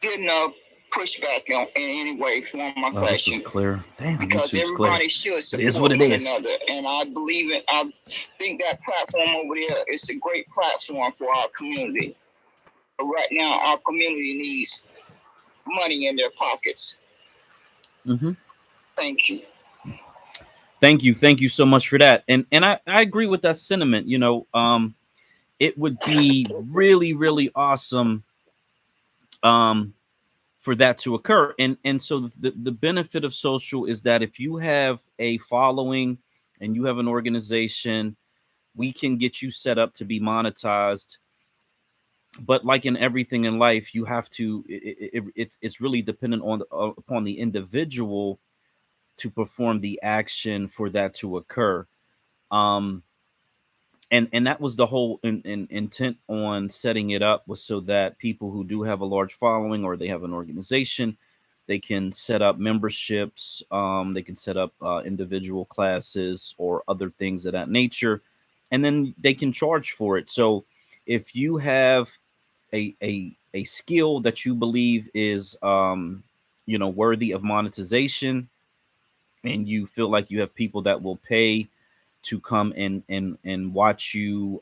didn't push back in any way, form, or Oh, this is fashion, clear. Damn, because YouTube's clear. everybody should It is what support it one is. another. And I believe it. I think that platform over there is a great platform for our community. But right now, our community needs money in their pockets. Mm-hmm. Thank you. Thank you so much for that. And I agree with that sentiment. It would be really, really awesome um for that to occur. And so the benefit of social is that if you have a following and you have an organization, we can get you set up to be monetized. But like in everything in life, you have to it's really dependent on upon the individual to perform the action for that to occur. um and that was the whole intent on setting it up, was so that people who do have a large following or they have an organization, they can set up memberships, they can set up individual classes or other things of that nature, and then they can charge for it. So if you have a skill that you believe is worthy of monetization, and you feel like you have people that will pay to come and watch you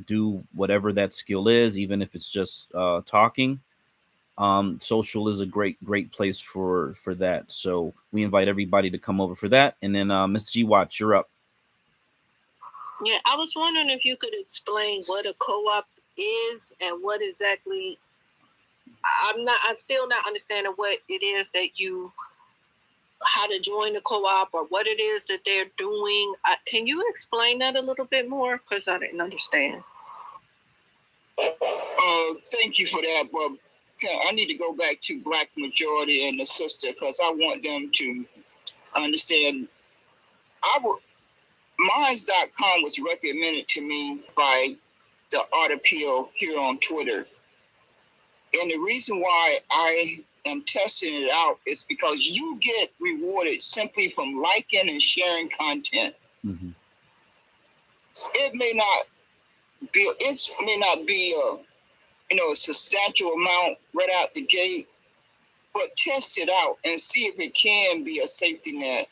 do whatever that skill is, even if it's just talking. Social is a great place for that. So we invite everybody to come over for that. And then Miss G Watch, you're up. Yeah, I was wondering if you could explain what a co-op is and what exactly. I'm still not understanding what it is that you, how to join the co-op or what it is that they're doing. Can you explain that a little bit more? Because I didn't understand. Thank you for that, but I need to go back to Black Majority and the sister, because I want them to understand. Minds.com was recommended to me by the Art Appeal here on Twitter. And the reason why I am testing it out is because you get rewarded simply from liking and sharing content. Mm-hmm. It may not be a substantial amount right out the gate, but test it out and see if it can be a safety net.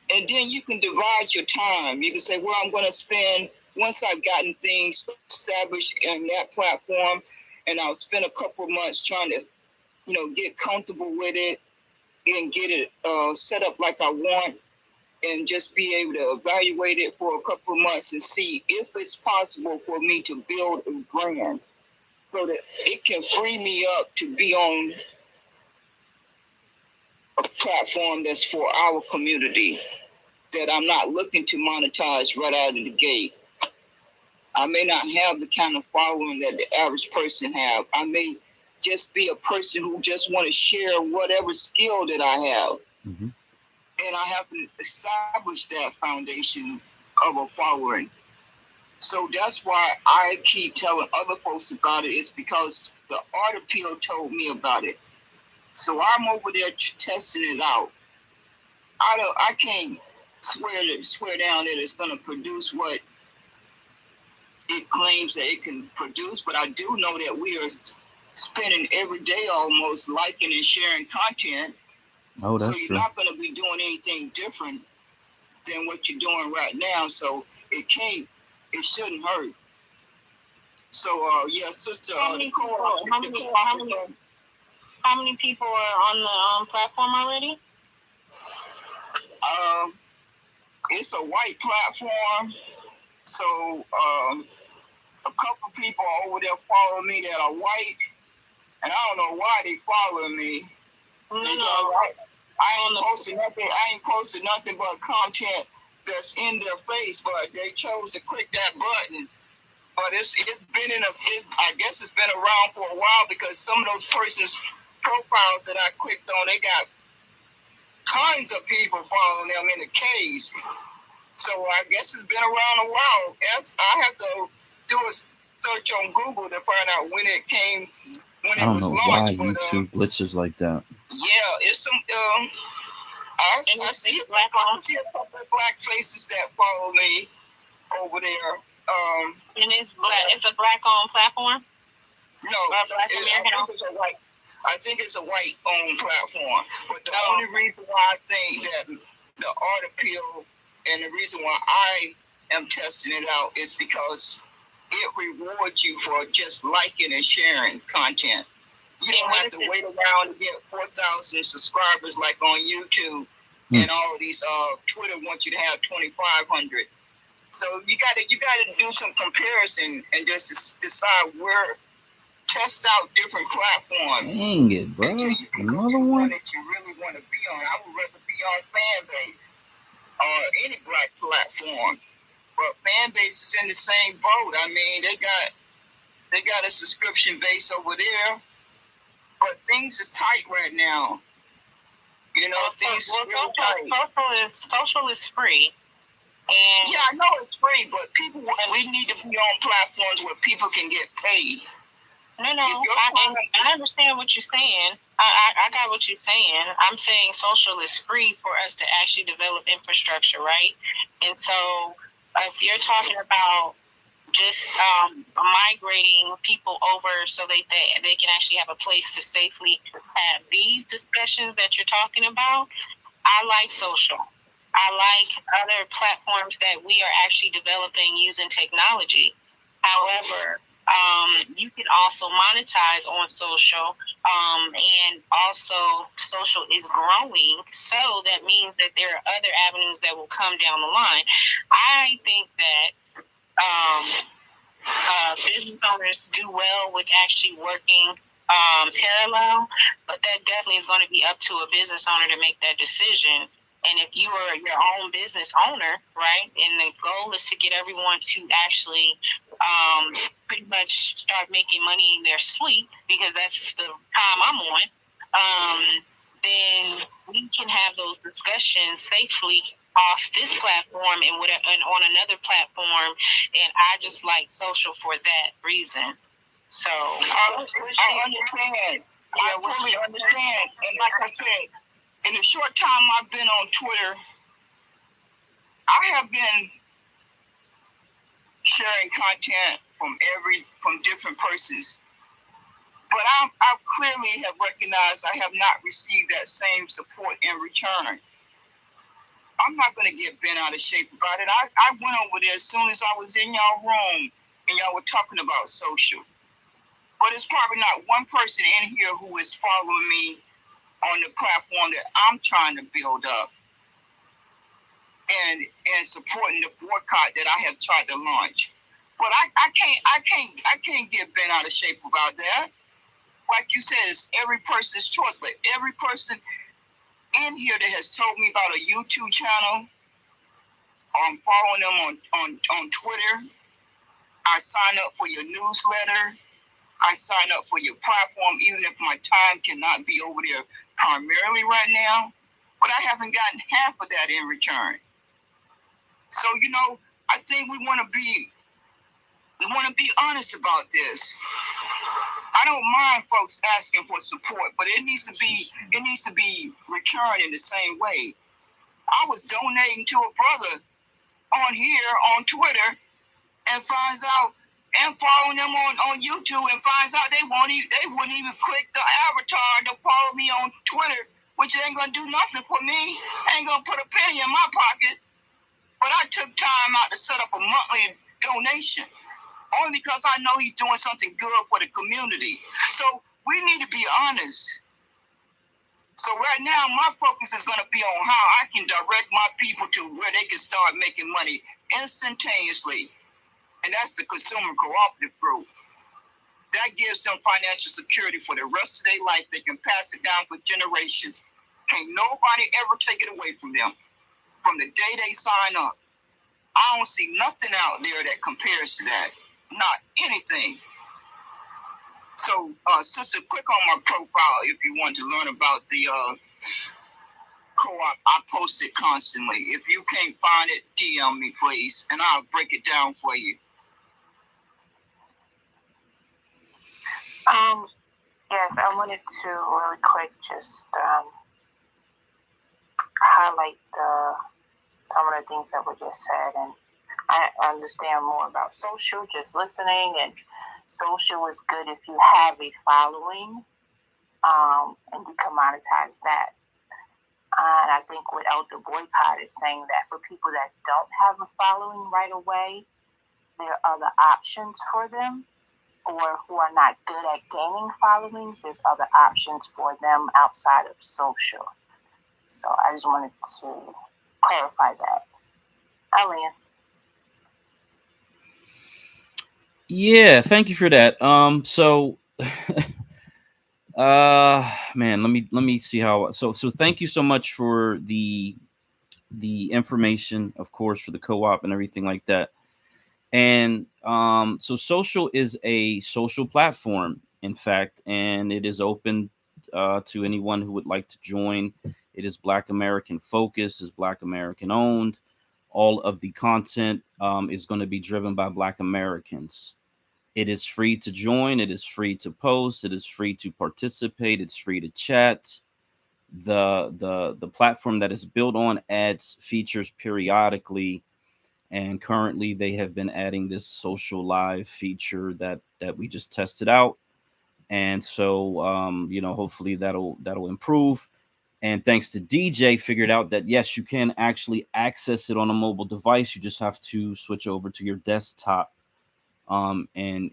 And then you can divide your time. You can say, well, I'm going to spend, once I've gotten things established in that platform, and I'll spend a couple of months trying to, get comfortable with it and get it set up like I want, and just be able to evaluate it for a couple of months and see if it's possible for me to build a brand so that it can free me up to be on a platform that's for our community, that I'm not looking to monetize right out of the gate. I may not have the kind of following that the average person have. I may just be a person who just want to share whatever skill that I have. Mm-hmm. And I haven't established that foundation of a following. So that's why I keep telling other folks about it, is because the Art Appeal told me about it. So I'm over there testing it out. I can't swear down that it's going to produce what it claims that it can produce, but I do know that we are spending every day almost liking and sharing content. Oh, that's so you're true. not going to be doing anything different than what you're doing right now. So it shouldn't hurt. So yeah, sister. How many people are on the platform already? It's a white platform, so a couple people over there follow me that are white, and I don't know why they following me. No. I ain't posted nothing but content that's in their face, but they chose to click that button. But I guess it's been around for a while, because some of those persons' profiles that I clicked on, they got tons of people following them in the case. So I guess it's been around a while. I have to do a search on Google to find out when it I don't know why launched. YouTube glitches like that. Yeah, it's some. I see a couple of black faces that follow me over there. And it's black. It's a black-owned platform. No, I think it's a white-owned platform. But the only reason why I think that the art appeal and the reason why I am testing it out is because it rewards you for just liking and sharing content. You don't have to wait around to get 4,000 subscribers like on YouTube, and all of these Twitter wants you to have 2,500. So you gotta do some comparison and just decide where. Test out different platforms. Dang it, bro! Until you can go to one that you really want to be on. I would rather be on Fanbase or any black platform. But Fanbase is in the same boat. I mean, they got a subscription base over there, but things are tight right now. You know, social is free. And yeah, I know it's free, but we need to be on platforms where people can get paid. No, I understand what you're saying. I got what you're saying. I'm saying social is free for us to actually develop infrastructure, right? And so if you're talking about just migrating people over so they can actually have a place to safely have these discussions that you're talking about, I like social. I like other platforms that we are actually developing using technology. However, you can also monetize on social, and also social is growing, so that means that there are other avenues that will come down the line. I think that business owners do well with actually working parallel, but that definitely is going to be up to a business owner to make that decision. And if you are your own business owner, right, and the goal is to get everyone to actually pretty much start making money in their sleep, because that's the time I'm on, then we can have those discussions safely off this platform and on another platform. And I just like social for that reason. So I understand. I fully understand. And like I said, in the short time I've been on Twitter, I have been sharing content from different persons, but I clearly have recognized I have not received that same support in return. I'm not going to get bent out of shape about it. I went over there as soon as I was in y'all room and y'all were talking about social, but it's probably not one person in here who is following me on the platform that I'm trying to build up and supporting the boycott that I have tried to launch. But I can't get bent out of shape about that. Like you said, it's every person's choice, but every person in here that has told me about a YouTube channel, I'm following them on Twitter, I sign up for your newsletter, I sign up for your platform, even if my time cannot be over there primarily right now, but I haven't gotten half of that in return. So, I think we want to be honest about this. I don't mind folks asking for support, but it needs to be returned in the same way. I was donating to a brother on here on Twitter and finds out, and following them on YouTube and finds out they wouldn't even click the avatar to follow me on Twitter, which ain't gonna do nothing for me. Ain't gonna put a penny in my pocket. But I took time out to set up a monthly donation, only because I know he's doing something good for the community. So we need to be honest. So right now, my focus is going to be on how I can direct my people to where they can start making money instantaneously. And that's the consumer cooperative group. That gives them financial security for the rest of their life. They can pass it down for generations. Can't nobody ever take it away from them. From the day they sign up, I don't see nothing out there that compares to that. Not anything. So, sister, click on my profile if you want to learn about the co-op. I post it constantly. If you can't find it, DM me, please, and I'll break it down for you. Yes, I wanted to really quick just highlight some of the things that were just said, and I understand more about social just listening, and social is good if you have a following, and you can monetize that. And I think what Elder Boycott is saying that for people that don't have a following right away, there are other options for them, or who are not good at gaining followings, there's other options for them outside of social. So I just wanted to clarify that. Alien. Yeah, thank you for that. So man, let me see how so thank you so much for the information, of course, for the co-op and everything like that. And so social is a social platform, in fact, and it is open to anyone who would like to join. It is Black American focused, is Black American owned. All of the content is going to be driven by Black Americans. It is free to join. It is free to post. It is free to participate. It's free to chat. The platform that is built on adds features periodically, and currently they have been adding this social live feature that we just tested out. And so hopefully that'll improve. And thanks to DJ, figured out that yes, you can actually access it on a mobile device. You just have to switch over to your desktop, and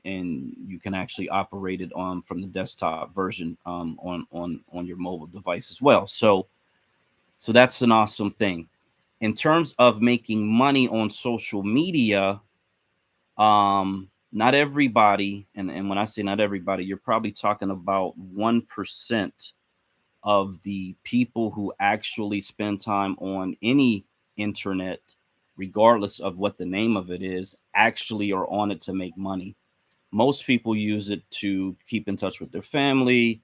you can actually operate it on from the desktop version, on your mobile device as well. So that's an awesome thing. In terms of making money on social media, not everybody, and when I say not everybody, you're probably talking about 1% of the people who actually spend time on any internet, regardless of what the name of it is, actually are on it to make money. Most people use it to keep in touch with their family,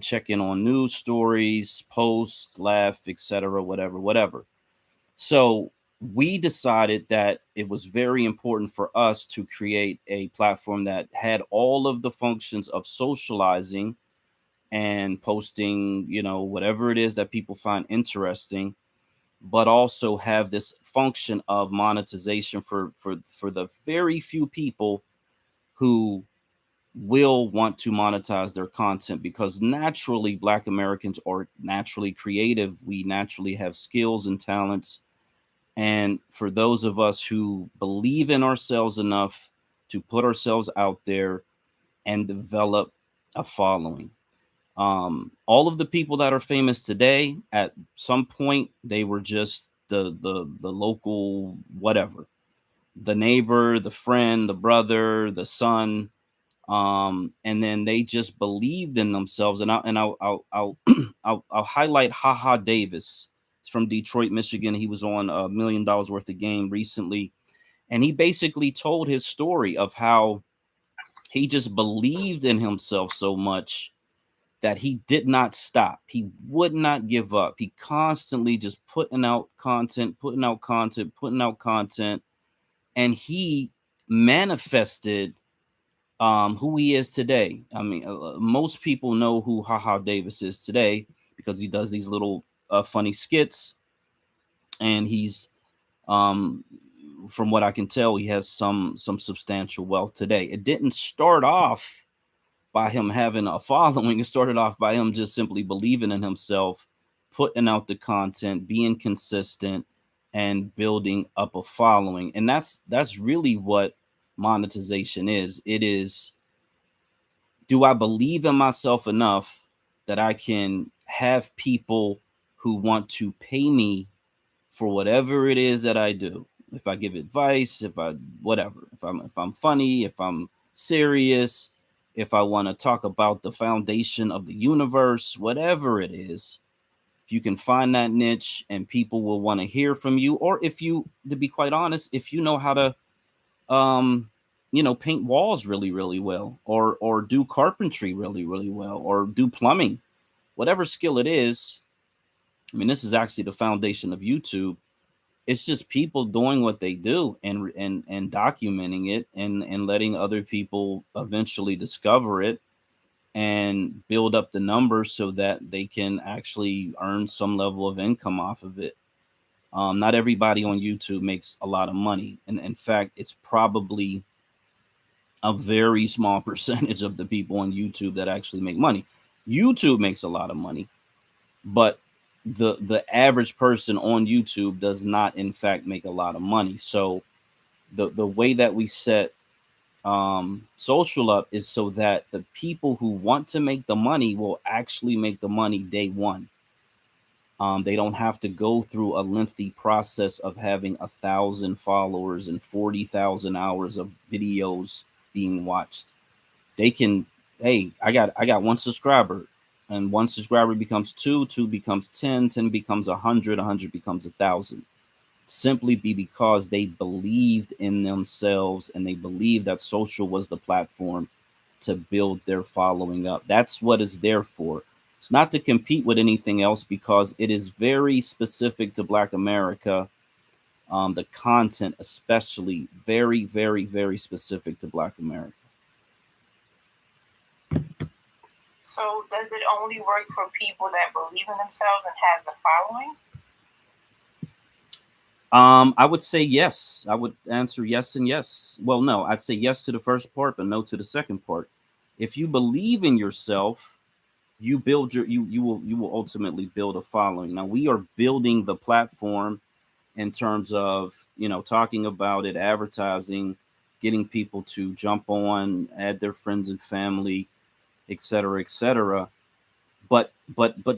check in on news stories, post, laugh, etc., whatever. So we decided that it was very important for us to create a platform that had all of the functions of socializing and posting, whatever it is that people find interesting, but also have this function of monetization for the very few people who will want to monetize their content, because naturally Black Americans are naturally creative. We naturally have skills and talents. And for those of us who believe in ourselves enough to put ourselves out there and develop a following. All of the people that are famous today, at some point, they were just the local whatever, the neighbor, the friend, the brother, the son, and then they just believed in themselves. And I'll I'll highlight Haha Davis. It's from Detroit, Michigan. He was on $1 million worth of game recently, and he basically told his story of how he just believed in himself so much that he did not stop. He would not give up. He constantly just putting out content, putting out content, and he manifested who he is today. I mean, most people know who Haha Davis is today because he does these little funny skits, and he's um, from what I can tell, he has some substantial wealth today. It didn't start off by him having a following. It started off by him just simply believing in himself, putting out the content, being consistent, and building up a following. And that's really what monetization is. It is, do I believe in myself enough that I can have people who want to pay me for whatever it is that I do? If I give advice, if I whatever, if I'm funny, if I'm serious, if I want to talk about the foundation of the universe, whatever it is, if you can find that niche and people will want to hear from you, or if you, to be quite honest, if you know how to um paint walls really really well, or do carpentry really really well, or do plumbing, whatever skill it is. I mean, this is actually the foundation of YouTube. It's just people doing what they do, and documenting it, and letting other people eventually discover it and build up the numbers so that they can actually earn some level of income off of it. Not everybody on YouTube makes a lot of money, and in fact, it's probably a very small percentage of the people on YouTube that actually make money. YouTube makes a lot of money, but the average person on YouTube does not, in fact, make a lot of money. So the way that we set social up is so that the people who want to make the money will actually make the money day one. They don't have to go through a lengthy process of having 1,000 followers and 40,000 hours of videos being watched. They can, hey, I got one subscriber, and one subscriber becomes two, two becomes 10, 10 becomes 100, 100 becomes 1,000. Simply because they believed in themselves and they believed that social was the platform to build their following up. That's what it's there for. It's not to compete with anything else, because it is very specific to Black America. The content, especially, very, very, very specific to Black America. So does it only work for people that believe in themselves and has a following? I would say yes. I would answer yes and yes. Well, no, I'd say yes to the first part, but no to the second part. If you believe in yourself, you build you will ultimately build a following. Now, we are building the platform in terms of, talking about it, advertising, getting people to jump on, add their friends and family, et cetera, et cetera. But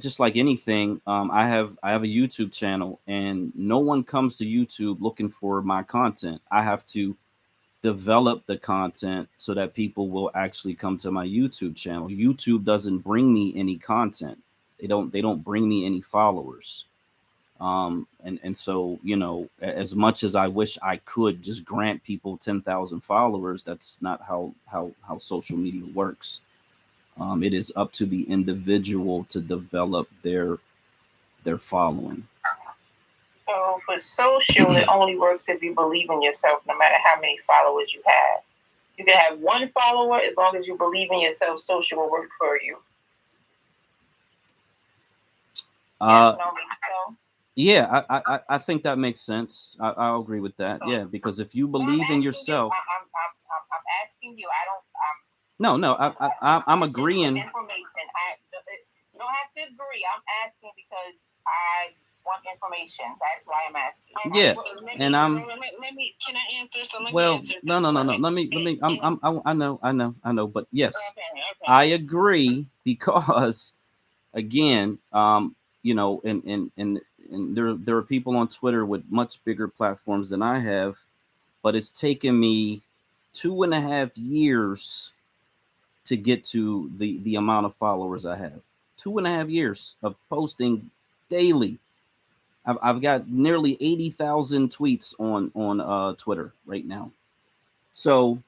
just like anything, I have a YouTube channel, and no one comes to YouTube looking for my content. I have to develop the content so that people will actually come to my YouTube channel. YouTube doesn't bring me any content. They don't bring me any followers. And so, as much as I wish I could just grant people 10,000 followers, that's not how social media works. It is up to the individual to develop their following. So for social, it only works if you believe in yourself, no matter how many followers you have. You can have one follower as long as you believe in yourself. Social will work for you. Yes, no, so? Yeah, I think that makes sense. I'll agree with that. Yeah, because if you believe in yourself, I'm asking you. I don't. No, I'm agreeing. Information. You don't have to agree. I'm asking because I want information. That's why I'm asking. Yeah, and I'm. Let me. Can I answer? So let Well, me answer. no. Let me. I know. But yes, okay. I agree, because, again, and there are people on Twitter with much bigger platforms than I have, but it's taken me 2.5 years to get to the amount of followers I have. 2.5 years of posting daily. I've got nearly 80,000 tweets on Twitter right now. So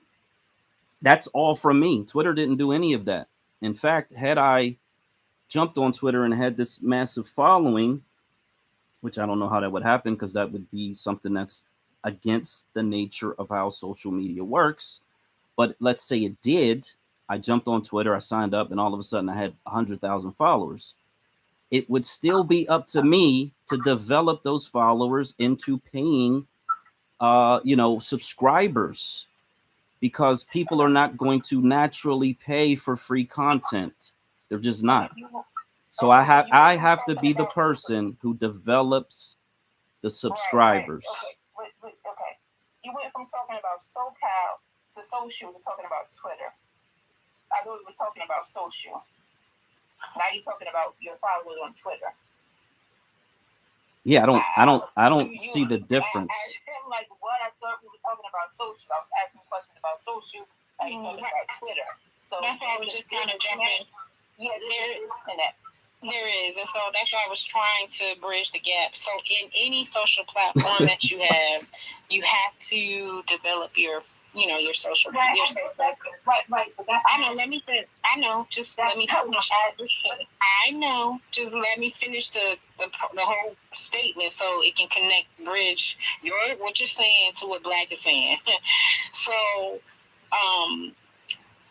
that's all from me. Twitter didn't do any of that. In fact, had I jumped on Twitter and had this massive following, which I don't know how that would happen, because that would be something that's against the nature of how social media works. But let's say it did. I jumped on Twitter, I signed up, and all of a sudden I had 100,000 followers. It would still be up to me to develop those followers into paying, subscribers, because people are not going to naturally pay for free content. They're just not. So I have to be the person who develops the subscribers. Right. Okay. You went from talking about SoCal to social to talking about Twitter. I thought we were talking about social. Now you're talking about your followers on Twitter. Yeah, I don't see the difference. I'm like, what? I thought we were talking about social. I was asking questions about social. Now you're talking about Twitter. So that's why I was just kind of jumping. Yeah, there is connect. There is, and so that's why I was trying to bridge the gap. So in any social platform that you have to develop your social. Right. But that's I know. Let me finish. I know. Just let me finish. I know. Just let me finish the whole statement so it can connect, bridge what you're saying to what Black is saying. So,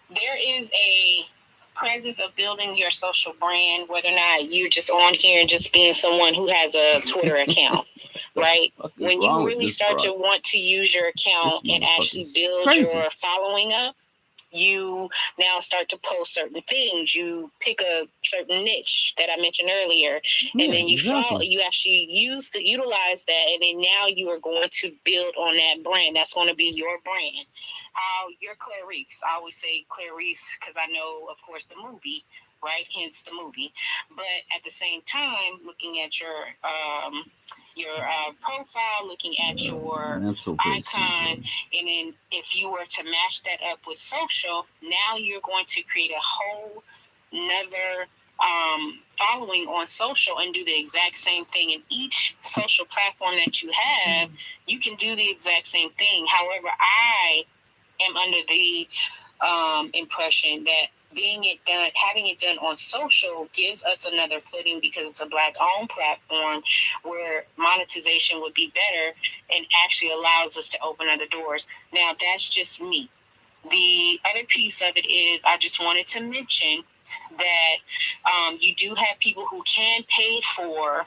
there is a presence of building your social brand, whether or not you're just on here and just being someone who has a Twitter account, right? When you really start to want to use your account and actually build your following up, you now start to post certain things. You pick a certain niche that I mentioned earlier, and then you follow. You actually utilize that, and then now you are going to build on that brand. That's going to be your brand. You're Clarice. I always say Clarice because I know, of course, the movie, right? Hence the movie. But at the same time, looking at your profile, looking at your icon, and then if you were to match that up with social, now you're going to create a whole another following on social and do the exact same thing. In each social platform that you have, you can do the exact same thing. However, I am under the impression that having it done on social gives us another footing because it's a Black-owned platform where monetization would be better and actually allows us to open other doors. Now, that's just me. The other piece of it is I just wanted to mention that you do have people who can pay for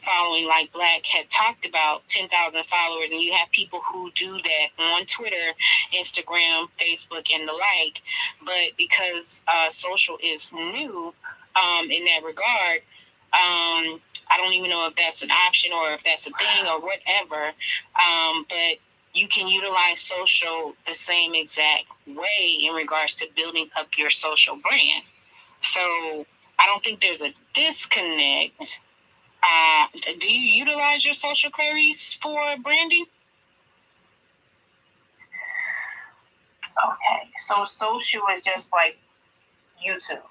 following, like Black had talked about, 10,000 followers, and you have people who do that on Twitter, Instagram, Facebook, and the like. But because social is new in that regard, I don't even know if that's an option or if that's a thing or whatever. But you can utilize social the same exact way in regards to building up your social brand. So I don't think there's a disconnect. Do you utilize your social, Clarice, for branding? Okay, so social is just like YouTube.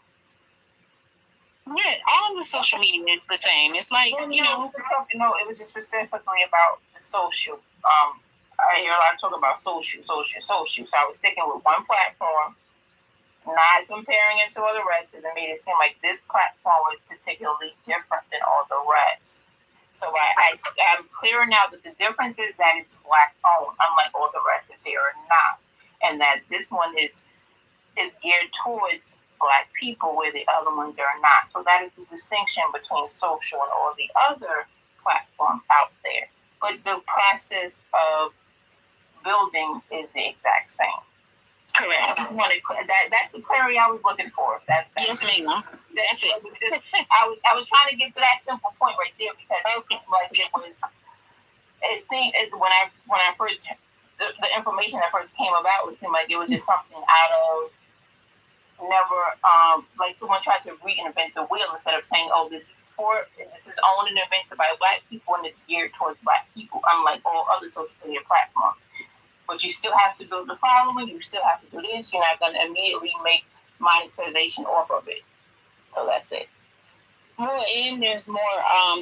Yeah, all of the social media is the same. It's like, well, it was just specifically about the social. I hear a lot of talk about social. So I was sticking with one platform, not comparing it to other rest, because it made it seem like this platform was particularly different than all the rest. So I'm clear now that the difference is that it's Black-owned, unlike all the rest that they are not, and that this one is geared towards Black people where the other ones are not. So that is the distinction between social and all the other platforms out there. But the process of building is the exact same. Correct. I just wanted that's the clarity I was looking for. That's yes, ma'am. That's it. I was trying to get to that simple point right there because it seemed like when I first the information that first came about, it seemed like it was just something out of like someone tried to reinvent the wheel instead of saying, oh, this is owned and invented by Black people and it's geared towards Black people, unlike all other social media platforms. But you still have to build the following, you still have to do this, you're not going to immediately make monetization off of it. So that's it. Well, and there's more.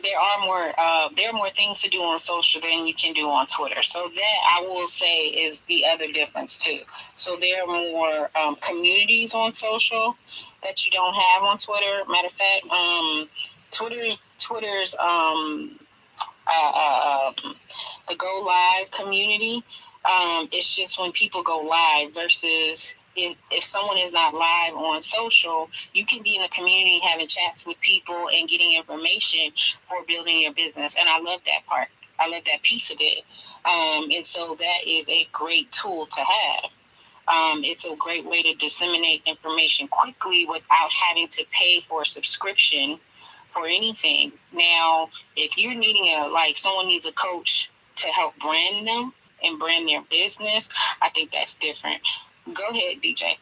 There are more things to do on social than you can do on Twitter. So that I will say is the other difference too. So there are more communities on social that you don't have on Twitter. Matter of fact, Twitter's the Go Live community. It's just when people go live versus. If someone is not live on social, you can be in the community having chats with people and getting information for building your business. And I love that part. I love that piece of it. And so that is a great tool to have. It's a great way to disseminate information quickly without having to pay for a subscription for anything. Now, if you're needing someone needs a coach to help brand them and brand their business, I think that's different. Go ahead, DJ.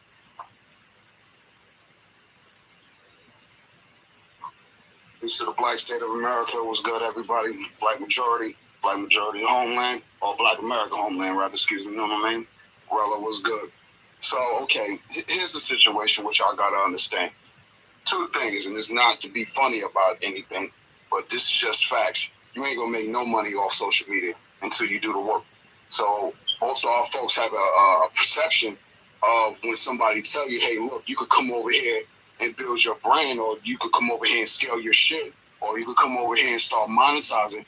Peace to the Black state of America. What's good, everybody? Black majority homeland, or Black America homeland, rather, excuse me, you know what I mean? Rella, what's good? So, okay, here's the situation which y'all gotta understand. Two things, and it's not to be funny about anything, but this is just facts. You ain't gonna make no money off social media until you do the work. So, also our folks have a perception of when somebody tell you, hey, look, you could come over here and build your brand, or you could come over here and scale your shit, or you could come over here and start monetizing,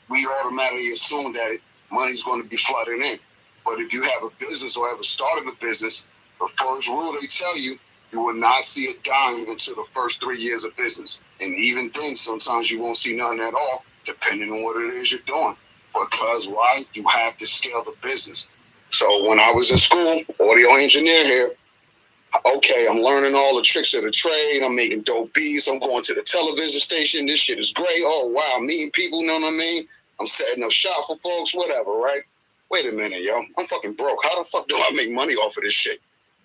we automatically assume that money's going to be flooding in. But if you have a business or ever started a business, The first rule they tell you, you will not see a dime until the first 3 years of business. And even then, sometimes you won't see nothing at all, depending on what it is you're doing. Because why? You have to scale the business. So when I was in school, audio engineer here, okay, I'm learning all the tricks of the trade. I'm making dope beats. I'm going to the television station. This shit is great. Oh, wow, meeting people, you know what I mean? I'm setting up shop for folks, whatever, right? Wait a minute, yo. I'm fucking broke. How the fuck do I make money off of this shit?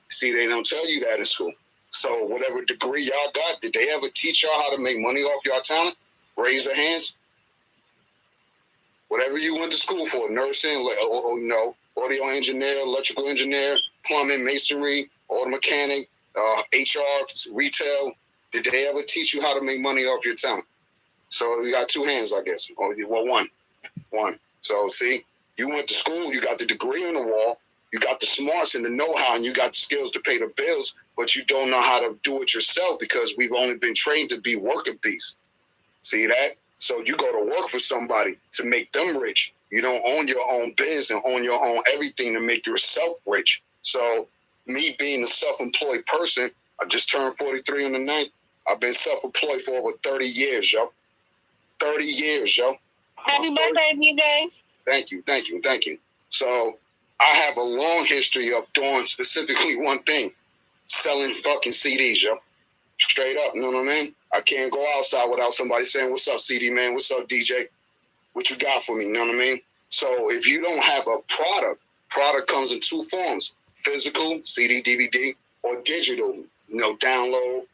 See, they don't tell you that in school. So whatever degree y'all got, did they ever teach y'all how to make money off your talent? Raise your hands. Whatever you went to school for, nursing, audio engineer, electrical engineer, plumbing, masonry, auto mechanic, HR, retail. Did they ever teach you how to make money off your talent? So you got two hands, I guess. Well, one. So see, you went to school, you got the degree on the wall, you got the smarts and the know-how, and you got the skills to pay the bills, but you don't know how to do it yourself because we've only been trained to be worker bees. See that? So you go to work for somebody to make them rich. You don't own your own biz and own your own everything to make yourself rich. So me being a self-employed person, I just turned 43 on the 9th. I've been self-employed for over 30 years, yo. 30 years, yo. Happy birthday, DJ. Thank you. So I have a long history of doing specifically one thing, selling fucking CDs, yo. Straight up, you know what I mean? I can't go outside without somebody saying, what's up, CD man? What's up, DJ? What you got for me, you know what I mean? So if you don't have a product comes in two forms, physical, CD, DVD, or digital, download,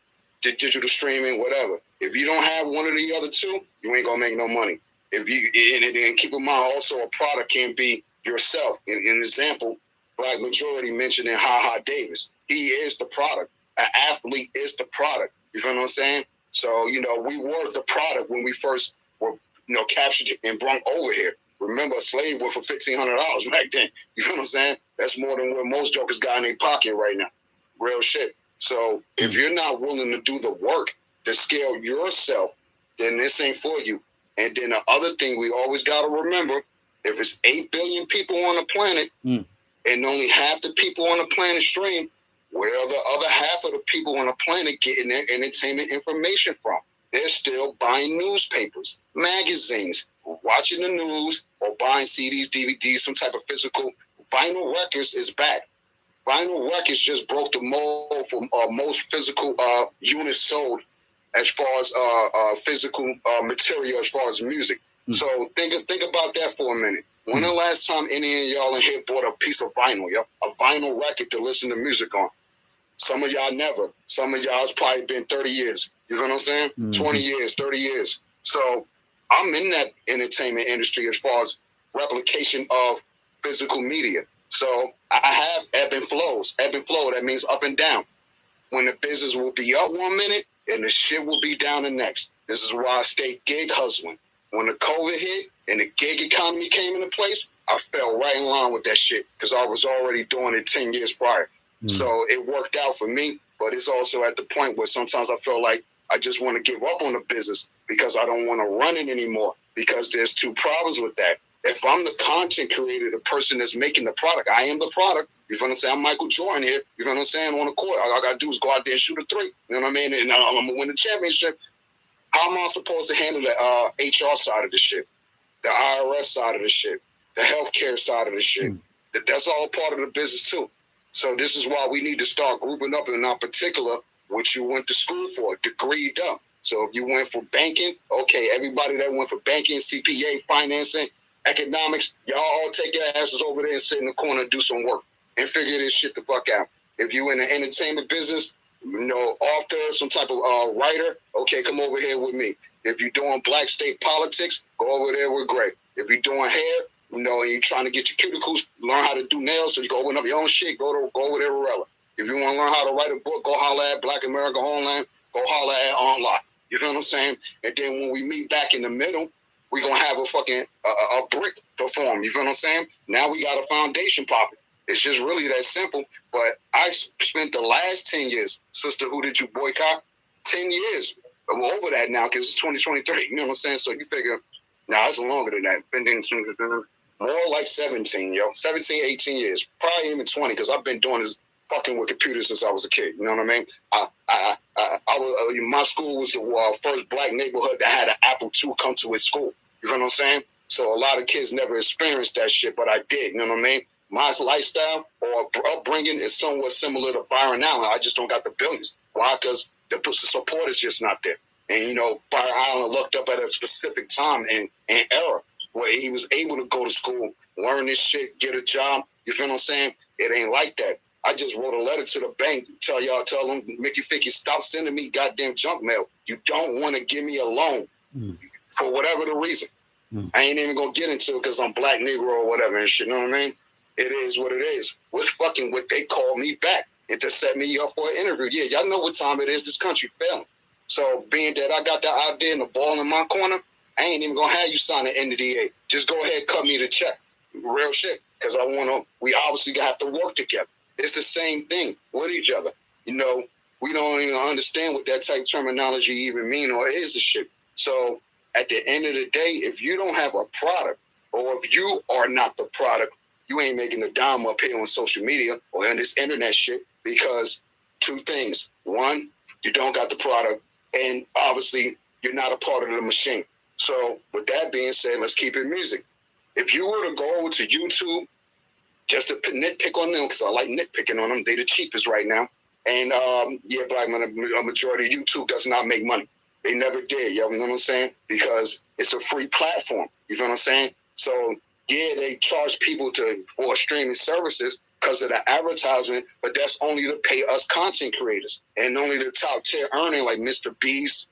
digital streaming, whatever. If you don't have one of the other two, you ain't gonna make no money. If you and keep in mind also a product can be yourself. In an example, Black Majority mentioned in Ha Ha Davis. He is the product. An athlete is the product. You feel what I'm saying? So, we were the product when we first were, captured and brought over here. Remember, a slave went for $1,500 back then. You feel what I'm saying? That's more than what most jokers got in their pocket right now. Real shit. So if you're not willing to do the work to scale yourself, then this ain't for you. And then the other thing we always got to remember, if it's 8 billion people on the planet and only half the people on the planet stream, where are the other half of the people on the planet getting their entertainment information from? They're still buying newspapers, magazines, watching the news, or buying CDs, DVDs, some type of physical. Vinyl records is back. Vinyl records just broke the mold for most physical units sold as far as physical material, as far as music. So think about that for a minute. When the last time any of y'all in here bought a piece of vinyl, a vinyl record to listen to music on? Some of y'all never. Some of y'all it's probably been 30 years. You know what I'm saying? 20 years, 30 years. So I'm in that entertainment industry as far as replication of physical media. So I have ebb and flows. Ebb and flow, that means up and down. When the business will be up 1 minute and the shit will be down the next. This is why I stay gig hustling. When the COVID hit and the gig economy came into place, I fell right in line with that shit because I was already doing it 10 years prior. So it worked out for me, but it's also at the point where sometimes I feel like I just want to give up on the business because I don't want to run it anymore because there's two problems with that. If I'm the content creator, the person that's making the product, I am the product. You feel what I'm saying? I'm Michael Jordan here. You feel what I'm saying? On the court, all I got to do is go out there and shoot a three. You know what I mean? And I'm going to win the championship. How am I supposed to handle the HR side of the shit, the IRS side of the shit, the healthcare side of the shit? That's all part of the business too. So this is why we need to start grouping up in our particular what you went to school for, degreed up. So if you went for banking, okay, everybody that went for banking, CPA, financing, economics, y'all all take your asses over there and sit in the corner and do some work and figure this shit the fuck out. If you in the entertainment business, author, some type of writer, okay, come over here with me. If you're doing black state politics, go over there with Greg. If you're doing hair, and you're trying to get your cuticles, learn how to do nails so you can open up your own shit, go over there with Rella. If you want to learn how to write a book, go holler at Black America Homeland, go holler at Online. You know what I'm saying? And then when we meet back in the middle, we're going to have a fucking a brick to form. You feel what I'm saying? Now we got a foundation popping. It's just really that simple. But I spent the last 10 years, sister, who did you boycott? 10 years. I'm over that now because it's 2023. You know what I'm saying? So you figure, it's longer than that. More like 17, 17, 18 years. Probably even 20 because I've been doing this fucking with computers since I was a kid. You know what I mean? I was my school was the first black neighborhood that had an Apple II come to its school. You know what I'm saying? So a lot of kids never experienced that shit, but I did. You know what I mean? My lifestyle or upbringing is somewhat similar to Byron Allen. I just don't got the billions. Why? Because the support is just not there. And, you know, Byron Allen looked up at a specific time and era where he was able to go to school, learn this shit, get a job. You feel what I'm saying? It ain't like that. I just wrote a letter to the bank, tell them, Mickey Ficky, stop sending me goddamn junk mail. You don't want to give me a loan for whatever the reason. I ain't even going to get into it because I'm black, Negro, or whatever and shit. You know what I mean? It is what it is. What's fucking what they called me back and to set me up for an interview. Yeah, y'all know what time it is. This country failing. So being that I got the idea and the ball in my corner, I ain't even going to have you sign an NDA. Just go ahead, cut me the check. Real shit. Because we obviously have to work together. It's the same thing with each other. You know, we don't even understand what that type of terminology even mean or is the shit. So at the end of the day, if you don't have a product or if you are not the product, you ain't making a dime up here on social media or in this internet shit because two things. One, you don't got the product, and obviously you're not a part of the machine. So with that being said, let's keep it music. If you were to go over to YouTube, just to nitpick on them, because I like nitpicking on them, they're the cheapest right now. And black a majority of YouTube does not make money. They never did, you know what I'm saying? Because it's a free platform, you know what I'm saying? So yeah, they charge people for streaming services because of the advertisement, but that's only to pay us content creators. And only the top tier earning, like Mr. Beast,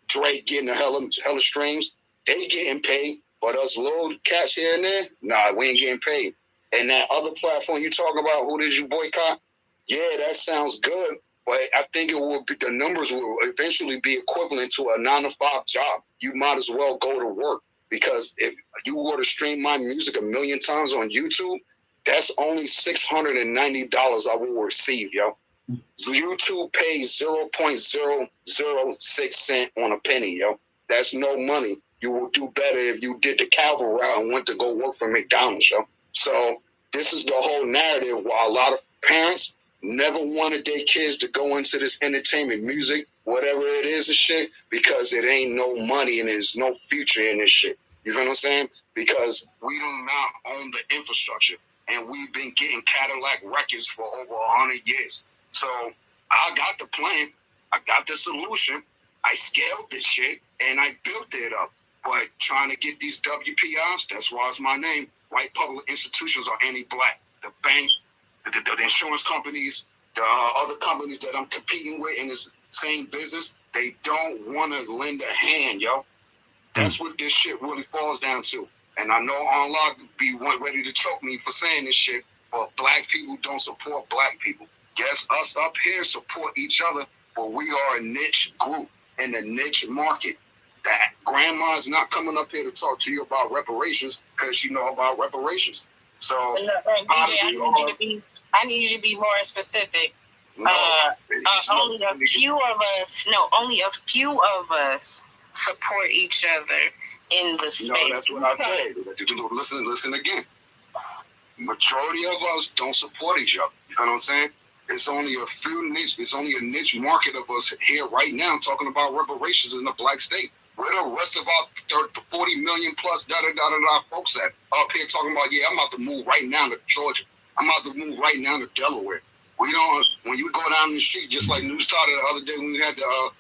Drake getting a hella streams, they getting paid. But us little cats here and there, nah, we ain't getting paid. And that other platform you talking about, who did you boycott? Yeah, that sounds good, but I think the numbers will eventually be equivalent to a 9-to-5 job. You might as well go to work. Because if you were to stream my music 1 million times on YouTube, that's only $690 I will receive, yo. YouTube pays 0.006 cent on a penny, yo. That's no money. You will do better if you did the Calvin route and went to go work for McDonald's, yo. So this is the whole narrative why a lot of parents never wanted their kids to go into this entertainment, music, whatever it is and shit, because it ain't no money and there's no future in this shit. You feel what I'm saying? Because we do not own the infrastructure, and we've been getting Cadillac records for over 100 years. So I got the plan. I got the solution. I scaled this shit, and I built it up. But trying to get these WPIs, that's why it's my name. White public institutions are anti-black. The bank, the insurance companies, the other companies that I'm competing with in this same business, they don't want to lend a hand, yo. That's what this shit really falls down to. And I know Allah be ready to choke me for saying this shit, but black people don't support black people. Yes, us up here support each other, but we are a niche group in a niche market. That grandma's not coming up here to talk to you about reparations because you know about reparations. So DJ, I need you to be more specific. Only a few of us support each other in the space. No, that's what I said. Listen again. Majority of us don't support each other. You know what I'm saying? It's only a few niche. It's only a niche market of us here right now talking about reparations in the black state. Where the rest of our 40 million plus folks at up here talking about? Yeah, I'm about to move right now to Georgia. I'm about to move right now to Delaware. We don't. When you go down the street, just like News started the other day when we had the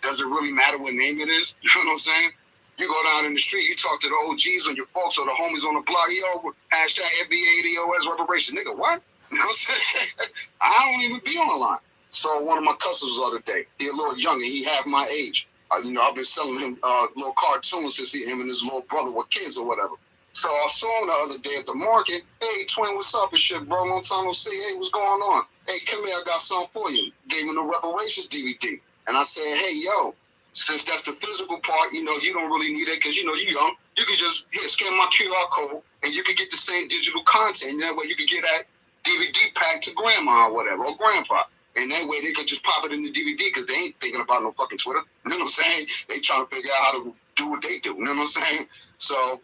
does it really matter what name it is? You know what I'm saying? You go down in the street, you talk to the OGs on your folks or the homies on the block, yo, hashtag FBADOS reparation. Nigga, what? You know what I'm saying? I don't even be on the line. So one of my customers the other day, he a little younger, he half my age. I've been selling him little cartoons since him and his little brother were kids or whatever. So I saw him the other day at the market. Hey, twin, what's up and shit, bro? Long time no see. Hey, what's going on? Hey, come here, I got something for you. Gave him the reparations DVD. And I said, hey, yo, since that's the physical part, you don't really need it because, you're young. You can just scan my QR code and you can get the same digital content. And that way you can get that DVD pack to grandma or whatever, or grandpa. And that way they could just pop it in the DVD because they ain't thinking about no fucking Twitter. You know what I'm saying? They trying to figure out how to do what they do. You know what I'm saying? So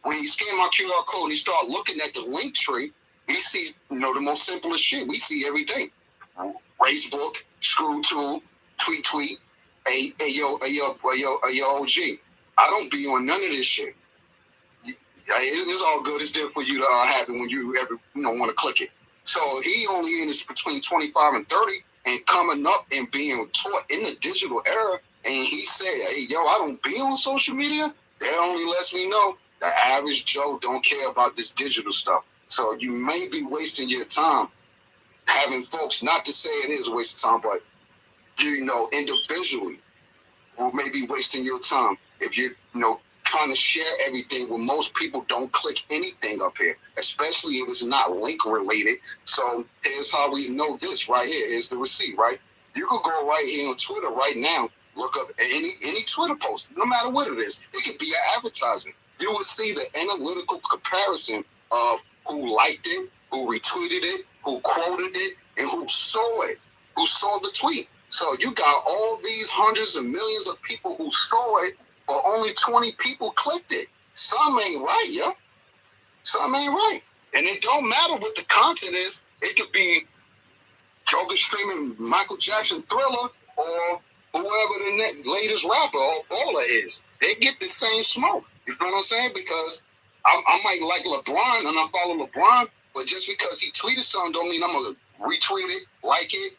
when he scanned my QR code and he started looking at the link tree, We see, the most simplest shit we see every day. Facebook, screw tool, tweet, hey yo, OG. I don't be on none of this shit. It's all good. It's there for you to have it when you ever want to click it. So he only in this between 25 and 30 and coming up and being taught in the digital era. And he said, hey, yo, I don't be on social media. That only lets me know the average Joe don't care about this digital stuff. So you may be wasting your time having folks, not to say it is a waste of time, but individually, or maybe wasting your time if you're, trying to share everything when most people don't click anything up here, especially if it's not link related. So here's how we know this right here. Here's the receipt, right? You could go right here on Twitter right now, look up any Twitter post, no matter what it is. It could be an advertisement. You will see the analytical comparison of who liked it, who retweeted it, who quoted it, and who saw it, who saw the tweet. So you got all these hundreds of millions of people who saw it, but only 20 people clicked it. Some ain't right, yo. Some ain't right. And it don't matter what the content is. It could be Joker streaming Michael Jackson Thriller or whoever the latest rapper or baller is. They get the same smoke. You know what I'm saying? Because I might like LeBron and I follow LeBron, but just because he tweeted something don't mean I'm going to retweet it, like it,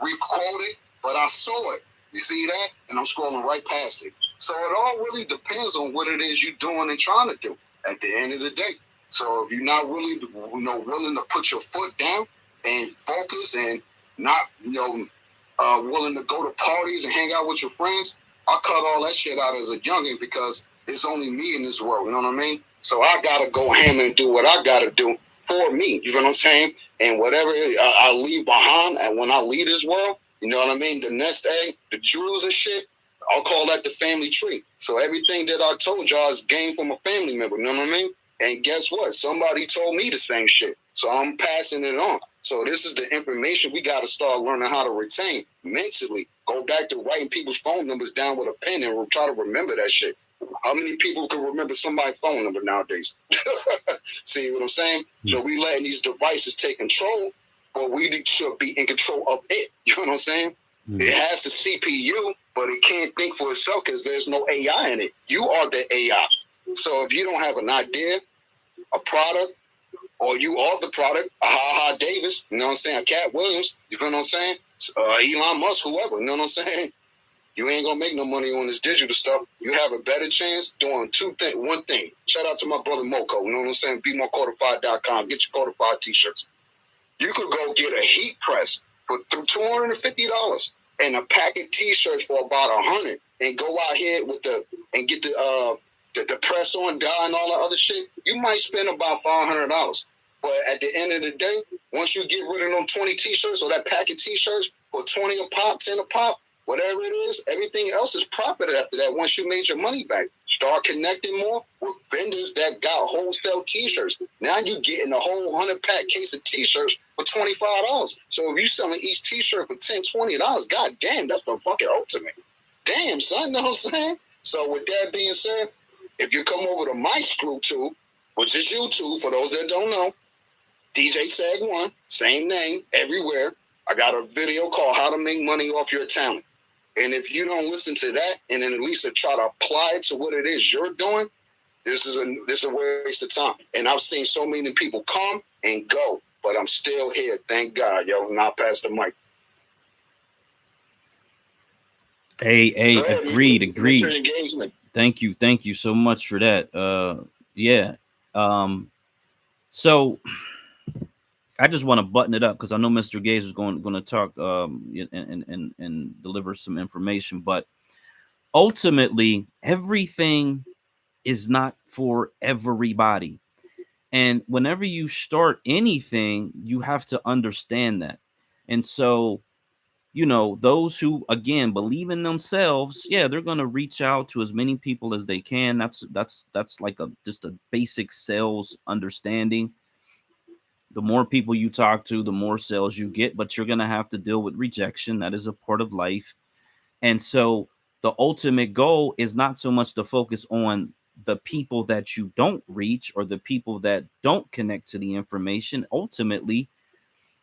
requote it, but I saw it. You see that? And I'm scrolling right past it. So it all really depends on what it is you're doing and trying to do at the end of the day. So if you're not really, willing to put your foot down and focus and not, willing to go to parties and hang out with your friends, I cut all that shit out as a youngin' because it's only me in this world. You know what I mean? So I gotta go ham and do what I gotta do for me. You know what I'm saying? And whatever I leave behind, and when I leave this world, you know what I mean? The nest egg, the jewels and shit, I'll call that the family tree. So everything that I told y'all is gained from a family member. You know what I mean? And guess what? Somebody told me the same shit. So I'm passing it on. So this is the information we got to start learning how to retain mentally. Go back to writing people's phone numbers down with a pen and we'll try to remember that shit. How many people can remember somebody's phone number nowadays? See what I'm saying? Mm-hmm. So we letting these devices take control, but we should be in control of it. You know what I'm saying? Mm-hmm. It has the CPU, but it can't think for itself because there's no AI in it. You are the AI. So if you don't have an idea, a product, or you are the product, a Ha Davis, you know what I'm saying, a Cat Williams, you know what I'm saying, Elon Musk, whoever, you know what I'm saying, you ain't gonna make no money on this digital stuff. You have a better chance doing one thing. Shout out to my brother Moko, you know what I'm saying, BeMoreCodified.com, get your codified t-shirts. You could go get a heat press for $250 and a pack of t-shirts for about $100 and go out here and get the press on dye and all the other shit. You might spend about $500. But at the end of the day, once you get rid of them 20 t-shirts or that pack of t-shirts for 20 a pop, 10 a pop, whatever it is, everything else is profited after that once you made your money back. Start connecting more with vendors that got wholesale t-shirts. Now you're getting a whole 100-pack case of t-shirts for $25. So if you're selling each t-shirt for $10, $20, god damn, that's the fucking ultimate. Damn, son, you know what I'm saying? So with that being said, if you come over to my screw tube, which is YouTube, for those that don't know, DJ Sag 1, same name, everywhere. I got a video called How to Make Money Off Your Talent. And if you don't listen to that and then at least try to apply it to what it is you're doing, this is a waste of time. And I've seen so many people come and go, but I'm still here. Thank God, yo. Now pass the mic. Hey, agreed. Thank you so much for that. Yeah. So I just want to button it up because I know Mr. Gaze is going to talk and deliver some information, but ultimately everything is not for everybody. And whenever you start anything, you have to understand that. And so, those who, again, believe in themselves, yeah, they're going to reach out to as many people as they can. That's like just a basic sales understanding. The more people you talk to, the more sales you get, but you're going to have to deal with rejection. That is a part of life. And so the ultimate goal is not so much to focus on the people that you don't reach or the people that don't connect to the information, ultimately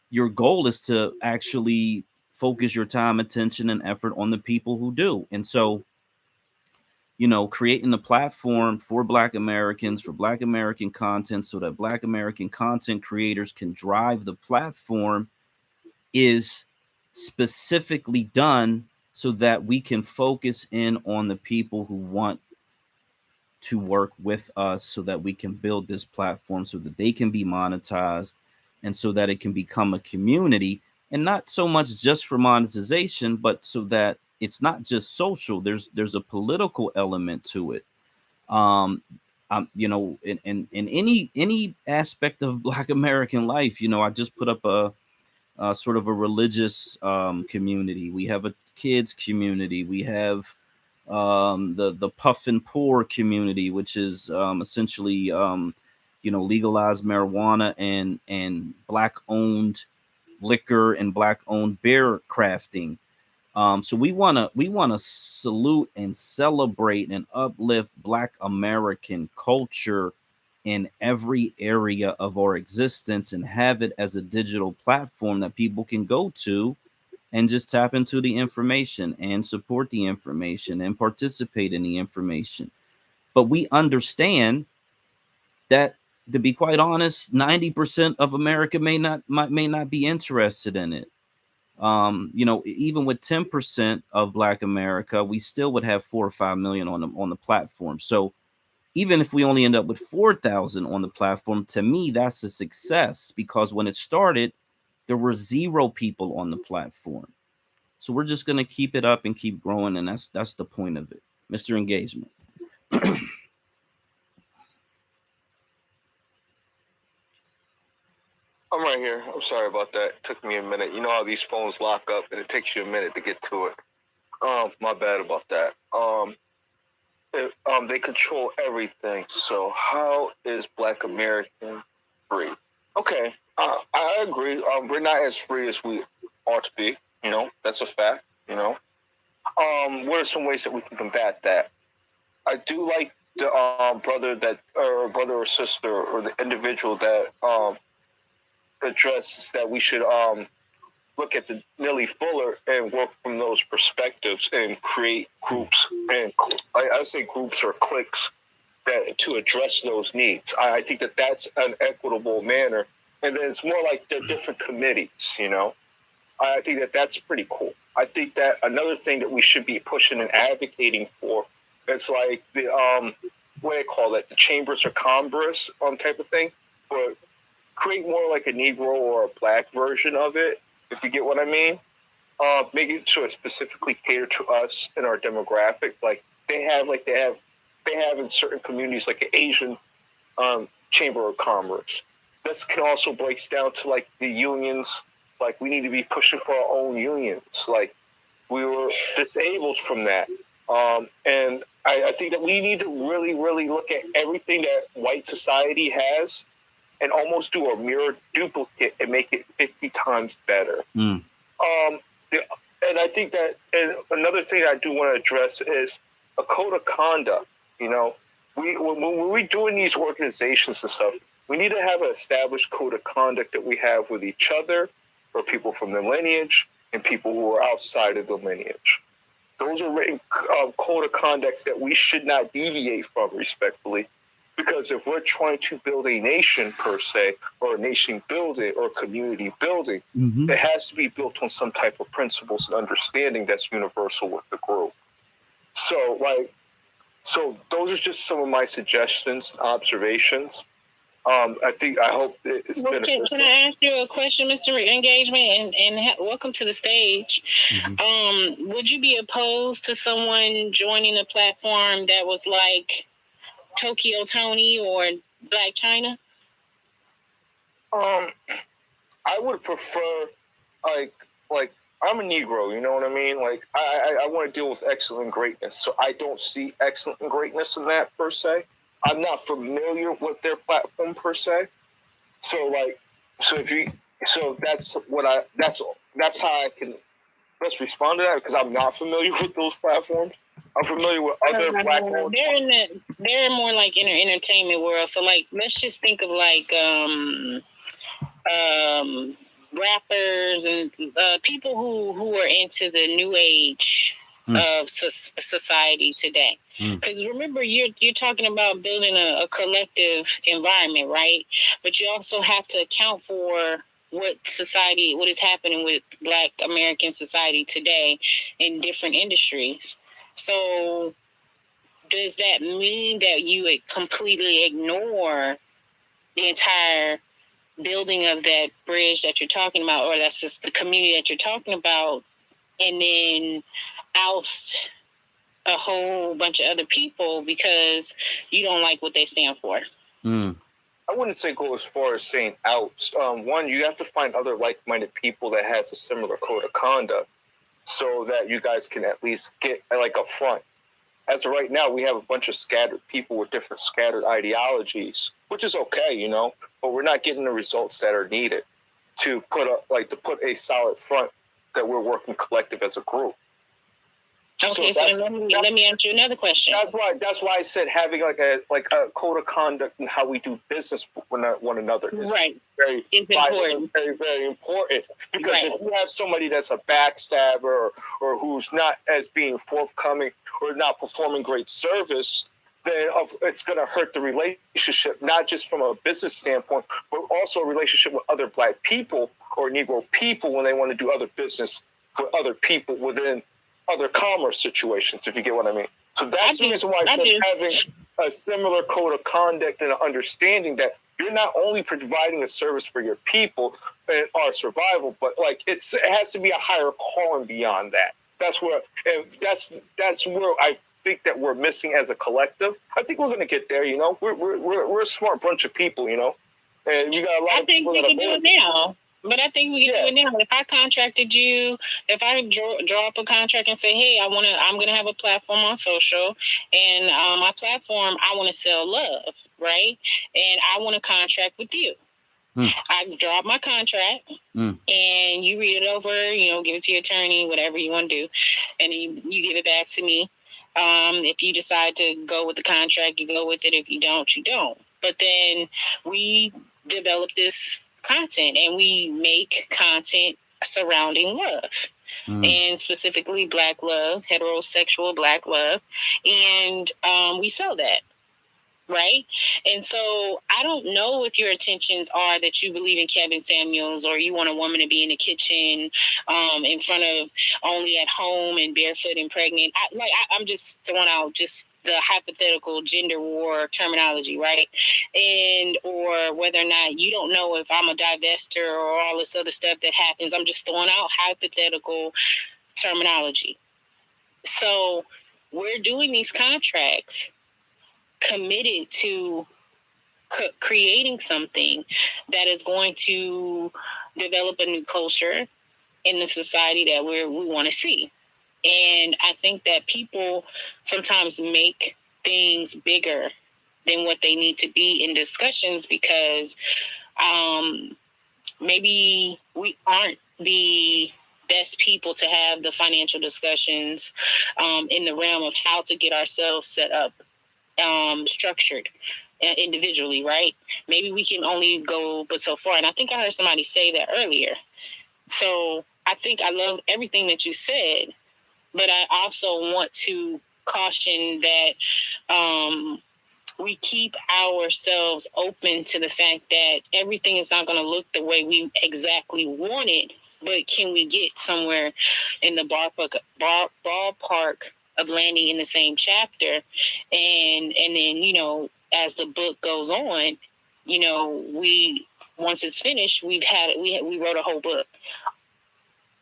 your goal is to actually focus your time, attention, and effort on the people who do. And so, you know, creating a platform for Black Americans, for Black American content, so that Black American content creators can drive the platform is specifically done so that we can focus in on the people who want to work with us, so that we can build this platform so that they can be monetized and so that it can become a community, and not so much just for monetization, but so that it's not just social. There's a political element to it. um you know, in any aspect of Black American life. You know, I just put up a sort of a religious community. We have a kids community. We have the puff and pour community, which is essentially you know, legalized marijuana and Black owned liquor and Black owned beer crafting. So we wanna salute and celebrate and uplift Black American culture in every area of our existence, and have it as a digital platform that people can go to and just tap into the information and support the information and participate in the information. But we understand that, to be quite honest, 90% of America may not be interested in it. You know, even with 10% of Black America, we still would have 4 or 5 million on the platform. So even if we only end up with 4,000 on the platform, to me, that's a success, because when it started, there were 0 people on the platform. So we're just going to keep it up and keep growing. And that's the point of it. Mr. Engagement. I'm right here. I'm sorry about that. It took me a minute. You know how these phones lock up and it takes you a minute to get to it. My bad about that. They control everything. So how is Black American free? Okay, I agree. We're not as free as we ought to be. You know, that's a fact. You know, what are some ways that we can combat that? I do like the brother or sister or the individual that addresses that we should look at the Nelly Fuller and work from those perspectives and create groups, and I say groups or cliques that to address those needs. I think that that's an equitable manner, and then it's more like the different committees. You know, I think that that's pretty cool. I think that another thing that we should be pushing and advocating for is like the what do they call it, the chambers of commerce type of thing, but create more like a Negro or a Black version of it, if you get what I mean. Make it to specifically cater to us and our demographic. Like they have in certain communities like an Asian chamber of commerce. This can also breaks down to like the unions. Like we need to be pushing for our own unions. Like we were disabled from that. And I think that we need to really, really look at everything that white society has and almost do a mirror duplicate and make it 50 times better. And I think that, and another thing I do want to address is a code of conduct. You know, when we're doing these organizations and stuff, we need to have an established code of conduct that we have with each other, or people from the lineage, and people who are outside of the lineage. Those are written code of conducts that we should not deviate from, respectfully. Because if we're trying to build a nation per se, or a nation building or community building, it has to be built on some type of principles and understanding that's universal with the group. So those are just some of my suggestions, observations. I hope it's beneficial. Can I ask you a question, Mr. Engagement, and welcome to the stage. Would you be opposed to someone joining a platform that was like Tokyo Tony or Black China? I would prefer like I'm a Negro, you know what I mean? Like I want to deal with excellent greatness. So I don't see excellent greatness in that per se. I'm not familiar with their platform per se. So that's how I can best respond to that, because I'm not familiar with those platforms. I'm familiar with other black owned. They're more like in the entertainment world. So like, let's just think of like rappers and people who are into the new age of society today. Because remember, you're talking about building a collective environment, right? But you also have to account for what is happening with Black American society today in different industries. So does that mean that you would completely ignore the entire building of that bridge that you're talking about, or that's just the community that you're talking about, and then oust a whole bunch of other people because you don't like what they stand for? I wouldn't say go as far as saying oust. One, you have to find other like-minded people that has a similar code of conduct so that you guys can at least get like a front. As of right now, we have a bunch of scattered people with different scattered ideologies, which is okay, you know, but we're not getting the results that are needed to put a solid front that we're working collective as a group. Okay, so let me answer another question. That's why I said having like a code of conduct and how we do business with one another is very important. Very, very important. Because if you have somebody that's a backstabber or who's not as being forthcoming or not performing great service, then it's going to hurt the relationship, not just from a business standpoint, but also a relationship with other Black people or Negro people when they want to do other business for other people within other commerce situations, if you get what I mean. So that's the reason why I said having a similar code of conduct and an understanding that you're not only providing a service for your people and our survival, but like it has to be a higher calling beyond that. That's where I think that we're missing as a collective. I think we're going to get there. You know, we're a smart bunch of people. You know, and you got a lot of people that are. I think we can do it now. But I think we can do it now. If I contracted you, if I draw up a contract and say, hey, I'm gonna have a platform on social, and my platform, I want to sell love, right? And I want to contract with you. I draw up my contract, and you read it over, you know, give it to your attorney, whatever you want to do, and you give it back to me. If you decide to go with the contract, you go with it. If you don't, you don't. But then we develop this content and we make content surrounding love and specifically Black love, heterosexual Black love, and we sell that, right? And so I don't know if your intentions are that you believe in Kevin Samuels or you want a woman to be in the kitchen in front of only at home and barefoot and pregnant. I'm just throwing out just the hypothetical gender war terminology, right? And or whether or not you don't know if I'm a divester or all this other stuff that happens. I'm just throwing out hypothetical terminology. So we're doing these contracts committed to creating something that is going to develop a new culture in the society that we want to see. And I think that people sometimes make things bigger than what they need to be in discussions because maybe we aren't the best people to have the financial discussions in the realm of how to get ourselves set up, structured individually, right? Maybe we can only go but so far. And I think I heard somebody say that earlier. So I think I love everything that you said, but I also want to caution that we keep ourselves open to the fact that everything is not going to look the way we exactly want it, but can we get somewhere in the ballpark of landing in the same chapter? And then, you know, as the book goes on, you know, once it's finished, we wrote a whole book.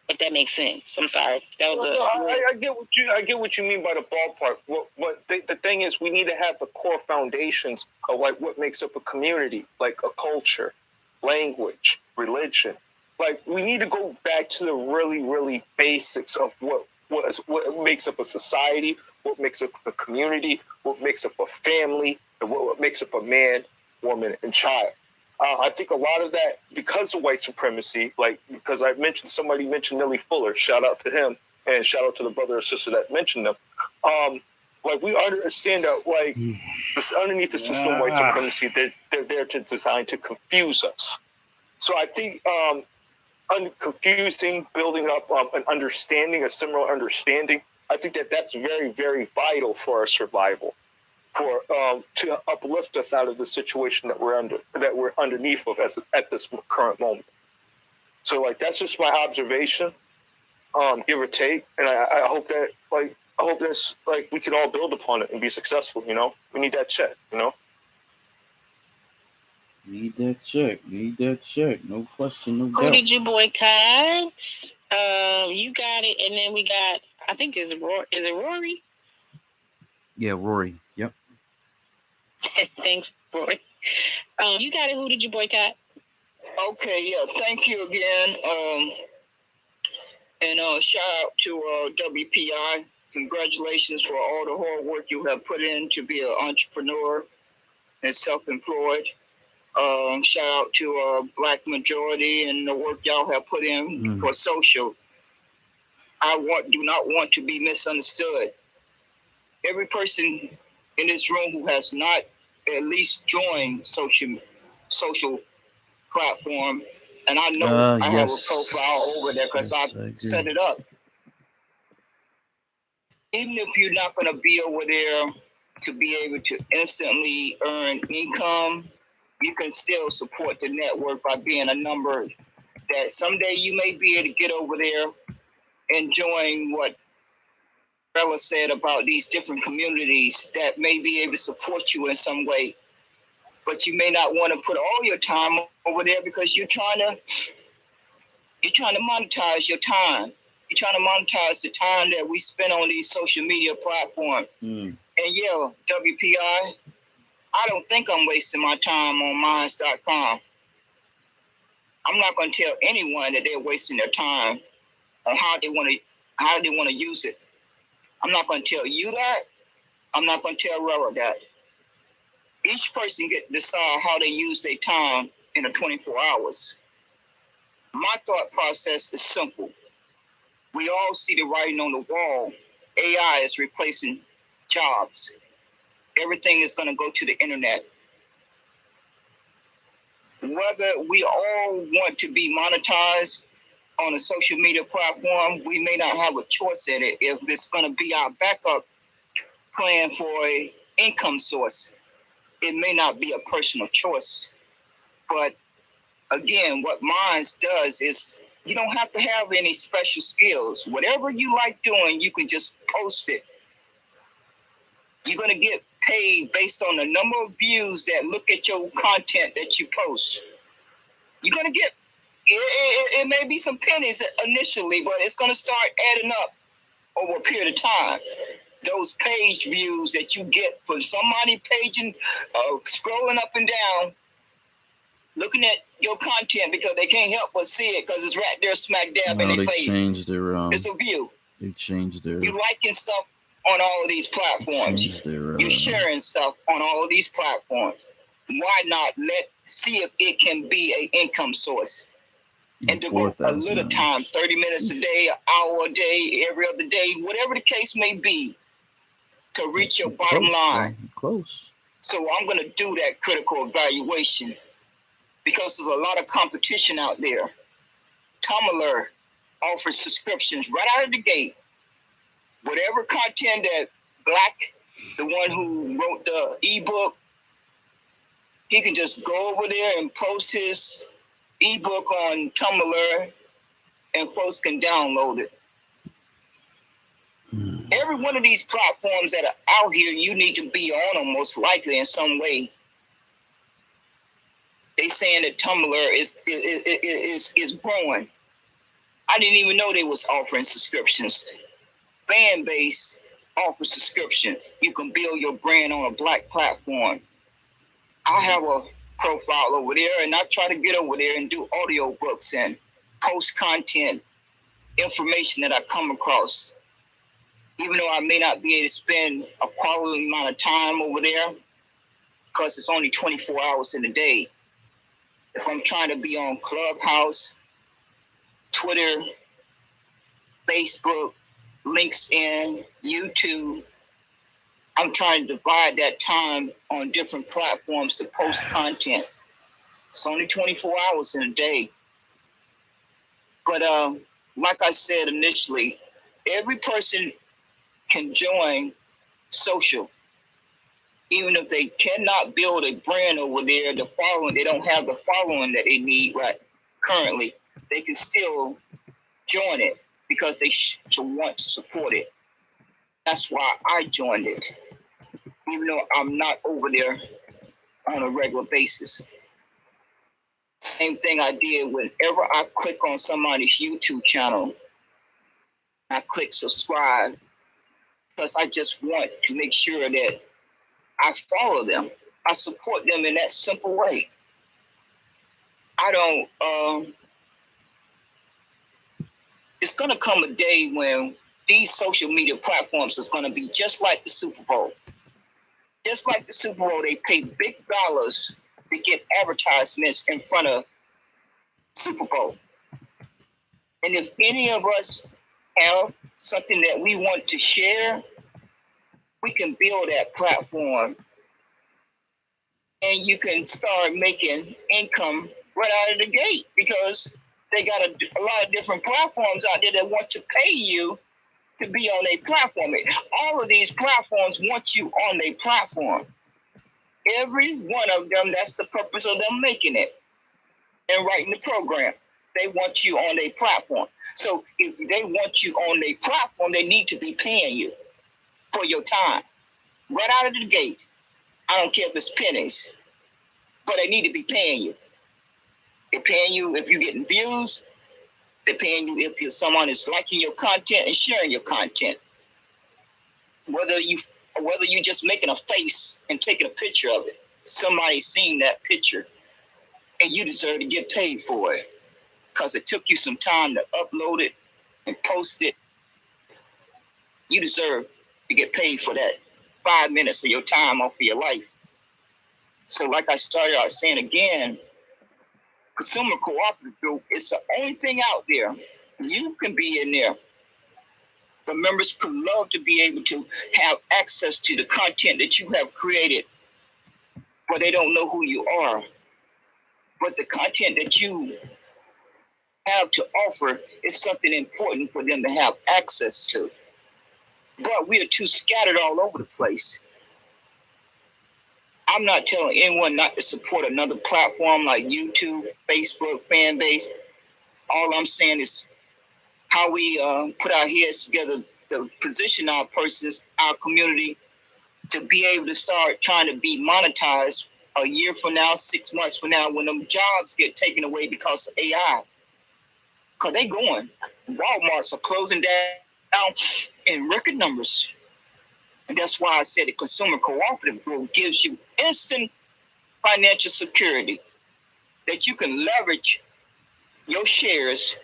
If that makes sense. I'm sorry. That was I get what you mean by the ballpark. But the thing is, we need to have the core foundations of like what makes up a community, like a culture, language, religion. Like we need to go back to the really, really basics of what makes up a society, what makes up a community, what makes up a family, and what makes up a man, woman, and child. I think a lot of that, because of white supremacy, like because somebody mentioned Nellie Fuller, shout out to him. and shout out to the brother or sister that mentioned them. Like we understand that, like this underneath the system of white supremacy, they're there to design to confuse us. So I think confusing, building up an understanding, a similar understanding. I think that's very, very vital for our survival, for to uplift us out of the situation that we're underneath of at this current moment. So like that's just my observation, give or take, and I hope that that's like we can all build upon it and be successful. You know, we need that check. You know. Need that check. No question, no doubt. Who did you boycott? You got it, and then we got. I think is it Rory? Yeah, Rory. Yep. Thanks, Rory. You got it. Who did you boycott? Okay, yeah. Thank you again. And shout out to WPI. Congratulations for all the hard work you have put in to be an entrepreneur and self-employed. Shout out to Black Majority and the work y'all have put in for social. Do not want to be misunderstood. Every person in this room who has not at least joined social platform, and I know I have a profile over there because I set it up. Even if you're not going to be over there to be able to instantly earn income, you can still support the network by being a number that someday you may be able to get over there and join what Bella said about these different communities that may be able to support you in some way. But you may not want to put all your time over there because you're trying to monetize your time. You're trying to monetize the time that we spend on these social media platforms. And yeah, WPI, I don't think I'm wasting my time on minds.com. I'm not going to tell anyone that they're wasting their time on how they want to use it. I'm not going to tell you that. I'm not going to tell Rella that. Each person get to decide how they use their time in the 24 hours. My thought process is simple. We all see the writing on the wall. AI is replacing jobs. Everything is going to go to the internet. Whether we all want to be monetized on a social media platform, we may not have a choice in it if it's going to be our backup plan for an income source. It may not be a personal choice. But again, what Minds does is you don't have to have any special skills. Whatever you like doing, you can just post it. You're going to get paid based on the number of views that look at your content that you post. You're going to get, it may be some pennies initially, but it's going to start adding up over a period of time. Those page views that you get for somebody paging, scrolling up and down, looking at your content because they can't help but see it because it's right there smack dab in their face. It's a view. They changed their. You liking stuff on all of these platforms. You're sharing stuff on all of these platforms. Why not see if it can be an income source? And devote a little time, 30 minutes a day, an hour a day, every other day, whatever the case may be, to reach your bottom line. Close. So I'm going to do that critical evaluation because there's a lot of competition out there. Tumblr offers subscriptions right out of the gate. Whatever content that Black, the one who wrote the ebook, he can just go over there and post his ebook on Tumblr and folks can download it. Every one of these platforms that are out here, you need to be on them most likely in some way. They saying that Tumblr is growing. I didn't even know they was offering subscriptions. Fanbase offers subscriptions. You can build your brand on a Black platform. I have a profile over there, and I try to get over there and do audio books and post content, information that I come across. Even though I may not be able to spend a quality amount of time over there, because it's only 24 hours in a day. If I'm trying to be on Clubhouse, Twitter, Facebook, LinkedIn, YouTube. I'm trying to divide that time on different platforms to post content. It's only 24 hours in a day. But like I said initially, every person can join social. Even if they cannot build a brand over there, the following, they don't have the following that they need right currently, they can still join it because they want to support it. That's why I joined it, even though I'm not over there on a regular basis. Same thing I did whenever I click on somebody's YouTube channel, I click subscribe because I just want to make sure that I follow them. I support them in that simple way. I don't, it's going to come a day when these social media platforms is going to be just like the Super Bowl. Just like the Super Bowl, they pay big dollars to get advertisements in front of Super Bowl. And if any of us have something that we want to share, we can build that platform and you can start making income right out of the gate because they got a lot of different platforms out there that want to pay you to be on a platform. All of these platforms want you on a platform. Every one of them, that's the purpose of them making it and writing the program. They want you on a platform. So if they want you on a platform, they need to be paying you for your time. Right out of the gate. I don't care if it's pennies, but they need to be paying you. They're paying you if you're getting views. They're paying you if someone is liking your content and sharing your content. Whether you're just making a face and taking a picture of it, somebody's seen that picture, and you deserve to get paid for it because it took you some time to upload it and post it. You deserve to get paid for that 5 minutes of your time off of your life. So like I started out saying again, Consumer Cooperative Group is the only thing out there. You can be in there. The members could love to be able to have access to the content that you have created, but they don't know who you are. But the content that you have to offer is something important for them to have access to. But we are too scattered all over the place. I'm not telling anyone not to support another platform like YouTube, Facebook, fan base. All I'm saying is how we put our heads together to position our persons, our community, to be able to start trying to be monetized a year from now, 6 months from now, when them jobs get taken away because of AI. Because they going. Walmarts are closing down in record numbers. And that's why I said the Consumer Cooperative Group gives you instant financial security that you can leverage your shares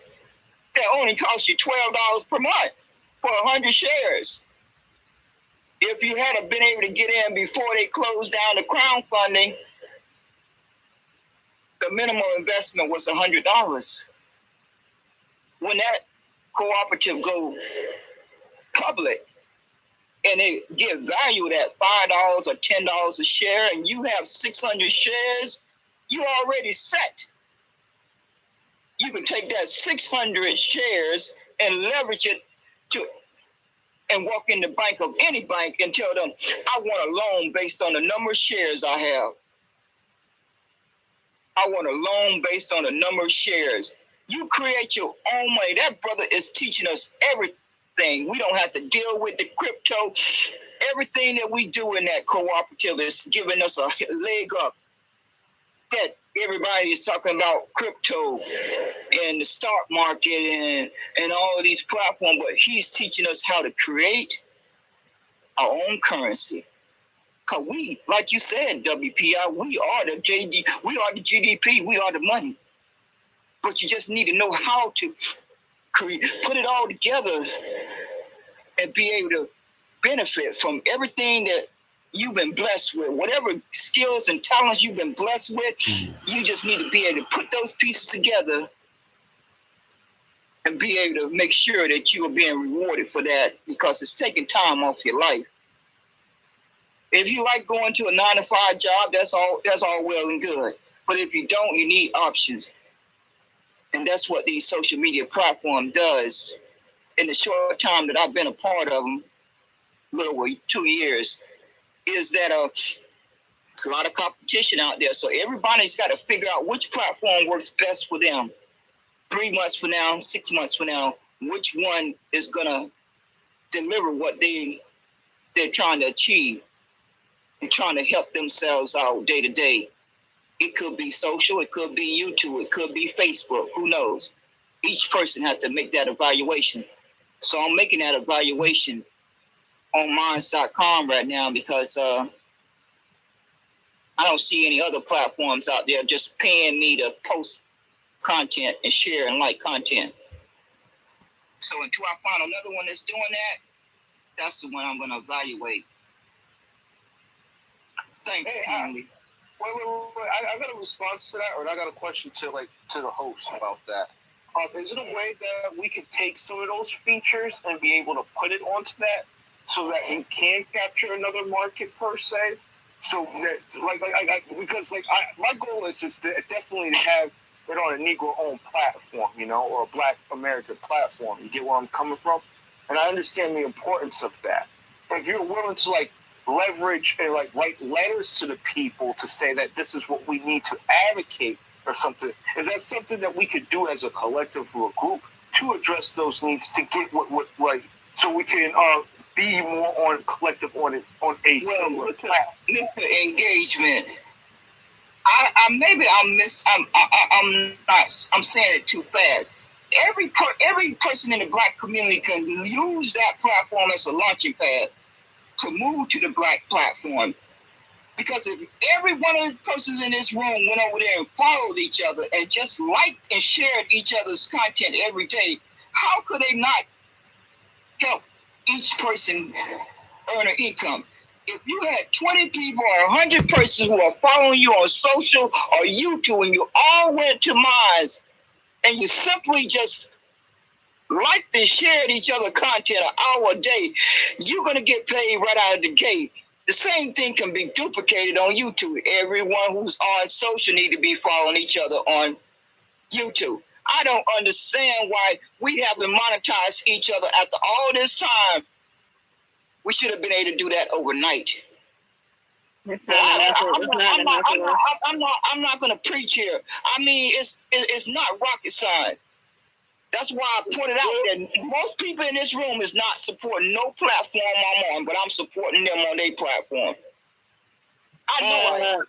that only cost you $12 per month for 100 shares. If you had been able to get in before they closed down the crowdfunding, the minimum investment was $100. When that cooperative go public, and they give value at $5 or $10 a share, and you have 600 shares, you already set. You can take that 600 shares and leverage it and walk in the bank of any bank and tell them, I want a loan based on the number of shares I have. I want a loan based on the number of shares. You create your own money. That brother is teaching us everything. We don't have to deal with the crypto. Everything that we do in that cooperative is giving us a leg up. That everybody is talking about crypto and the stock market and all of these platforms, but he's teaching us how to create our own currency. Because we, like you said, WPI, we are the we are the GDP, we are the money. But you just need to know how to put it all together and be able to benefit from everything that you've been blessed with. Whatever skills and talents you've been blessed with, you just need to be able to put those pieces together and be able to make sure that you are being rewarded for that, because it's taking time off your life. If you like going to a 9-to-5 job, that's all well and good. But if you don't, you need options. And that's what these social media platform does. In the short time that I've been a part of them, a little over 2 years, is that there's a lot of competition out there. So everybody's got to figure out which platform works best for them. 3 months from now, 6 months from now, which one is going to deliver what they're trying to achieve and trying to help themselves out day to day. It could be social, it could be YouTube, it could be Facebook, who knows? Each person has to make that evaluation. So I'm making that evaluation on minds.com right now, because I don't see any other platforms out there just paying me to post content and share and like content. So until I find another one that's doing that, that's the one I'm going to evaluate. Thank you, kindly. Wait. I got a response to that, or I got a question to the host about that. Is it a way that we could take some of those features and be able to put it onto that, so that we can capture another market per se? So that because my goal is just to definitely have it on a Negro-owned platform, or a Black American platform. You get where I'm coming from? And I understand the importance of that. But if you're willing to leverage and write letters to the people to say that this is what we need to advocate or something, is that something that we could do as a collective or a group to address those needs, to get what so we can be more on collective on a similar platform? Engagement. I'm saying it too fast. Every person in the Black community can use that platform as a launching pad to move to the Black platform. Because if every one of the persons in this room went over there and followed each other and just liked and shared each other's content every day, how could they not help each person earn an income? If you had 20 people or 100 persons who are following you on social or YouTube, and you all went to Minds and you simply just liked and shared each other content an hour a day, you're going to get paid right out of the gate. The same thing can be duplicated on YouTube. Everyone who's on social need to be following each other on YouTube. I don't understand why we haven't monetized each other after all this time. We should have been able to do that overnight. I'm not going to preach here. I mean, it's not rocket science. That's why I pointed out that most people in this room is not supporting no platform I'm on, but I'm supporting them on their platform. I know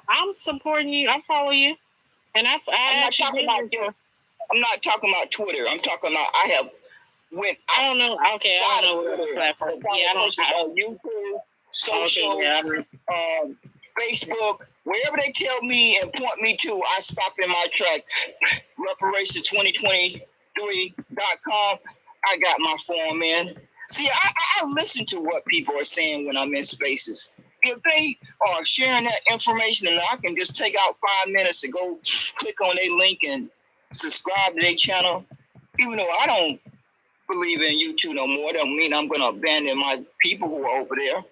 I'm supporting you. I follow you, and I'm not talking about Twitter. I'm talking about I don't know. Okay, I don't know what platform. Yeah, I don't. YouTube, social, Facebook, wherever they tell me and point me to, I stop in my track. Reparation2023.com. I got my form in. See, I listen to what people are saying when I'm in spaces. If they are sharing that information, and I can just take out 5 minutes to go click on their link and subscribe to their channel, even though I don't believe in YouTube no more, don't mean I'm going to abandon my people who are over there.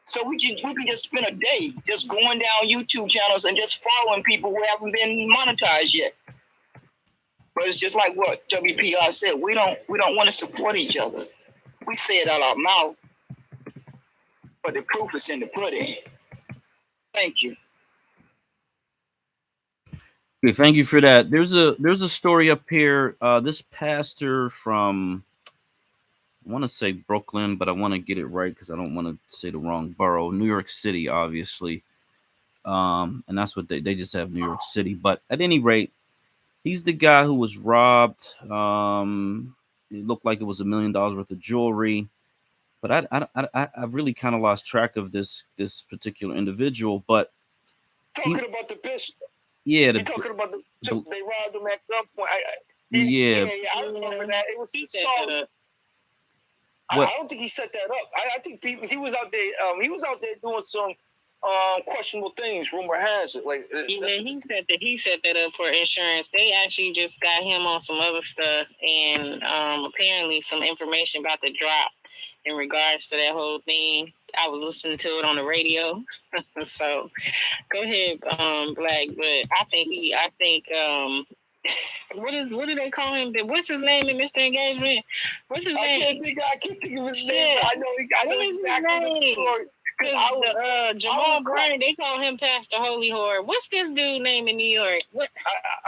So we can just spend a day just going down YouTube channels and just following people who haven't been monetized yet. But it's just like what WPR said. We don't want to support each other. We say it out our mouth, but the proof is in the pudding. Thank you. Okay, thank you for that. There's a story up here. This pastor from, I want to say Brooklyn, but I want to get it right because I don't want to say the wrong borough. New York City, obviously. And that's what they just have New York City. But at any rate, he's the guy who was robbed. It looked like it was $1 million worth of jewelry. But I really kind of lost track of this particular individual. But talking about the bishop. Yeah, you're talking about they robbed him at gunpoint. Yeah, I remember that. It was his story. I don't think he set that up. I think he was out there. He was out there doing some questionable things. Rumor has it, like he set that up for insurance. They actually just got him on some other stuff, and apparently some information about to drop in regards to that whole thing. I was listening to it on the radio. So go ahead, Black. But I think what do they call him? What's his name in Mr. Engagement? What's his name? I can't think of his name. I know exactly the story. Jamal Bryant, they call him Pastor Holy Whore. What's this dude name in New York? What?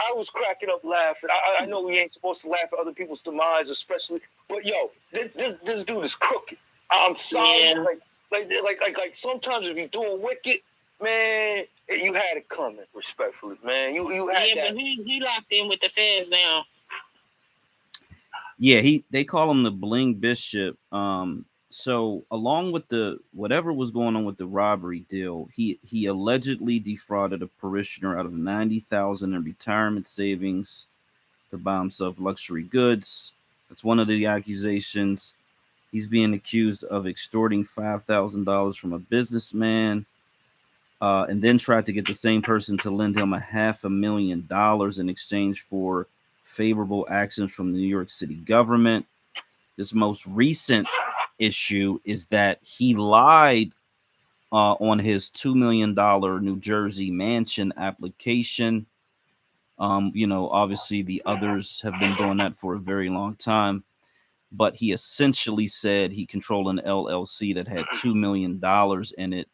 I was cracking up laughing. I know we ain't supposed to laugh at other people's demise, especially, but yo, this dude is crooked. I'm sorry, Yeah. like sometimes if you're doing wicked, man, you had it coming. Respectfully, man, you had that. Yeah, but he locked in with the feds now. Yeah, they call him the Bling Bishop. So along with the whatever was going on with the robbery deal, he allegedly defrauded a parishioner out of $90,000 in retirement savings to buy himself luxury goods. That's one of the accusations. He's being accused of extorting $5,000 from a businessman, and then tried to get the same person to lend him $500,000 in exchange for favorable actions from the New York City government. This most recent issue is that he lied on his $2 million New Jersey mansion application. Obviously the others have been doing that for a very long time, but he essentially said he controlled an LLC that had $2 million in it,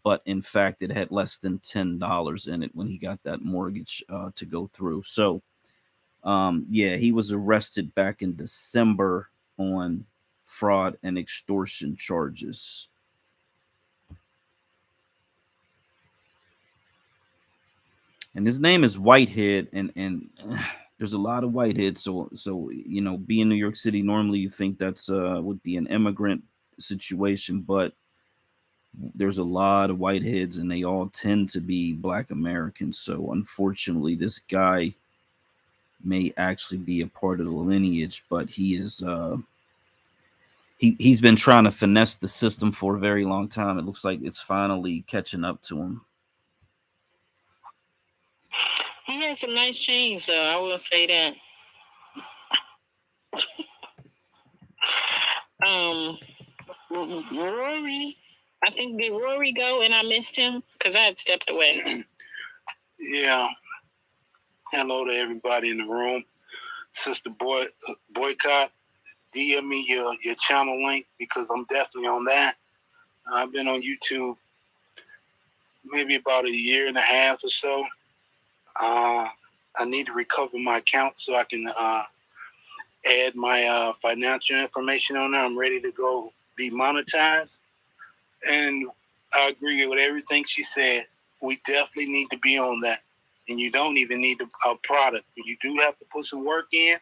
but in fact it had less than $10 in it when he got that mortgage to go through. So he was arrested back in December on fraud and extortion charges. And his name is Whitehead, and there's a lot of whiteheads. So being New York City, normally you think that's would be an immigrant situation, but there's a lot of whiteheads, and they all tend to be Black Americans. So unfortunately, this guy may actually be a part of the lineage, but he is he's been trying to finesse the system for a very long time. It looks like it's finally catching up to him. He has some nice chains, though. I will say that. Rory, I think did Rory go and I missed him because I had stepped away. Yeah. Hello to everybody in the room. Sister Boycott, DM me your channel link because I'm definitely on that. I've been on YouTube maybe about a year and a half or so. I need to recover my account so I can add my financial information on there. I'm ready to go be monetized. And I agree with everything she said. We definitely need to be on that. And you don't even need a product. You do have to put some work in.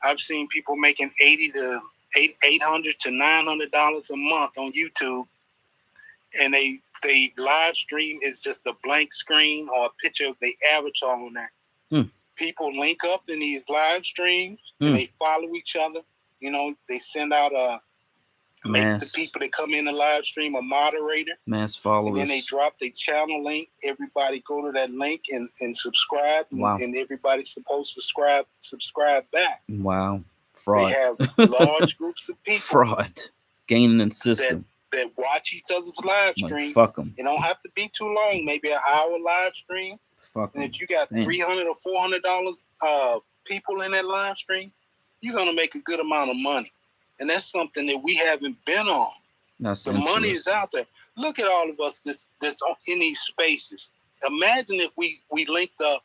I've seen people making $800 to $900 a month on YouTube, and they live stream is just a blank screen or a picture of the avatar on there. People link up in these live streams and they follow each other. They send out make the people that come in the live stream a moderator. Mass followers. And then they drop their channel link. Everybody go to that link and subscribe. Wow. And everybody's supposed to subscribe back. Wow. Fraud. They have large groups of people. Fraud. Gaining in system. That watch each other's live stream. Fuck them. It don't have to be too long. Maybe an hour live stream. Fuck them. And if you got $300 or $400 people in that live stream, you're going to make a good amount of money. And that's something that we haven't been on. The money is out there. Look at all of us this in these spaces. Imagine if we linked up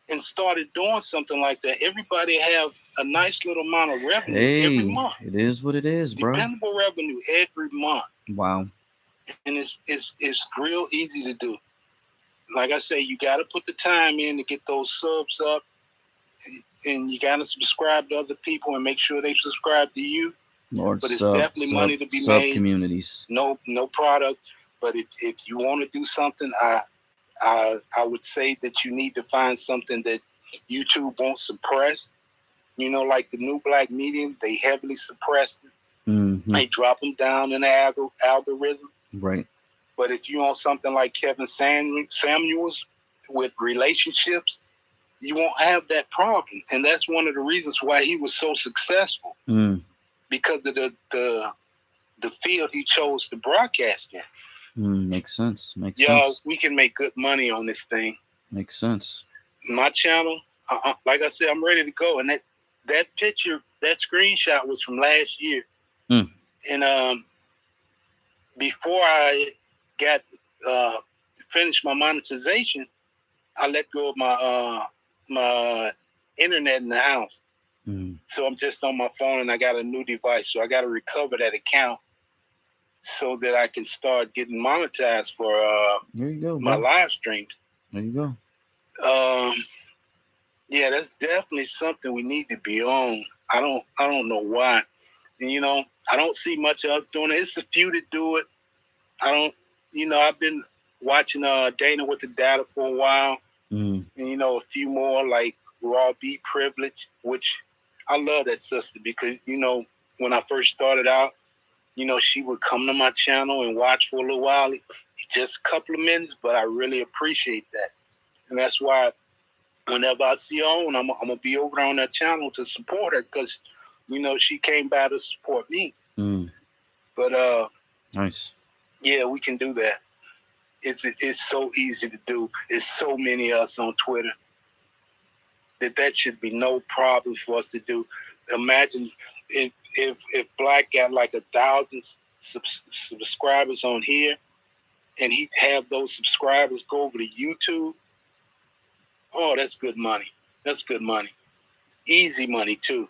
and started doing something like that. Everybody have a nice little amount of revenue every month. It is what it is, bro. Dependable revenue every month. Wow. And it's real easy to do. Like I say, you got to put the time in to get those subs up. And you got to subscribe to other people and make sure they subscribe to you. Lord, but it's definitely money to be made. Communities. No product. But if you want to do something, I would say that you need to find something that YouTube won't suppress. Like the New Black Medium, they heavily suppress it. Mm-hmm. They drop them down in the algorithm. Right. But if you on something like Kevin Samuels with relationships, you won't have that problem. And that's one of the reasons why he was so successful. Because of the field he chose to broadcast in. Makes sense. Y'all, we can make good money on this thing. Makes sense. My channel, like I said, I'm ready to go. And that picture, that screenshot was from last year. And before I got finished my monetization, I let go of my internet in the house. So I'm just on my phone, and I got a new device. So I got to recover that account so that I can start getting monetized for there you go, my live streams. There you go. Yeah, that's definitely something we need to be on. I don't know why. And, you know, I don't see much of us doing it. It's a few that do it. I've been watching Dana with the Data for a while. And, you know, a few more like Raw Be Privilege, which I love that sister because, you know, when I first started out, you know, she would come to my channel and watch for a little while, just a couple of minutes, but I really appreciate that. And that's why whenever I see her on, I'm going to be over on that channel to support her because, you know, she came by to support me. But nice. Yeah, we can do that. It's so easy to do. It's so many of us on Twitter that should be no problem for us to do. Imagine if Black got like 1,000 subscribers on here, and he'd have those subscribers go over to YouTube. Oh, that's good money. That's good money. Easy money too.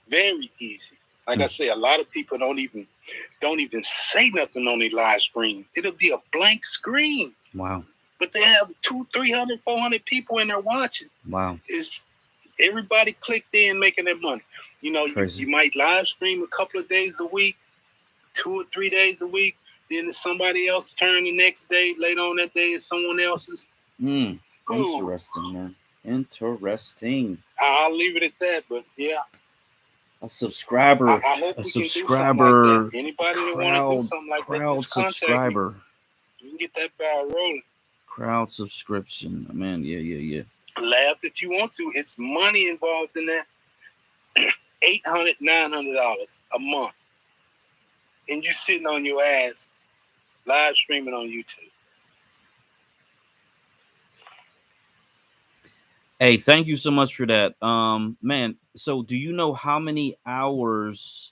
Very easy. Like I say, a lot of people don't even say nothing on their live stream. It'll be a blank screen. Wow. But they have 200, 300, 400 people in there watching. Wow. It's everybody clicked in making that money. You know, you might live stream a couple of days a week, 2 or 3 days a week. Then it's somebody else's turn the next day. Later on that day, it's someone else's. Interesting, man. Interesting. I'll leave it at that, but yeah. A subscriber. I hope a we subscriber. Can do something like that. Anybody that want to do something like that, just subscriber. Me. You can get that ball rolling. Crowd subscription. Man, yeah. Laugh if you want to. It's money involved in that. $800, $900 a month. And you sitting on your ass live streaming on YouTube. Hey, thank you so much for that. Man, so do you know how many hours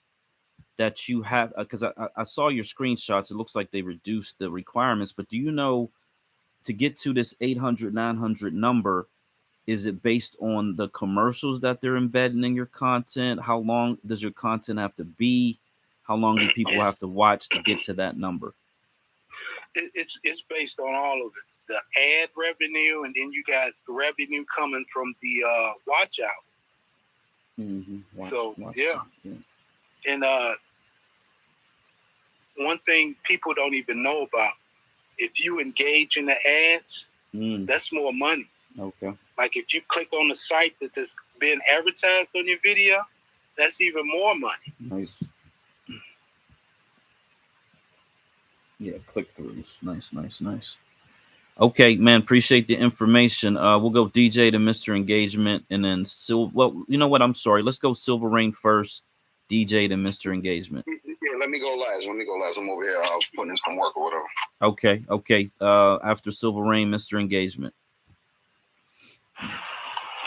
that you have? Because I saw your screenshots. It looks like they reduced the requirements, but do you know to get to this 800, 900 number, is it based on the commercials that they're embedding in your content? How long does your content have to be? How long do people have to watch to get to that number? It's based on all of it. The ad revenue, and then you got the revenue coming from the watch out. Yeah. And one thing people don't even know about, if you engage in the ads, that's more money. Okay. Like if you click on the site that is being advertised on your video, that's even more money. Nice. Yeah, click-throughs. Nice. Okay, man, appreciate the information. We'll go DJ to Mr. Engagement, and then well, you know what? I'm sorry. Let's go Silver Rain first, DJ to Mr. Engagement. Yeah, let me go last. I'm over here. I was putting in some work or whatever. Okay. After Silver Rain, Mr. Engagement.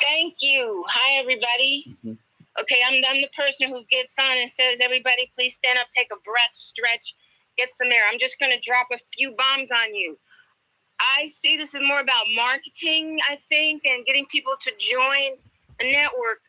Thank you. Hi, everybody. Okay, I'm the person who gets on and says, everybody, please stand up, take a breath, stretch, get some air. I'm just going to drop a few bombs on you. I see this is more about marketing, I think, and getting people to join a network,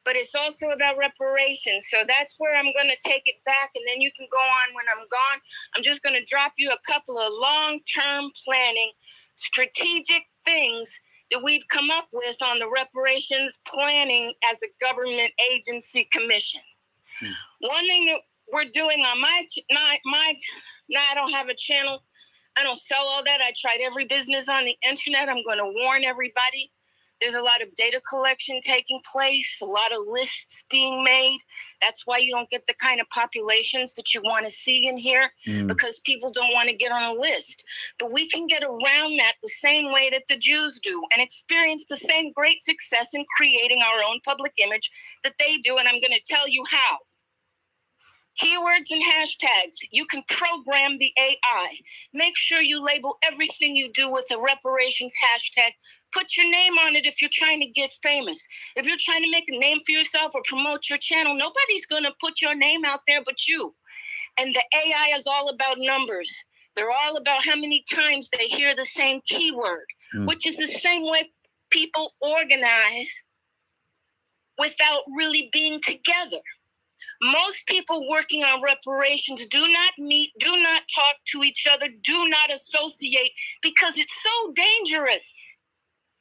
but it's also about reparations. So that's where I'm going to take it back, and then you can go on when I'm gone. I'm just going to drop you a couple of long-term planning, strategic things that we've come up with on the reparations planning as a government agency commission. One thing that we're doing on my I don't have a channel. I don't sell all that. I tried every business on the internet. I'm going to warn everybody. There's a lot of data collection taking place, a lot of lists being made. That's why you don't get the kind of populations that you want to see in here, because people don't want to get on a list. But we can get around that the same way that the Jews do and experience the same great success in creating our own public image that they do. And I'm going to tell you how. Keywords and hashtags. You can program the AI. Make sure you label everything you do with a reparations hashtag. Put your name on it if you're trying to get famous. If you're trying to make a name for yourself or promote your channel, nobody's going to put your name out there but you. And the AI is all about numbers. They're all about how many times they hear the same keyword, which is the same way people organize without really being together. Most people working on reparations do not meet, do not talk to each other, do not associate, because it's so dangerous.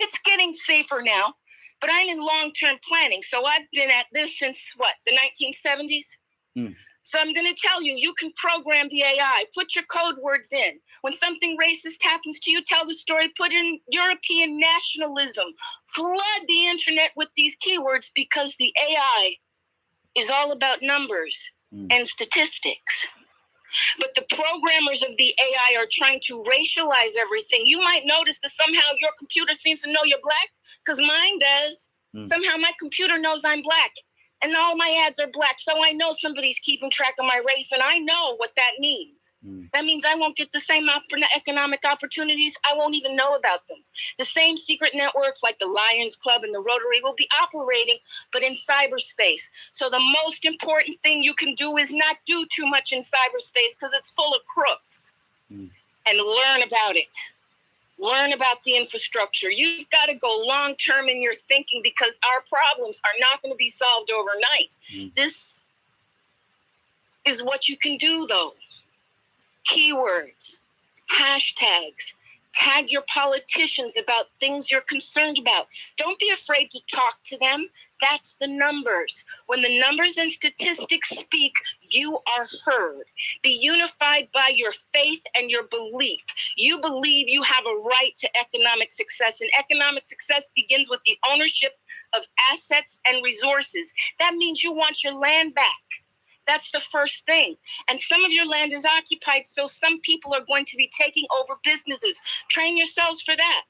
It's getting safer now, but I'm in long-term planning, so I've been at this since, the 1970s? So I'm going to tell you, you can program the AI, put your code words in. When something racist happens to you, tell the story, put in European nationalism, flood the internet with these keywords, because the AI is all about numbers and statistics. But the programmers of the AI are trying to racialize everything. You might notice that somehow your computer seems to know you're black, because mine does. Somehow my computer knows I'm black, and all my ads are black. So I know somebody's keeping track of my race, and I know what that means. That means I won't get the same economic opportunities. I won't even know about them. The same secret networks like the Lions Club and the Rotary will be operating, but in cyberspace. So the most important thing you can do is not do too much in cyberspace, because it's full of crooks. And learn about it. Learn about the infrastructure. You've got to go long-term in your thinking, because our problems are not going to be solved overnight. This is what you can do, though. Keywords, hashtags, tag your politicians about things you're concerned about. Don't be afraid to talk to them. That's the numbers. When the numbers and statistics speak, you are heard. Be unified by your faith and your belief. You believe you have a right to economic success, and economic success begins with the ownership of assets and resources. That means you want your land back. That's the first thing. And some of your land is occupied, so some people are going to be taking over businesses. Train yourselves for that.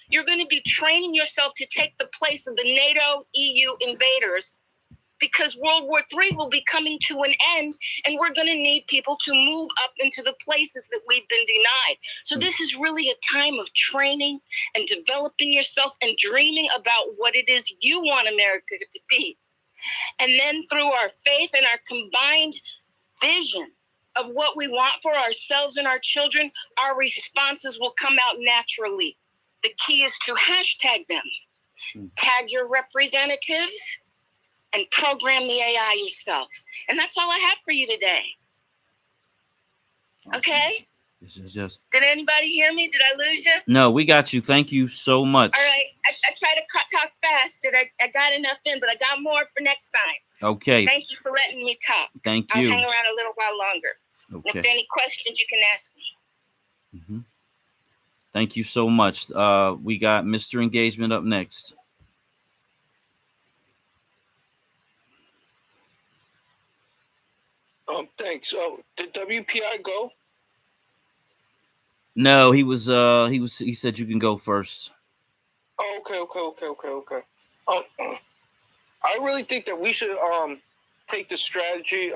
You're going to be training yourself to take the place of the NATO, EU invaders, because World War III will be coming to an end, and we're going to need people to move up into the places that we've been denied. So this is really a time of training and developing yourself and dreaming about what it is you want America to be. And then through our faith and our combined vision of what we want for ourselves and our children, our responses will come out naturally. The key is to hashtag them. Tag your representatives and program the AI yourself. And that's all I have for you today. Awesome. Okay? Yes. Did anybody hear me? Did I lose you? No, we got you. Thank you so much. All right. I try to talk fast, and I got enough in, but I got more for next time. Okay. Thank you for letting me talk. Thank you. I'll hang around a little while longer. Okay. If there are any questions, you can ask me. Thank you so much. We got Mr. Engagement up next. Thanks. Oh, did WPI go? No, he said you can go first. Oh, okay. I really think that we should take the strategy.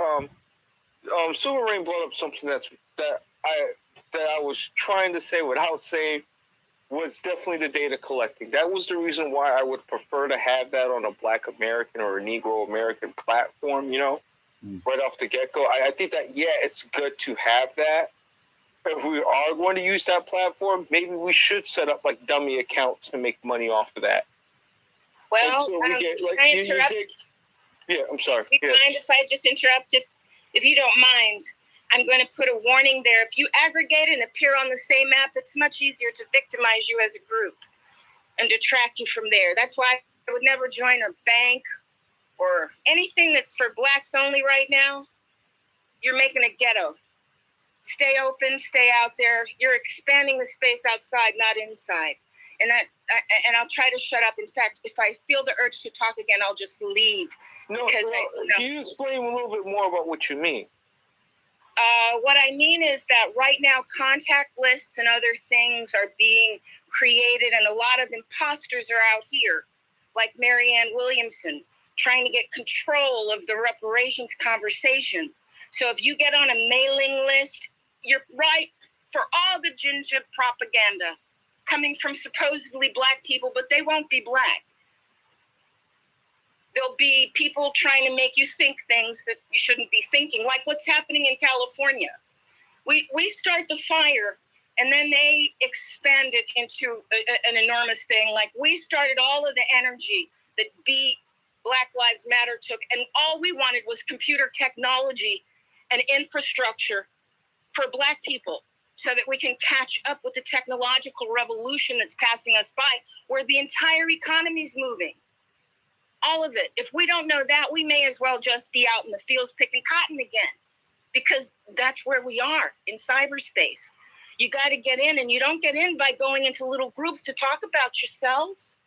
Silver Rain brought up something that I was trying to say without saying, was definitely the data collecting. That was the reason why I would prefer to have that on a Black American or a Negro American platform, right off the get-go. I think that, it's good to have that. If we are going to use that platform, maybe we should set up like dummy accounts to make money off of that. Well, so we get, like, I'm sorry. Do you mind if I just interrupt? If you don't mind, I'm going to put a warning there. If you aggregate and appear on the same app, it's much easier to victimize you as a group and detract you from there. That's why I would never join a bank or anything that's for Blacks only right now. You're making a ghetto. Stay open, stay out there. You're expanding the space outside, not inside. and I'll try to shut up. In fact, if I feel the urge to talk again, I'll just leave. No, can you explain a little bit more about what you mean? What I mean is that right now, contact lists and other things are being created, and a lot of imposters are out here, like Marianne Williamson, trying to get control of the reparations conversation. So if you get on a mailing list, you're right for all the ginger propaganda coming from supposedly Black people, but they won't be Black. There'll be people trying to make you think things that you shouldn't be thinking, like what's happening in California. We start the fire, and then they expand it into an enormous thing. Like, we started all of the energy that Black Lives Matter took, and all we wanted was computer technology and infrastructure for Black people so that we can catch up with the technological revolution that's passing us by, where the entire economy's moving. All of it. If we don't know that, we may as well just be out in the fields picking cotton again, because that's where we are in cyberspace. You got to get in, and you don't get in by going into little groups to talk about yourselves.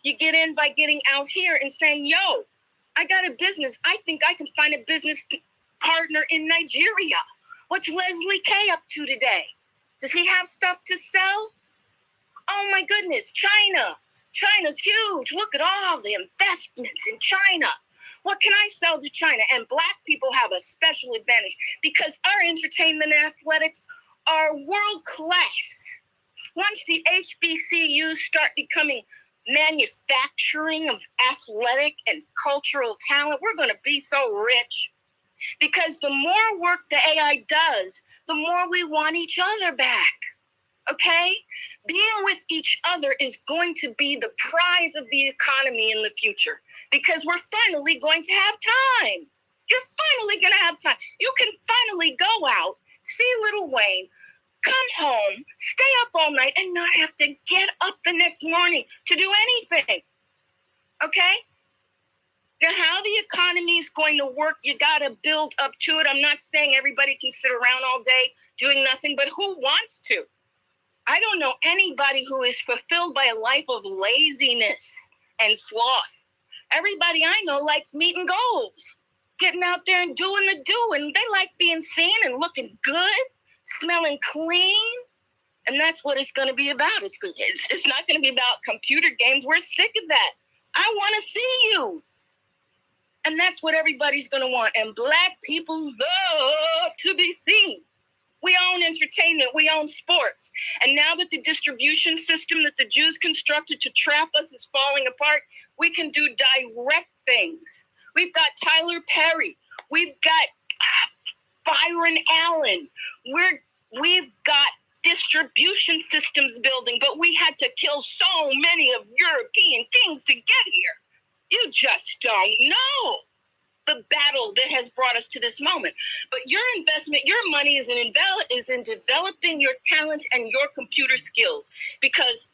You get in by getting out here and saying, yo, I got a business. I think I can find a business partner in Nigeria. What's Leslie K up to today? Does he have stuff to sell? Oh my goodness, China. China's huge. Look at all the investments in China. What can I sell to China? And Black people have a special advantage because our entertainment and athletics are world class. Once the HBCUs start becoming manufacturing of athletic and cultural talent, we're going to be so rich. Because the more work the AI does, the more we want each other back. Okay? Being with each other is going to be the prize of the economy in the future, because we're finally going to have time. You're finally going to have time. You can finally go out, see Lil Wayne, come home, stay up all night, and not have to get up the next morning to do anything. Okay? Now, how the economy is going to work, you got to build up to it. I'm not saying everybody can sit around all day doing nothing, but who wants to? I don't know anybody who is fulfilled by a life of laziness and sloth. Everybody I know likes meeting goals, getting out there and doing the do, and they like being seen and looking good, smelling clean, and that's what it's going to be about. It's not going to be about computer games. We're sick of that. I want to see you. And that's what everybody's going to want. And Black people love to be seen. We own entertainment. We own sports. And now that the distribution system that the Jews constructed to trap us is falling apart, we can do direct things. We've got Tyler Perry. We've got Byron Allen. We've got distribution systems building, but we had to kill so many of European kings to get here. You just don't know the battle that has brought us to this moment. But your investment, your money is in developing your talent and your computer skills. Because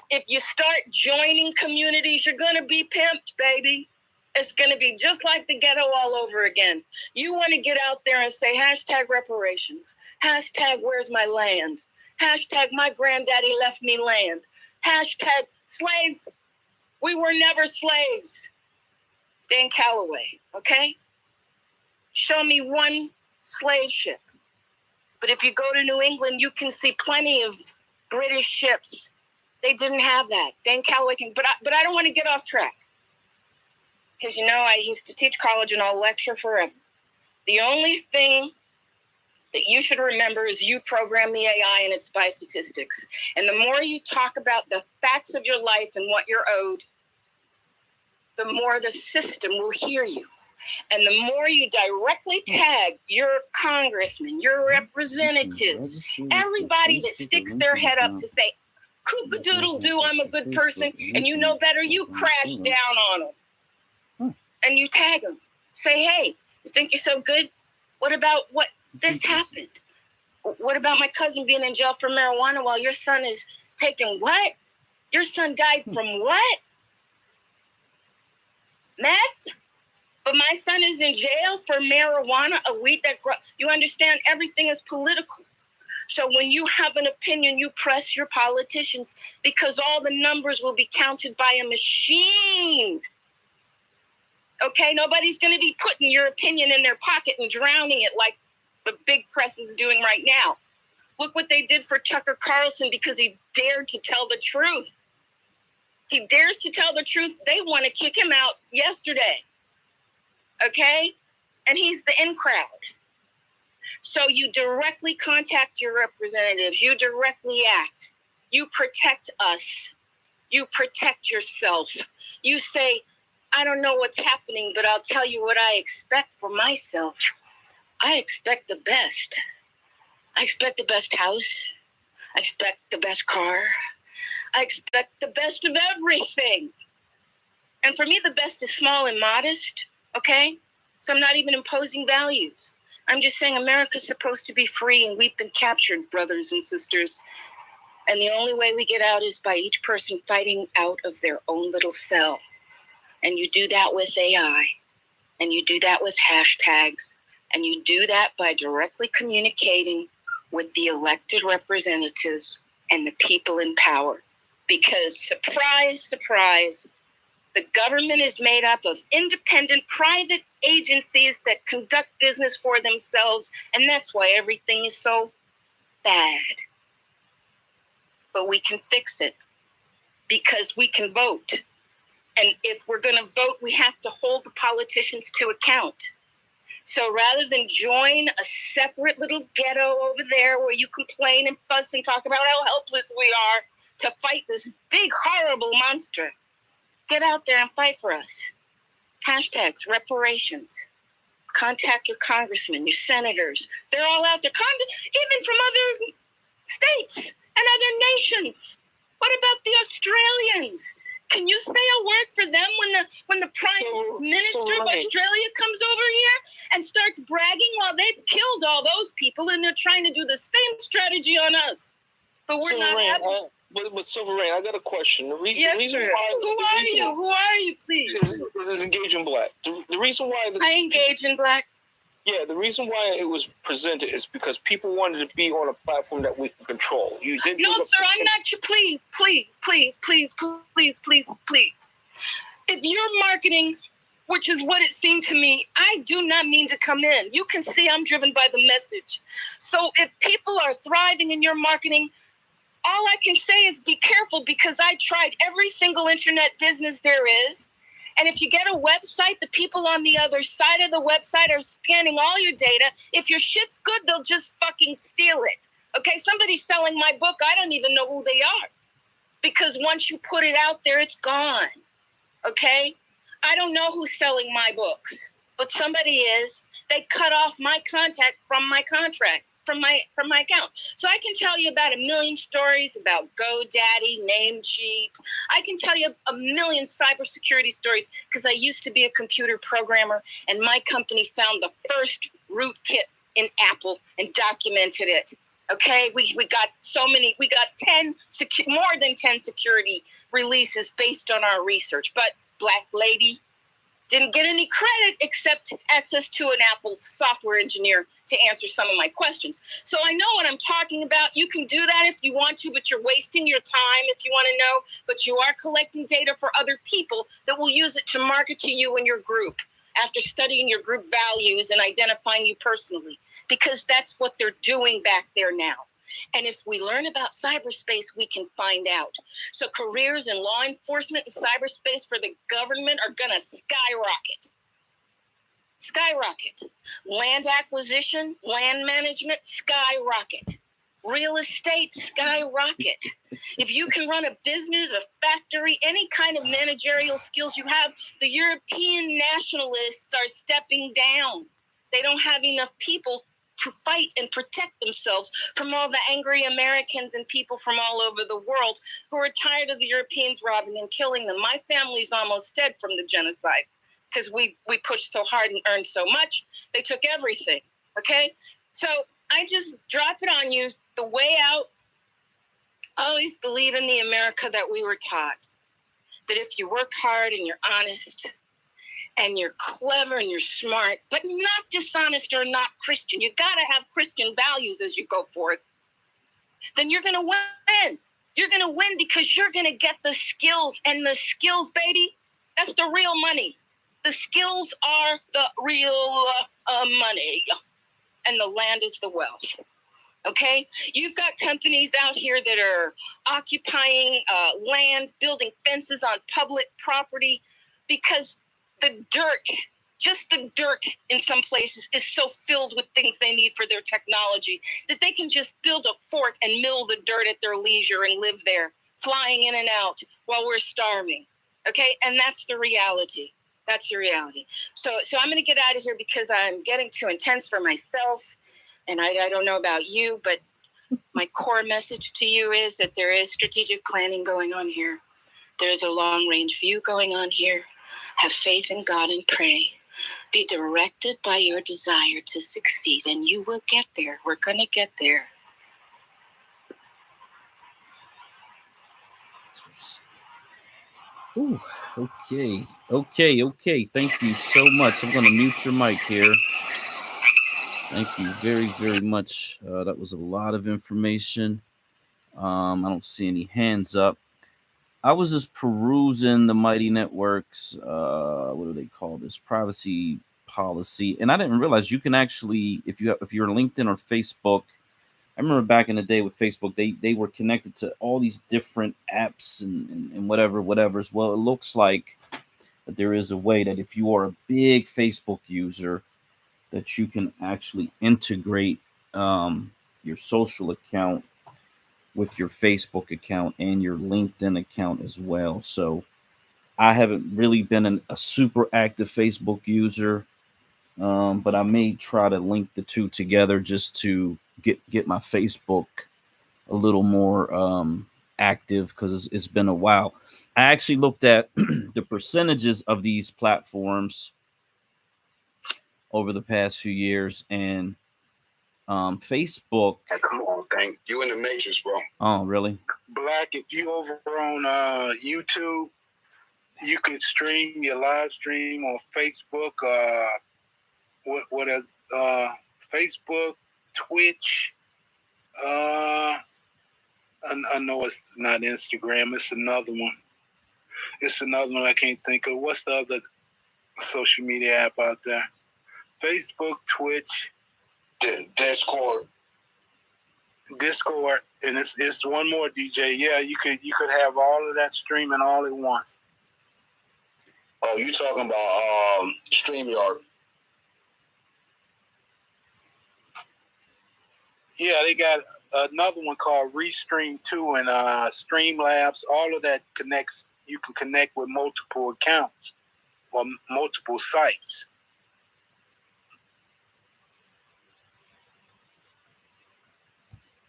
if you start joining communities, you're going to be pimped, baby. It's going to be just like the ghetto all over again. You want to get out there and say hashtag reparations, hashtag where's my land, hashtag my granddaddy left me land, hashtag slaves. We were never slaves. Dan Calloway, okay? Show me one slave ship. But if you go to New England, you can see plenty of British ships. They didn't have that. Dan Calloway can, but I don't want to get off track. Because, you know, I used to teach college and I'll lecture forever. The only thing that you should remember is you program the AI and it's by statistics. And the more you talk about the facts of your life and what you're owed, the more the system will hear you. And the more you directly tag your congressman, your representatives, everybody that sticks their head up to say, cook-a-doodle-doo, I'm a good person, and you know better, you crash down on them. And you tag them. Say, hey, you think you're so good? What about what this happened? What about my cousin being in jail for marijuana while your son is taking what? Your son died from what? Meth? But my son is in jail for marijuana, a weed that grows. You understand? Everything is political. So when you have an opinion, you press your politicians because all the numbers will be counted by a machine. Okay, nobody's going to be putting your opinion in their pocket and drowning it like the big press is doing right now. Look what they did for Tucker Carlson because he dared to tell the truth. He dares to tell the truth. They want to kick him out yesterday. Okay? And he's the in crowd. So you directly contact your representatives. You directly act. You protect us. You protect yourself. You say, I don't know what's happening, but I'll tell you what I expect for myself. I expect the best. I expect the best house. I expect the best car. I expect the best of everything. And for me, the best is small and modest, okay? So I'm not even imposing values. I'm just saying America's supposed to be free, and we've been captured, brothers and sisters. And the only way we get out is by each person fighting out of their own little cell. And you do that with AI, and you do that with hashtags, and you do that by directly communicating with the elected representatives and the people in power. Because, surprise, surprise, the government is made up of independent private agencies that conduct business for themselves, and that's why everything is so bad. But we can fix it because we can vote. And if we're going to vote, we have to hold the politicians to account. So rather than join a separate little ghetto over there where you complain and fuss and talk about how helpless we are to fight this big, horrible monster, get out there and fight for us. Hashtags, reparations. Contact your congressmen, your senators. They're all out there, even from other states and other nations. What about the Australians? Can you say a word for them when the Prime Minister of Australia comes over here and starts bragging while they've killed all those people and they're trying to do the same strategy on us? But we're not having. But Silver Rain, I got a question. The reason why, Who are you, please? Is Engage in Black. The reason why... I engage in Black. Yeah, the reason why it was presented is because people wanted to be on a platform that we can control. You did. No, sir, I'm not. Please. If you're marketing, which is what it seemed to me, I do not mean to come in. You can see I'm driven by the message. So if people are thriving in your marketing, all I can say is be careful, because I tried every single internet business there is. And if you get a website, the people on the other side of the website are scanning all your data. If your shit's good, they'll just fucking steal it. Okay, somebody's selling my book. I don't even know who they are. Because once you put it out there, it's gone. Okay? I don't know who's selling my books, but somebody is. They cut off my contact from my contract, from my account. So I can tell you about a million stories about GoDaddy, Namecheap. I can tell you a million cybersecurity stories because I used to be a computer programmer, and my company found the first rootkit in Apple and documented it. Okay, we got more than 10 security releases based on our research. But Black Lady didn't get any credit except access to an Apple software engineer to answer some of my questions. So I know what I'm talking about. You can do that if you want to, but you're wasting your time if you want to know. But you are collecting data for other people that will use it to market to you and your group after studying your group values and identifying you personally, because that's what they're doing back there now. And if we learn about cyberspace, we can find out. So careers in law enforcement and cyberspace for the government are going to skyrocket. Skyrocket. Land acquisition, land management, skyrocket. Real estate, skyrocket. If you can run a business, a factory, any kind of managerial skills you have, the European nationalists are stepping down. They don't have enough people to fight and protect themselves from all the angry Americans and people from all over the world who are tired of the Europeans robbing and killing them. My family's almost dead from the genocide because we pushed so hard and earned so much. They took everything, okay? So I just drop it on you. The way out, always believe in the America that we were taught. That if you work hard and you're honest, and you're clever and you're smart, but not dishonest or not Christian. You got to have Christian values as you go forward. then you're going to win. You're going to win because you're going to get the skills. And the skills, baby, that's the real money. The skills are the real money. And the land is the wealth. Okay? You've got companies out here that are occupying land, building fences on public property because the dirt, just the dirt in some places is so filled with things they need for their technology that they can just build a fort and mill the dirt at their leisure and live there, flying in and out while we're starving. Okay? And that's the reality. That's the reality. So I'm going to get out of here because I'm getting too intense for myself. And I don't know about you, but my core message to you is that there is strategic planning going on here. There is a long-range view going on here. Have faith in God and pray. Be directed by your desire to succeed, and you will get there. We're going to get there. Ooh, okay. Thank you so much. I'm going to mute your mic here. Thank you very, very much. That was a lot of information. I don't see any hands up. I was just perusing the Mighty Network's, what do they call this, privacy policy, and I didn't realize you can actually, if you're LinkedIn or Facebook. I remember back in the day with Facebook, they were connected to all these different apps and whatever as well. It looks like that there is a way that if you are a big Facebook user, that you can actually integrate your social account with your Facebook account and your LinkedIn account as well. So I haven't really been a super active Facebook user, but I may try to link the two together just to get my Facebook a little more active because it's been a while. I actually looked at the percentages of these platforms over the past few years, and Facebook. Come on, thank you in the matrix, bro. Oh, really? Black, if you over on YouTube, you could stream your live stream on Facebook. Facebook, Twitch. I know it's not Instagram. It's another one. I can't think of. What's the other social media app out there? Facebook, Twitch, Discord, and it's one more, DJ. Yeah, you could have all of that streaming all at once. Oh, you talking about StreamYard? Yeah, they got another one called Restream 2 and Streamlabs. All of that connects. You can connect with multiple accounts or multiple sites.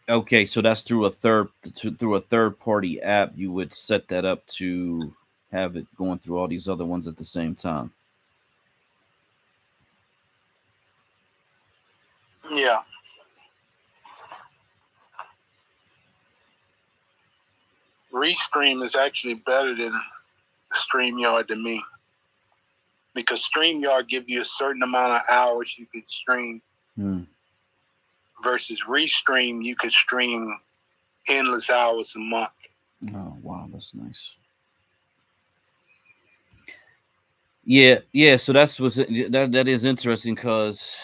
Okay, so that's through a third party app. You would set that up to have it going through all these other ones at the same time. Yeah. Restream is actually better than StreamYard to me, because StreamYard gives you a certain amount of hours you could stream. Versus Restream, you could stream endless hours a month. Oh, wow, that's nice. Yeah. So that is interesting because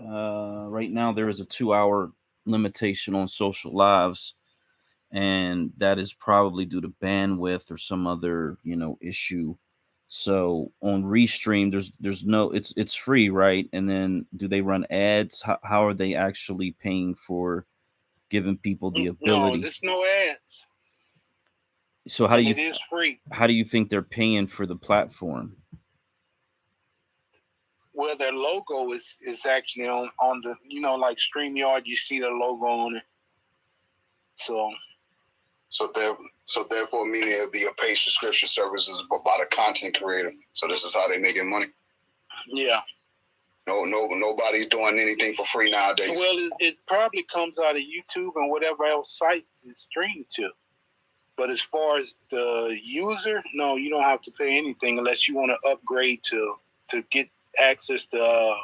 right now there is a 2-hour limitation on social lives, and that is probably due to bandwidth or some other issue. So on Restream, there's no, it's free, right? And then do they run ads? How are they actually paying for giving people the ability? No, there's no ads. So it is free. How do you think they're paying for the platform? Well, their logo is actually on the, like StreamYard, you see the logo on it. So therefore, meaning it'll be a paid subscription services by the content creator. So this is how they making money. Yeah. No, nobody's doing anything for free nowadays. Well, it probably comes out of YouTube and whatever else sites it's streamed to. But as far as the user, no, you don't have to pay anything unless you want to upgrade to get access to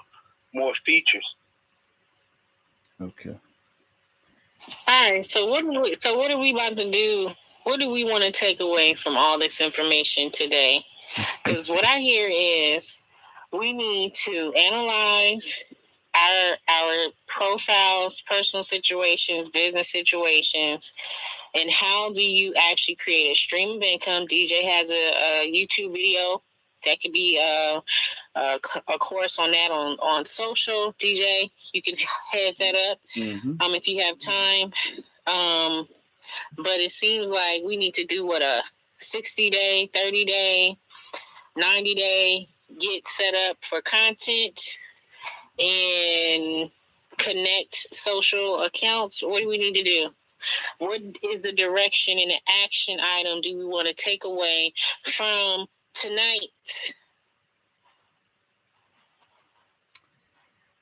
more features. Okay. All right. So what are we about to do? What do we want to take away from all this information today? Because what I hear is we need to analyze our profiles, personal situations, business situations, and how do you actually create a stream of income. DJ has a YouTube video that could be a course on that on social. DJ, you can head that up if you have time. But it seems like we need to do what a 60-day, 30-day, 90-day get set up for content and connect social accounts. What do we need to do? What is the direction and the action item do we want to take away from tonight?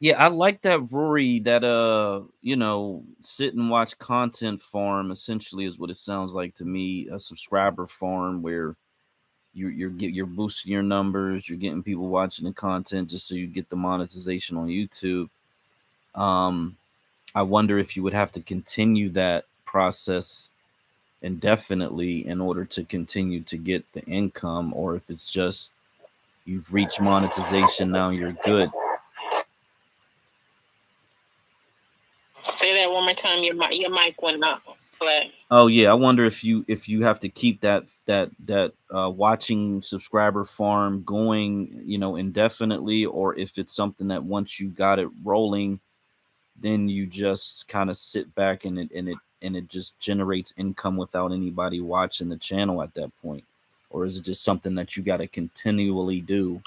Yeah, I like that, Rory, that sit and watch content farm essentially is what it sounds like to me, a subscriber farm where you're boosting your numbers, you're getting people watching the content just so you get the monetization on YouTube. I wonder if you would have to continue that process indefinitely in order to continue to get the income, or if it's just you've reached monetization, now you're good. Say that one more time. Your mic went up. Oh yeah, I wonder if you have to keep that watching subscriber farm going, indefinitely, or if it's something that once you got it rolling, then you just kind of sit back and it just generates income without anybody watching the channel at that point, or is it just something that you got to continually do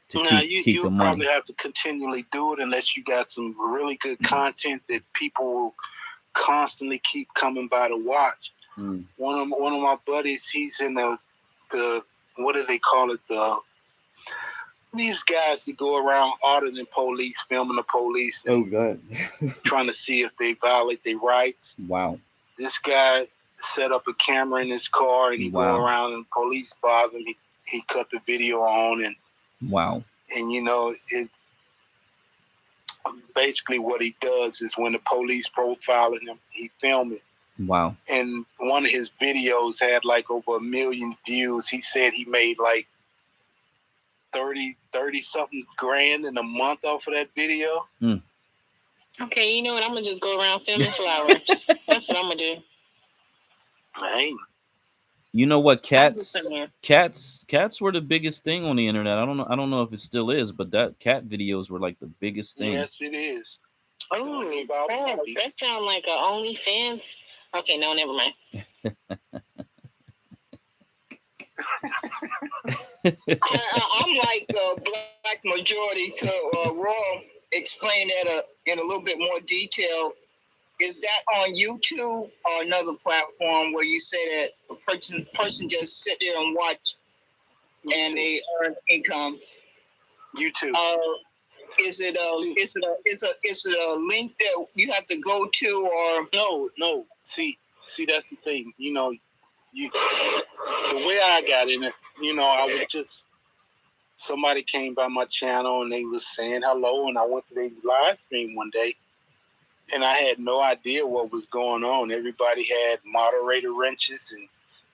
to keep the money? Probably have to continually do it unless you got some really good content that people will constantly keep coming by to watch. One of my buddies, he's in the what do they call it, these guys that go around auditing police, filming the police, and God. trying to see if they violate their rights. Wow. This guy set up a camera in his car and he go around and police bother him. He cut the video on and wow. And it basically what he does is when the police profiling him, he filmed it. Wow. And one of his videos had like over 1 million views. He said he made like 30 something grand in a month off of that video. Okay, you know what? I'm gonna just go around filming flowers. That's what I'm gonna do. Hey. You know what? Cats were the biggest thing on the internet. I don't know if it still is, but that cat videos were like the biggest thing. Yes, it is. Oh, that sounds like a OnlyFans. Okay, no, never mind. I'm like the black majority to Raw. Explain that in a little bit more detail. Is that on YouTube or another platform where you say that a person just sit there and watch and they earn income? YouTube. Is it a link that you have to go to or no? See that's the thing. The way I got in it, I was just somebody came by my channel and they was saying hello, and I went to their live stream one day. And I had no idea what was going on. Everybody had moderator wrenches, and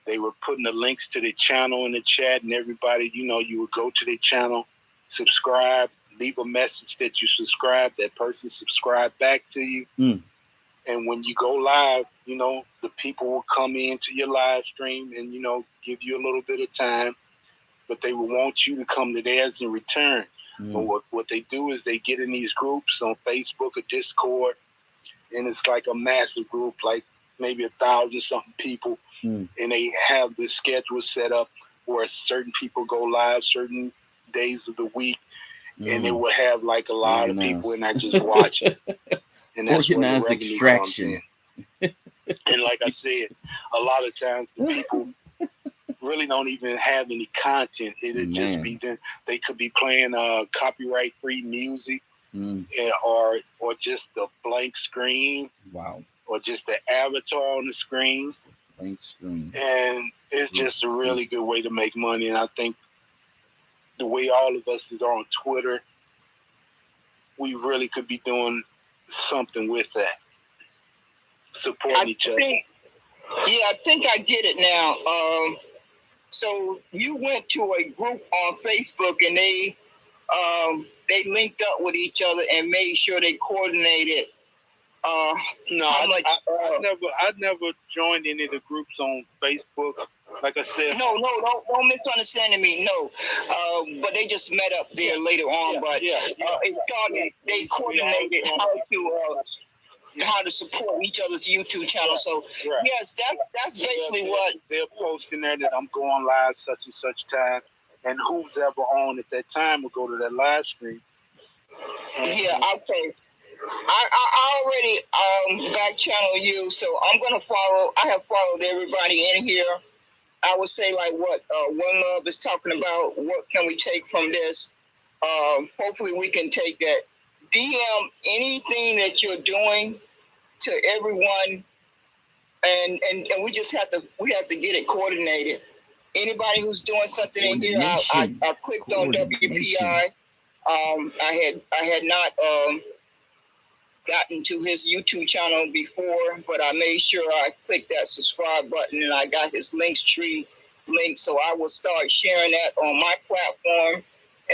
they were putting the links to the channel in the chat. And everybody, you would go to their channel, subscribe, leave a message that you subscribe. That person subscribed back to you. And when you go live, the people will come into your live stream and, give you a little bit of time. But they will want you to come to theirs in return. But what they do is they get in these groups on Facebook or Discord. And it's like a massive group, like maybe 1,000 something people. And they have the schedule set up where certain people go live certain days of the week. And they will have like a lot of people and I just watch it. And that's organized where the extraction. Comes in. And like I said, a lot of times the people really don't even have any content. It'll just be they could be playing copyright free music. Or just the blank screen. Wow. Or just the avatar on the screen. Just the blank screen. And it's just a really good way to make money. And I think the way all of us is on Twitter, we really could be doing something with that. supporting each other. I think I get it now. So you went to a group on Facebook and they linked up with each other and made sure they coordinated. No, I never joined any of the groups on Facebook. Like I said, don't misunderstand me. No, but they just met up there later on. It started. They coordinated how to support each other's YouTube channel. So yes, that's basically what they're posting there, that I'm going live such and such time, and who's ever on at that time will go to that live stream. Okay. I already back channel you, so I'm gonna follow. I have followed everybody in here. I would say like what One Love is talking about. What can we take from this? Hopefully we can take that. DM anything that you're doing to everyone, and we just have to get it coordinated. Anybody who's doing something in here, I clicked on WPI. I had not gotten to his YouTube channel before, but I made sure I clicked that subscribe button and I got his Linktree link, so I will start sharing that on my platform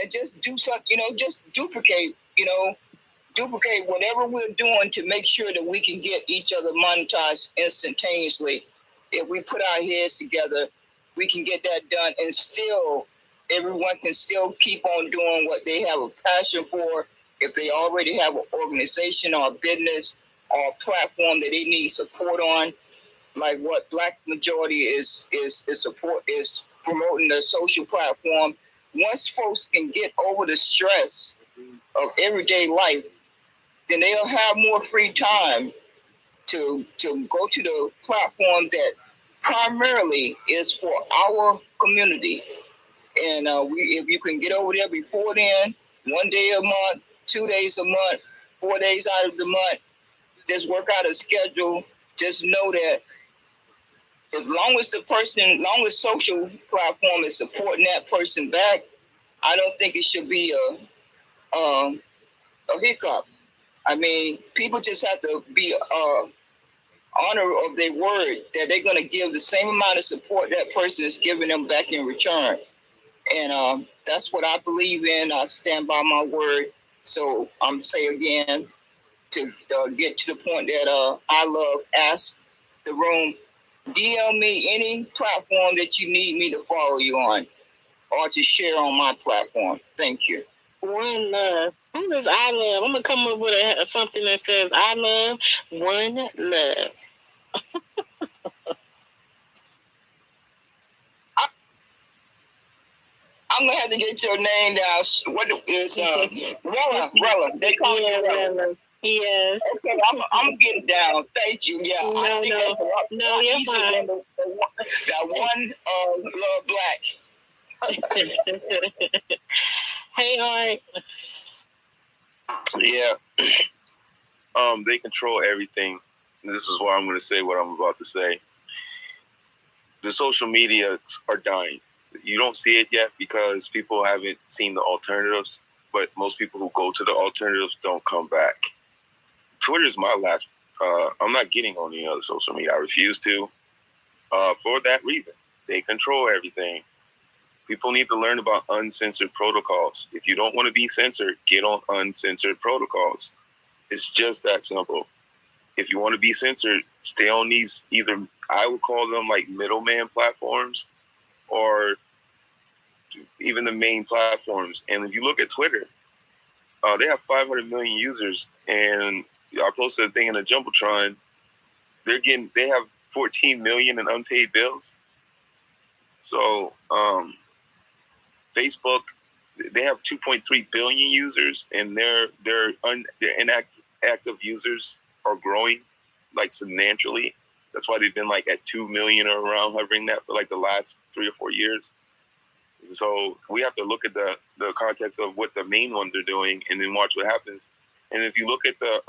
and just do something, just duplicate whatever we're doing to make sure that we can get each other monetized instantaneously. If we put our heads together, we can get that done, and still everyone can still keep on doing what they have a passion for. If they already have an organization or a business or a platform that they need support on, like what Black Majority is promoting the social platform. Once folks can get over the stress of everyday life, then they'll have more free time to go to the platform that primarily is for our community. And if you can get over there before then, 1 day a month, 2 days a month, 4 days out of the month, just work out a schedule. Just know that as long as social platform is supporting that person back, I don't think it should be a hiccup. I mean, people just have to be honor of their word that they're going to give the same amount of support that person is giving them back in return. And that's what I believe in. I stand by my word. So I'm saying again, to get to the point that I love, ask the room, DM me any platform that you need me to follow you on or to share on my platform. Thank you. One Love. Who is I Love? I'm going to come up with something that says I Love One Love. I'm going to have to get your name down. What is Rella? They call you Rella. Yes. Okay, I'm going to get it down. Thank you. Yeah, I think that's you're fine. That One Love Black. Hey, Art. Yeah. They control everything. This is why I'm going to say what I'm about to say. The social media are dying. You don't see it yet because people haven't seen the alternatives, but most people who go to the alternatives don't come back. Twitter is my last. I'm not getting on any other social media. I refuse to. For that reason, they control everything. People need to learn about uncensored protocols. If you don't want to be censored, get on uncensored protocols. It's just that simple. If you want to be censored, stay on these, either I would call them like middleman platforms or even the main platforms. And if you look at Twitter, they have 500 million users, and I posted a thing in a Jumbotron. They have 14 million in unpaid bills. So Facebook, they have 2.3 billion users, and their inactive users are growing like substantially. That's why they've been like at 2 million or around, hovering that for like the last 3 or 4 years. So we have to look at the context of what the main ones are doing and then watch what happens. And if you look at the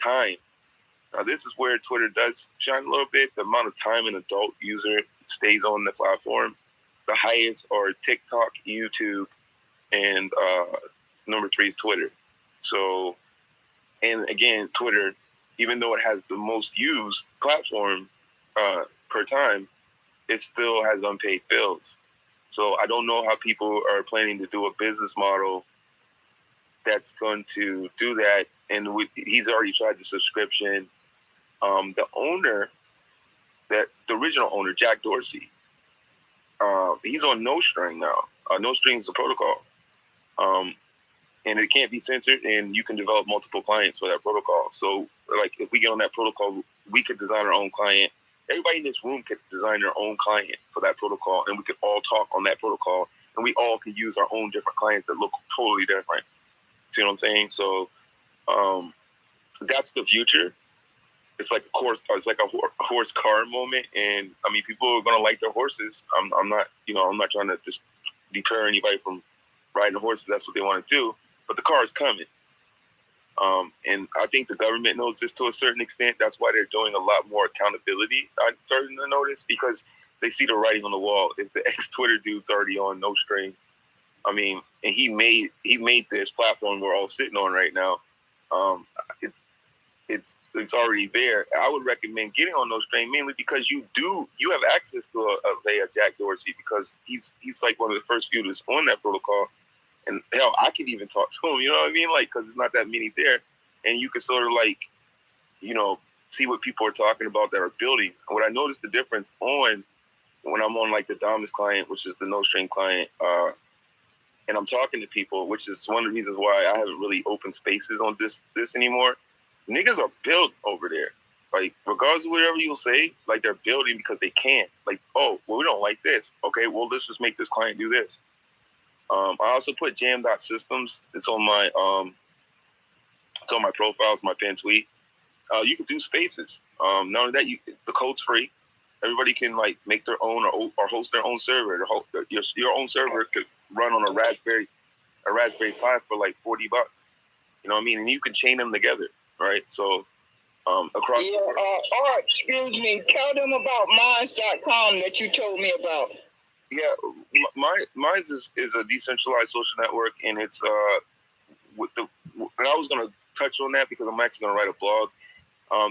time, this is where Twitter does shine a little bit. The amount of time an adult user stays on the platform, the highest are TikTok, YouTube, and number 3 is Twitter. So, and again, Twitter, even though it has the most used platform per time, it still has unpaid bills. So I don't know how people are planning to do a business model that's going to do that. And he's already tried the subscription. The owner, the original owner, Jack Dorsey, he's on No String now. No String is the protocol. And it can't be censored, and you can develop multiple clients for that protocol. So, like, if we get on that protocol, we could design our own client. Everybody in this room could design their own client for that protocol, and we could all talk on that protocol, and we all could use our own different clients that look totally different. See what I'm saying? So, that's the future. It's like a horse car moment, and I mean, people are gonna like their horses. I'm not trying to just deter anybody from riding a horse if that's what they want to do. But the car is coming. And I think the government knows this to a certain extent. That's why they're doing a lot more accountability. I'm starting to notice because they see the writing on the wall. If the ex-Twitter dude's already on No String, I mean, and he made this platform we're all sitting on right now. It's already there. I would recommend getting on No String mainly because you have access to a Jack Dorsey, because he's like one of the first few that's on that protocol. And hell, I could even talk to him, you know what I mean? Like, because there's not that many there. And you can sort of like, see what people are talking about that are building. And what I noticed the difference when I'm on like the Dominus client, which is the No String client, and I'm talking to people, which is one of the reasons why I haven't really opened spaces on this anymore. Niggas are built over there. Like, regardless of whatever you'll say, like, they're building because they can. Like, oh, well, we don't like this. Okay, well, let's just make this client do this. I also put jam.systems. It's on my profile. It's my pinned tweet. You can do spaces. Not only that, the code's free. Everybody can like make their own or host their own server. Your own server could run on a Raspberry Pi for like $40. You know what I mean? And you can chain them together, right? So across. Yeah. Art, excuse me. Tell them about minds.com that you told me about. Yeah, Minds is a decentralized social network, and it's and I was gonna touch on that because I'm actually gonna write a blog.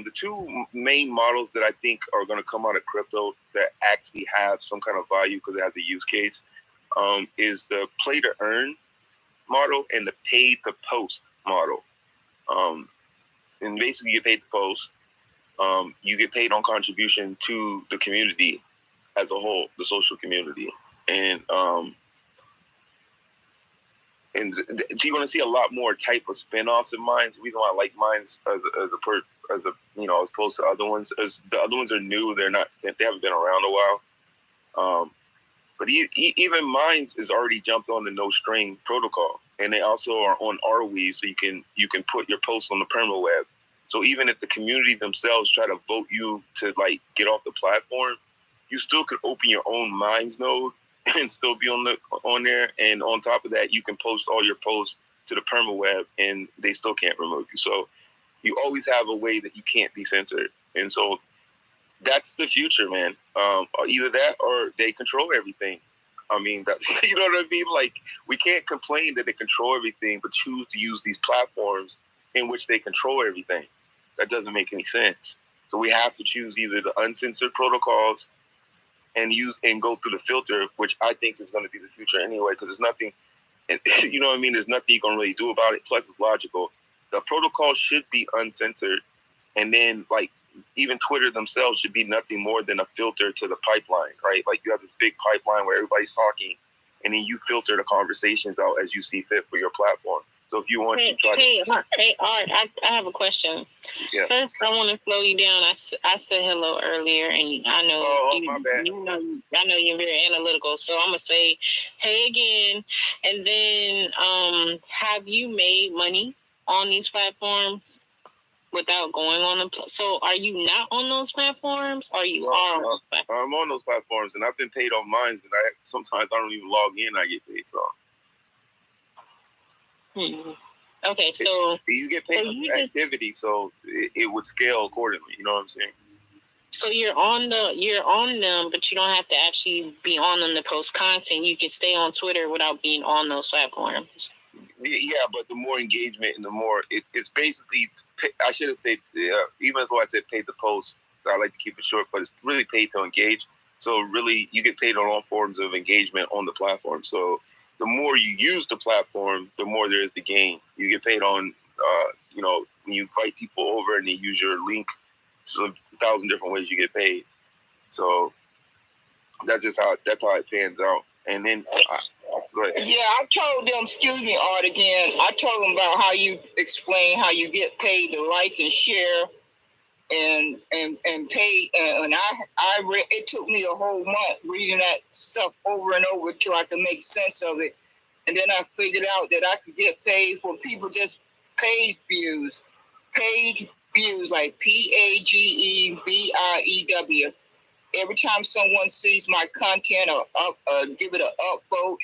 The two main models that I think are gonna come out of crypto that actually have some kind of value because it has a use case is the play to earn model and the pay to post model. And basically, you get paid to post. You get paid on contribution to the community as a whole, the social community, and you're going to see a lot more type of spin-offs in Minds. The reason why I like Minds as opposed to other ones is the other ones are new. They haven't been around a while. But even Minds is already jumped on the No String protocol, and they also are on Arweave, so you can put your posts on the permaweb. So even if the community themselves try to vote you to like get off the platform, you still could open your own Minds node and still be on there. And on top of that, you can post all your posts to the permaweb, and they still can't remove you. So you always have a way that you can't be censored. And so that's the future, man. Either that or they control everything. I mean, you know what I mean? Like, we can't complain that they control everything, but choose to use these platforms in which they control everything. That doesn't make any sense. So we have to choose either the uncensored protocols and go through the filter, which I think is going to be the future anyway, because there's nothing, you know what I mean? There's nothing you can really do about it. Plus, it's logical. The protocol should be uncensored, and then like even Twitter themselves should be nothing more than a filter to the pipeline, right? Like, you have this big pipeline where everybody's talking, and then you filter the conversations out as you see fit for your platform. So if you want to try Art, I have a question. Yeah. First, I want to slow you down. I said hello earlier, and I know my bad. I know you're very analytical, so I'm gonna say hey again. And then, have you made money on these platforms without going on them? So, are you not on those platforms, or you are on those platforms? I'm on those platforms, and I've been paid on Minds, and sometimes I don't even log in. I get paid, so. Okay, so you get paid for activity, so it would scale accordingly. You know what I'm saying? So you're on them, but you don't have to actually be on them to post content. You can stay on Twitter without being on those platforms. Yeah, but the more engagement and the more it's basically, I should have said, even though I said paid to post, I like to keep it short, but it's really paid to engage. So really, you get paid on all forms of engagement on the platform. So the more you use the platform, the more there is to gain. You get paid on, when you invite people over and they use your link. So 1,000 different ways you get paid. So that's how it pans out. And then, go ahead. Yeah, I told them, excuse me, Art, again. I told them about how you explain how you get paid to like and share and pay. And I read. It took me a whole month reading that stuff over and over till I could make sense of it. And then I figured out that I could get paid for people just page views, like PAGEVIEW. Every time someone sees my content or give it an upvote.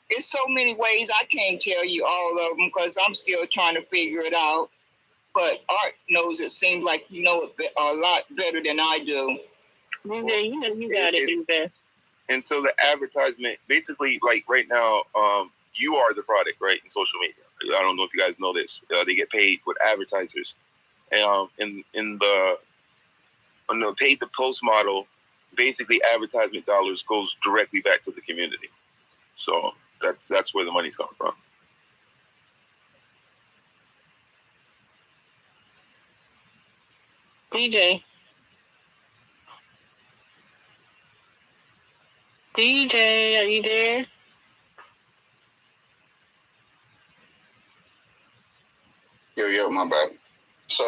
It's so many ways I can't tell you all of them because I'm still trying to figure it out. But Art knows it. Seems like you know it a lot better than I do. Yeah, you got it. And so the advertisement, basically, like right now, you are the product, right, in social media. I don't know if you guys know this. They get paid with advertisers. On the paid to post model, basically advertisement dollars goes directly back to the community. So that's where the money's coming from. DJ, are you there? Yeah, my bad. So,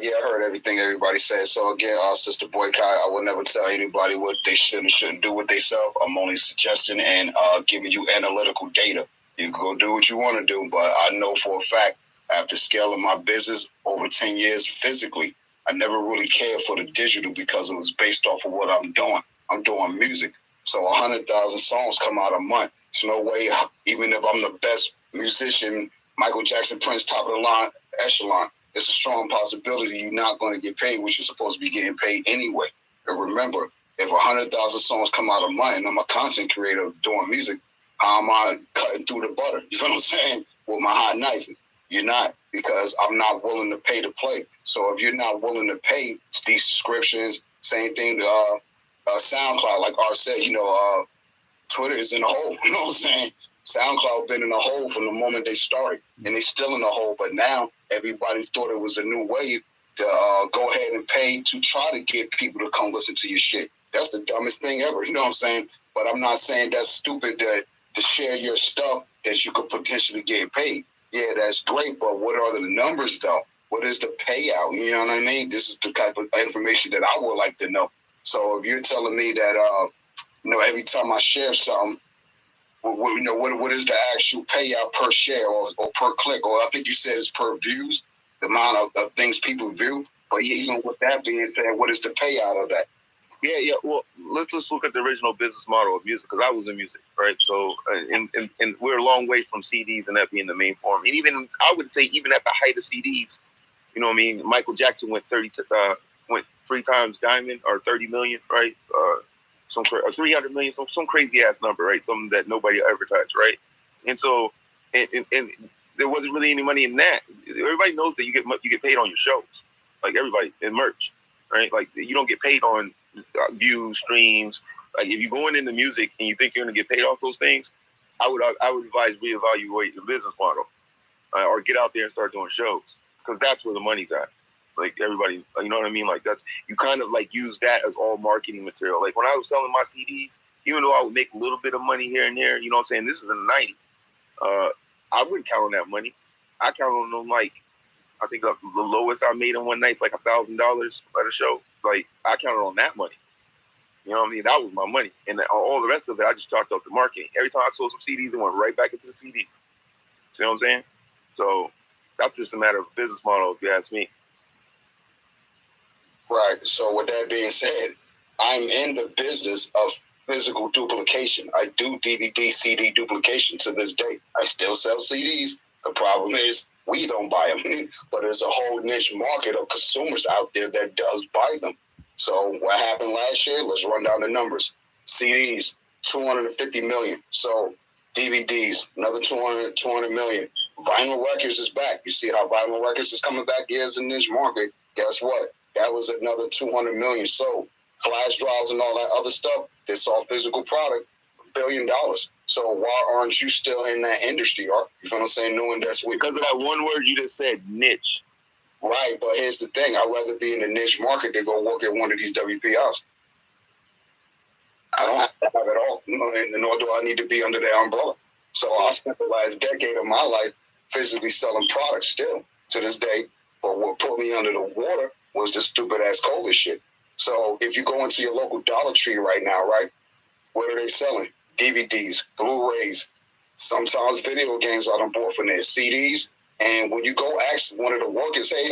yeah, I heard everything everybody said. So, again, Sister Boycott, I will never tell anybody what they should and shouldn't do with themselves. I'm only suggesting and giving you analytical data. You can go do what you want to do, but I know for a fact, after scaling my business over 10 years physically, I never really cared for the digital because it was based off of what I'm doing. I'm doing music. So 100,000 songs come out a month. There's no way, even if I'm the best musician, Michael Jackson, Prince, top of the line, echelon, it's a strong possibility you're not going to get paid what you're supposed to be getting paid anyway. And remember, if 100,000 songs come out a month and I'm a content creator doing music, how am I cutting through the butter? You know what I'm saying? With my hot knife. You're not, because I'm not willing to pay to play. So if you're not willing to pay these subscriptions, same thing to SoundCloud, like Art said, Twitter is in a hole. You know what I'm saying? SoundCloud been in a hole from the moment they started, and they still in a hole. But now everybody thought it was a new wave to go ahead and pay to try to get people to come listen to your shit. That's the dumbest thing ever. You know what I'm saying? But I'm not saying that's stupid to share your stuff that you could potentially get paid. Yeah, that's great, but what are the numbers, though? What is the payout? You know what I mean? This is the type of information that I would like to know. So if you're telling me that, every time I share something, what is the actual payout per share or per click? Or I think you said it's per views, the amount of things people view. But even with that being said, what is the payout of that? Yeah. Well, let's look at the original business model of music, because I was in music, right? So, and we're a long way from CDs and that being the main form. And even, I would say, even at the height of CDs, you know what I mean? Michael Jackson went 3 times diamond, or 30 million, right? 300 million, some crazy ass number, right? Something that nobody ever touched, right? And so, and there wasn't really any money in that. Everybody knows that you get paid on your shows, like everybody, in merch, right? Like, you don't get paid on views, streams. Like, if you're going into music and you think you're going to get paid off those things, I would advise reevaluate your business model, or get out there and start doing shows, because that's where the money's at. Like, everybody, you know what I mean? Like, that's, you kind of like use that as all marketing material. Like, when I was selling my CDs, even though I would make a little bit of money here and there, you know what I'm saying? This is in the 90s. I wouldn't count on that money. I count on them, like, I think the lowest I made in one night is like $1,000 at a show. Like, I counted on that money. You know what I mean? That was my money. And all the rest of it, I just chalked up to marketing. Every time I sold some CDs, it went right back into the CDs. See what I'm saying? So that's just a matter of business model, if you ask me. Right. So with that being said, I'm in the business of physical duplication. I do DVD, CD duplication to this day. I still sell CDs. The problem is we don't buy them, but there's a whole niche market of consumers out there that does buy them. So what happened last year? Let's run down the numbers. CDs, 250 million. So DVDs, another 200 million. Vinyl records is back. You see how vinyl records is coming back? Here's a niche market. Guess what? That was another 200 million sold. Flash drives and all that other stuff, this all physical product, $1 billion. So why aren't you still in that industry, Art? You feel what I'm saying? Knowing that's what, because of that one word you just said, niche. Right, but here's the thing. I'd rather be in the niche market than go work at one of these WPRs. I don't have to have it all, nor do I need to be under their umbrella. So I spent the last decade of my life physically selling products still to this day. But what put me under the water was the stupid ass COVID shit. So if you go into your local Dollar Tree right now, right, what are they selling? DVDs, Blu-rays, sometimes video games out on board from there, CDs. And when you go ask one of the workers, hey,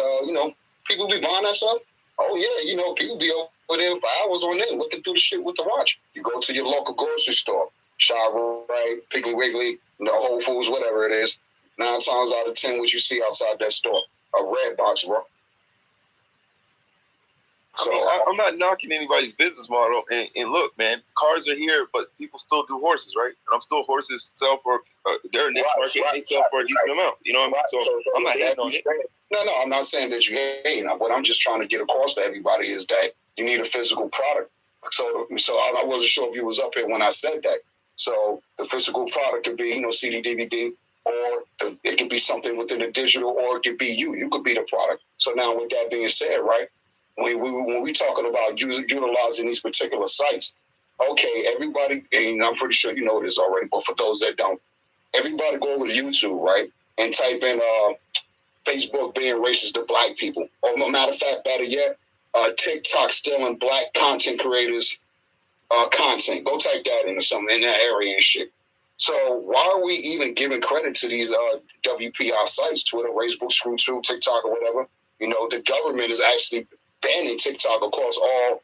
people be buying that stuff? Oh, yeah, people be over there for hours on end looking through the shit with the watch. You go to your local grocery store, ShopRite, Piggly Wiggly, Whole Foods, whatever it is. 9 times out of 10, what you see outside that store, a red box, bro. So I'm not knocking anybody's business model. And look, man, cars are here, but people still do horses, right? And I'm still horses sell for they're in the market. They sell for a decent amount. You know what I mean? So I'm not hating on it. No, I'm not saying that you hate. What I'm just trying to get across to everybody is that you need a physical product. So I wasn't sure if you was up here when I said that. So the physical product could be, CD, DVD, or it could be something within the digital, or it could be you. You could be the product. So now with that being said, right? When we talking about utilizing these particular sites, okay, everybody, and I'm pretty sure you know this already, but for those that don't, everybody go over to YouTube, right, and type in Facebook being racist to black people. Or no matter of fact, better yet, TikTok stealing black content creators' content. Go type that into something in that area and shit. So why are we even giving credit to these WPR sites, Twitter, Facebook, ScrewTube, TikTok, or whatever? The government is actually banning TikTok across all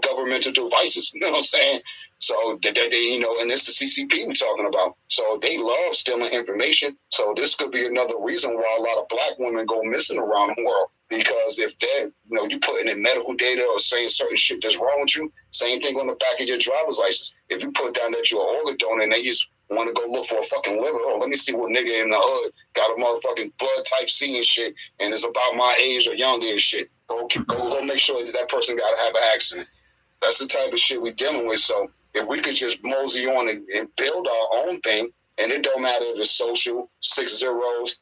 governmental devices. You know what I'm saying? So they and it's the CCP we're talking about. So they love stealing information. So this could be another reason why a lot of black women go missing around the world. Because if they're, you putting in medical data or saying certain shit that's wrong with you, same thing on the back of your driver's license. If you put down that you're an organ donor and they just want to go look for a fucking liver, let me see what nigga in the hood got a motherfucking blood type C and shit, and it's about my age or younger and shit. Go make sure that person got to have an accident. That's the type of shit we're dealing with. So if we could just mosey on and build our own thing, and it don't matter if it's social, 6 zeros,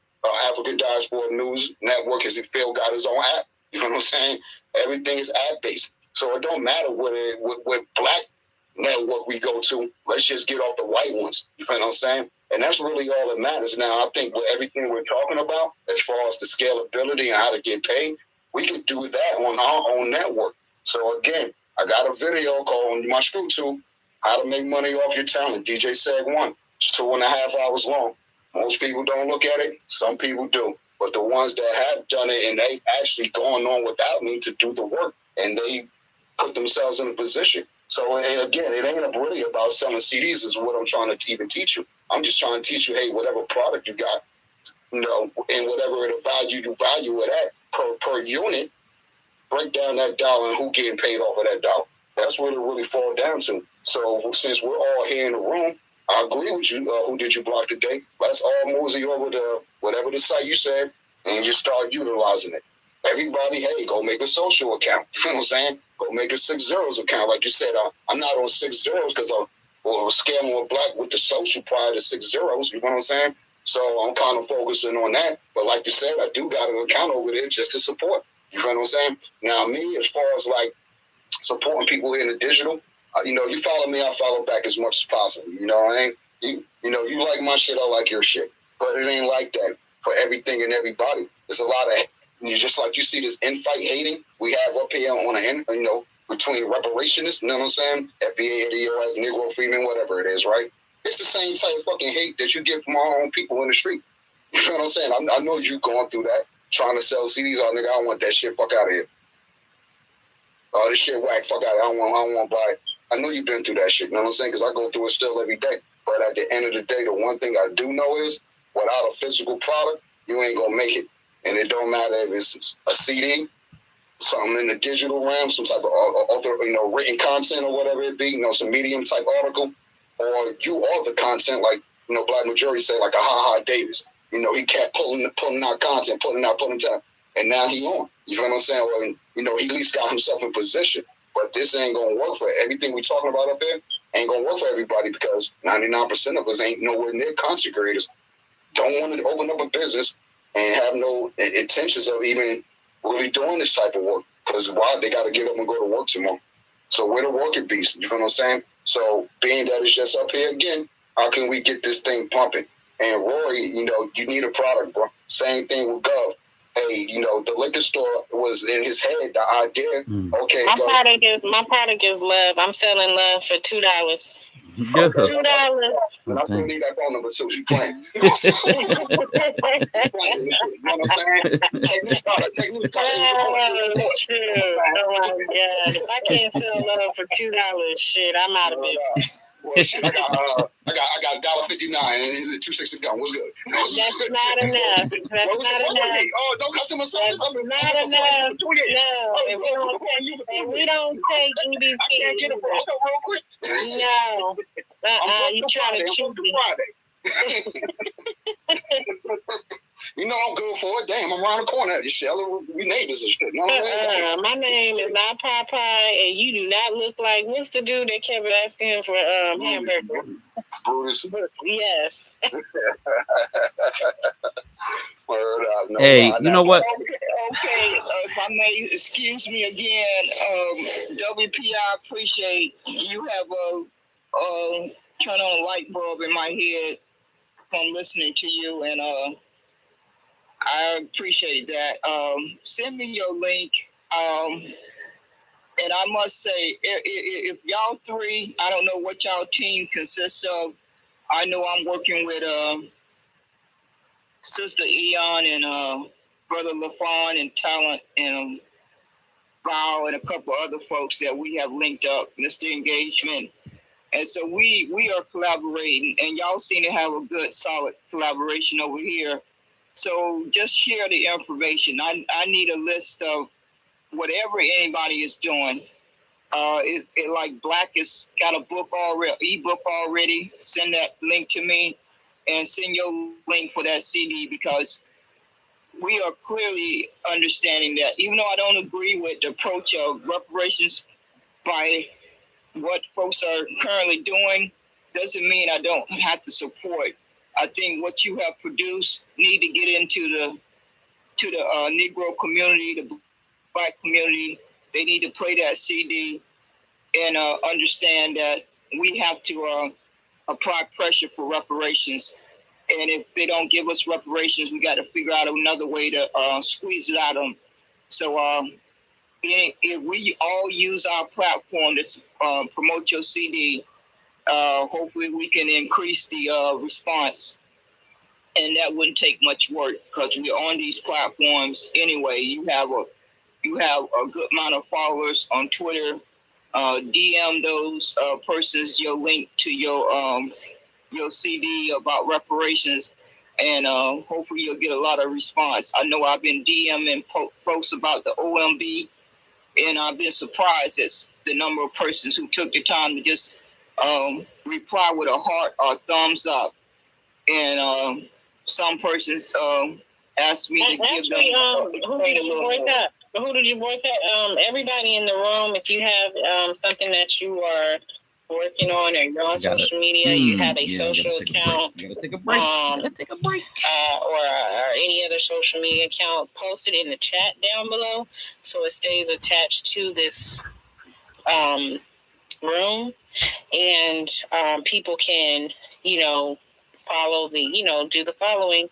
African Diaspora News Network, as Phil got his own app. You know what I'm saying? Everything is app-based. So it don't matter what black network we go to. Let's just get off the white ones. You know what I'm saying? And that's really all that matters. Now, I think with everything we're talking about, as far as the scalability and how to get paid, we could do that on our own network. So again, I got a video called on my ScrewTube, How to Make Money Off Your Talent, DJ Seg 1. It's 2.5 hours long. Most people don't look at it. Some people do. But the ones that have done it and they actually gone on without me to do the work, and they put themselves in a position. So, and again, it ain't really about selling CDs is what I'm trying to even teach you. I'm just trying to teach you, hey, whatever product you got, and whatever it value it at per unit, break down that dollar and who getting paid off of that dollar. That's what it really falls down to. So since we're all here in the room, I agree with you. Who did you block today? Let's all mosey over to whatever the site you said and just start utilizing it. Everybody, hey, go make a social account. You know what I'm saying? Go make a 6 zeros account. Like you said, I'm not on 6 zeros because I'm scamming with black with the social prior to 6 zeros. You know what I'm saying? So I'm kind of focusing on that. But like you said, I do got an account over there just to support. You know what I'm saying? Now, me, as far as like supporting people in the digital, you follow me, I follow back as much as possible. You know what I mean? You like my shit, I like your shit. But it ain't like that for everything and everybody. There's a lot of, just like you see this infight hating we have up here on the end, between reparationists, you know what I'm saying? FBA, ADOS, Negro, Freeman, whatever it is, right? It's the same type of fucking hate that you get from our own people in the street. You know what I'm saying? I know you going through that, trying to sell CDs. Oh, nigga, I don't want that shit. Fuck out of here. Oh, this shit whack. Fuck out of here. I don't want to buy it. I know you've been through that shit. You know what I'm saying? Because I go through it still every day. But at the end of the day, the one thing I do know is without a physical product, you ain't going to make it. And it don't matter if it's a CD, something in the digital realm, some type of author, written content or whatever it be, some medium type article, or you are the content like, Black Majority say, like a Ha Davis. He kept pulling out content, pulling out, and now he on. You feel what I'm saying? Well, he at least got himself in position. But this ain't gonna work for everything we talking about up there. Ain't gonna work for everybody because 99% of us ain't nowhere near content creators. Don't want to open up a business and have no intentions of even really doing this type of work. Because why? They got to get up and go to work tomorrow. So we're the working beast. You know what I'm saying? So being that it's just up here again, how can we get this thing pumping? And Rory, you need a product, bro. Same thing with Gov. Hey, the liquor store was in his head, the idea. Okay, my product is love. I'm selling love for $2. Good. $2. And I couldn't leave that phone number, so she's playing. You know what I'm saying? Take this product. Oh my God! If I can't sell love for $2, shit, I'm out of business. Well, shit, I got $1.59 and $2.60 gun. What's good? That's not enough. That's not enough. Oh, no customer service. That's not enough. No, if we don't take EBT. I can't get it real quick. No. You trying to cheat me. I'm good for it. Damn, I'm around the corner. We neighbors and shit. You know what I'm saying? My name is not Popeye, and you do not look like what's the dude that kept asking him for hamburger? Brutus. Yes. Word up. No, hey, you know what? Okay, if I may excuse me again, WP, I appreciate you have turn on a light bulb in my head from listening to you, and I appreciate that. Send me your link. And I must say, if y'all three, I don't know what y'all team consists of. I know I'm working with Sister Eon and Brother LaFon and Talent and Val and a couple other folks that we have linked up, Mr. Engagement. And so we are collaborating, and y'all seem to have a good, solid collaboration over here. So just share the information. I need a list of whatever anybody is doing. Like Black has got a book already, ebook already. Send that link to me, and send your link for that CD, because we are clearly understanding that even though I don't agree with the approach of reparations by what folks are currently doing, doesn't mean I don't have to support. I think what you have produced need to get into the Negro community, the Black community. They need to play that CD and understand that we have to apply pressure for reparations. And if they don't give us reparations, we got to figure out another way to squeeze it out of them. So if we all use our platform to promote your CD, hopefully we can increase the response. And that wouldn't take much work, because we're on these platforms anyway. You have a good amount of followers on Twitter. DM those persons your link to your CD about reparations, and hopefully you'll get a lot of response. I know I've been DMing folks about the OMB, and I've been surprised at the number of persons who took the time to just reply with a heart or thumbs up. And some persons asked me to give them who did you boycott? Everybody in the room, if you have something that you are working on, or you're on social media, you have a social account. You gotta take a break. Or any other social media account, post it in the chat down below, so it stays attached to this room, and people can, follow do the following,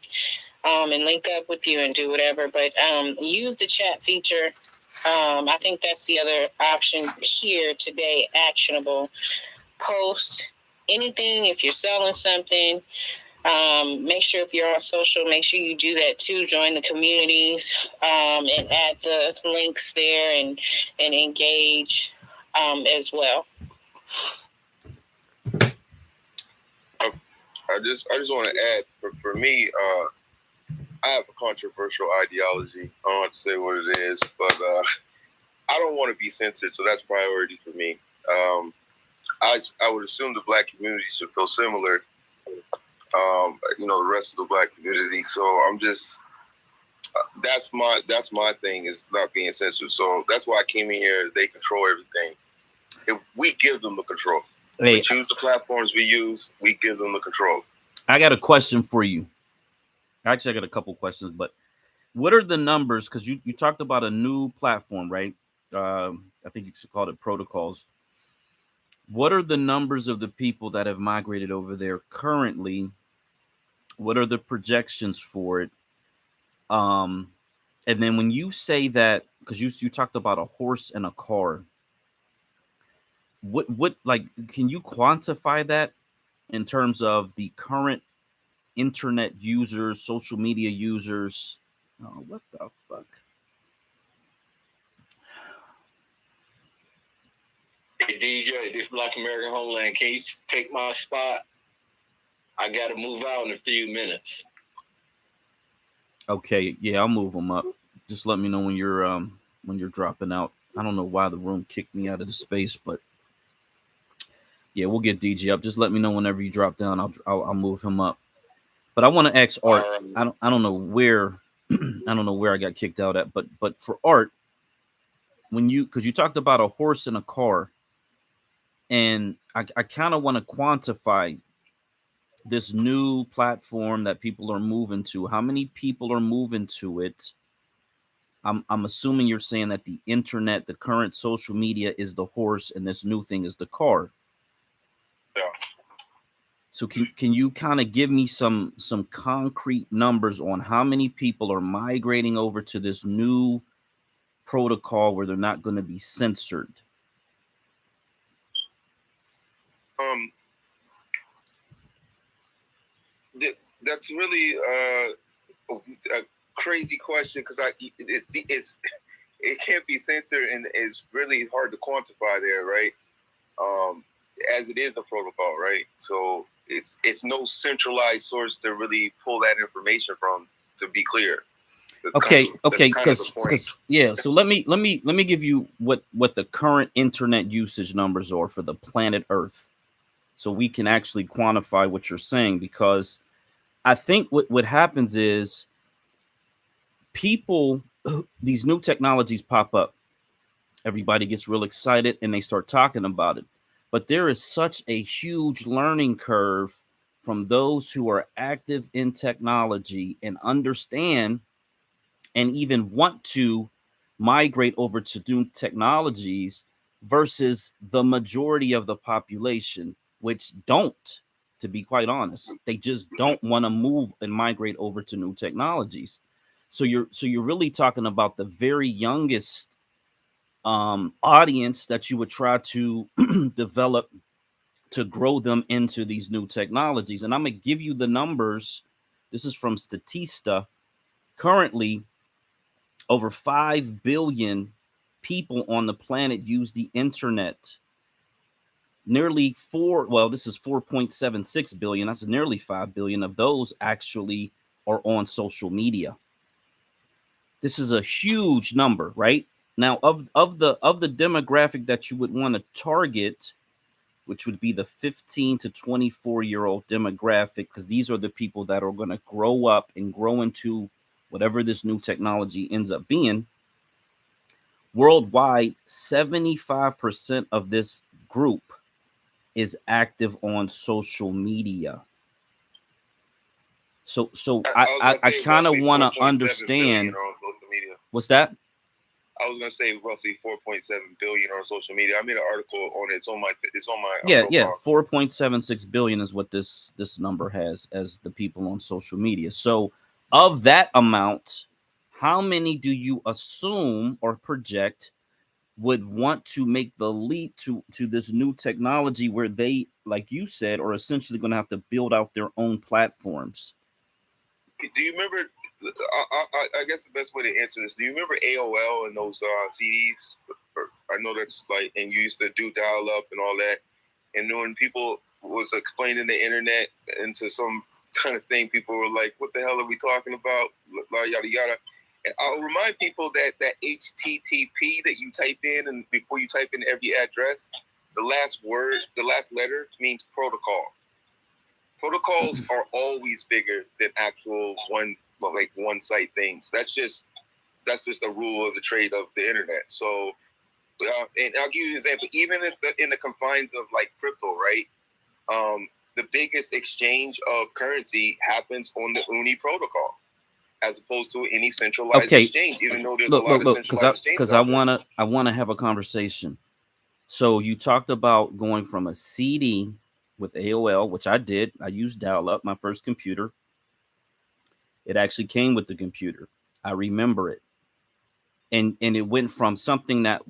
and link up with you and do whatever. But use the chat feature. I think that's the other option here today. Actionable. Post anything if you're selling something. Make sure if you're on social, make sure you do that too. Join the communities, and add the links there, and engage as well. I just want to add, for me, I have a controversial ideology. I don't want to say what it is, but I don't want to be censored, so that's priority for me. I would assume the Black community should feel similar. the rest of the Black community. So I'm just that's my thing is not being censored. So that's why I came in here. Is they control everything. If we give them the control, we choose the platforms we use. We give them the control. I got a question for you. Actually, I got a couple questions, but what are the numbers? Because you talked about a new platform, right? I think you called it protocols. What are the numbers of the people that have migrated over there currently? What are the projections for it? And then when you say that, because you talked about a horse and a car, what like can you quantify that in terms of the current internet users, social media users? Oh, what the fuck? Hey DJ, this Black American Homeland, can you take my spot? I gotta move out in a few minutes. Okay, yeah, I'll move them up. Just let me know when you're dropping out. I don't know why the room kicked me out of the space, but yeah, we'll get DJ up. Just let me know whenever you drop down. I'll move him up. But I want to ask Art. I don't know where I don't know where I got kicked out at, but for Art, because you talked about a horse and a car, and I kind of want to quantify this new platform that people are moving to. How many people are moving to it? I'm assuming you're saying that the internet, the current social media, is the horse, and this new thing is the car. Yeah. So can you kind of give me some concrete numbers on how many people are migrating over to this new protocol where they're not going to be censored? That's really a crazy question because it can't be censored and it's really hard to quantify there, right? As it is a protocol, right? So it's no centralized source to really pull that information from, to be clear. Okay, because yeah. So let me give you what the current internet usage numbers are for the planet Earth, so we can actually quantify what you're saying. Because I think what happens is people, these new technologies pop up, everybody gets real excited and they start talking about it. But there is such a huge learning curve from those who are active in technology and understand and even want to migrate over to new technologies versus the majority of the population, which don't, to be quite honest. They just don't want to move and migrate over to new technologies. So you're really talking about the very youngest audience that you would try to develop to grow them into these new technologies. And I'm gonna give you the numbers. This is from Statista. Currently, over 5 billion people on the planet use the internet. Nearly this is 4.76 billion. That's nearly 5 billion of those actually are on social media. This is a huge number, right? Now, of the demographic that you would want to target, which would be the 15 to 24-year-old demographic, because these are the people that are going to grow up and grow into whatever this new technology ends up being. Worldwide, 75% of this group is active on social media. So I kind of want to understand. What's that? I was gonna say roughly 4.7 billion on social media. I made an article on it. It's on my. Yeah. 4.76 billion is what this number has as the people on social media. So of that amount, how many do you assume or project would want to make the leap to this new technology where they, like you said, are essentially going to have to build out their own platforms? Do you remember? I guess the best way to answer this. Do you remember AOL and those CDs? I know that's like, and you used to do dial up and all that. And when people was explaining the internet into some kind of thing, people were like, "What the hell are we talking about?" Yada yada. And I'll remind people that HTTP that you type in, and before you type in every address, the last letter means protocol. Protocols are always bigger than actual one site things. That's just the rule of the trade of the internet. So, and I'll give you an example. Even in the confines of like crypto, right? The biggest exchange of currency happens on the Uni protocol, as opposed to any centralized exchange. Even though there's a lot of centralized exchanges. Because I wanna have a conversation. So you talked about going from a CD with AOL, which I did. I used dial-up, my first computer. It actually came with the computer. I remember it. And it went from something that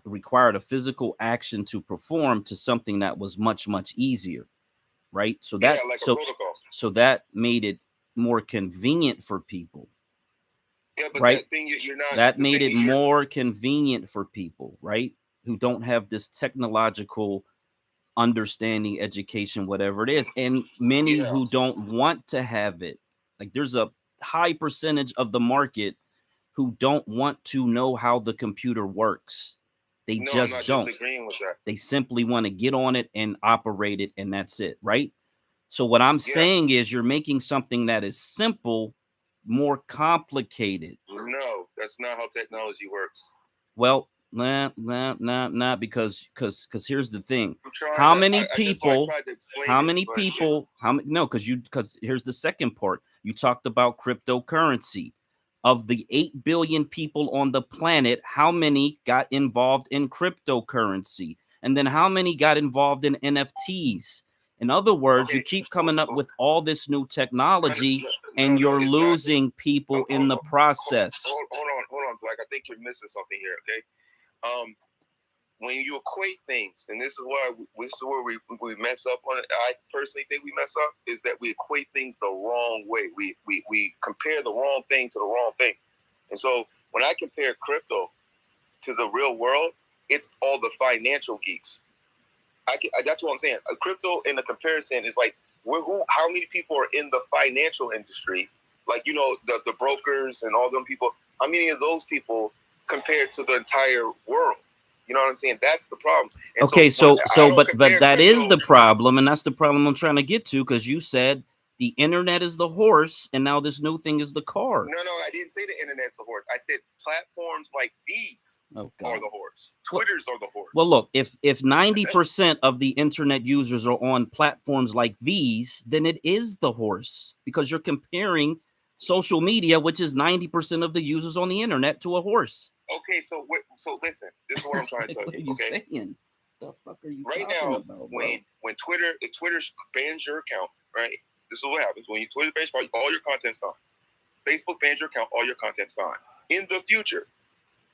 required a physical action to perform to something that was much, much easier. Right. So that so that made it more convenient for people. Yeah, but right? That thing you're not. That made it more convenient for people, right? Who don't have this technological understanding, education, whatever it is. And many who don't want to have it. Like there's a high percentage of the market who don't want to know how the computer works. They just don't. Disagreeing with that. They simply want to get on it and operate it, and that's it, right? So what I'm saying is you're making something that is simple more complicated. No, that's not how technology works. Well, nah, because here's the thing. How many people, no, because here's the second part. You talked about cryptocurrency. Of the 8 billion people on the planet, how many got involved in cryptocurrency? And then how many got involved in NFTs? In other words, you keep coming up with all this new technology and you're losing people in the process. Hold on, Black. I think you're missing something here, okay? When you equate things, and this is where we mess up on it. I personally think we mess up is that we equate things the wrong way. We compare the wrong thing to the wrong thing. And so when I compare crypto to the real world, it's all the financial geeks. That's what I'm saying. A crypto in the comparison is like how many people are in the financial industry? Like, you know, the brokers and all them people. How many of those people compared to the entire world? You know what I'm saying? That's the problem. And okay, but that is the problem, and that's the problem I'm trying to get to, because you said the internet is the horse, and now this new thing is the car. No, I didn't say the internet's the horse. I said platforms like these are the horse. Twitters are the horse. Well, look, if 90% of the internet users are on platforms like these, then it is the horse, because you're comparing social media, which is 90% of the users on the internet, to a horse. Okay, so listen. This is what I'm trying to tell you. What are you saying? The fuck are you right talking now? About, when Twitter bans your account, right? This is what happens when Twitter bans all your content's gone. Facebook bans your account, all your content's gone. In the future,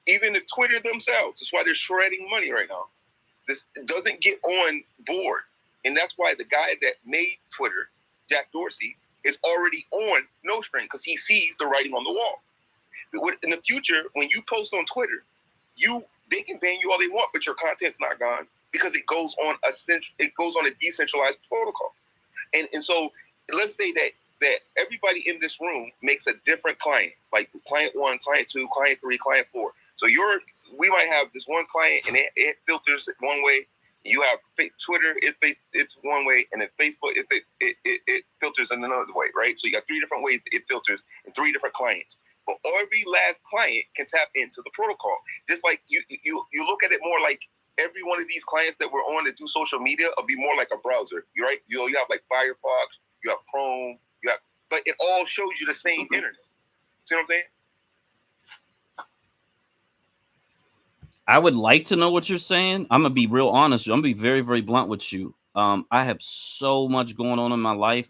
even if Twitter themselves, that's why they're shredding money right now. This doesn't get on board, and that's why the guy that made Twitter, Jack Dorsey, is already on no string because he sees the writing on the wall. In the future, when you post on Twitter, they can ban you all they want, but your content's not gone because it goes on a decentralized protocol. And so let's say that everybody in this room makes a different client, like client 1, client 2, client 3, client 4. So we might have this one client and it filters it one way. You have Twitter, it's one way, and then Facebook, it filters in another way, right? So you got 3 different ways it filters in 3 different clients. But every last client can tap into the protocol. Just like you look at it more like every one of these clients that we're on to do social media will be more like a browser. You're right. You have like Firefox, you have Chrome, but it all shows you the same internet. See what I'm saying? I would like to know what you're saying. I'm gonna be real honest. I'm gonna be very, very blunt with you. I have so much going on in my life.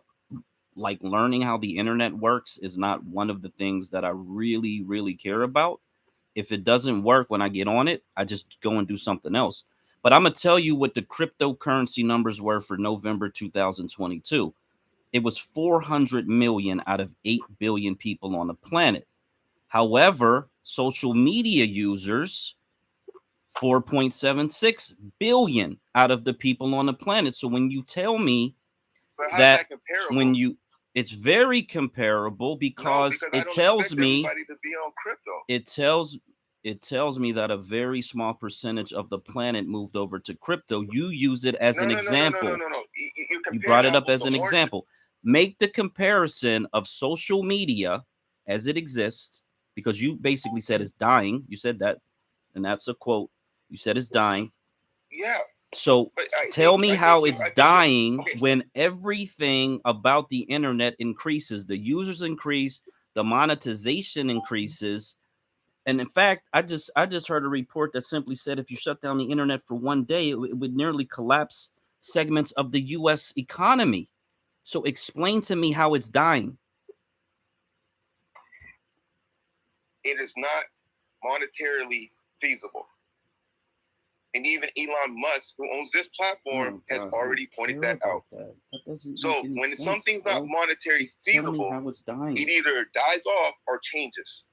Like learning how the internet works is not one of the things that I really, really care about. If it doesn't work when I get on it, I just go and do something else. But I'm gonna tell you what the cryptocurrency numbers were for November 2022. It was 400 million out of 8 billion people on the planet. However, social media users, 4.76 billion out of the people on the planet. So when you tell me that it's very comparable because it tells me everybody to be on crypto. it tells me that a very small percentage of the planet moved over to crypto. You use it as an example. No. You brought it up as an example. Make the comparison of social media as it exists, because you basically said it's dying. You said that, and that's a quote. You said it's dying. Yeah. So tell me how it's dying when everything about the internet increases. The users increase, the monetization increases. And in fact, I just heard a report that simply said if you shut down the internet for one day, it would nearly collapse segments of the US economy. So explain to me how it's dying. It is not monetarily feasible. And even Elon Musk, who owns this platform, has already pointed that out. So when something's not monetarily feasible, how it's dying. It either dies off or changes.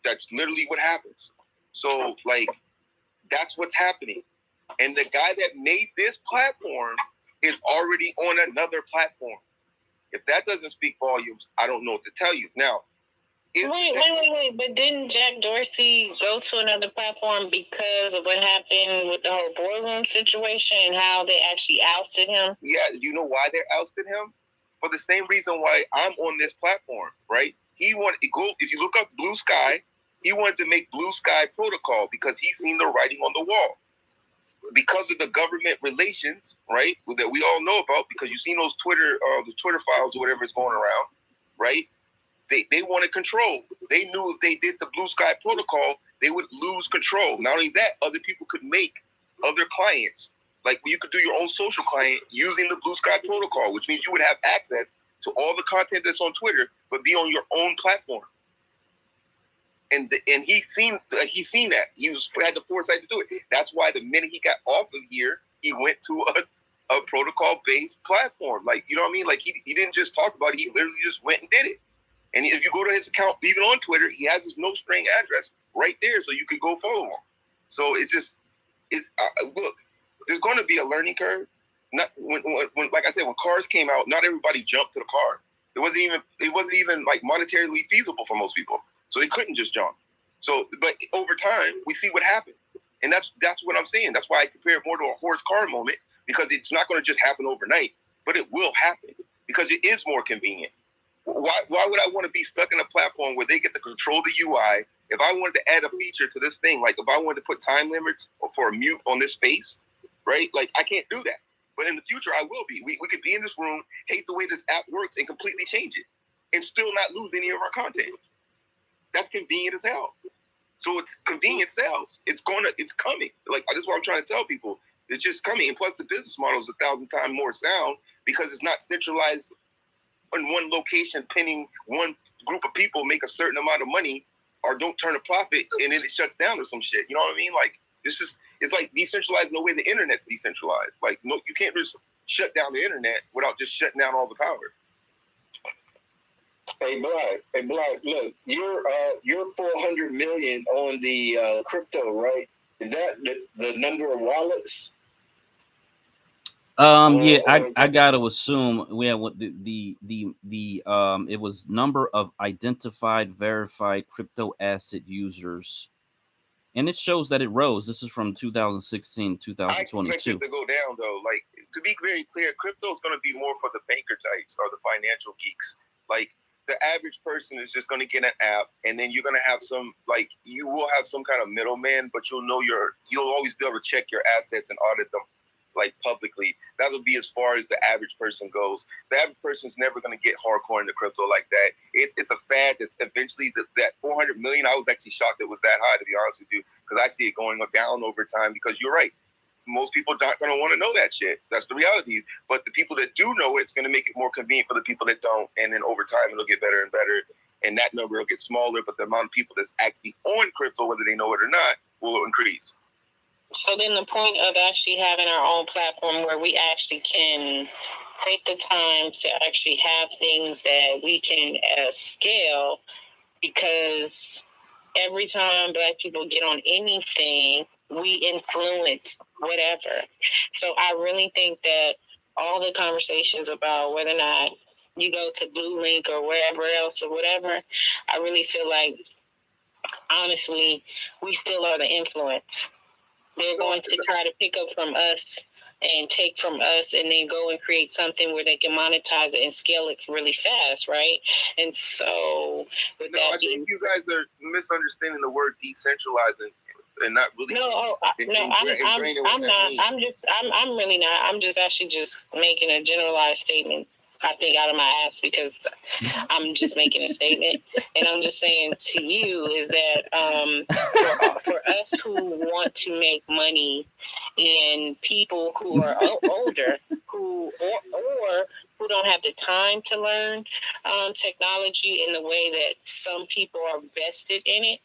That's literally what happens. So, like, that's what's happening. And the guy that made this platform is already on another platform. If that doesn't speak volumes, I don't know what to tell you. Now, Wait. But didn't Jack Dorsey go to another platform because of what happened with the whole boardroom situation and how they actually ousted him? Yeah, you know why they ousted him? For the same reason why I'm on this platform, right? He wanted to go, if you look up Blue Sky, he wanted to make Blue Sky protocol because he's seen the writing on the wall. Because of the government relations, right, that we all know about, because you've seen those the Twitter files or whatever is going around, right? They wanted control. They knew if they did the Blue Sky protocol, they would lose control. Not only that, other people could make other clients. Like you could do your own social client using the Blue Sky protocol, which means you would have access to all the content that's on Twitter, but be on your own platform. And he's seen that. He had the foresight to do it. That's why the minute he got off of here, he went to a protocol-based platform. Like, you know what I mean? Like he didn't just talk about it. He literally just went and did it. And if you go to his account, even on Twitter, he has his no string address right there, so you can go follow him. So look, there's going to be a learning curve. Not when like I said, when cars came out, not everybody jumped to the car. It wasn't even like monetarily feasible for most people, so they couldn't just jump. So, but over time, we see what happened, and that's what I'm saying. That's why I compare it more to a horse car moment, because it's not going to just happen overnight, but it will happen because it is more convenient. Why would I want to be stuck in a platform where they get to control the UI? If I wanted to add a feature to this thing, like if I wanted to put time limits for a mute on this space, right? Like I can't do that. But in the future, I will be. We could be in this room, hate the way this app works, and completely change it, and still not lose any of our content. That's convenient as hell. So it's convenient sells. It's coming. Like that's what I'm trying to tell people. It's just coming. And plus, the business model is 1,000 times more sound because it's not centralized in one location, pinning one group of people make a certain amount of money or don't turn a profit, and then it shuts down or some shit. You know what I mean? Like it's like decentralized in the way the internet's decentralized. Like no, you can't just shut down the internet without just shutting down all the power. Hey Black, look, you're 400 million on the crypto, right? Is that the number of wallets? Yeah, I gotta assume what the it was number of identified verified crypto asset users, and it shows that it rose. This is from 2016, 2022. I expect it to go down though. Like to be very clear, crypto is going to be more for the banker types or the financial geeks. Like the average person is just going to get an app, and then you're going to have you will have some kind of middleman, but you'll always be able to check your assets and audit them like publicly. That would be as far as the average person goes. The average person's never going to get hardcore into crypto like that. It's a fad that's eventually that 400 million. I was actually shocked it was that high, to be honest with you, because I see it going down over time. Because you're right, most people aren't going to want to know that shit. That's the reality. But the people that do know it's going to make it more convenient for the people that don't. And then over time, it'll get better and better. And that number will get smaller, but the amount of people that's actually on crypto, whether they know it or not, will increase. So then the point of actually having our own platform where we actually can take the time to actually have things that we can scale, because every time Black people get on anything, we influence whatever. So I really think that all the conversations about whether or not you go to Blue Link or wherever else or whatever, I really feel like honestly, we still are the influence. They're going to try to pick up from us and take from us and then go and create something where they can monetize it and scale it really fast, right? And so with No, I think you guys are misunderstanding the word decentralizing and not really. I'm not. I'm really not. I'm just actually just making a generalized statement. I think out of my ass because I'm just making a statement, and I'm just saying to you is that for us who want to make money, and people who are older who or who don't have the time to learn technology in the way that some people are vested in it.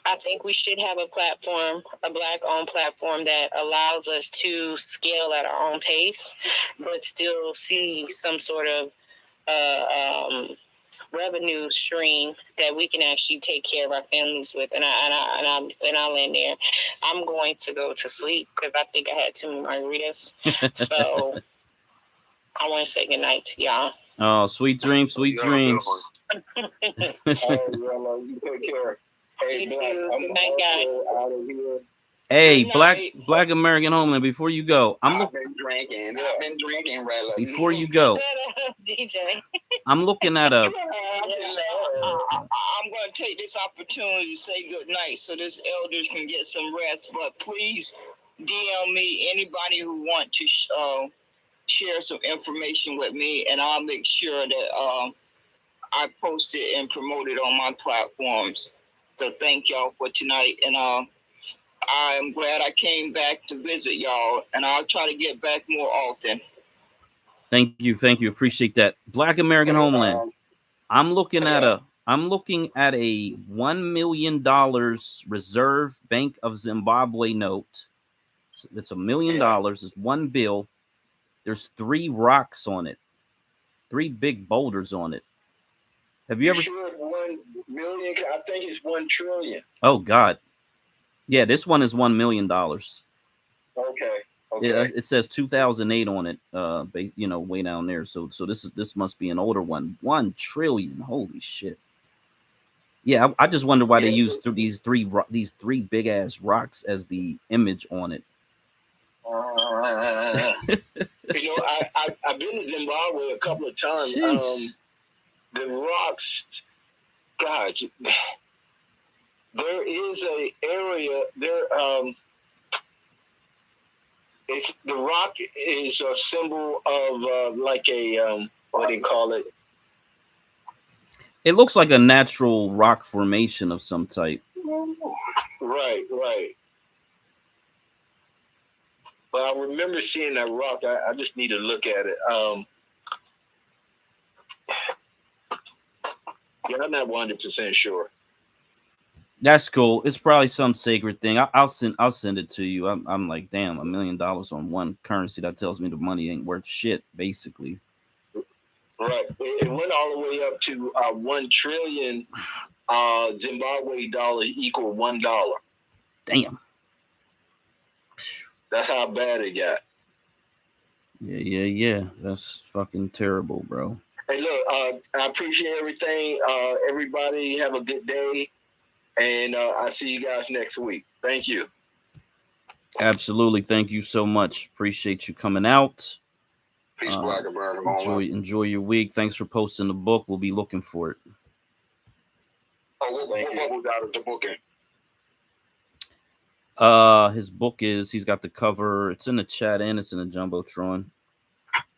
I think we should have a platform, a Black-owned platform that allows us to scale at our own pace, but still see some sort of revenue stream that we can actually take care of our families with. And I'll end there. I'm going to go to sleep because I think I had too many margaritas. So I want to say good night to y'all. Oh, sweet dreams, sweet dreams. You take care. Hey, Black, I'm also out of here. Hey, Black American Homeland, before you go, I've been drinking, Rella. Before you go, DJ. I'm looking at a. I'm going to take this opportunity to say good night so this elders can get some rest. But please DM me anybody who want to share some information with me, and I'll make sure that I post it and promote it on my platforms. So thank y'all for tonight, and I'm glad I came back to visit y'all, and I'll try to get back more often. Thank you, appreciate that. Black American Homeland. I'm looking at a $1 million Reserve Bank of Zimbabwe note. It's $1 million. It's one bill. There's 3 rocks on it, 3 big boulders on it. Have you ever? Sure, 1 million. I think it's 1 trillion. Oh God, yeah. This one is $1 million. Okay. It says 2008 on it. Way down there. So this must be an older one. 1 trillion. Holy shit. Yeah, I just wonder why they use these three big ass rocks as the image on it. I've been to Zimbabwe a couple of times. The rocks, God, there is a area there. The rock is a symbol of like a what do you call it? It looks like a natural rock formation of some type. Right. But I remember seeing that rock. I just need to look at it. Yeah, I'm not 100% sure. That's cool. It's probably some sacred thing. I'll send it to you. I'm like, damn, $1 million on one currency. That tells me the money ain't worth shit, basically. Right. It went all the way up to 1 trillion Zimbabwe dollar equal $1. Damn. That's how bad it got. Yeah. That's fucking terrible, bro. Hey, look, I appreciate everything. Everybody have a good day. And I'll see you guys next week. Thank you. Absolutely. Thank you so much. Appreciate you coming out. Peace, Black America. Enjoy your week. Thanks for posting the book. We'll be looking for it. Oh, what we got is the book in? His book he's got the cover. It's in the chat and it's in the Jumbotron.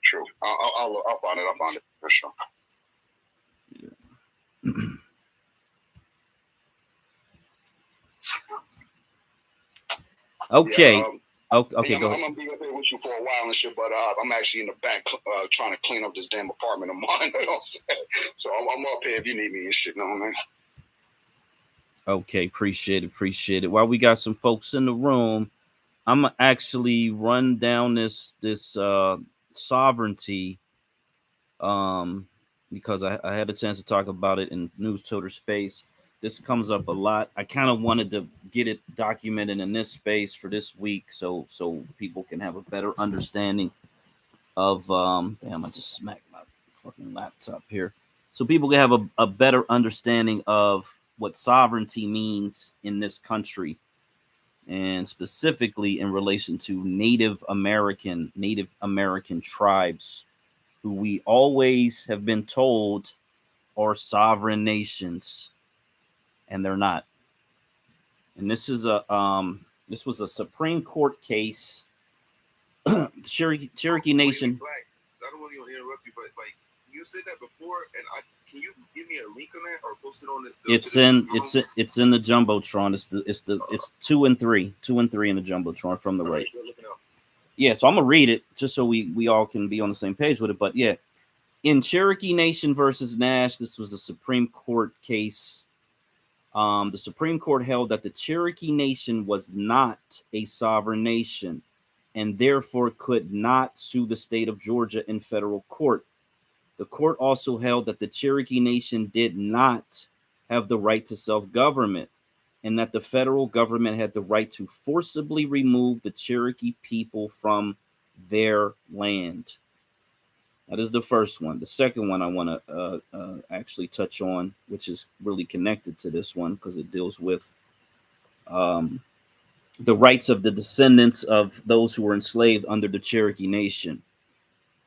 True. I'll find it. I'll find it for sure. Yeah. Okay. Yeah, okay. Go I'm ahead. gonna be up here with you for a while and shit, but I'm actually in the back trying to clean up this damn apartment of mine. You know what I'm saying? So I'm up here if you need me and shit. You know what I mean? Okay, appreciate it. While we got some folks in the room, I'm gonna actually run down this sovereignty, because I had a chance to talk about it in News Toter space. This comes up a lot. I kind of wanted to get it documented in this space for this week, so people can have a better understanding of. Damn, I just smacked my fucking laptop here. So people can have a better understanding of what sovereignty means in this country, and specifically in relation to Native American tribes, who we always have been told are sovereign nations, and they're not. And this was a Supreme Court case. Cherokee Nation. Black, I don't want to interrupt you, but like you said that before, and can you give me a link on that or post it on the it's in the jumbotron. It's 2 and 3 in the jumbotron from the right. Yeah, so I'm gonna read it just so we all can be on the same page with it. But yeah, in Cherokee Nation versus Nash, this was a Supreme Court case. The Supreme Court held that the Cherokee Nation was not a sovereign nation, and therefore could not sue the state of Georgia in federal court. The court also held that the Cherokee Nation did not have the right to self-government, and that the federal government had the right to forcibly remove the Cherokee people from their land. That is the first one. The second one I want to actually touch on, which is really connected to this one because it deals with the rights of the descendants of those who were enslaved under the Cherokee Nation.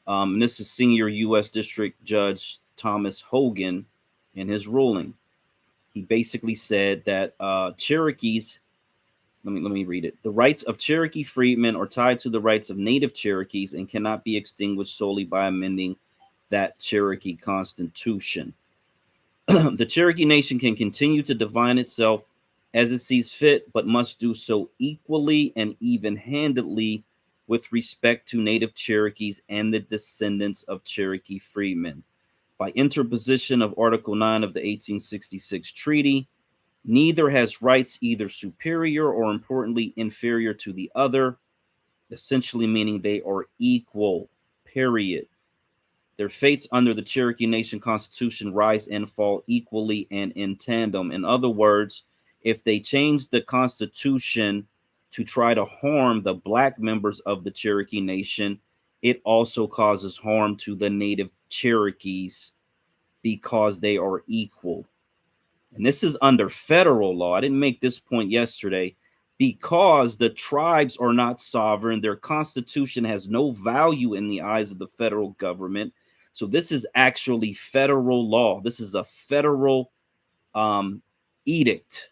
And this is Senior U.S. District Judge Thomas Hogan in his ruling. He basically said that Cherokees, let me read it. The rights of Cherokee freedmen are tied to the rights of native Cherokees and cannot be extinguished solely by amending that Cherokee Constitution. The Cherokee Nation can continue to define itself as it sees fit, but must do so equally and even-handedly with respect to native Cherokees and the descendants of Cherokee freedmen. By interposition of Article 9 of the 1866 treaty, neither has rights either superior or importantly inferior to the other, essentially meaning they are equal, period. Their fates under the Cherokee Nation Constitution rise and fall equally and in tandem. In other words, if they change the Constitution to try to harm the Black members of the Cherokee Nation, it also causes harm to the native Cherokees because they are equal. And this is under federal law. I didn't make this point yesterday. Because the tribes are not sovereign, their constitution has no value in the eyes of the federal government. So this is actually federal law. This is a federal edict.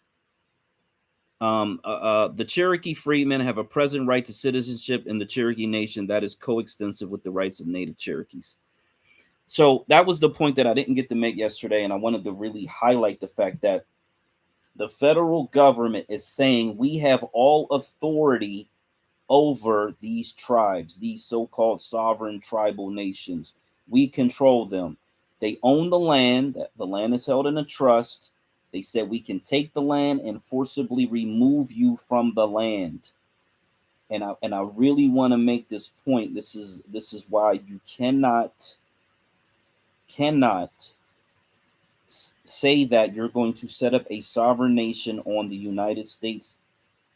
The Cherokee freedmen have a present right to citizenship in the Cherokee Nation that is coextensive with the rights of native Cherokees. So that was the point that I didn't get to make yesterday, and I wanted to really highlight the fact that the federal government is saying we have all authority over these tribes, these so-called sovereign tribal nations. We control them. They own the land. The land is held in a trust. They said we can take the land and forcibly remove you from the land. And I really want to make this point. This is why you cannot say that you're going to set up a sovereign nation on the United States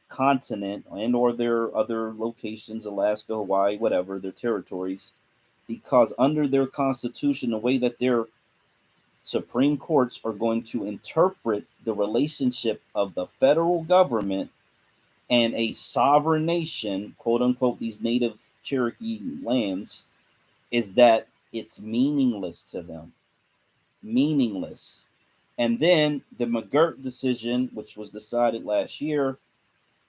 continent and or their other locations, Alaska, Hawaii, whatever, their territories, because under their constitution, the way that their Supreme Courts are going to interpret the relationship of the federal government and a sovereign nation, quote unquote, these native Cherokee lands, is that it's meaningless to them. Meaningless. And then the McGirt decision, which was decided last year,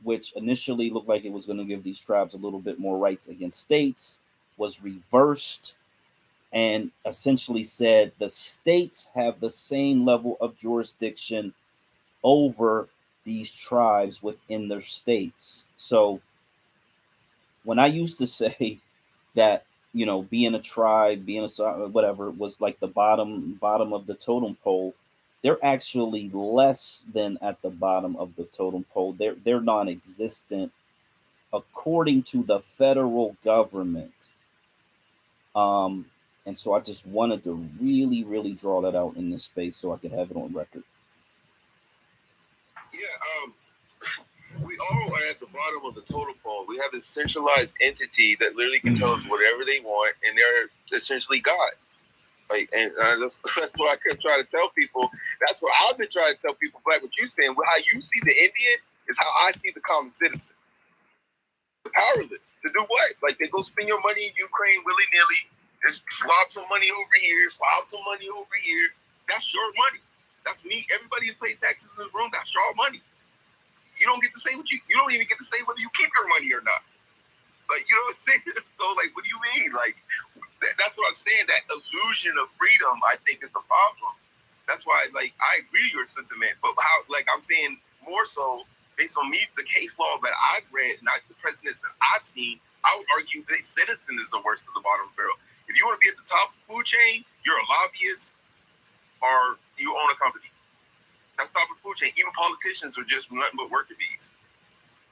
which initially looked like it was going to give these tribes a little bit more rights against states, was reversed and essentially said the states have the same level of jurisdiction over these tribes within their states. So when I used to say that, you know, being a tribe, being a whatever was like the bottom of the totem pole, they're actually less than at the bottom of the totem pole. They're non-existent according to the federal government. And so I just wanted to really, really draw that out in this space so I could have it on record. Yeah, we all are at the bottom of the totem pole. We have this centralized entity that literally can tell us whatever they want, and they're essentially God. Like, and that's what I kept trying to tell people. That's what I've been trying to tell people. Like what you saying, how you see the Indian is how I see the common citizen. The powerless to do what? Like they go spend your money in Ukraine willy nilly. Just slop some money over here, slop some money over here. That's your money. That's me. Everybody who pays taxes in this room, that's your money. You don't get to say what you don't even get to say whether you keep your money or not. Like, you know what I'm saying? So, like, what do you mean? Like, that's what I'm saying. That illusion of freedom, I think, is the problem. That's why, like, I agree with your sentiment. But how, like, I'm saying more so based on me, the case law that I've read, not the precedents that I've seen, I would argue that citizen is the worst of the bottom barrel. If you want to be at the top of the food chain, you're a lobbyist or you own a company. That's top of the food chain. Even politicians are just nothing but worker bees.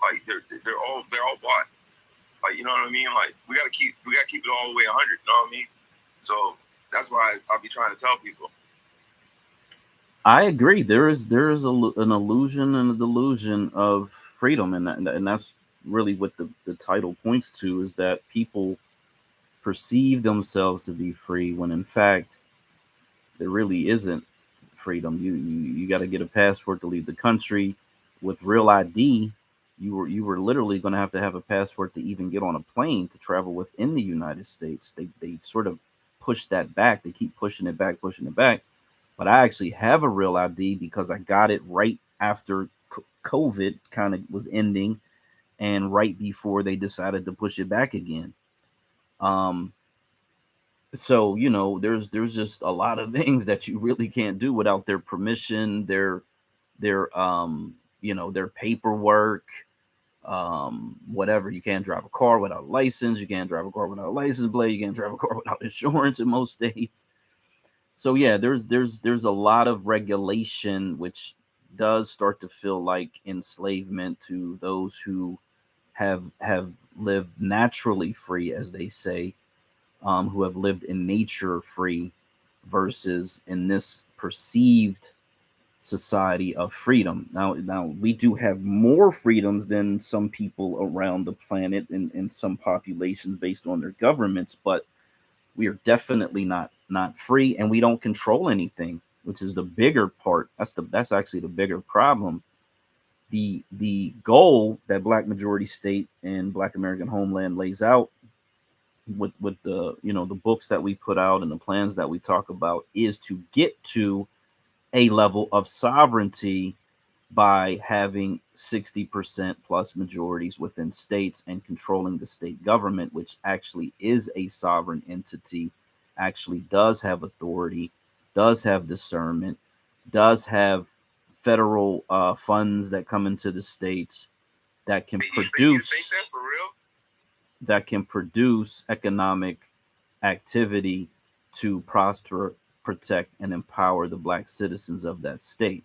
Like they're all bought. Like, you know what I mean? Like we gotta keep it all the way 100. You know what I mean? So that's why I'll be trying to tell people. I agree. There is an illusion and a delusion of freedom, and that's really what the title points to, is that people perceive themselves to be free when in fact there really isn't freedom. You got to get a passport to leave the country. With real ID, you were literally going to have a passport to even get on a plane to travel within the United States. They sort of push that back. They keep pushing it back. But I actually have a real ID because I got it right after COVID kind of was ending and right before they decided to push it back again. So, you know, there's just a lot of things that you really can't do without their permission, their you know, their paperwork, whatever. You can't drive a car without a license, you can't drive a car without a license plate, you can't drive a car without insurance in most states. So yeah, there's a lot of regulation which does start to feel like enslavement to those who have lived naturally free, as they say, who have lived in nature free, versus in this perceived society of freedom. Now we do have more freedoms than some people around the planet and some populations based on their governments, but we are definitely not free, and we don't control anything, which is the bigger part. That's actually the bigger problem. The goal that Black Majority State and Black American Homeland lays out with the, you know, the books that we put out and the plans that we talk about is to get to a level of sovereignty by having 60% plus majorities within states and controlling the state government, which actually is a sovereign entity, actually does have authority, does have discernment, does have federal funds that come into the states that can produce economic activity to prosper, protect, and empower the Black citizens of that state.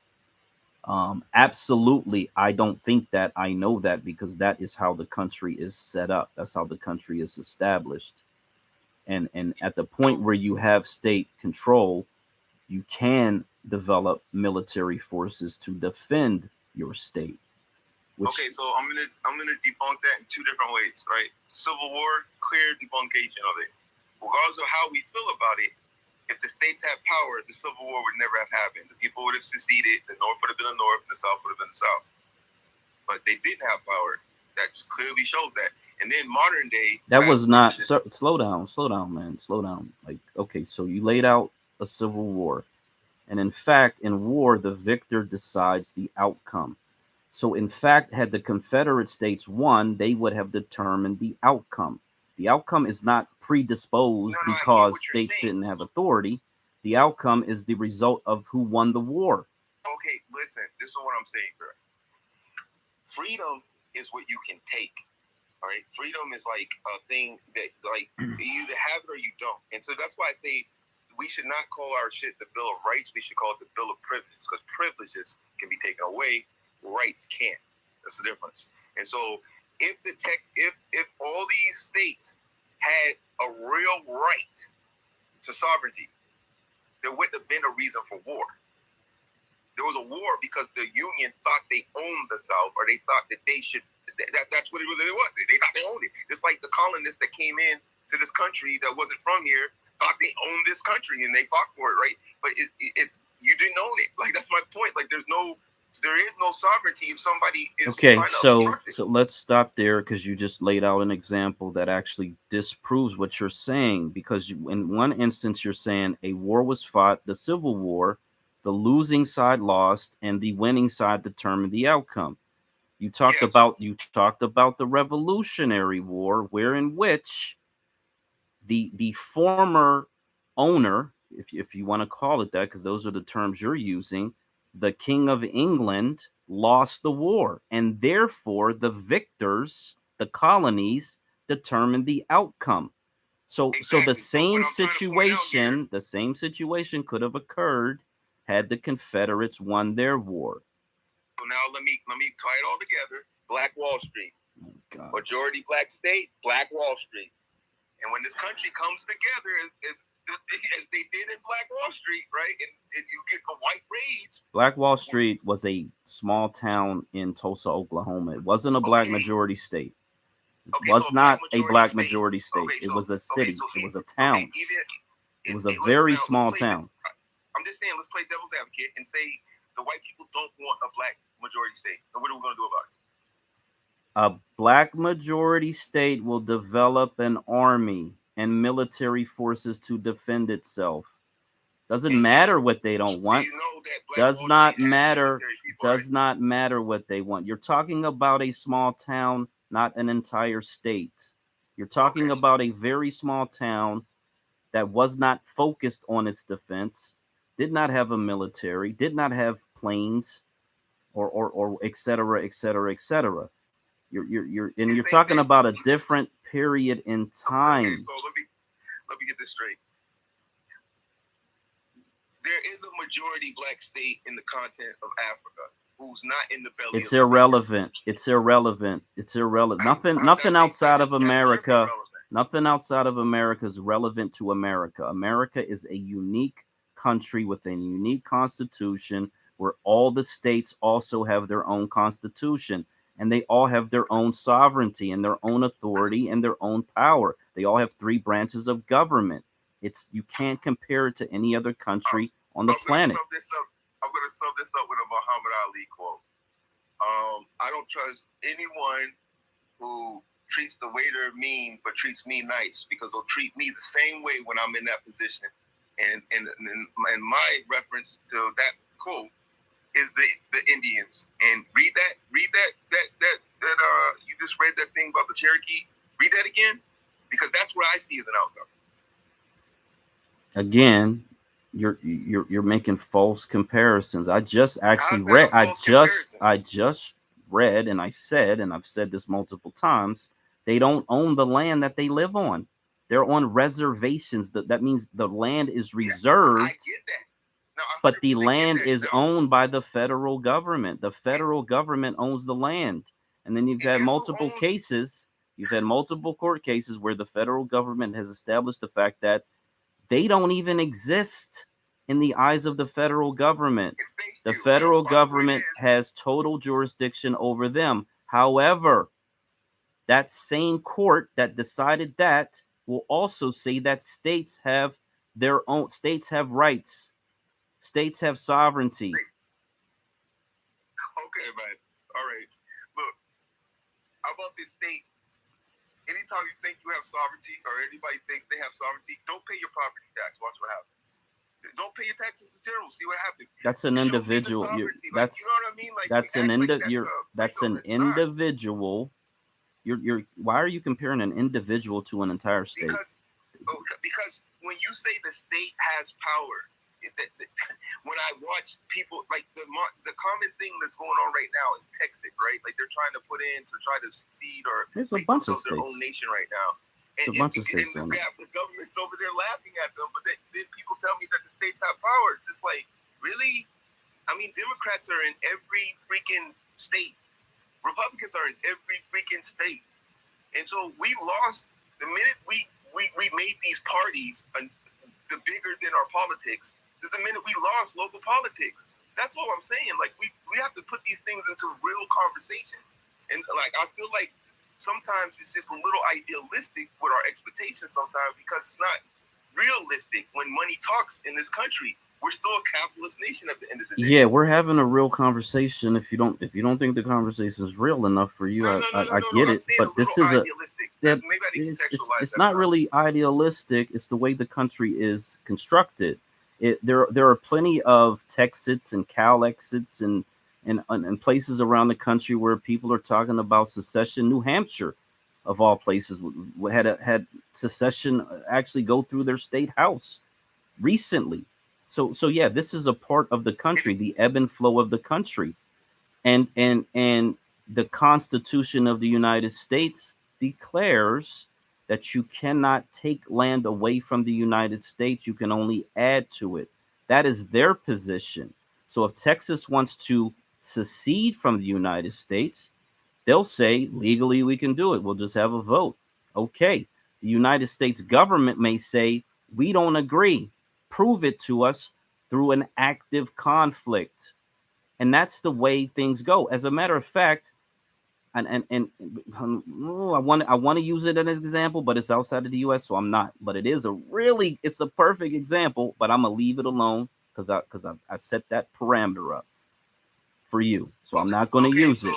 Absolutely, I don't think that. I know that because that is how the country is set up. That's how the country is established. And at the point where you have state control, you can develop military forces to defend your state. Okay, so I'm gonna debunk that in two different ways, right? Civil War, clear debuncation of it. Regardless of how we feel about it, if the states had power, the Civil War would never have happened. The people would have seceded. The North would have been the North, and the South would have been the South. But they didn't have power. That clearly shows that. And then modern day, that was not. Slow down, man. Slow down. Like, okay, so you laid out a civil war, and in fact, in war, the victor decides the outcome. So, in fact, had the Confederate States won, they would have determined the outcome. The outcome is not predisposed because states didn't have authority. The outcome is the result of who won the war. Okay, listen, this is what I'm saying, bro. Freedom is what you can take, all right? Freedom is like a thing that, like, you either have it or you don't. And so that's why I say we should not call our shit the Bill of Rights. We should call it the Bill of Privilege, because privileges can be taken away. Rights can't. That's the difference. And so if all these states had a real right to sovereignty, there wouldn't have been a reason for war. There was a war because the Union thought they owned the South, or they thought that they should. That's what it really was. They thought they owned it. It's like the colonists that came in to this country that wasn't from here. thought they owned this country and they fought for it, right? But it's you didn't own it. Like, that's my point. Like, there is no sovereignty if somebody is Okay, trying to so obstruct it. let's stop there, because you just laid out an example that actually disproves what you're saying. Because in one instance, you're saying a war was fought, the Civil War, the losing side lost, and the winning side determined the outcome. You talked Yes. about the Revolutionary War, wherein which the former owner, if you want to call it that, because those are the terms you're using, the King of England lost the war, and therefore the victors, the colonies, determined the outcome. So Exactly. the So same what I'm trying to point out here, the same situation could have occurred had the Confederates won their war. so now let me tie it all together. Black Wall Street. Oh, God. Majority black state, Black Wall Street. And when this country comes together as they did in Black Wall Street, right? And you get the white rage. Black Wall Street was a small town in Tulsa, Oklahoma. It wasn't a black majority state. It was not a black majority state. It was a city. It was a town. It was a very small town. I'm just saying, let's play devil's advocate and say the white people don't want a black majority state. And what are we going to do about it? A black majority state will develop an army and military forces to defend itself. Doesn't matter what they don't want. Does not matter. Does not matter what they want. You're talking about a small town, not an entire state. You're talking about a very small town that was not focused on its defense, did not have a military, did not have planes, or et cetera, et cetera, et cetera. You're talking about a different period in time. Okay, so let me get this straight. There is a majority black state in the continent of Africa who's not in the belly. It's irrelevant. It's irrelevant. It's irrelevant. Nothing outside of America. Nothing outside of America is relevant to America. America is a unique country with a unique constitution where all the states also have their own constitution, and they all have their own sovereignty and their own authority and their own power. They all have 3 branches of government. You can't compare it to any other country on the planet. I'm going to sum this up with a Muhammad Ali quote. I don't trust anyone who treats the waiter mean but treats me nice, because they'll treat me the same way when I'm in that position. And my reference to that quote is the Indians. And read that you just read that thing about the Cherokee. Read that again, because that's what I see as an outcome. Again, you're making false comparisons. I just actually read. I just read, and I said, and I've said this multiple times, they don't own the land that they live on. They're on reservations. That means the land is reserved. I get that. No, but the land is owned by the federal government. The federal government owns the land. And then you've had multiple cases. You've had multiple court cases where the federal government has established the fact that they don't even exist in the eyes of the federal government. The federal government has total jurisdiction over them. However, that same court that decided that will also say that states have their own, states have rights. States have sovereignty. Okay, man. All right. Look, how about this state? Anytime you think you have sovereignty, or anybody thinks they have sovereignty, don't pay your property tax. Watch what happens. Don't pay your taxes in general. See what happens. That's an individual. That's, you know what I mean? Like, that's an individual. Why are you comparing an individual to an entire state? Because when you say the state has power, when I watch people, like the common thing that's going on right now is Texas, right? Like, they're trying to put in to try to succeed or there's a bunch of their states. own nation right now. And the government's over there laughing at them, but then people tell me that the states have power. It's just like, really? I mean, Democrats are in every freaking state. Republicans are in every freaking state. And so we lost the minute we made these parties the bigger than our politics. Is the minute we lost local politics. That's all I'm saying. Like, we have to put these things into real conversations. And like, I feel like sometimes it's just a little idealistic with our expectations sometimes, because it's not realistic when money talks in this country. We're still a capitalist nation at the end of the day. Yeah, we're having a real conversation. If you don't think the conversation is real enough for you, I get it. But this is it's not really idealistic. It's the way the country is constructed. There are plenty of Texits and Cal exits and places around the country where people are talking about secession. New Hampshire, of all places, had secession actually go through their state house recently. So yeah, this is a part of the country, the ebb and flow of the country, and the Constitution of the United States declares that you cannot take land away from the United States. You can only add to it. That is their position. So if Texas wants to secede from the United States, they'll say legally we can do it. We'll just have a vote. Okay. The United States government may say we don't agree. Prove it to us through an active conflict. And that's the way things go. As a matter of fact, and I want to use it as an example, but it's outside of the US, so I'm not. But it's a perfect example, but I'm gonna leave it alone because I set that parameter up for you. So I'm not gonna use it.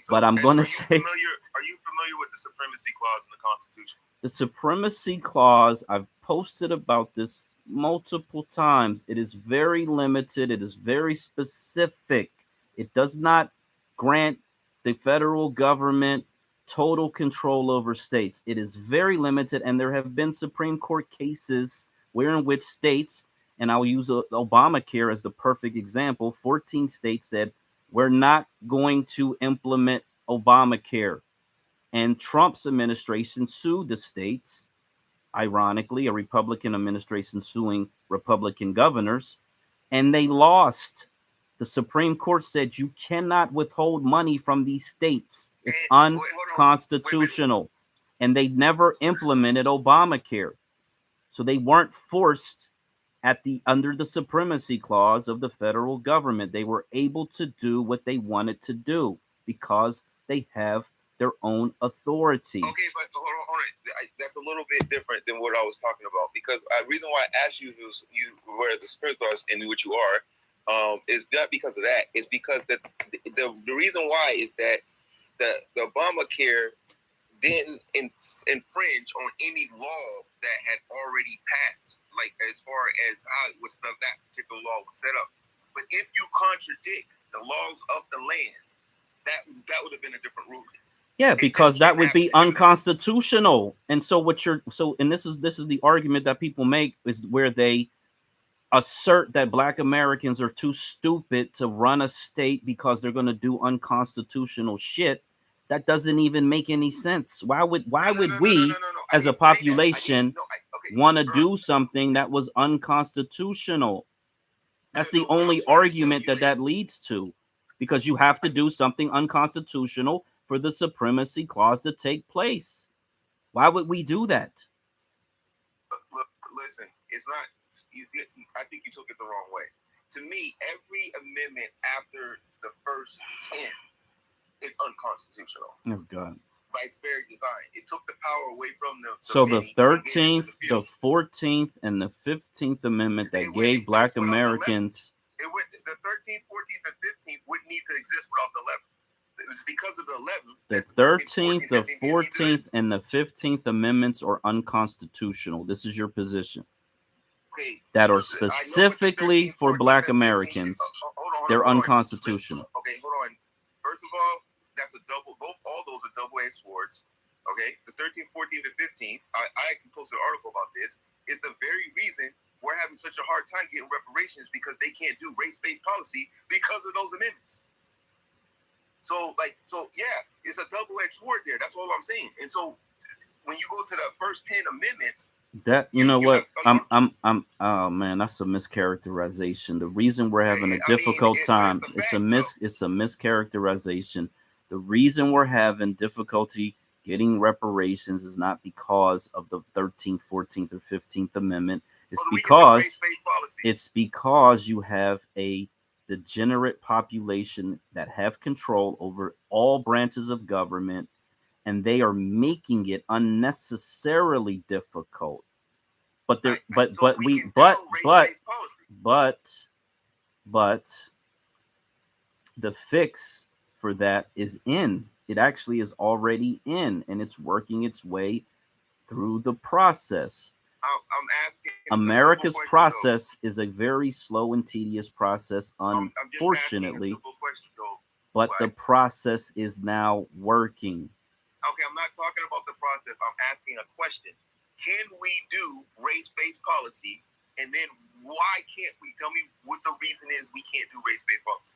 But I'm gonna say, are you familiar with the supremacy clause in the Constitution? The supremacy clause, I've posted about this multiple times. It is very limited. It is very specific. It does not grant the federal government total control over states. It is very limited, and there have been Supreme Court cases in which states, and I'll use Obamacare as the perfect example, 14 states said, we're not going to implement Obamacare. And Trump's administration sued the states. Ironically, a Republican administration suing Republican governors, and they lost. The Supreme Court said you cannot withhold money from these states. It's unconstitutional. And they never implemented Obamacare. So they weren't forced under the supremacy clause of the federal government. They were able to do what they wanted to do because they have their own authority. Okay, but hold on. That's a little bit different than what I was talking about, because the reason why I asked you where the spirit clause and which you are, is not because of that. It's because the reason why is that the Obamacare didn't infringe on any law that had already passed, like as far as how it was that particular law was set up. But if you contradict the laws of the land, that would have been a different ruling. Yeah, because that would be unconstitutional. And so and this is the argument that people make, is where they assert that Black Americans are too stupid to run a state because they're going to do unconstitutional shit. That doesn't even make any sense. Why would we as a population want to do something that was unconstitutional? That's the only argument that leads to, because you have to do something unconstitutional for the supremacy clause to take place. Why would we do that? Look, listen, it's not. I think you took it the wrong way. To me, every amendment after the first 10 is unconstitutional. Oh God! By its very design, it took the power away from the. So the 13th, the 14th, and the 15th Amendment that gave Black Americans. The 13th, 14th, and 15th wouldn't need to exist without the 11th. It was because of the 11th. The 13th, the 14th, and the 15th Amendments are unconstitutional. This is your position. Okay, that are specifically for Black Americans. They're unconstitutional. Okay, hold on. First of all, that's a double. All those are double-edged swords. Okay, the 13th, 14th, and 15th. I actually posted an article about this. Is the very reason we're having such a hard time getting reparations, because they can't do race-based policy because of those amendments. So yeah, it's a double-edged sword there. That's all I'm saying. And so when you go to the first 10 amendments, that oh man, that's a mischaracterization. The reason we're having a difficult time, it's a mischaracterization. The reason we're having difficulty getting reparations is not because of the 13th, 14th, or 15th Amendment. It's because you have a degenerate population that have control over all branches of government, and they are making it unnecessarily difficult. but there, but So we can but do race-based policy. but the fix for that is in. It actually is already in, and it's working its way through the process. I'm asking. America's process is a very slow and tedious process, I'm unfortunately. just asking a simple question, though. But the process is now working. Okay, I'm not talking about the process. I'm asking a question. Can we do race-based policy? And then why can't we? Tell me what the reason is we can't do race-based policy.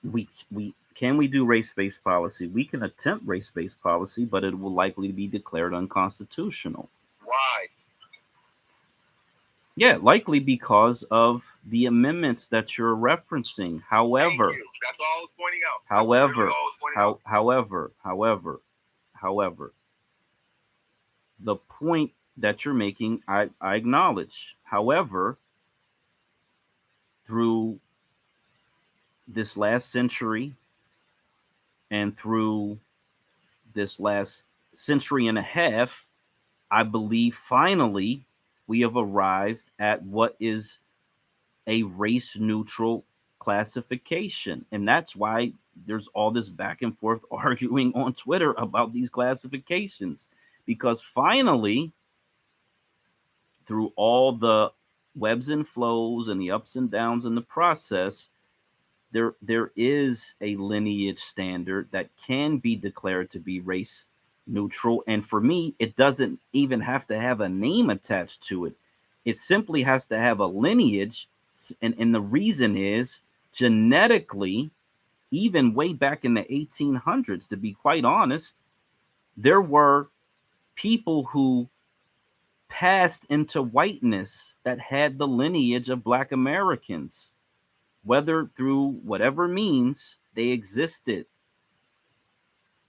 We do race-based policy? We can attempt race-based policy, but it will likely be declared unconstitutional. Why? Yeah, likely because of the amendments that you're referencing. However, that's all I was pointing out. However, the point that you're making, I acknowledge. However, through this last century and through this last century and a half, I believe finally we have arrived at what is a race neutral classification. And that's why there's all this back and forth arguing on Twitter about these classifications, because finally, through all the webs and flows and the ups and downs in the process, there is a lineage standard that can be declared to be race neutral. And for me, it doesn't even have to have a name attached to it. It simply has to have a lineage. And the reason is genetically, even way back in the 1800s, to be quite honest, there were people who passed into whiteness that had the lineage of Black Americans. Whether through whatever means they existed.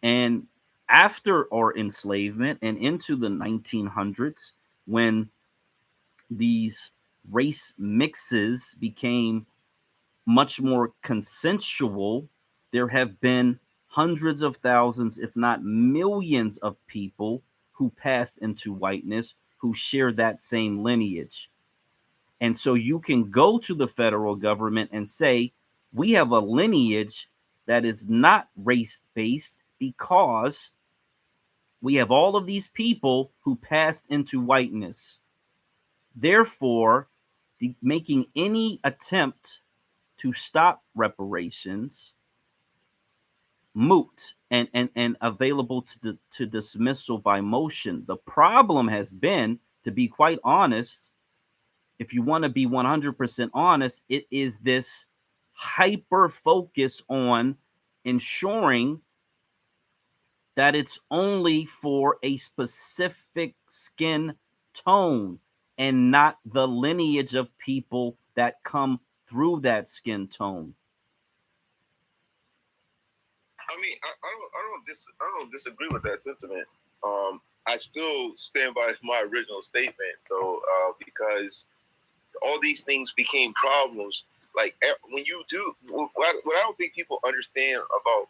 And after our enslavement and into the 1900s, when these race mixes became much more consensual, there have been hundreds of thousands, if not millions, of people who passed into whiteness who share that same lineage. And so you can go to the federal government and say, we have a lineage that is not race-based because we have all of these people who passed into whiteness. Therefore, making any attempt to stop reparations moot and available to dismissal by motion. The problem has been, to be quite honest, if you want to be 100% honest, it is this hyper focus on ensuring that it's only for a specific skin tone and not the lineage of people that come through that skin tone. I mean, I don't disagree with that sentiment. I still stand by my original statement, though, because all these things became problems. Like when you do, what I don't think people understand about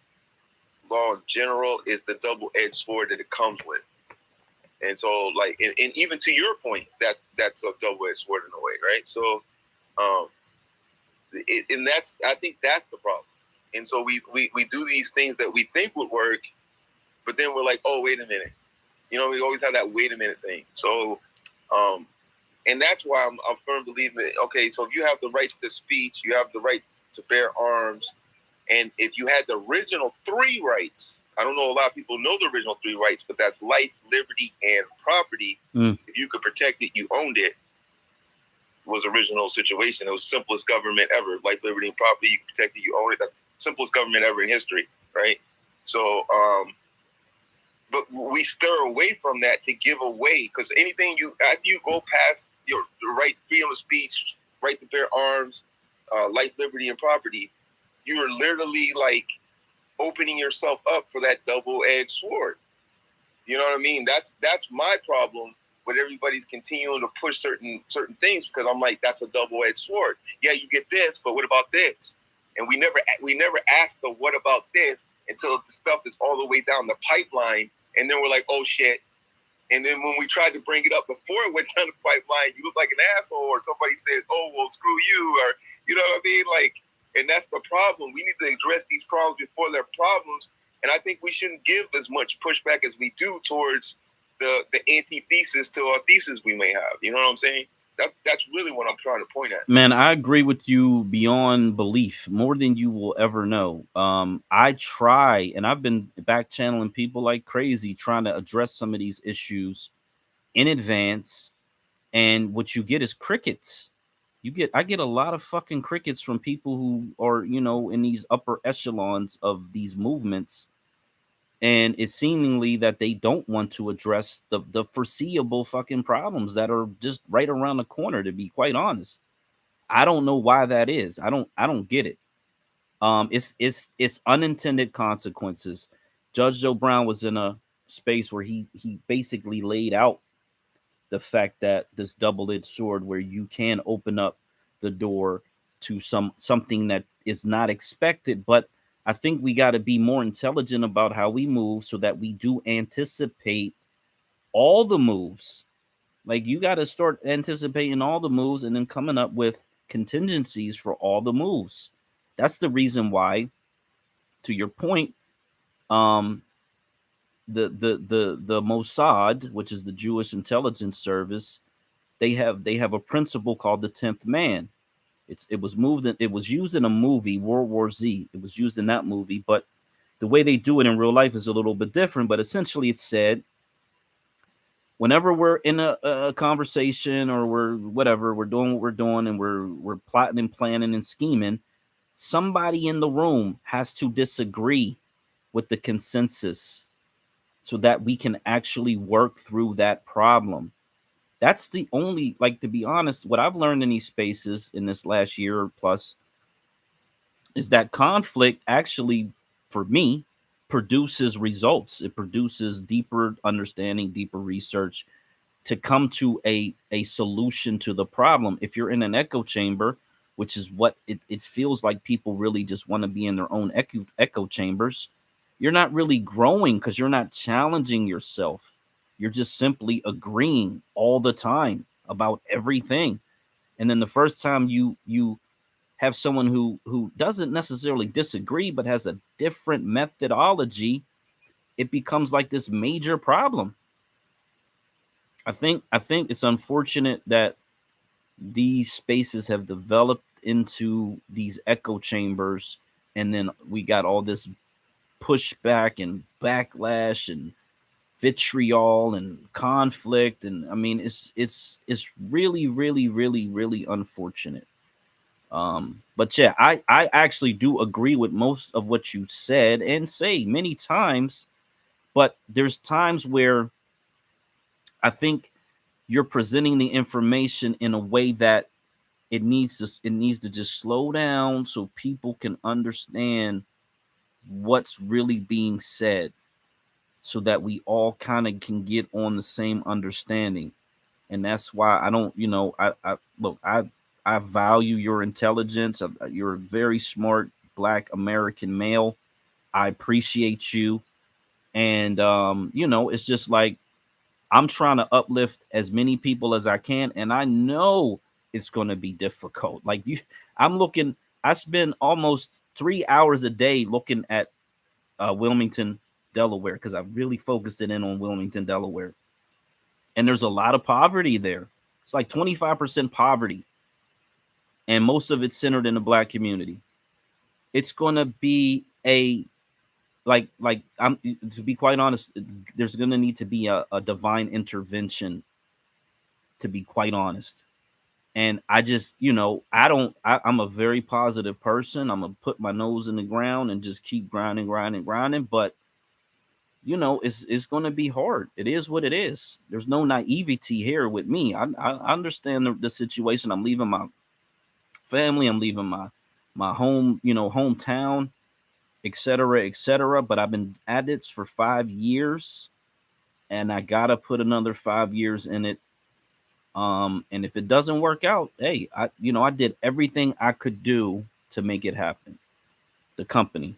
law in general is the double-edged sword that it comes with. And so, like, and even to your point, that's a double-edged sword in a way, right? So, and that's, I think that's the problem. And so we do these things that we think would work, but then we're like, oh, wait a minute. You know, we always have that wait a minute thing. So, and that's why I'm a firm believer. Okay, so if you have the right to speech, you have the right to bear arms, and if you had the original 3 rights, I don't know a lot of people know the original 3 rights, but that's life, liberty, and property. If you could protect it, you owned it. Was original situation. It was simplest government ever. Life, liberty, and property. You protect it, you own it. That's the simplest government ever in history, right? So, but we stir away from that to give away, because anything after you go past your right, freedom of speech, right to bear arms, life, liberty, and property, you are literally like opening yourself up for that double-edged sword. You know what I mean? That's my problem. But everybody's continuing to push certain things, because I'm like, that's a double-edged sword. Yeah, you get this, but what about this? And we never ask the what about this until the stuff is all the way down the pipeline, and then we're like, oh shit. And then when we tried to bring it up before it went down the pipeline, you look like an asshole, or somebody says, "Oh, well, screw you," or you know what I mean? Like, and that's the problem. We need to address these problems before they're problems. And I think we shouldn't give as much pushback as we do towards the antithesis to our thesis we may have. You know what I'm saying? That's really what I'm trying to point at. Man, I agree with you beyond belief, more than you will ever know. I try, and I've been back channeling people like crazy, trying to address some of these issues in advance. And what you get is crickets. I get a lot of fucking crickets from people who are, you know, in these upper echelons of these movements. And it's seemingly that they don't want to address the foreseeable fucking problems that are just right around the corner, to be quite honest. I don't know why that is. I don't get it. It's unintended consequences. Judge Joe Brown was in a space where he basically laid out the fact that this double-edged sword, where you can open up the door to something that is not expected. But I think we got to be more intelligent about how we move, so that we do anticipate all the moves. Like, you got to start anticipating all the moves and then coming up with contingencies for all the moves. That's the reason why, to your point, the Mossad, which is the Jewish intelligence service, they have a principle called the 10th man. It was used in a movie, World War Z. It was used in that movie, but the way they do it in real life is a little bit different. But essentially, it said, whenever we're in a conversation, or we're doing what we're doing, and we're plotting and planning and scheming, somebody in the room has to disagree with the consensus, so that we can actually work through that problem. That's the only, like, to be honest, what I've learned in these spaces in this last year plus is that conflict actually, for me, produces results. It produces deeper understanding, deeper research, to come to a solution to the problem. If you're in an echo chamber, which is what it feels like, people really just want to be in their own echo chambers, you're not really growing, because you're not challenging yourself. You're just simply agreeing all the time about everything. And then the first time you have someone who doesn't necessarily disagree, but has a different methodology, it becomes like this major problem. I think it's unfortunate that these spaces have developed into these echo chambers, and then we got all this pushback and backlash and vitriol and conflict. And I mean, it's really, really, really, really unfortunate. But yeah, I actually do agree with most of what you said and say many times, but there's times where I think you're presenting the information in a way that it needs to just slow down, so people can understand what's really being said, so that we all kind of can get on the same understanding. And that's why I don't, I look, I value your intelligence. You're a very smart Black American male. I appreciate you. And it's just like, I'm trying to uplift as many people as I can, and I know it's going to be difficult. Like, I spend almost 3 hours a day looking at Wilmington, Delaware, because I've really focused it in on Wilmington, Delaware. And there's a lot of poverty there. It's like 25% poverty, and most of it's centered in the Black community. It's going to be I'm, to be quite honest, there's going to need to be a divine intervention, to be quite honest. And I just, I'm a very positive person. I'm going to put my nose in the ground and just keep grinding. But, it's going to be hard. It is what it is. There's no naivety here with me. I understand the situation. I'm leaving my family. I'm leaving my home, hometown, etc. But I've been at this for 5 years, and I got to put another 5 years in it. And if it doesn't work out, hey, I did everything I could do to make it happen. The company.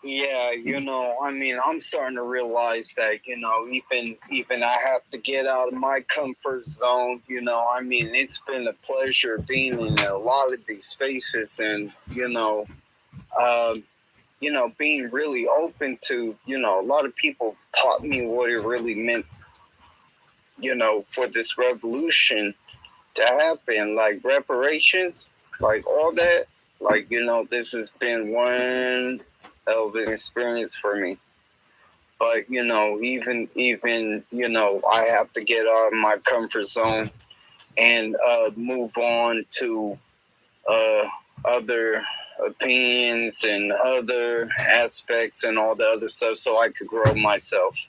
Yeah, I mean, I'm starting to realize that, even I have to get out of my comfort zone. I mean, it's been a pleasure being in a lot of these spaces and, being really open to, a lot of people taught me what it really meant, for this revolution to happen, like reparations, like all that. Like, this has been one hell of an experience for me. But, even, I have to get out of my comfort zone and move on to other opinions and other aspects and all the other stuff so I could grow myself.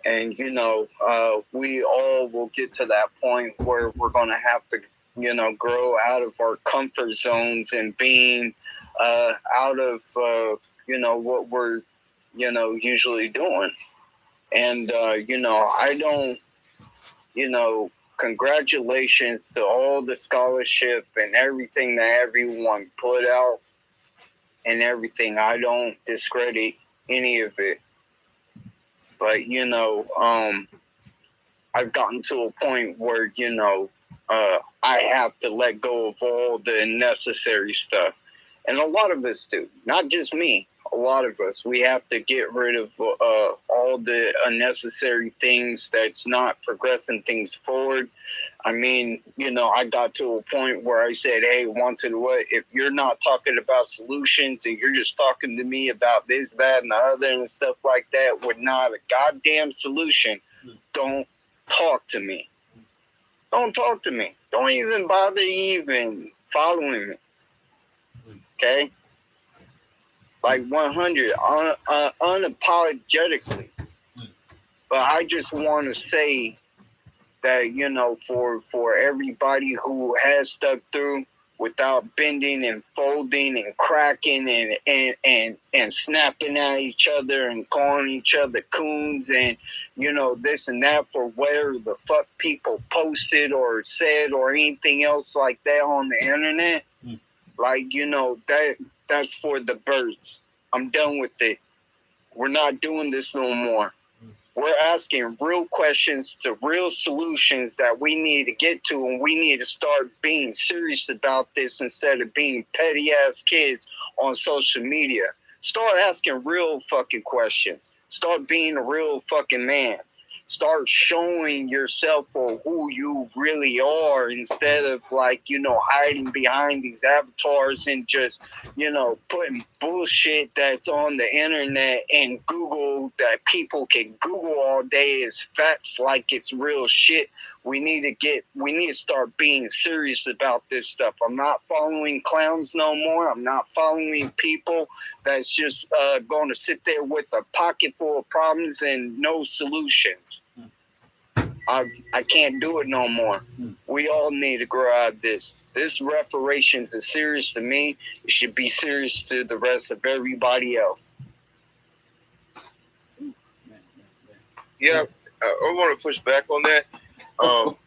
And, we all will get to that point where we're going to have to, grow out of our comfort zones and being out of, what we're, usually doing. And, I don't, congratulations to all the scholarship and everything that everyone put out and everything. I don't discredit any of it. But, I've gotten to a point where, I have to let go of all the unnecessary stuff. And a lot of us do, not just me. A lot of us, we have to get rid of all the unnecessary things that's not progressing things forward. I mean, I got to a point where I said, hey, once and what, if you're not talking about solutions and you're just talking to me about this, that, and the other and stuff like that with not a goddamn solution, don't talk to me. Don't talk to me. Don't even bother even following me. Okay? Like 100, unapologetically. But I just want to say that, for everybody who has stuck through without bending and folding and cracking and snapping at each other and calling each other coons and, this and that for whatever the fuck people posted or said or anything else like that on the internet. Like, that's for the birds. I'm done with it. We're not doing this no more. We're asking real questions to real solutions that we need to get to, and we need to start being serious about this instead of being petty-ass kids on social media. Start asking real fucking questions. Start being a real fucking man. Start showing yourself for who you really are instead of hiding behind these avatars and just, putting bullshit that's on the internet and Google that people can Google all day as facts like it's real shit. We need to start being serious about this stuff. I'm not following clowns no more. I'm not following people that's just going to sit there with a pocket full of problems and no solutions. I can't do it no more. We all need to grow out of this. This reparations is serious to me. It should be serious to the rest of everybody else. Yeah, I want to push back on that. What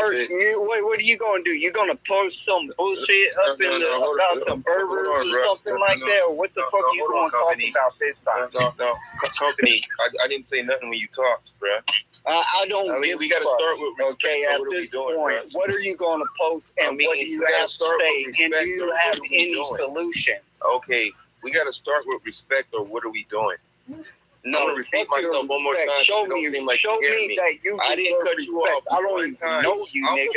are you going to do? You going to post some bullshit up about some Berbers or something like that? Or what the fuck are you going to talk about this time? No. Company, I didn't say nothing when you talked, bro. I don't give we got to start with respect. Okay, at this point, what are you going to post and what do you have to say? And do you have any solutions? Okay, we got to start with respect, or what are we doing? No, repeat myself one more time. Show me that you I didn't cut you off. I don't even know you, nigga.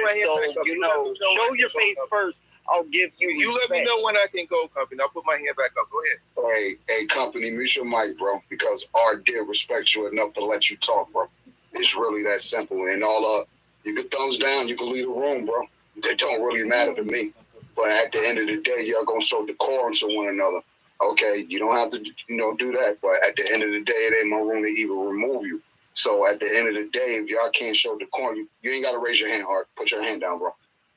So, show your face first. I'll give you You respect. let me know when I can go, company. I'll put my hand back up. Go ahead. Hey, company, mute your mic, bro, because Art did respect you enough to let you talk, bro. It's really that simple. And you can thumbs down, you can leave the room, bro. It don't really matter to me. But at the end of the day, y'all gonna show decorum to one another. Okay, you don't have to, do that. But at the end of the day, it ain't no room to even remove you. So at the end of the day, if y'all can't show decorum, you ain't gotta raise your hand, Art. Put your hand down, bro.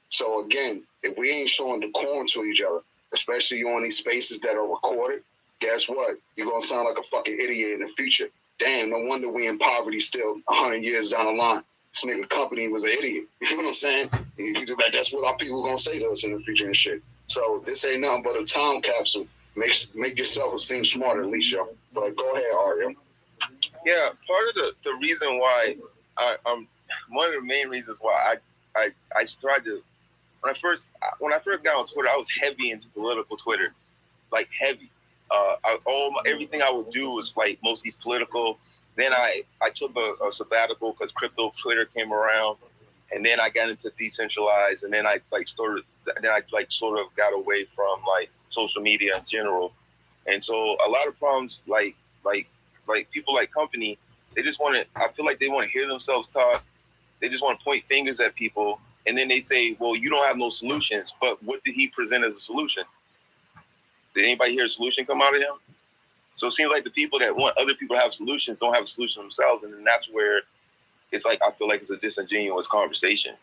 So again, if we ain't showing decorum to each other, especially on these spaces that are recorded, guess what? You're gonna sound like a fucking idiot in the future. Damn, no wonder we in poverty still 100 years down the line. This nigga company was an idiot. You know what I'm saying? That's what our people gonna say to us in the future and shit. So this ain't nothing but a time capsule make yourself seem smart at least, yo. But go ahead, Arya. Yeah, part of the reason why I'm one of the main reasons why I tried to when I first got on Twitter, I was heavy into political Twitter, like heavy. Everything I would do was like mostly political. Then I took a sabbatical because crypto Twitter came around, and then I got into decentralized, and then I sort of got away from like social media in general. And so a lot of problems like people like company, they just want to. I feel like they want to hear themselves talk. They just want to point fingers at people, and then they say, "Well, you don't have no solutions." But what did he present as a solution? Did anybody hear a solution come out of him? So it seems like the people that want other people to have solutions don't have a solution themselves, and then that's where it's like I feel like it's a disingenuous conversation.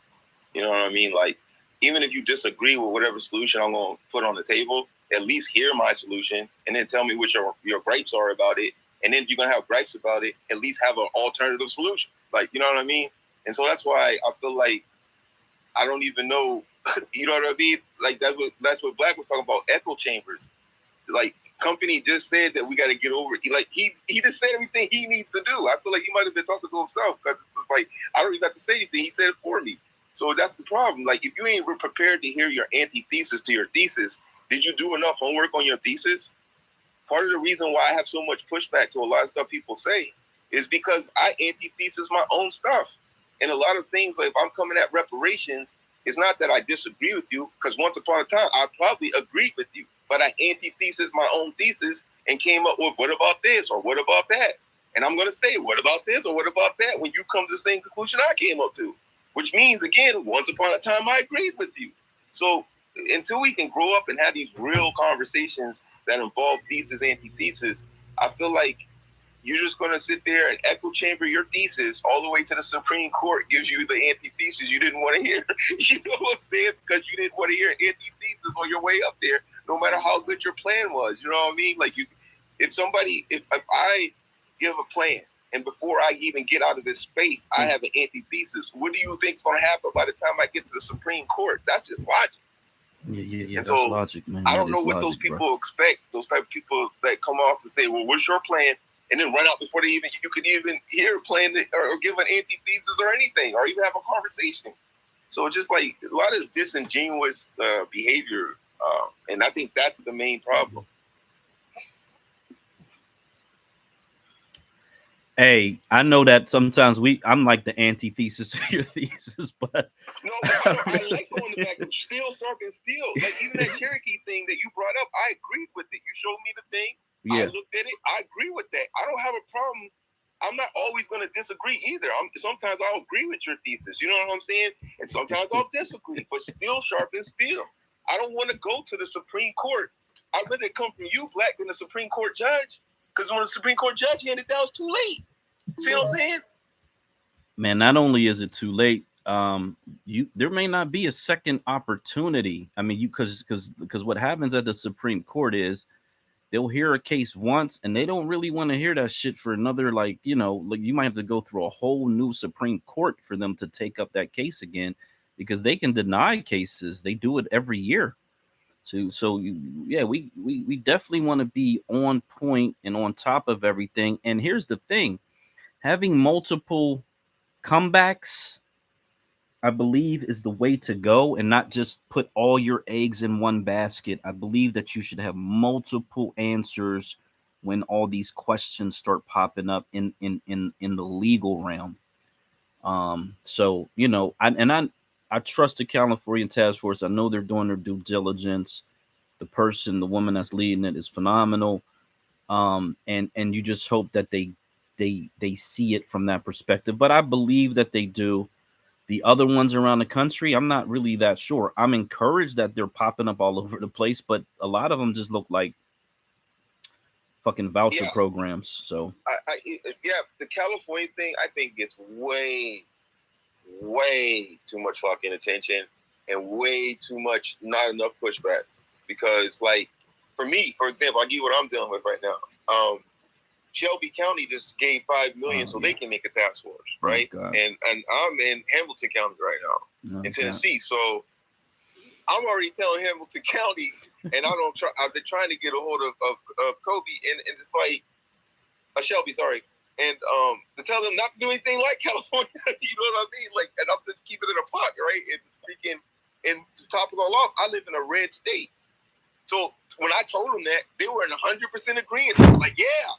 You know what I mean? Like, even if you disagree with whatever solution I'm going to put on the table, at least hear my solution and then tell me what your gripes are about it. And then if you're going to have gripes about it, at least have an alternative solution. Like, you know what I mean? And so that's why I feel like I don't even know, you know what I mean? Like, that's what Black was talking about, echo chambers. Like, company just said that we got to get over it. He just said everything he needs to do. I feel like he might have been talking to himself because it's just like, I don't even have to say anything. He said it for me. So that's the problem. Like, if you ain't prepared to hear your antithesis to your thesis, did you do enough homework on your thesis? Part of the reason why I have so much pushback to a lot of stuff people say is because I antithesis my own stuff. And a lot of things, like if I'm coming at reparations, it's not that I disagree with you, because once upon a time, I probably agreed with you, but I antithesis my own thesis and came up with, what about this or what about that? And I'm going to say, what about this or what about that when you come to the same conclusion I came up to? Which means, again, once upon a time, I agreed with you. So until we can grow up and have these real conversations that involve thesis, antithesis, I feel like you're just going to sit there and echo chamber your thesis all the way to the Supreme Court gives you the antithesis you didn't want to hear. You know what I'm saying? Because you didn't want to hear antithesis on your way up there, no matter how good your plan was. You know what I mean? Like, if I give a plan, and before I even get out of this space, I have an antithesis, what do you think is going to happen by the time I get to the Supreme Court? That's just logic. Yeah, and that's so logic, man. I don't know what those people expect. Those type of people that come off and say, "Well, what's your plan?" and then run out before you could even hear a plan or give an antithesis or anything, or even have a conversation. So just like a lot of disingenuous behavior, and I think that's the main problem. Hey, I know that sometimes I'm like the antithesis to your thesis, but no, but I like going back to steel, sharp, and steel. Like even that Cherokee thing that you brought up, I agreed with it. You showed me the thing. Yeah. I looked at it. I agree with that. I don't have a problem. I'm not always going to disagree either. Sometimes I'll agree with your thesis. You know what I'm saying? And sometimes I'll disagree. But steel, sharp, and steel. I don't want to go to the Supreme Court. I'd rather come from you, Black, than the Supreme Court judge. Because when the Supreme Court judge handed down, it's too late. See what I'm saying? Man, not only is it too late, there may not be a second opportunity. I mean, because what happens at the Supreme Court is they'll hear a case once and they don't really want to hear that shit for another, like you might have to go through a whole new Supreme Court for them to take up that case again, because they can deny cases. They do it every year. So we definitely want to be on point and on top of everything. And here's the thing, having multiple comebacks, I believe, is the way to go, and not just put all your eggs in one basket. I believe that you should have multiple answers when all these questions start popping up in the legal realm. So I trust the California Task Force. I know they're doing their due diligence. The woman that's leading it is phenomenal. And you just hope that they see it from that perspective. But I believe that they do. The other ones around the country, I'm not really that sure. I'm encouraged that they're popping up all over the place, but a lot of them just look like fucking voucher programs. So the California thing, I think gets way too much fucking attention and way too much, not enough pushback. Because, like, for me, for example, I'll give you what I'm dealing with right now. Shelby County just gave $5 million so they can make a task force, right? And I'm in Hamilton County right now, in Tennessee. So I'm already telling Hamilton County, and I've been trying to get a hold of Kobe, and it's like, Shelby, sorry, and to tell them not to do anything like California. You know what I mean? Like, and I'm just keeping it a buck, right? And freaking, and to top it all off, I live in a red state. So when I told them that, they were in 100% agreement. They were like, yeah.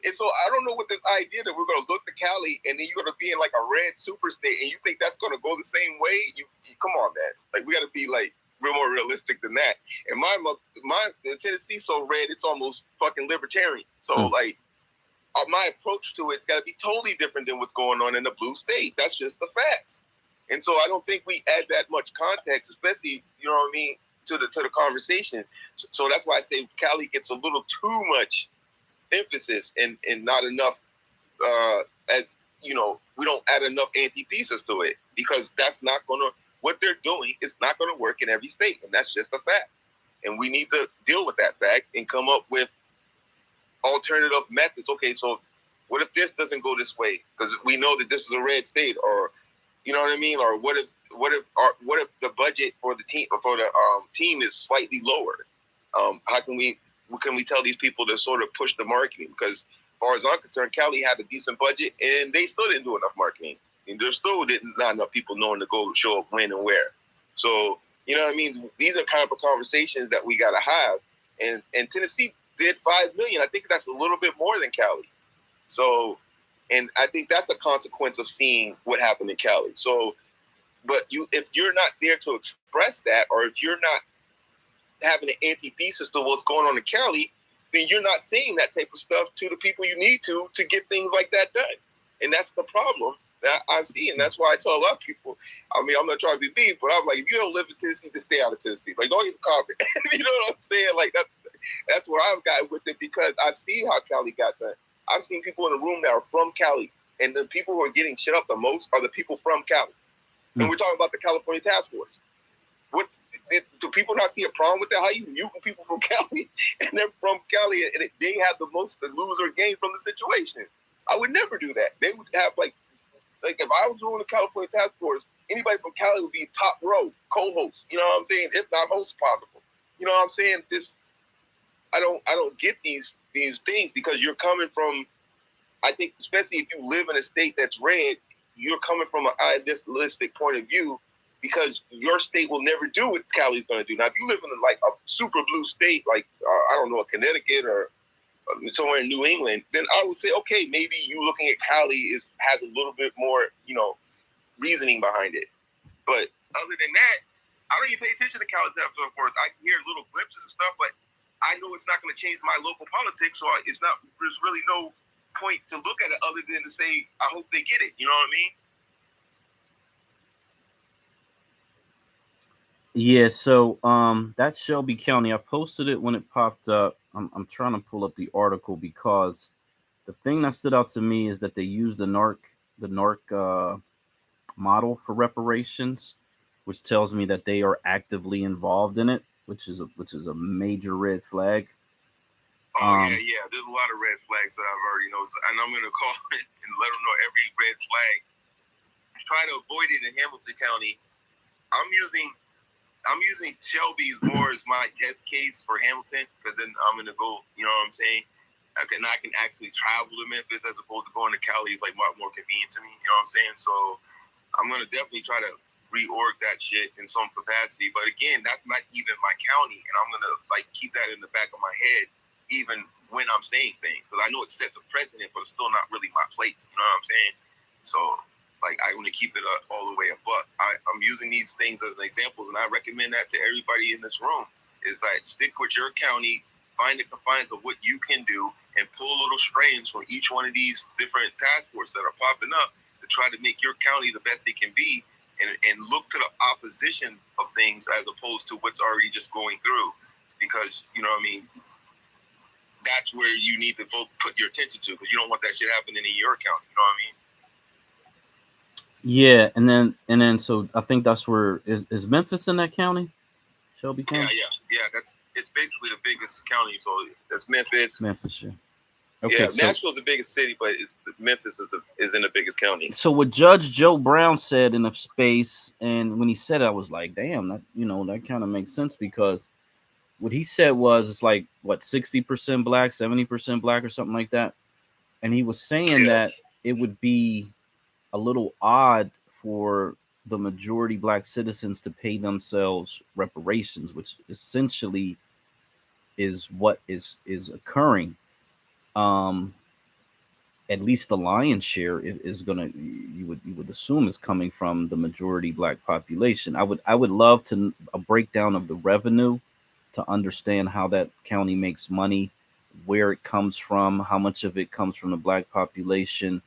And so I don't know what this idea that we're going to look to Cali and then you're going to be in like a red super state and you think that's going to go the same way? You come on, man. Like, we got to be like real more realistic than that. And the Tennessee so red, it's almost fucking libertarian. So like, my approach to it's got to be totally different than what's going on in the blue state. That's just the facts. And so I don't think we add that much context, especially, you know what I mean, to the conversation. So that's why I say Cali gets a little too much emphasis and not enough, as you know, we don't add enough antithesis to it, because that's not gonna, what they're doing is not gonna work in every state, and that's just a fact. And we need to deal with that fact and come up with alternative methods. Okay, so what if this doesn't go this way? Because we know that this is a red state, or you know what I mean? Or what if the budget for the team is slightly lower? How can we tell these people to sort of push the marketing? Because as far as I'm concerned, Cali had a decent budget and they still didn't do enough marketing. And there still not enough people knowing to go show up when and where. So, you know what I mean? These are kind of conversations that we got to have. And Tennessee did 5 million. I think that's a little bit more than Cali. So, and I think that's a consequence of seeing what happened in Cali. So, but if you're not there to express that, or if you're not having an antithesis to what's going on in Cali, then you're not saying that type of stuff to the people you need to get things like that done. And that's the problem that I see. And that's why I tell a lot of people, I mean, I'm not trying to be mean, but I'm like, if you don't live in Tennessee, just stay out of Tennessee. Like, don't even comment. You know what I'm saying? Like, that's where I've got with it, because I've seen how Cali got done. I've seen people in the room that are from Cali, and the people who are getting shit up the most are the people from Cali. And we're talking about the California Task Force. What do people not see a problem with that? How you muting people from Cali and they're from Cali and they have the most to lose or gain from the situation? I would never do that. They would have like if I was doing the California Task Force, anybody from Cali would be top row co-host. You know what I'm saying? If not host possible. You know what I'm saying? Just I don't get these things, because you're coming from, I think, especially if you live in a state that's red, you're coming from an idealistic point of view, because your state will never do what Cali's going to do. Now, if you live in like a super blue state, like, I don't know, Connecticut or somewhere in New England, then I would say, okay, maybe you looking at Cali has a little bit more, you know, reasoning behind it. But other than that, I don't even pay attention to Cali's Task Force. I hear little glimpses and stuff, but I know it's not going to change my local politics, so there's really no point to look at it other than to say, I hope they get it. You know what I mean? Yeah, so that's Shelby County. I posted it when it popped up. I'm trying to pull up the article, because the thing that stood out to me is that they used the NARC model for reparations, which tells me that they are actively involved in it, which is a major red flag. Yeah. There's a lot of red flags that I've already noticed, and I'm gonna call it and let them know every red flag. Try to avoid it in Hamilton County. I'm using Shelby's more as my test case for Hamilton, because then I'm gonna go. You know what I'm saying? I can actually travel to Memphis as opposed to going to Cali. It's like more convenient to me. You know what I'm saying? So I'm gonna definitely try to reorg that shit in some capacity. But again, that's not even my county, and I'm gonna like keep that in the back of my head, even when I'm saying things, because I know it sets a precedent, but it's still not really my place. You know what I'm saying? So, like, I want to keep it all the way a buck. I'm using these things as examples, and I recommend that to everybody in this room, is that stick with your county, find the confines of what you can do, and pull little strands from each one of these different task forces that are popping up to try to make your county the best it can be, and look to the opposition of things as opposed to what's already just going through. Because, you know what I mean, that's where you need to both put your attention to, because you don't want that shit happening in your county. You know what I mean? Yeah, and then so I think that's where is Memphis in that county, Shelby County. Yeah. It's basically the biggest county, so that's Memphis. Yeah. Okay, Yeah, so Nashville's the biggest city, but Memphis is in the biggest county. so what Judge Joe Brown said in a space, and when he said it, I was like, damn, that that kind of makes sense, because what he said was it's like what 60% black, 70% black, or something like that. And he was saying Yeah. that it would be a little odd for the majority black citizens to pay themselves reparations, which essentially is what is occurring. Um, at least the lion's share is gonna, you would assume, is coming from the majority black population. I would love to a breakdown of the revenue to understand how that county makes money, where it comes from, how much of it comes from the black population,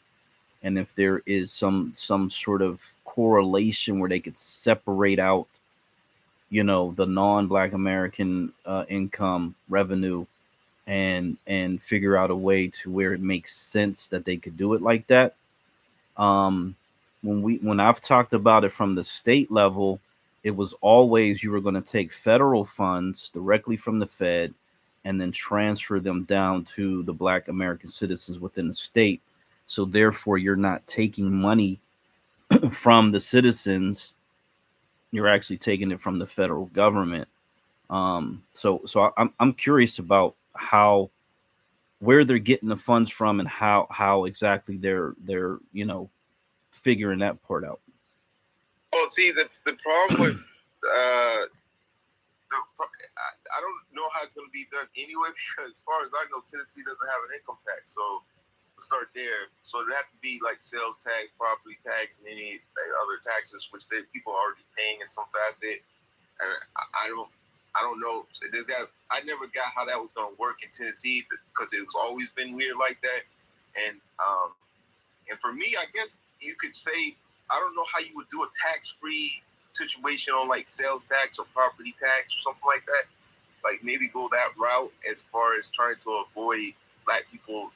and if there is some sort of correlation where they could separate out, the non-black American income revenue, and figure out a way to where it makes sense that they could do it like that. um when I've talked about it from the state level, it was always you were going to take federal funds directly from the Fed and then transfer them down to the black American citizens within the state. So therefore you're not taking money from the citizens, you're actually taking it from the federal government. I'm curious about how, where they're getting the funds from, and how exactly they're figuring that part out. Oh, see, the problem with I don't know how it's going to be done anyway, because as far as I know, Tennessee doesn't have an income tax. So let's start there. So it'd have to be like sales tax, property tax, and any other taxes which people are already paying in some facet. And I don't know. I never got how that was going to work in Tennessee, because it's always been weird like that. And for me, I guess you could say, I don't know how you would do a tax-free situation on like sales tax or property tax or something like that. Like maybe go that route as far as trying to avoid black people.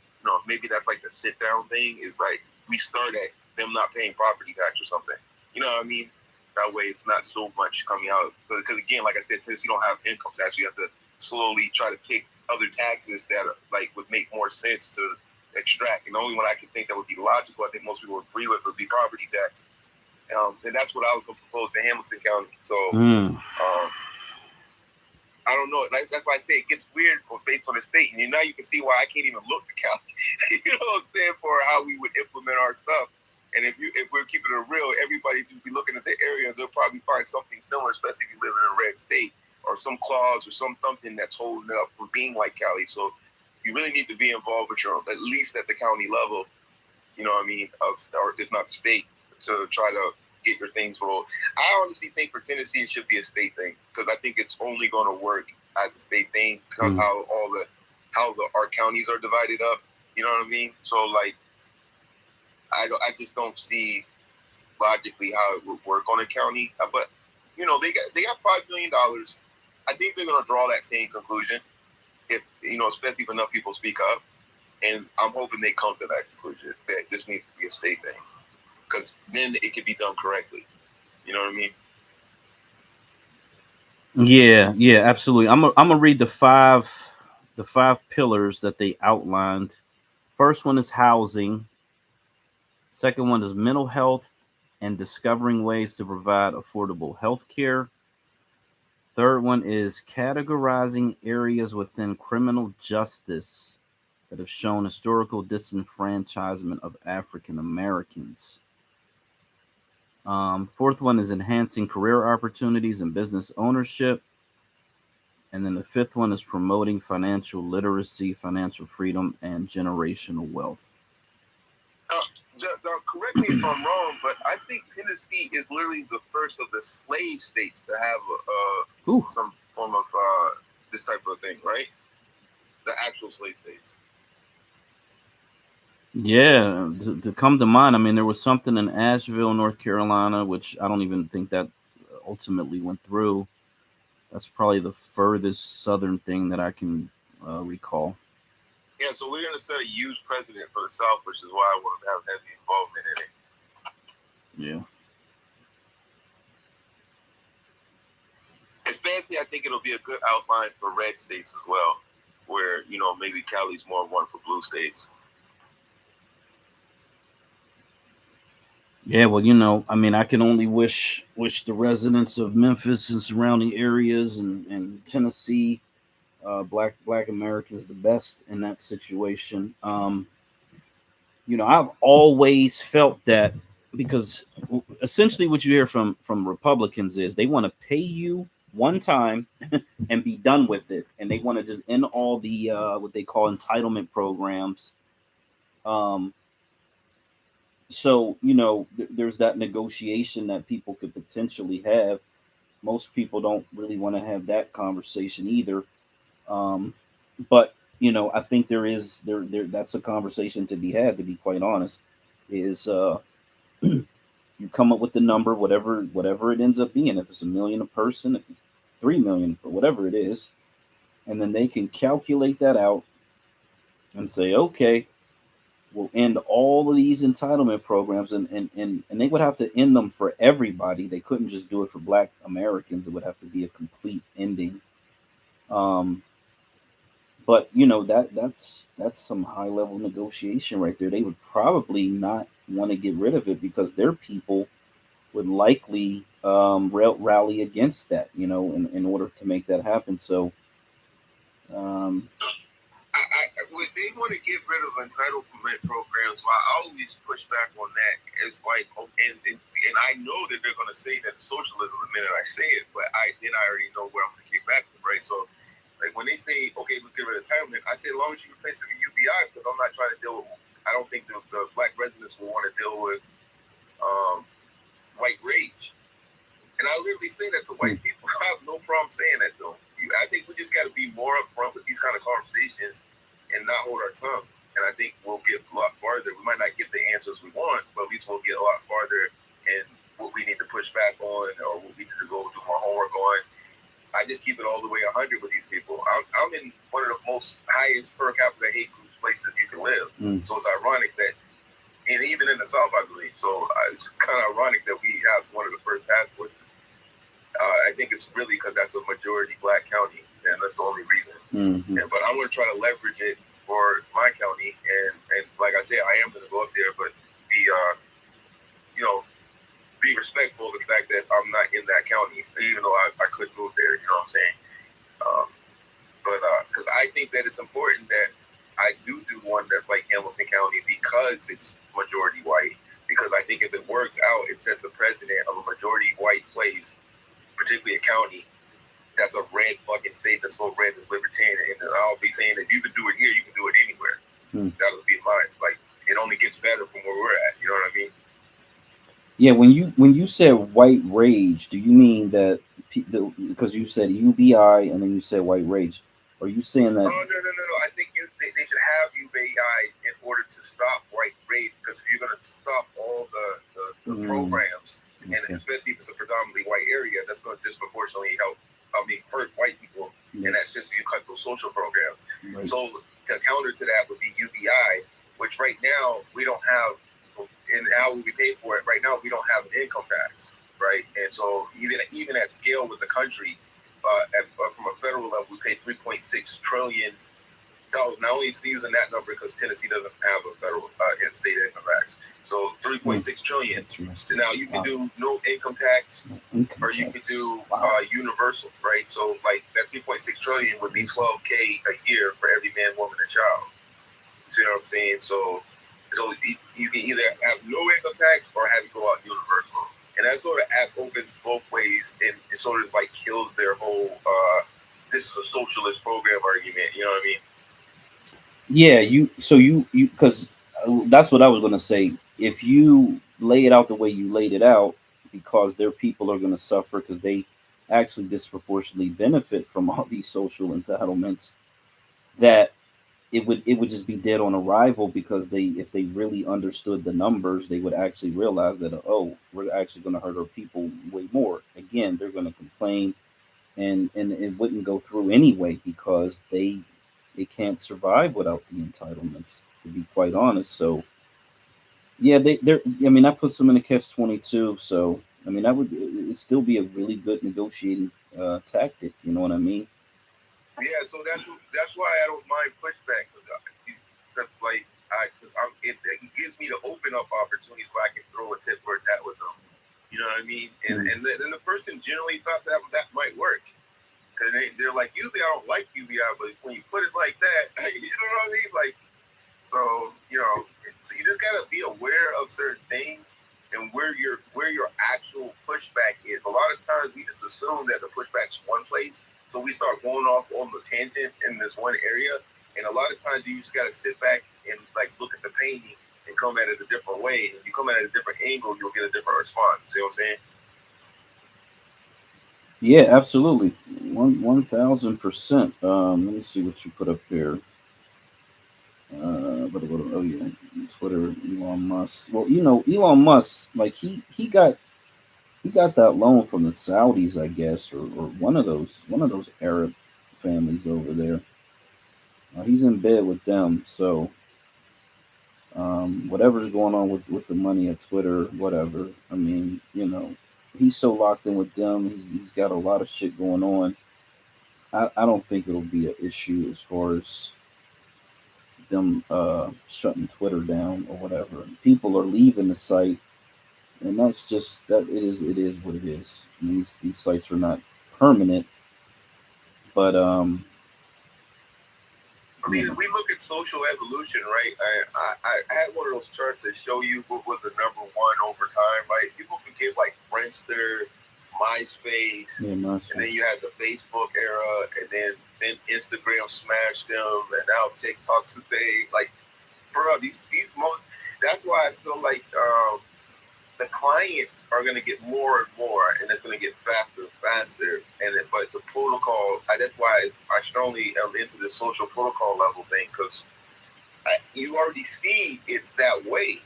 Maybe that's like the sit-down thing, is like we start at them not paying property tax or something. You know what I mean? That way it's not so much coming out. Because again, like I said, Tennessee don't have income tax. You have to slowly try to pick other taxes that would make more sense to extract. And the only one I can think that would be logical, I think most people would agree with, would be property tax. And that's what I was going to propose to Hamilton County. So I don't know. That's why I say it gets weird based on the state. And now you can see why I can't even look to county. You know what I'm saying? For how we would implement our stuff. And if we're keeping it real, everybody who'd be looking at the area, they'll probably find something similar, especially if you live in a red state, or some clause or something that's holding it up from being like Cali. So you really need to be involved with at least at the county level, you know what I mean, or if not state, to try to get your things rolled. I honestly think for Tennessee it should be a state thing, because I think it's only going to work as a state thing because how our counties are divided up. You know what I mean? So like, I just don't see logically how it would work on a county. But they got $5 million. I think they're going to draw that same conclusion, if especially if enough people speak up. And I'm hoping they come to that conclusion that this needs to be a state thing, because then it could be done correctly. You know what I mean? Yeah, absolutely. I'm gonna read the five pillars that they outlined. First one is housing. Second one is mental health and discovering ways to provide affordable health care. Third one is categorizing areas within criminal justice that have shown historical disenfranchisement of African Americans. Fourth one is enhancing career opportunities and business ownership. And then the fifth one is promoting financial literacy, financial freedom, and generational wealth. Correct me if I'm wrong, but I think Tennessee is literally the first of the slave states to have some form of this type of thing, right? The actual slave states. Yeah, to come to mind, I mean, there was something in Asheville, North Carolina, which I don't even think that ultimately went through. That's probably the furthest southern thing that I can recall. Yeah, so we're going to set a huge precedent for the South, which is why I want to have heavy involvement in it. Yeah. Especially, I think it'll be a good outline for red states as well. where maybe Cali's more one for blue states. Yeah, well, I mean, I can only wish the residents of Memphis and surrounding areas and Tennessee, black Americans the best in that situation. I've always felt that because essentially what you hear from Republicans is they want to pay you one time and be done with it, and they want to just end all the what they call entitlement programs. Um, so there's that negotiation that people could potentially have. Most people don't really want to have that conversation either. Um, but I think there that's a conversation to be had. To be quite honest, is you come up with the number, whatever it ends up being. If it's 1 million a person, if it's 3 million, or whatever it is, and then they can calculate that out and say, okay, we'll end all of these entitlement programs, and they would have to end them for everybody. They couldn't just do it for Black Americans. It would have to be a complete ending. But that's some high level negotiation right there. They would probably not want to get rid of it because their people would likely rally against that, in order to make that happen. So, When they want to get rid of entitlement programs, well, I always push back on that. It's like, and I know that they're going to say that it's socialism the minute I say it, but I already know where I'm going to kick back from, right? So, like when they say, okay, let's get rid of entitlement, I say as long as you replace it with UBI, because I'm not trying to deal with. I don't think the Black residents will want to deal with white rage. And I literally say that to white people. I have no problem saying that to them. I think we just got to be more upfront with these kind of conversations and not hold our tongue. And I think we'll get a lot farther. We might not get the answers we want, but at least we'll get a lot farther in what we need to push back on or what we need to go do more homework on. I just keep it all the way 100 with these people. I'm in one of the most highest per capita hate groups places you can live. So it's ironic that, and even in the South, I believe. So it's kind of ironic that we have one of the first task forces. I think it's really because that's a majority Black county, and that's the only reason. But I'm going to try to leverage it for my county, and like I said, I am going to go up there, but be be respectful of the fact that I'm not in that county, even though I could move there. You know what I'm saying? But because I think that it's important that I do one that's like Hamilton County because it's majority white. Because I think if it works out, it sets a precedent of a majority white place, particularly a county that's a red fucking state that's so red it's libertarian. And I'll be saying that if you can do it here, you can do it anywhere. That'll be mine. Like it only gets better from where we're at. You know what I mean? Yeah. When you said white rage, do you mean that because you said UBI and then you said white rage? Are you saying that? Oh no! I think they should have UBI in order to stop white rage. Because if you're going to stop all the programs, and especially if it's a predominantly white area, that's going to disproportionately hurt white people. In that sense, if you cut those social programs. Right. So the counter to that would be UBI, which right now we don't have. And how we pay for it right now, we don't have an income tax, right? And so even at scale with the country, from a federal level, we pay $3.6 trillion. Now, only using that number because Tennessee doesn't have a federal in-state income tax. So $3.6 trillion. So now you can do no income tax, or you can do universal, right? So like that $3.6 trillion would be $12K a year for every man, woman, and child. You see what I'm saying? So you can either have no income tax or have it go out universal. And that sort of opens both ways, and it sort of like kills their whole this is a socialist program argument. You know what I mean? Yeah, because that's what I was going to say. If you lay it out the way you laid it out, because their people are going to suffer because they actually disproportionately benefit from all these social entitlements, that it would just be dead on arrival because if they really understood the numbers, they would actually realize that, oh, we're actually going to hurt our people way more. Again, they're going to complain, and it wouldn't go through anyway because they can't survive without the entitlements, to be quite honest. So yeah, they're I mean, that puts them in a catch-22. So I mean, it'd still be a really good negotiating tactic. You know what I mean? Yeah, so that's why I don't mind pushback because it gives me the open up opportunity where I can throw a tip for that with them. You know what I mean? And then the person generally thought that might work because they're like, usually I don't like UBI, but when you put it like that, you know what I mean? Like, so so you just gotta be aware of certain things and where your actual pushback is. A lot of times we just assume that the pushback's one place, so we start going off on the tangent in this one area. And a lot of times you just gotta sit back and like look at the painting and come at it a different way. If you come at it a different angle, you'll get a different response. See what I'm saying? Yeah, absolutely. 1,000%. Let me see what you put up here. Oh yeah, Twitter, Elon Musk. Well, Elon Musk, like he got that loan from the Saudis, I guess, or one of those Arab families over there. He's in bed with them, so whatever's going on with the money at Twitter, whatever. I mean, he's so locked in with them. He's got a lot of shit going on. I don't think it'll be an issue as far as them shutting Twitter down or whatever. People are leaving the site, and that's just that. It is what it is. I mean, these sites are not permanent, but I mean, if we look at social evolution, right? I had one of those charts that show you what was the number one over time, right? People forget like Friendster, MySpace, and then you had the Facebook era, and then Instagram smashed them, and now TikTok's the thing. Like, bro, that's why I feel like the clients are going to get more and more, and it's going to get faster and faster. But the protocol, that's why I strongly am into the social protocol level thing, because you already see it's that way.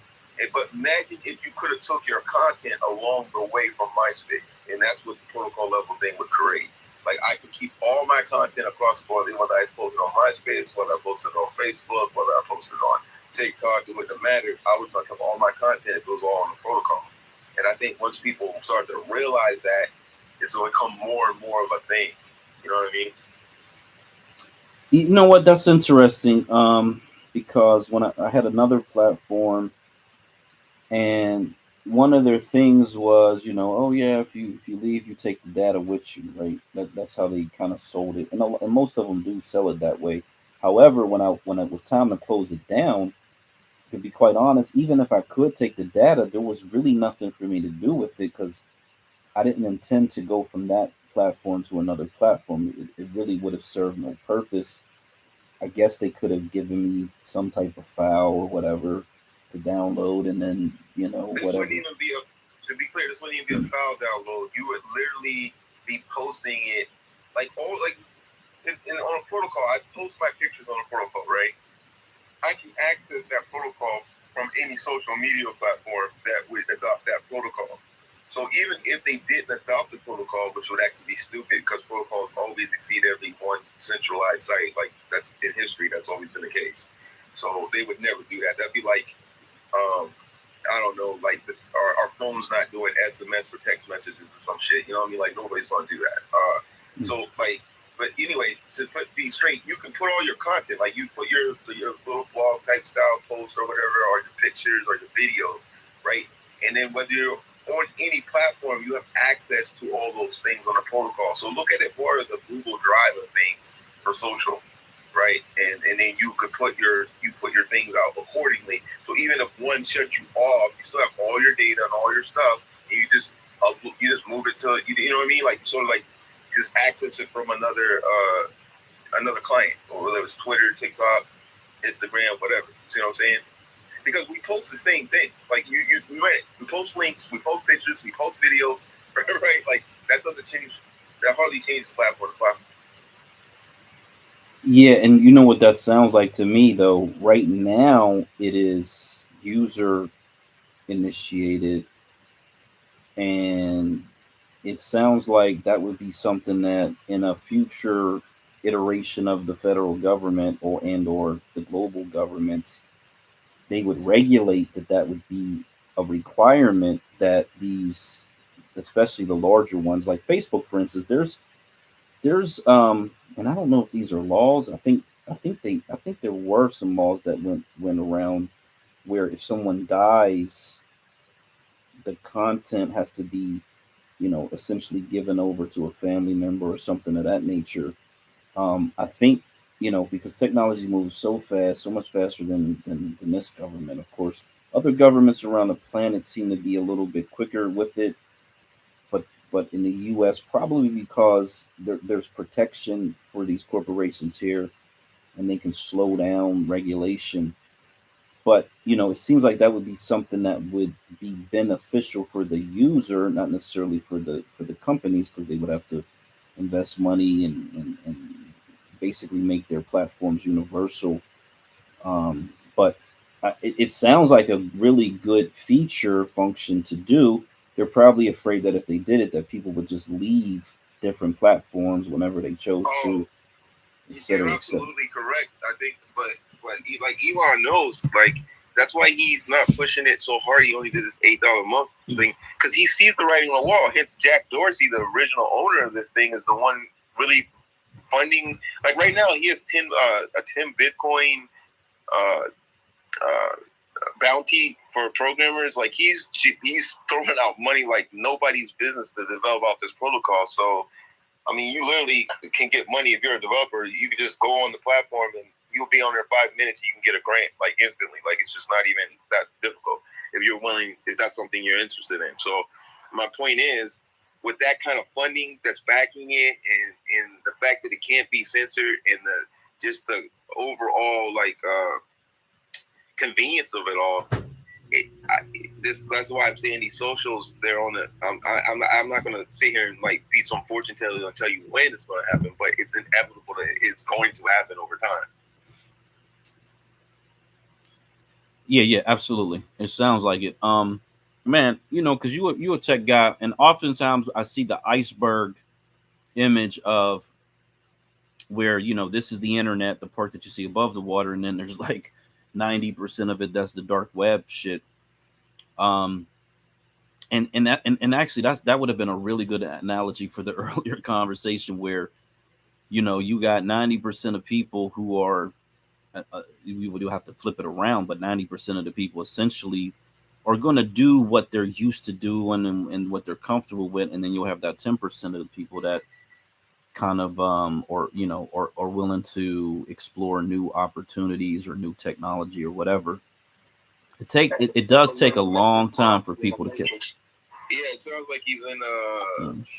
But imagine if you could have took your content along the way from MySpace, and that's what the protocol level thing would create. Like, I could keep all my content across the board, whether I posted on MySpace, whether I posted on Facebook, whether I posted on TikTok, it wouldn't matter. I was going to have all my content, it was all on the protocol. And I think once people start to realize that, it's going to become more and more of a thing. You know what I mean? You know what? That's interesting. Because when I had another platform, and one of their things was, oh yeah, if you leave, you take the data with you, right? That's how they kind of sold it, and most of them do sell it that way. However, when it was time to close it down, to be quite honest, even if I could take the data, there was really nothing for me to do with it because I didn't intend to go from that platform to another platform. It really would have served no purpose. I guess they could have given me some type of file or whatever to download, and then whatever. Wouldn't even be to be clear, this wouldn't even be a file download. You would literally be posting it like on a protocol. I post my pictures on a protocol, right? I can access that protocol from any social media platform that would adopt that protocol. So even if they didn't adopt the protocol, which would actually be stupid because protocols always exceed every one centralized site, like that's in history, that's always been the case. So they would never do that. That'd be like, I don't know, like our phone's not doing SMS for text messages or some shit. You know what I mean? Like nobody's gonna do that. So like, but anyway, to put these straight, you can put all your content, like you put your little blog type style post or whatever, or your pictures or your videos, right? And then whether you're on any platform, you have access to all those things on the protocol. So look at it more as a Google Drive of things for social, right? And then you could put your things out accordingly. So even if one shuts you off, you still have all your data and all your stuff, and you just move it to you know what I mean? Like sort of like just access it from another client, or whether it's Twitter, TikTok, Instagram, whatever. See what I'm saying? Because we post the same things. Like we post links, we post pictures, we post videos, right? Like that doesn't change. That hardly changes platform to platform. Yeah, and you know what that sounds like to me though. Right now, it is user initiated, and it sounds like that would be something that in a future iteration of the federal government or the global governments, they would regulate that would be a requirement that these, especially the larger ones like Facebook, for instance, there's and I don't know if these are laws. I think there were some laws that went around where if someone dies, the content has to be, essentially given over to a family member or something of that nature. I think, because technology moves so fast, so much faster than this government, of course. Other governments around the planet seem to be a little bit quicker with it, but in the U.S., probably because there's protection for these corporations here, and they can slow down regulation. But it seems like that would be something that would be beneficial for the user, not necessarily for the companies, because they would have to invest money and basically make their platforms universal. But it sounds like a really good feature function to do. They're probably afraid that if they did it, that people would just leave different platforms whenever they chose to, et You're cetera, et cetera. absolutely correct. I think, but like Elon knows, like that's why he's not pushing it so hard. He only did this $8 a month thing because he sees the writing on the wall. Hence, Jack Dorsey, the original owner of this thing, is the one really funding. Like right now, he has a 10 Bitcoin uh, uh, bounty for programmers. Like he's throwing out money like nobody's business to develop out this protocol. So I mean, you literally can get money if you're a developer. You can just go on the platform and you'll be on there 5 minutes. You can get a grant like instantly. Like it's just not even that difficult if you're willing. If that's something you're interested in. So my point is, with that kind of funding that's backing it, and the fact that it can't be censored, and the overall convenience of it all. That's why I'm saying these socials. They're on the. I'm not gonna sit here and like be some fortune teller and tell you when it's going to happen, but it's inevitable that it's going to happen over time. Yeah, absolutely. It sounds like it. Man, because you a tech guy, and oftentimes I see the iceberg image of where this is the internet, the part that you see above the water, and then there's like 90% of it that's the dark web shit. And actually that would have been a really good analogy for the earlier conversation where you got 90% of people who are we would have to flip it around, but 90% of the people essentially are going to do what they're used to doing and what they're comfortable with, and then you'll have that 10% of the people that kind of or willing to explore new opportunities or new technology or whatever. It does take a long time for people to catch. Yeah, it sounds like he's in I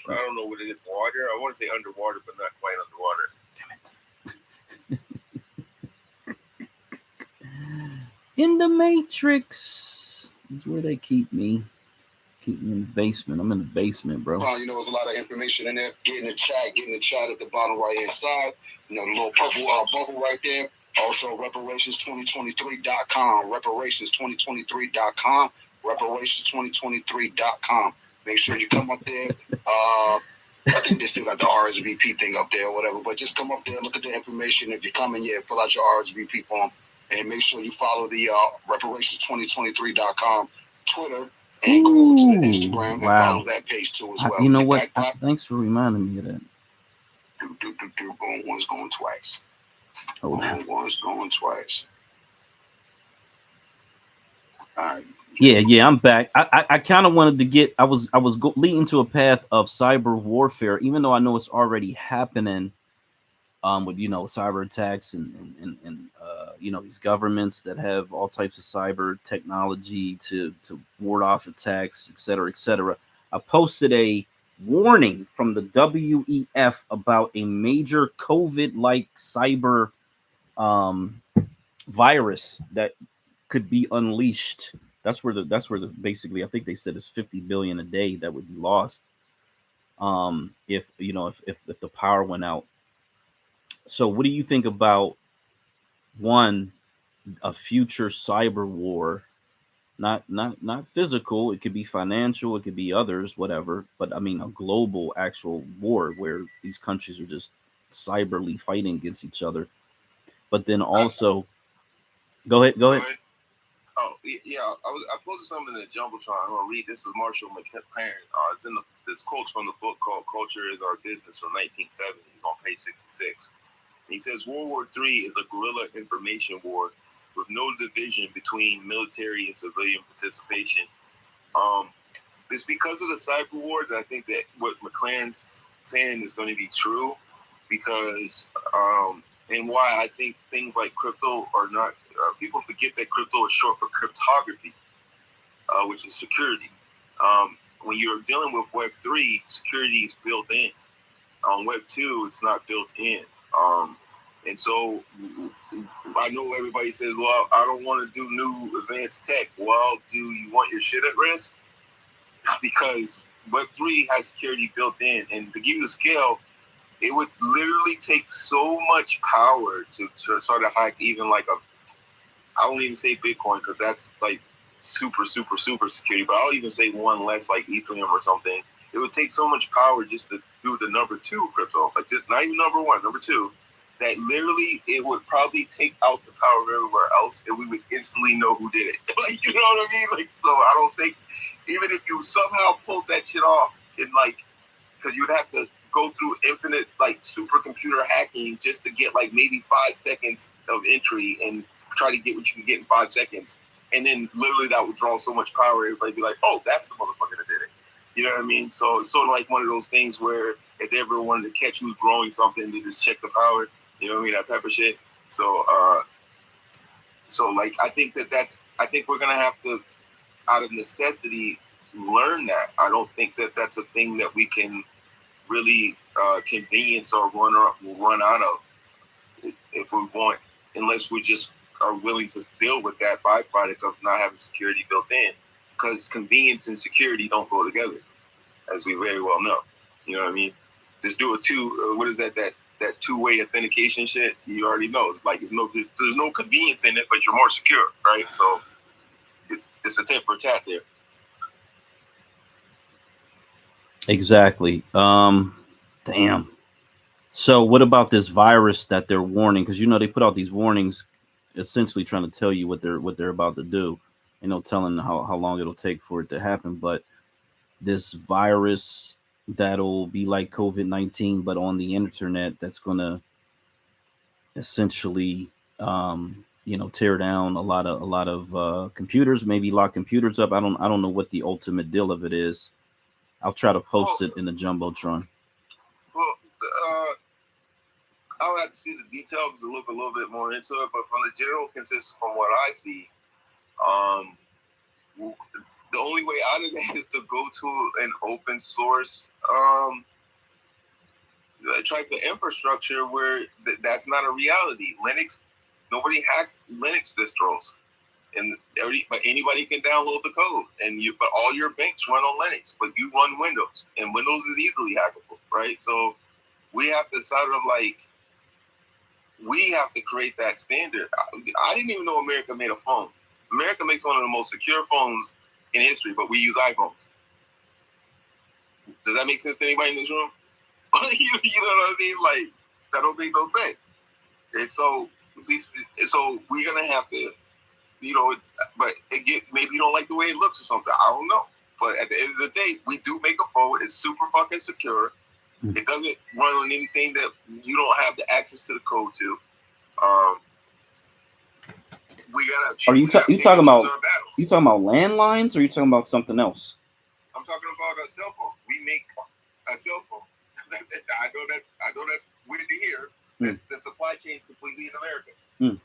don't know what it is, water. I want to say underwater, but not quite underwater. Damn it. In the Matrix is where they keep me. Keep me in the basement. I'm in the basement, bro. There's a lot of information in there. Get in the chat at the bottom right hand side. The little purple bubble right there. Also, reparations2023.com. Reparations2023.com. Reparations2023.com. Make sure you come up there. I think they still got the RSVP thing up there or whatever, but just come up there, look at the information. If you're coming, fill out your RSVP form, and make sure you follow the reparations2023.com Twitter, and go over to the Instagram and follow that page too as well. You know what? Thanks for reminding me of that. Going once, going twice. Going once, going twice. All right. Yeah, I'm back. I kind of wanted to get. I was leading to a path of cyber warfare, even though I know it's already happening. With cyber attacks and these governments that have all types of cyber technology to ward off attacks, et cetera, et cetera. I posted a warning from the WEF about a major COVID-like cyber virus that could be unleashed. That's where the basically, I think they said it's 50 billion a day that would be lost if the power went out. So what do you think about a future cyber war? Not physical, it could be financial, it could be others, whatever, but I mean a global actual war where these countries are just cyberly fighting against each other. But then also go ahead. Oh, I posted something in the Jumbotron. I'm gonna read. This is Marshall McLaren. It's in this quotes from the book called "Culture Is Our Business" from 1970. He's on page 66. He says World War III is a guerrilla information war with no division between military and civilian participation. It's because of the cyber war that I think that what McLaren's saying is going to be true, because and why I think things like crypto are not. People forget that crypto is short for cryptography, which is security. When you're dealing with Web3, security is built in. On Web2, it's not built in. And so I know everybody says, well, I don't want to do new advanced tech. Well, do you want your shit at risk? Because Web3 has security built in. And to give you a scale, it would literally take so much power to sort of hack even like I won't even say Bitcoin because that's like super security, but I'll even say one less like Ethereum or something. It would take so much power just to do the number 2 crypto, like just not even number 1, number 2, that literally it would probably take out the power of everywhere else, and we would instantly know who did it. Like, you know what I mean? Like, so I don't think, even if you somehow pulled that shit off, and like, because you'd have to go through infinite like supercomputer hacking just to get like maybe 5 seconds of entry and try to get what you can get in 5 seconds, and then literally that would draw so much power. Everybody be like, "Oh, that's the motherfucker that did it." You know what I mean? So it's sort of like one of those things where if they ever wanted to catch who's growing something, they just check the power. You know what I mean? That type of shit. So, like I think I think we're gonna have to, out of necessity, learn that. I don't think that that's a thing that we can really convenience or run out of if we want, unless we just are willing to deal with that byproduct of not having security built in, because convenience and security don't go together, as we very well know. You know what I mean? Just do what is that two-way authentication shit? You already know. It's like there's no convenience in it, but you're more secure, right? So it's a tit for tat there. Exactly. Damn. So what about this virus that they're warning? Because they put out these warnings, essentially trying to tell you what they're about to do. Telling how long it'll take for it to happen. But this virus that'll be like COVID-19, but on the internet, that's gonna essentially tear down a lot of computers, maybe lock computers up. I don't know what the ultimate deal of it is. I'll try to post it in the Jumbotron. Well, I would have to see the details to look a little bit more into it, but from the general consensus, from what I see, the only way out of that is to go to an open source type of infrastructure where that's not a reality. Linux, nobody hacks Linux distros, but anybody can download the code, but all your banks run on Linux, but you run Windows, and Windows is easily hackable, right? So we have to sort of like. We have to create that standard. I didn't even know America made a phone. America makes one of the most secure phones in history, but we use iPhones. Does that make sense to anybody in this room? You know what I mean? Like, that don't make no sense. And so we're gonna have to, but again, maybe you don't like the way it looks or something. I don't know. But at the end of the day, we do make a phone. It's super fucking secure. It doesn't run on anything that you don't have the access to the code to. We gotta. Are you talking about landlines, or are you talking about something else? I'm talking about a cell phone. We make a cell phone. I know that's weird to hear. The supply chain is completely in America,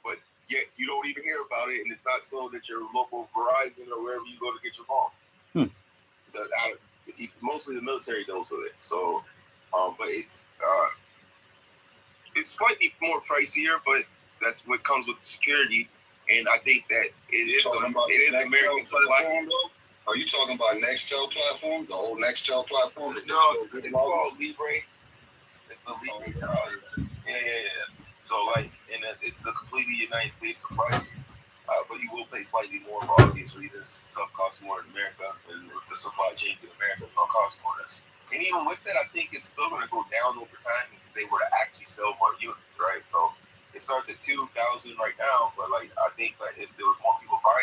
but yet you don't even hear about it, and it's not sold at your local Verizon or wherever you go to get your phone. Mostly the military deals with it. So, but it's slightly more pricier, but that's what comes with security. And I think that it is American supply. Are you talking about Nextel platform, the old Nextel platform? No, it's called Libre. It's the Libre. Yeah. So like, and it's a completely United States supply. But you will pay slightly more for obvious reasons. It's going to cost more in America, and if the supply chain in America is going to cost more. And even with that, I think it's still going to go down over time if they were to actually sell more units, right? So it starts at 2,000 right now, but like I think that if there was more people buying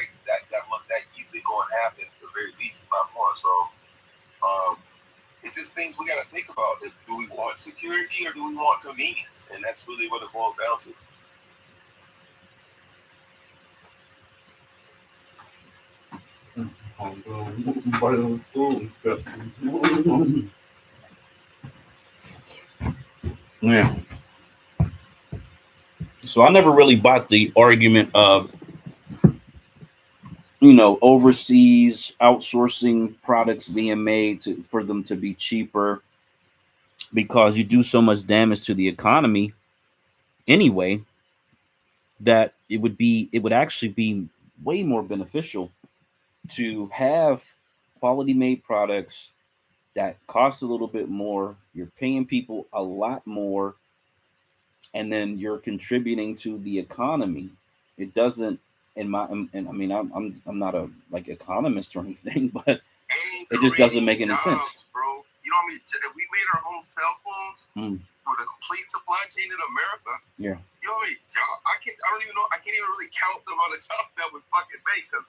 happen at the very least, if not more. So it's just things we got to think about. Do we want security or do we want convenience? And that's really what it boils down to. Yeah. So I never really bought the argument of, overseas outsourcing products being made for them to be cheaper, because you do so much damage to the economy anyway, that it would actually be way more beneficial to have quality made products that cost a little bit more. You're paying people a lot more, and then you're contributing to the economy. It doesn't, and I mean, I'm not a like economist or anything, but it just doesn't make any sense, bro. You know what I mean? If we made our own cell phones for the complete supply chain in America, yeah. You know what I mean? I don't even know. I can't even really count the amount of jobs that would fucking make, because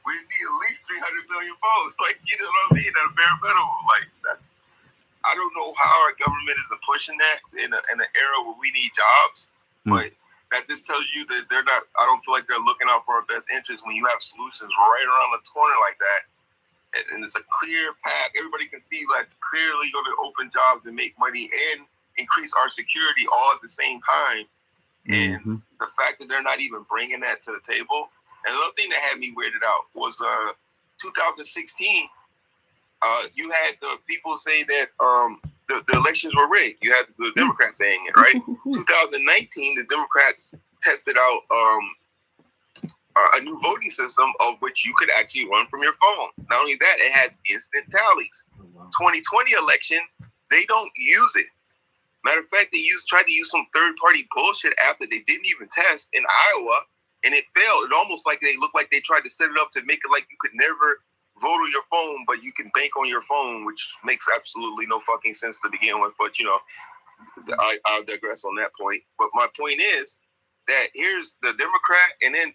we need at least 300 billion phones. Like, you know what I mean? At a bare minimum, like that. I don't know how our government is pushing that in an era where we need jobs, but that just tells you that they're not. I don't feel like they're looking out for our best interest when you have solutions right around the corner like that, and it's a clear path. Everybody can see that's clearly going to open jobs and make money and increase our security all at the same time. And the fact that they're not even bringing that to the table. And another thing that had me weirded out was 2016. You had the people say that the elections were rigged. You had the Democrats saying it, right? 2019, the Democrats tested out a new voting system of which you could actually run from your phone. Not only that, it has instant tallies. 2020 election, they don't use it. Matter of fact, they tried to use some third-party bullshit app that they didn't even test in Iowa, and it failed. It almost like they looked like they tried to set it up to make it like you could never vote on your phone, but you can bank on your phone, which makes absolutely no fucking sense to begin with. But, I'll digress on that point. But my point is that here's the Democrat, and then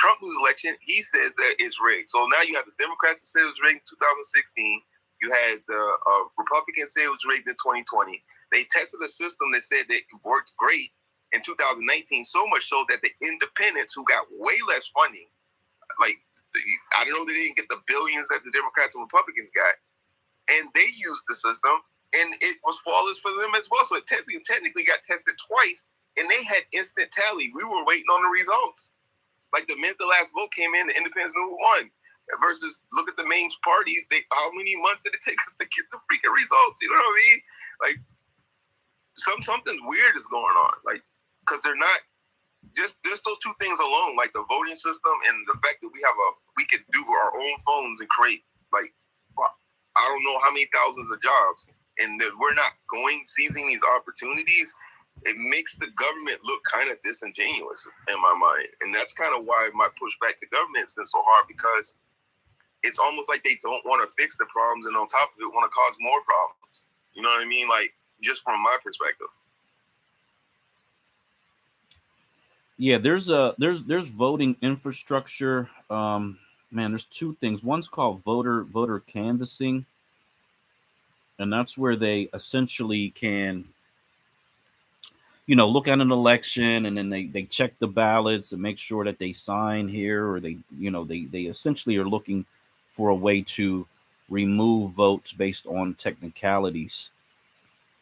Trump loses election. He says that it's rigged. So now you have the Democrats that said it was rigged in 2016. You had the Republicans say it was rigged in 2020. They tested a system that said that it worked great in 2019, so much so that the independents, who got way less funding, like, I don't know, they didn't get the billions that the Democrats and Republicans got, and they used the system, and it was flawless for them as well. So it technically got tested twice, and they had instant tally. We were waiting on the results. Like, the minute the last vote came in, the independents knew who won. Versus, look at the main parties. How many months did it take us to get the freaking results? You know what I mean? Like, something weird is going on. Like, because they're not just those two things alone, like the voting system and the fact that we could do our own phones and create, like, I don't know how many thousands of jobs, and that we're not seizing these opportunities. It makes the government look kind of disingenuous in my mind, and that's kind of why my pushback to government has been so hard, because it's almost like they don't want to fix the problems, and on top of it, want to cause more problems. You know what I mean? Like, just from my perspective. Yeah, there's voting infrastructure. Man, there's two things. One's called voter canvassing, and that's where they essentially can, look at an election, and then they check the ballots and make sure that they sign here, or they essentially are looking for a way to remove votes based on technicalities.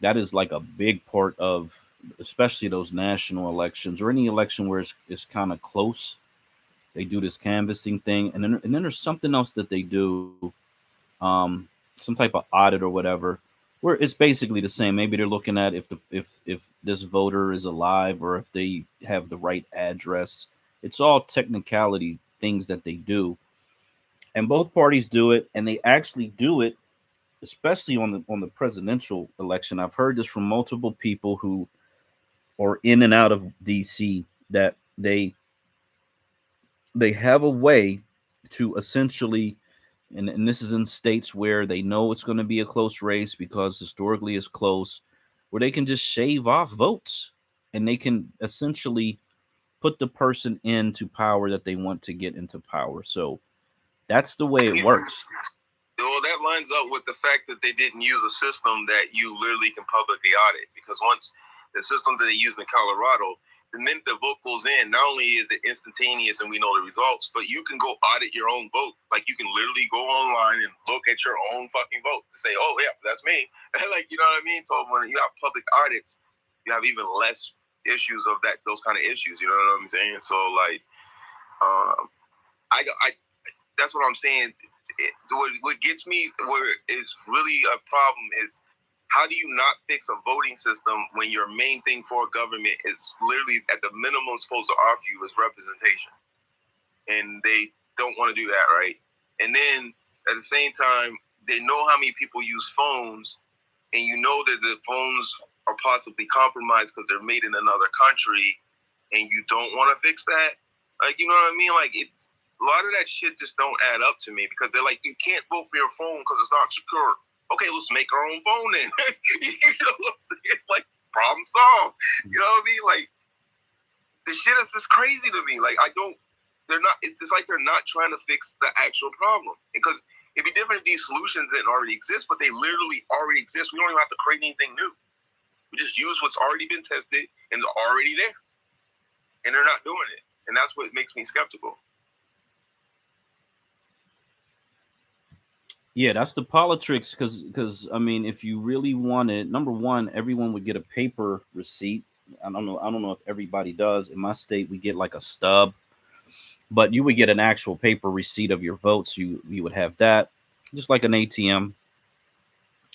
That is like a big part of, especially those national elections or any election where it's kind of close. They do this canvassing thing, and then there's something else that they do, some type of audit or whatever, where it's basically the same. Maybe they're looking at if this voter is alive, or if they have the right address. It's all technicality things that they do, and both parties do it, and they actually do it, especially on the presidential election. I've heard this from multiple people who are in and out of DC, that they have a way to essentially, and this is in states where they know it's going to be a close race because historically it's close, where they can just shave off votes, and they can essentially put the person into power that they want to get into power. So That's the way it works. Well, that lines up with the fact that they didn't use a system that you literally can publicly audit. Because once the system that they used in Colorado, the minute the vote goes in, not only is it instantaneous and we know the results, but you can go audit your own vote. Like, you can literally go online and look at your own fucking vote to say, oh, yeah, that's me. Like, you know what I mean? So when you have public audits, you have even less issues of those kind of issues. You know what I'm saying? So, like, that's what I'm saying. What gets me, where it's really a problem, is how do you not fix a voting system when your main thing for government is literally at the minimum supposed to offer you is representation, and they don't want to do that, right? And then at the same time, they know how many people use phones, and you know that the phones are possibly compromised because they're made in another country, and you don't want to fix that. Like, you know what I mean? Like, it's a lot of that shit just don't add up to me, because they're like, you can't vote for your phone because it's not secure. Okay, let's make our own phone then. You know what I'm saying? Like, problem solved. You know what I mean? Like, the shit is just crazy to me. Like, it's just like they're not trying to fix the actual problem. Because it'd be different if these solutions didn't already exist, but they literally already exist. We don't even have to create anything new. We just use what's already been tested and they're already there. And they're not doing it. And that's what makes me skeptical. Yeah, that's the politics. Because I mean, if you really wanted, number one, everyone would get a paper receipt. I don't know if everybody does. In my state, we get like a stub, but you would get an actual paper receipt of your votes. You would have that, just like an ATM.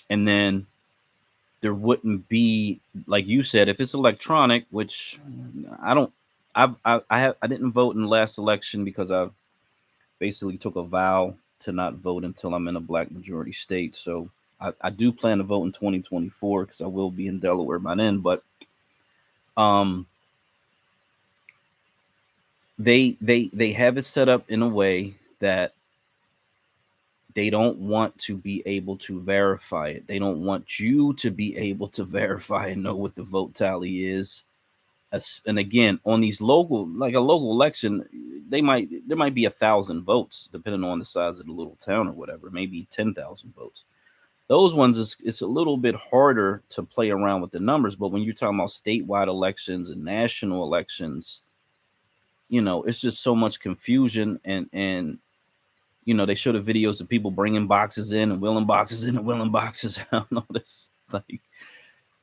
And then there wouldn't be, like you said, if it's electronic, which I didn't vote in the last election because I basically took a vow to not vote until I'm in a black majority state. So I do plan to vote in 2024 because I will be in Delaware by then. But they have it set up in a way that they don't want to be able to verify it. They don't want you to be able to verify and know what the vote tally is. And again, on these local, like a local election, there might be 1,000 votes, depending on the size of the little town or whatever, maybe 10,000 votes. Those ones, it's a little bit harder to play around with the numbers. But when you're talking about statewide elections and national elections, you know, it's just so much confusion. And you know, they show the videos of people bringing boxes in and wheeling boxes in and wheeling boxes out and all this. Like,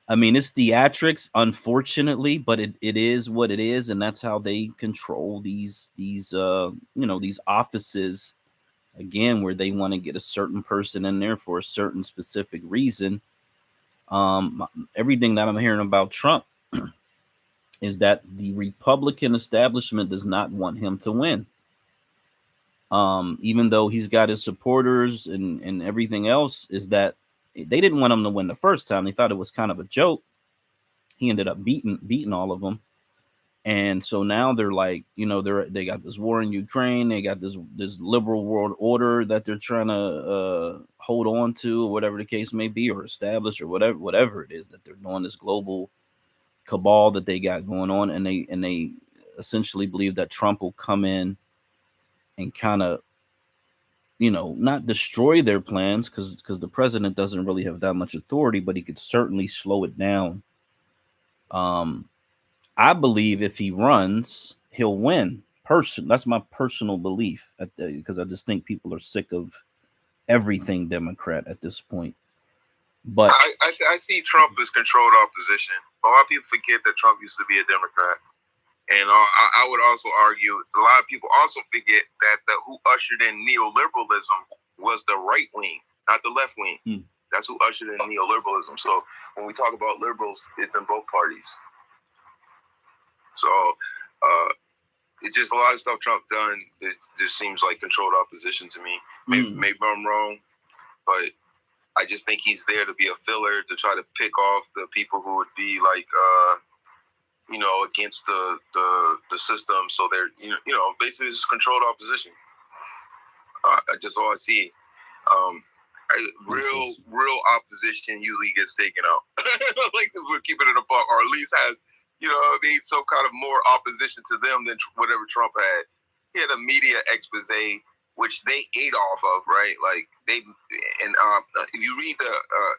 I mean, it's theatrics, unfortunately, but it is what it is, and that's how they control these offices, again, where they want to get a certain person in there for a certain specific reason. Everything that I'm hearing about Trump is that the Republican establishment does not want him to win. Even though he's got his supporters and everything else, is that they didn't want him to win the first time. They thought it was kind of a joke. He ended up beating all of them. And so now they're like, you know, they got this war in Ukraine. They got this liberal world order that they're trying to hold on to, or whatever the case may be, or establish, or whatever it is that they're doing, this global cabal that they got going on. And they essentially believe that Trump will come in and kind of, you know, not destroy their plans, because the president doesn't really have that much authority, but he could certainly slow it down. I believe if he runs, he'll win. That's my personal belief, because I just think people are sick of everything Democrat at this point. But I see Trump as controlled opposition. A lot of people forget that Trump used to be a Democrat. And I would also argue, a lot of people also forget that who ushered in neoliberalism was the right wing, not the left wing. That's who ushered in neoliberalism. So when we talk about liberals, it's in both parties. So it's just a lot of stuff Trump done. It just seems like controlled opposition to me. Maybe I'm wrong, but I just think he's there to be a filler, to try to pick off the people who would be like, you know, against the system. So they're, you know, basically just controlled opposition. Just all I see. Real opposition usually gets taken out. Like, we're keeping it apart, or at least has, you know, they some kind of more opposition to them than whatever Trump had. He had a media expose which they ate off of, right? Like if you read the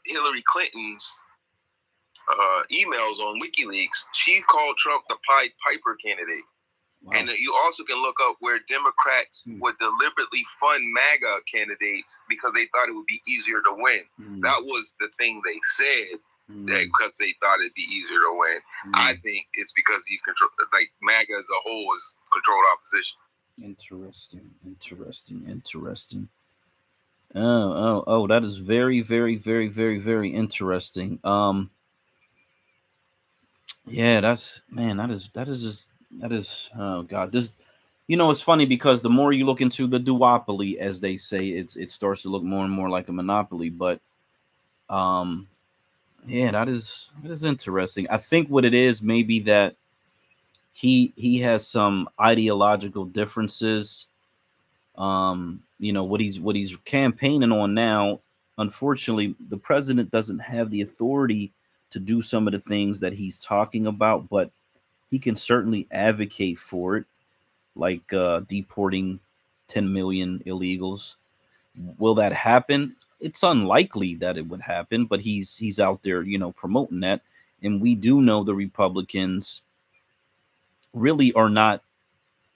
Hillary Clinton's emails on WikiLeaks, she called Trump the Pied Piper candidate. Wow. And you also can look up where Democrats would deliberately fund MAGA candidates because they thought it would be easier to win. That was the thing they said, that because they thought it'd be easier to win. I think it's because he's like MAGA as a whole is controlled opposition. Interesting. Oh, that is very, very, very, very, very interesting. Yeah, that is oh God, this, it's funny because the more you look into the duopoly, as they say, it starts to look more and more like a monopoly. But yeah, that is interesting. I think what it is, maybe that he has some ideological differences. What he's campaigning on now, unfortunately, the president doesn't have the authority to do some of the things that he's talking about, but he can certainly advocate for it, like deporting 10 million illegals. Will that happen? It's unlikely that it would happen, but he's out there, promoting that. And we do know the Republicans really are not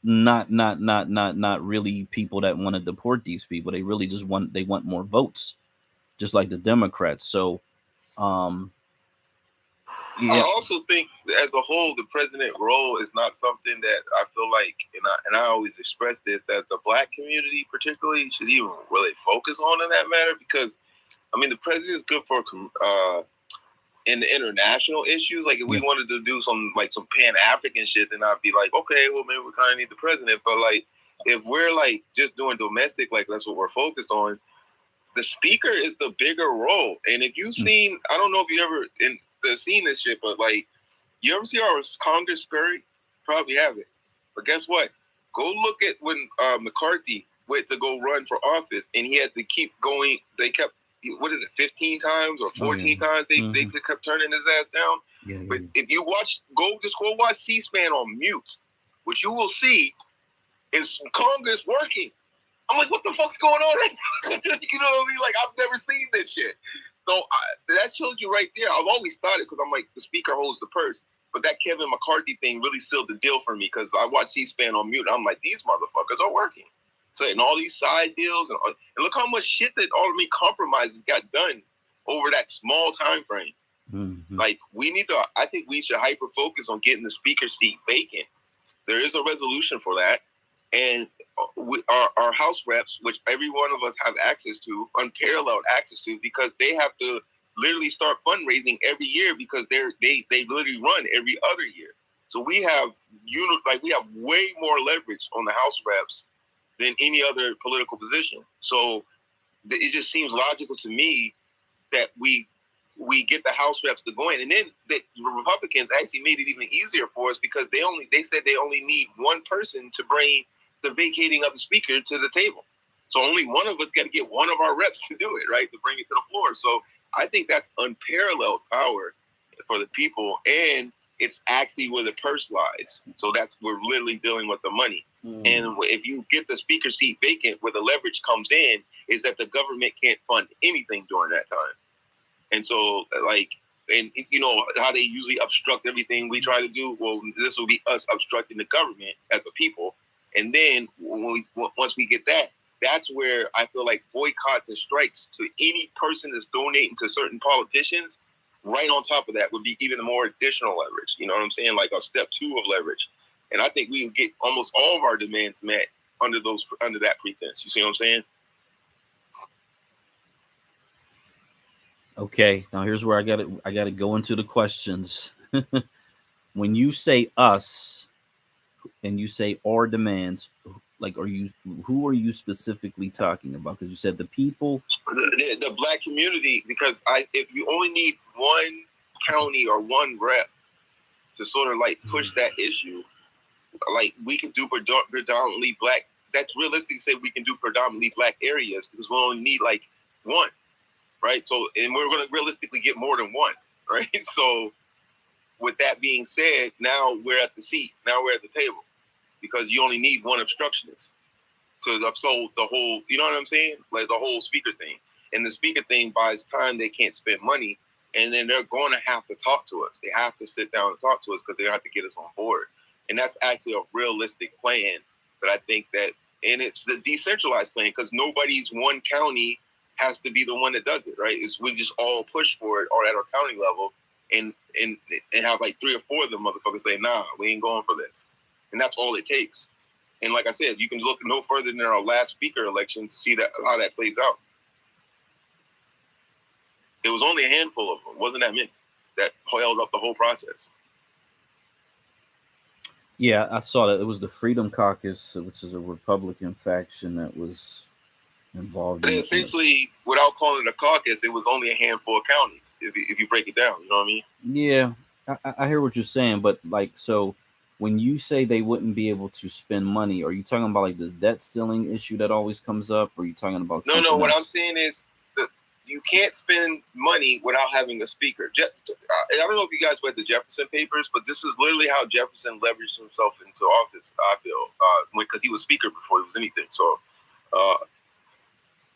really people that want to deport these people. They really just want more votes, just like the Democrats. So I also think, as a whole, the president role is not something that I feel like, and I always express this, that the Black community particularly should even really focus on in that matter, because the president is good for in the international issues. Like if we wanted to do some Pan-African shit, then I'd be like, okay, well maybe we kind of need the president. But like if we're like just doing domestic, like that's what we're focused on, the speaker is the bigger role. And if you've seen, I don't know if you ever seen this shit, but like, you ever see our Congress scurry? Probably haven't. But guess what? Go look at when McCarthy went to go run for office, and he had to keep going. They kept, 15 times or 14 times they kept turning his ass down. But if you go watch C-SPAN on mute, what you will see is Congress working. I'm like, what the fuck's going on right now? You know what I mean? Like, I've never seen this shit. So that shows you right there. I've always thought it because I'm like, the speaker holds the purse. But that Kevin McCarthy thing really sealed the deal for me, because I watched C-SPAN on mute. I'm like, these motherfuckers are working. So, and all these side deals, and look how much shit that all of me compromises got done over that small time frame. Like, I think we should hyper focus on getting the speaker seat vacant. There is a resolution for that. And our House reps, which every one of us have access to, unparalleled access to, because they have to literally start fundraising every year, because they literally run every other year. So we have way more leverage on the House reps than any other political position. So it just seems logical to me that we get the House reps to go in, and then the Republicans actually made it even easier for us, because they said they only need one person to bring the vacating of the speaker to the table. So only one of us got to get one of our reps to do it, right, to bring it to the floor. So I think that's unparalleled power for the people, and it's actually where the purse lies. So we're literally dealing with the money. And if you get the speaker seat vacant, where the leverage comes in is that the government can't fund anything during that time. And so, and you know how they usually obstruct everything we try to do? Well, this will be us obstructing the government as a people. And then once we get that, that's where I feel like boycotts and strikes to any person that's donating to certain politicians, right on top of that, would be even more additional leverage. You know what I'm saying? Like a step 2 of leverage. And I think we would get almost all of our demands met under that pretense. You see what I'm saying? Okay, now here's where I gotta go into the questions. When you say us and you say our demands, like, who are you specifically talking about? Because you said the people, the Black community. Because if you only need one county or one rep to sort of like push that issue, like we can do predominantly Black. That's realistically say we can do predominantly Black areas, because we only need like one, right? So, and we're going to realistically get more than one, right? So, with that being said, now we're at the seat. Now we're at the table, because you only need one obstructionist to uphold the whole, you know what I'm saying? Like the whole speaker thing. And the speaker thing buys time. They can't spend money. And then they're going to have to talk to us. They have to sit down and talk to us because they have to get us on board. And that's actually a realistic plan. But I think that, and it's the decentralized plan because nobody's one county has to be the one that does it, right? It's we just all push for it or at our county level and have like 3 or 4 of them motherfuckers say, nah, we ain't going for this. And that's all it takes. And like I said, you can look no further than our last speaker election to see that how that plays out. It was only a handful of them. Wasn't that many that held up the whole process. Yeah, I saw that. It was the Freedom Caucus, which is a Republican faction that was involved but in essentially, without calling it a caucus, it was only a handful of counties, if you break it down. You know what I mean? Yeah, I hear what you're saying, but like, so when you say they wouldn't be able to spend money, are you talking about like this debt ceiling issue that always comes up? Or are you talking about something No, what else? I'm saying is you can't spend money without having a speaker. I don't know if you guys read the Jefferson Papers, but this is literally how Jefferson leveraged himself into office, I feel, because he was speaker before he was anything. So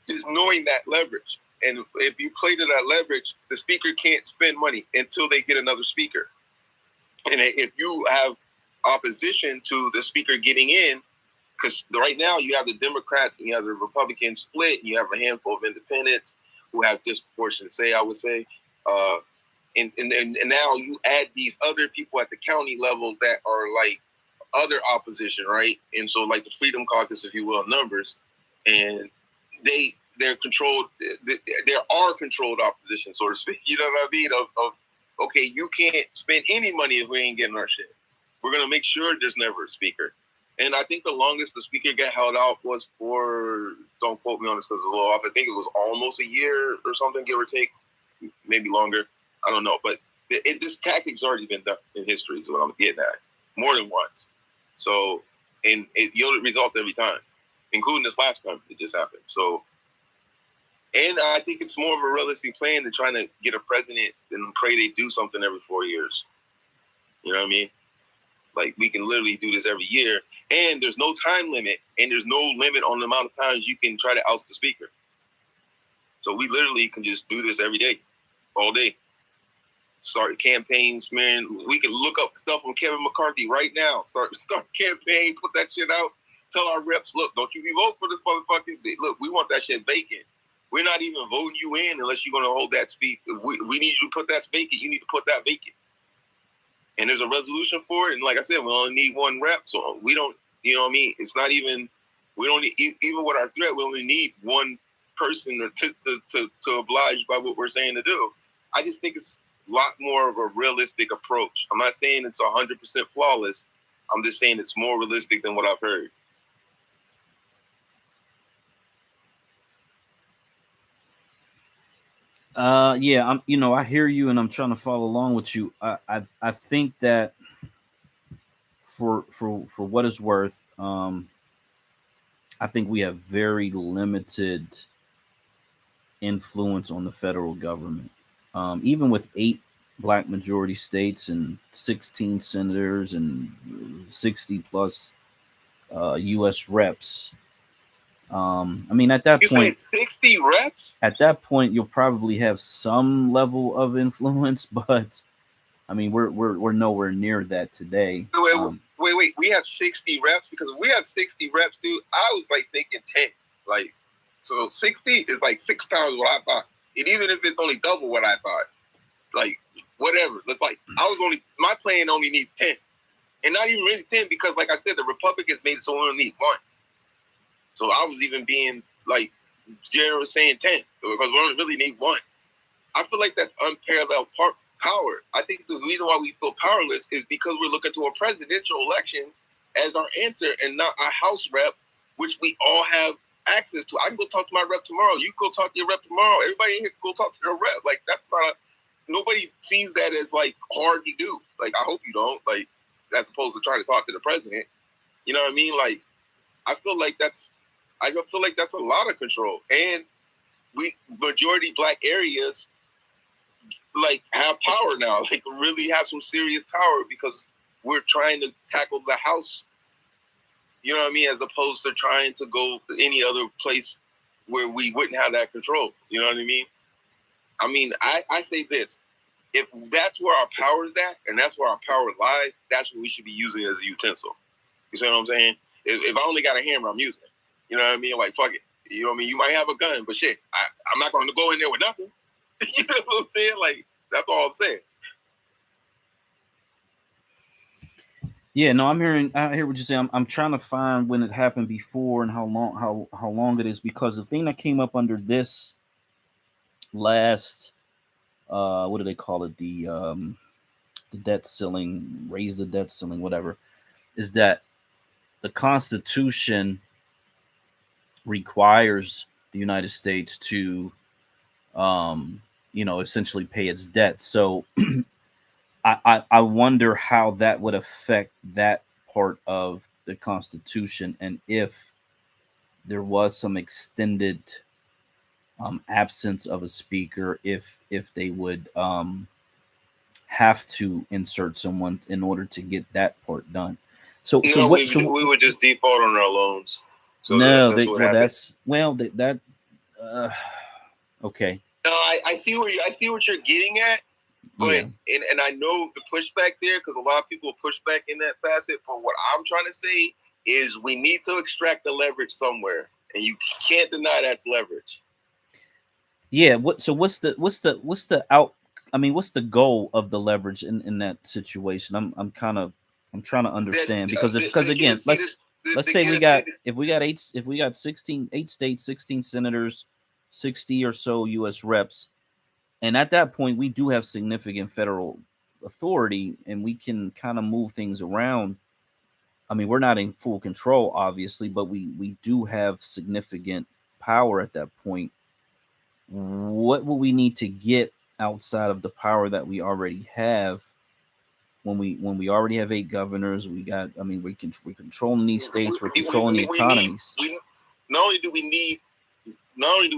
just knowing that leverage. And if you play to that leverage, the speaker can't spend money until they get another speaker. And if you have opposition to the speaker getting in, because right now you have the Democrats and you have the Republicans split, and you have a handful of independents who have disproportionate say, I would say. And now you add these other people at the county level that are like other opposition, right? And so like the Freedom Caucus, if you will, numbers, and they're controlled. There are controlled opposition, so to speak. You know what I mean? Of okay, you can't spend any money if we ain't getting our shit. We're gonna make sure there's never a speaker. And I think the longest the speaker got held out was for, don't quote me on this because it's a little off, I think it was almost a year or something, give or take, maybe longer. I don't know. But this tactic's already been done in history is what I'm getting at, more than once. So, and it yielded results every time, including this last time it just happened. So, and I think it's more of a realistic plan than trying to get a president and pray they do something every 4 years. You know what I mean? Like, we can literally do this every year, and there's no time limit, and there's no limit on the amount of times you can try to oust the speaker. So we literally can just do this every day, all day. Start campaigns, man. We can look up stuff on Kevin McCarthy right now. Start campaign, put that shit out. Tell our reps, look, don't you be voting for this motherfucker. Look, we want that shit vacant. We're not even voting you in unless you're going to hold that speak. We need you to put that vacant. You need to put that vacant. And there's a resolution for it. And like I said, we only need 1 rep. So we don't, you know what I mean? It's not even, we don't, even with our threat, we only need 1 person to oblige by what we're saying to do. I just think it's a lot more of a realistic approach. I'm not saying it's 100% flawless. I'm just saying it's more realistic than what I've heard. Yeah, I hear you, and I'm trying to follow along with you. I think that for what it's worth, I think we have very limited influence on the federal government. Even with 8 black majority states and 16 senators and 60 plus U.S. reps. I mean, at that point, said 60 reps. At that point, you'll probably have some level of influence, but I mean, we're nowhere near that today. Wait. We have 60 reps because if we have 60 reps, dude, I was like thinking 10. Like, so 60 is like 6 times what I thought. And even if it's only double what I thought, like whatever. That's like my plan only needs 10, and not even really 10 because, like I said, the Republicans made it so we only need 1. So I was even being like generous saying 10 because we only really need 1. I feel like that's unparalleled power. I think the reason why we feel powerless is because we're looking to a presidential election as our answer and not a House rep, which we all have access to. I can go talk to my rep tomorrow. You can go talk to your rep tomorrow. Everybody in here can go talk to their rep. Like, that's not nobody sees that as like hard to do. Like, I hope you don't. Like, as opposed to trying to talk to the president. You know what I mean? Like, I feel like that's a lot of control. And we majority black areas like have power now, like really have some serious power because we're trying to tackle the House You know what I mean? As opposed to trying to go to any other place where we wouldn't have that control. You know what I mean? I mean, I say this. If that's where our power is at, and that's where our power lies, that's what we should be using as a utensil. You see what I'm saying? If I only got a hammer, I'm using it. You know what I mean? Like, fuck it. You know what I mean? You might have a gun, but shit, I'm not going to go in there with nothing. You know what I'm saying? Like, that's all I'm saying. Yeah, no, I hear what you're saying. I'm trying to find when it happened before and how long it is, because the thing that came up under this last, what do they call it? The debt ceiling, raise the debt ceiling, whatever, is that the Constitution requires the United States to, essentially pay its debt. So I wonder how that would affect that part of the Constitution, and if there was some extended absence of a speaker, if they would have to insert someone in order to get that part done. So No, we would just default on our loans. So no, okay. No, I see what you're getting at, but yeah. and I know the pushback there, because a lot of people push back in that facet. But what I'm trying to say is we need to extract the leverage somewhere, and you can't deny that's leverage. Yeah. What's the out? I mean, what's the goal of the leverage in that situation? I'm trying to understand, because again, let's say we got 8 states, 16 senators, 60 or so U.S. reps, and at that point we do have significant federal authority, and we can kind of move things around. I mean, we're not in full control, obviously, but we do have significant power at that point. What will we need to get outside of the power that we already have? When we already have 8 governors, we're controlling these states, we're controlling the economies. Not only do we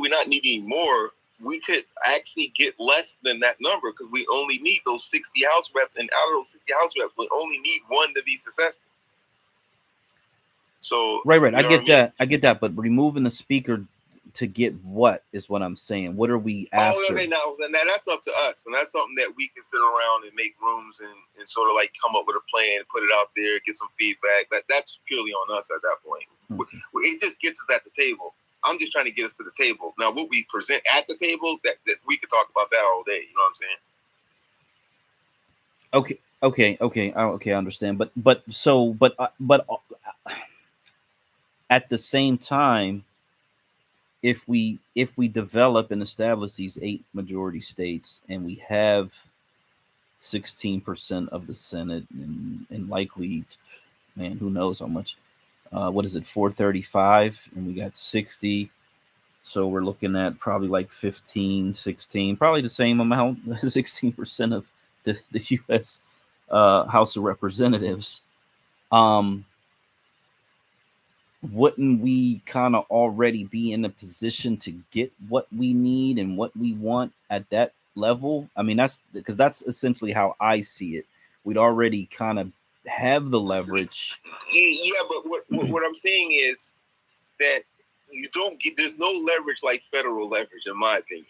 not need any more, we could actually get less than that number, because we only need those 60 House reps, and out of those 60 House reps, we only need one to be successful. So right, I get that, but removing the speaker to get what is what I'm saying. What are we after? Okay, now that's up to us, and that's something that we can sit around and make rooms and sort of like come up with a plan, put it out there, get some feedback. That's purely on us at that point. Okay. It just gets us at the table. I'm just trying to get us to the table. Now, what we present at the table, that we could talk about that all day. You know what I'm saying? Okay, I understand. But at the same time, if we develop and establish these 8 majority states, and we have 16% of the Senate, and likely, man, who knows how much, what is it, 435, and we got 60, so we're looking at probably like 15, 16, probably the same amount, 16% of the U.S. House of Representatives. Wouldn't we kind of already be in a position to get what we need and what we want at that level? I mean, that's essentially how I see it. We'd already kind of have the leverage. Yeah, but what I'm saying is that you don't get, there's no leverage like federal leverage, in my opinion.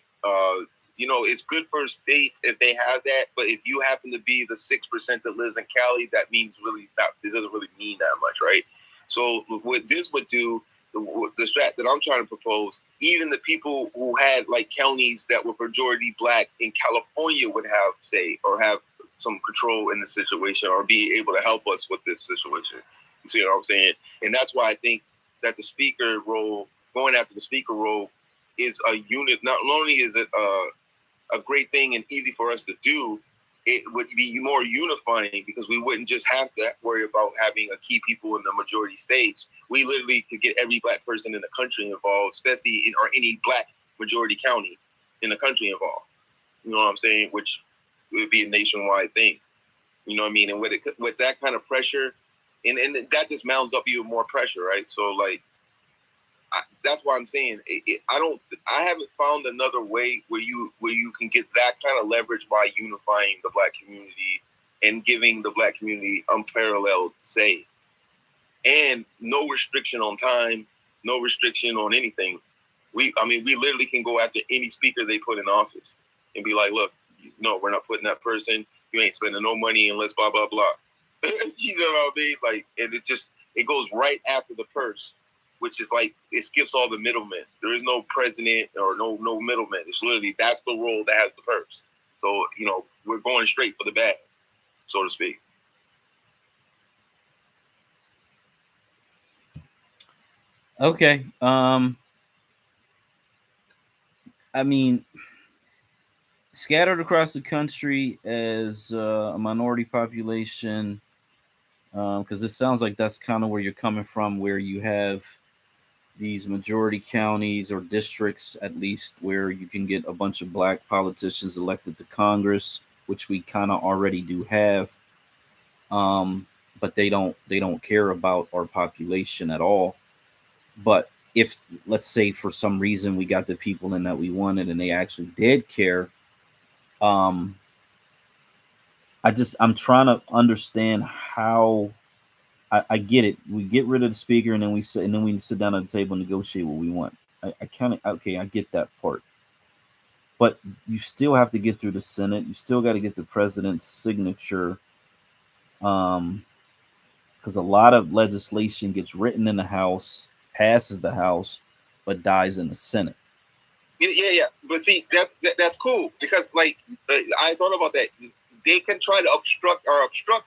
It's good for states if they have that, but if you happen to be the 6% that lives in Cali, that means really not, it doesn't really mean that much, right? So what this would do, the strat that I'm trying to propose, even the people who had like counties that were majority black in California would have say, or have some control in the situation, or be able to help us with this situation. You see what I'm saying? And that's why I think that the speaker role, going after the speaker role, is a unit. Not only is it a great thing and easy for us to do, it would be more unifying, because we wouldn't just have to worry about having a key people in the majority states. We literally could get every black person in the country involved, especially or any black majority county in the country involved. You know what I'm saying? Which would be a nationwide thing. You know what I mean? And with that kind of pressure, and that just mounts up even more pressure, right? So like, that's why I'm saying I haven't found another way where you can get that kind of leverage by unifying the black community and giving the black community unparalleled say. and no restriction on time, no restriction on anything. We literally can go after any speaker they put in office and be like, look, no, we're not putting that person. You ain't spending no money unless blah, blah, blah. You know what I mean? Like, and it goes right after the purse, which is like, it skips all the middlemen. There is no president or no middleman. It's literally, that's the role that has the purse. So, you know, we're going straight for the bag, so to speak. Okay. I mean, scattered across the country as a minority population, because this sounds like that's kind of where you're coming from, where you have these majority counties or districts, at least, where you can get a bunch of black politicians elected to Congress, which we kind of already do have. But they don't care about our population at all. But if, let's say, for some reason we got the people in that we wanted and they actually did care, I'm trying to understand how. I get it. We get rid of the speaker and then we sit down at the table and negotiate what we want. I kind of, okay, I get that part. But you still have to get through the Senate. You still got to get the president's signature. Because a lot of legislation gets written in the House, passes the House, but dies in the Senate. Yeah. But see, that's cool because, like, I thought about that. They can try to obstruct,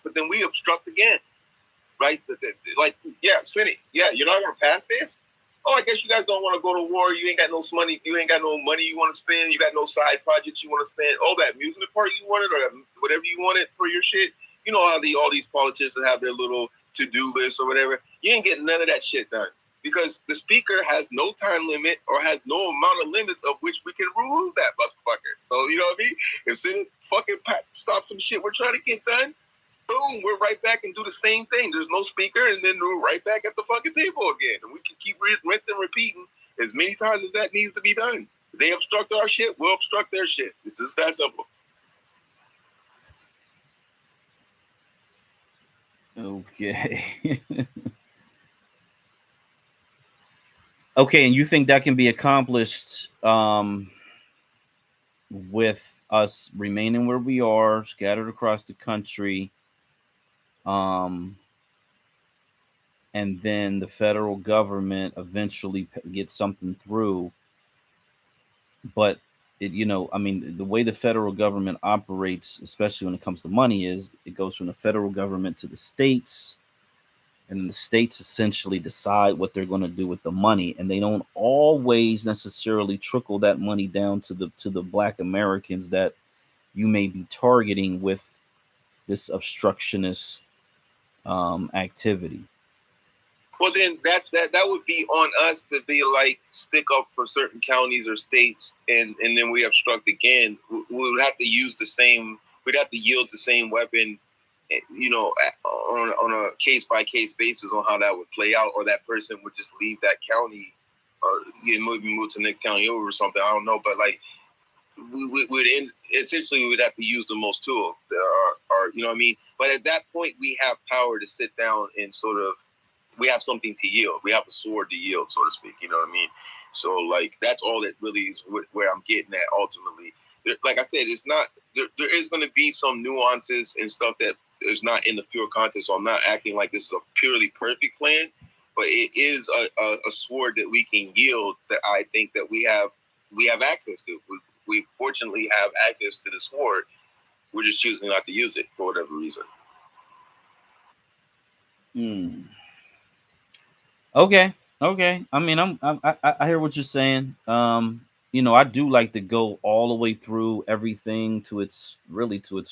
but then we obstruct again, right? Like, yeah, Senate, yeah, you're not gonna pass this. Oh, I guess you guys don't want to go to war. You ain't got no money. You ain't got no money you want to spend. You got no side projects you want to spend. Oh, that amusement park you wanted, or whatever you wanted for your shit. You know how all these politicians have their little to-do list or whatever. You ain't getting none of that shit done because the speaker has no time limit or has no amount of limits of which we can remove that motherfucker. So, you know what I mean? If Senate fucking stop some shit we're trying to get done, boom, we're right back and do the same thing. There's no speaker, and then we're right back at the fucking table again. And we can keep rinsing and repeating as many times as that needs to be done. If they obstruct our shit, we'll obstruct their shit. It's just that simple. Okay. Okay, and you think that can be accomplished with us remaining where we are, scattered across the country, and then the federal government eventually gets something through. But the way the federal government operates, especially when it comes to money, is it goes from the federal government to the states, and the states essentially decide what they're going to do with the money, and they don't always necessarily trickle that money down to the Black Americans that you may be targeting with this obstructionist activity. Well, then that would be on us to be like stick up for certain counties or states, and then we obstruct again. We would have to use the same. We'd have to yield the same weapon, you know, on a case by case basis on how that would play out, or that person would just leave that county, or maybe move to the next county over or something. I don't know, but like we would essentially we would have to use the most tools, or you know what I mean. But at that point, we have power to sit down and sort of. We have something to yield. We have a sword to yield, so to speak. You know what I mean? So, like, that's all that really is where I'm getting at ultimately. Like I said, it's not, there is going to be some nuances and stuff that is not in the pure content. So I'm not acting like this is a purely perfect plan, but it is a sword that we can yield that I think that we have access to. We fortunately have access to the sword. We're just choosing not to use it for whatever reason. Okay. I mean, I hear what you're saying. I do like to go all the way through everything to its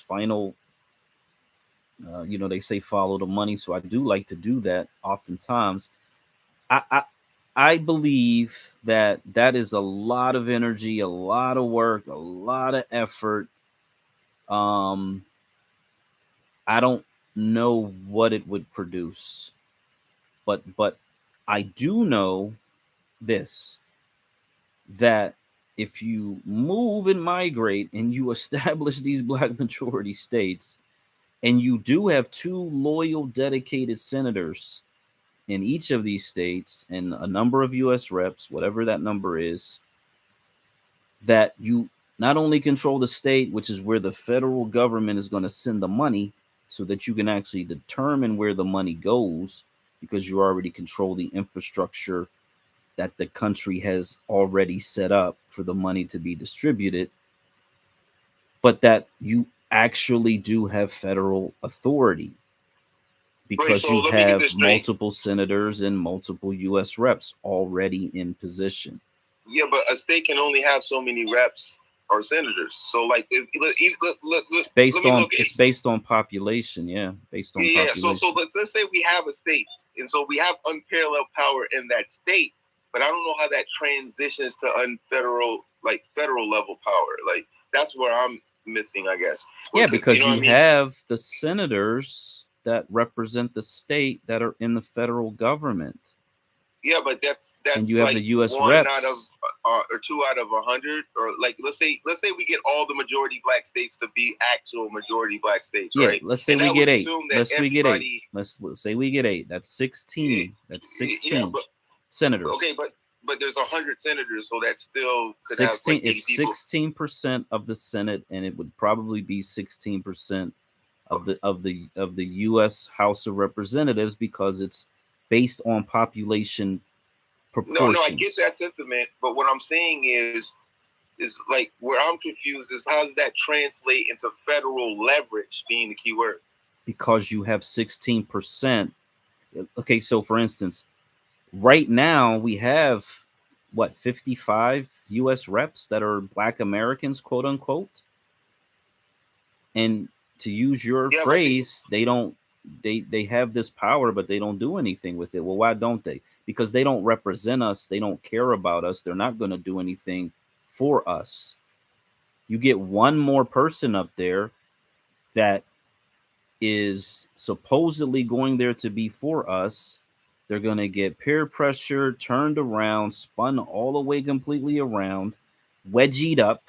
final. They say follow the money, so I do like to do that oftentimes. I believe that is a lot of energy, a lot of work, a lot of effort. I don't know what it would produce, but I do know this, that if you move and migrate and you establish these Black majority states, and you do have two loyal, dedicated senators in each of these states and a number of US reps, whatever that number is, that you not only control the state, which is where the federal government is going to send the money, so that you can actually determine where the money goes, because you already control the infrastructure that the country has already set up for the money to be distributed, but that you actually do have federal authority because so you let me get have this straight. multiple senators and multiple US reps already in position. Yeah, but a state can only have so many reps or senators. So like if It's based let me on look at it's based on population, yeah, based on yeah. population. So let's say we have a state, and so we have unparalleled power in that state. But I don't know how that transitions to federal level power. Like that's where I'm missing, I guess. Yeah, because you know you have the senators that represent the state that are in the federal government. Yeah, but that's and you have like the US one reps. out of or 2 out of 100, or like let's say we get all the majority black states to be actual majority black states, Yeah, right? let's say And we that get would 8. assume that Let's we get 8. everybody- Let's say we get 8. That's 16. That's 16 Yeah, but senators. okay, but there's 100 senators, so that still could 16. have like 80 It's people. 16% of the Senate, and it would probably be 16% of the U.S. House of Representatives, because it's based on population proportions. No, I get that sentiment, but what I'm saying is like where I'm confused is how does that translate into federal leverage being the key word? Because you have 16%. Okay, so for instance, right now we have what, 55 US reps that are black Americans, quote unquote. And to use your phrase, they have this power, but they don't do anything with it. Well, why don't they? Because they don't represent us. They don't care about us. They're not going to do anything for us. You get one more person up there that is supposedly going there to be for us. They're going to get peer pressure, turned around, spun all the way completely around, wedgied up,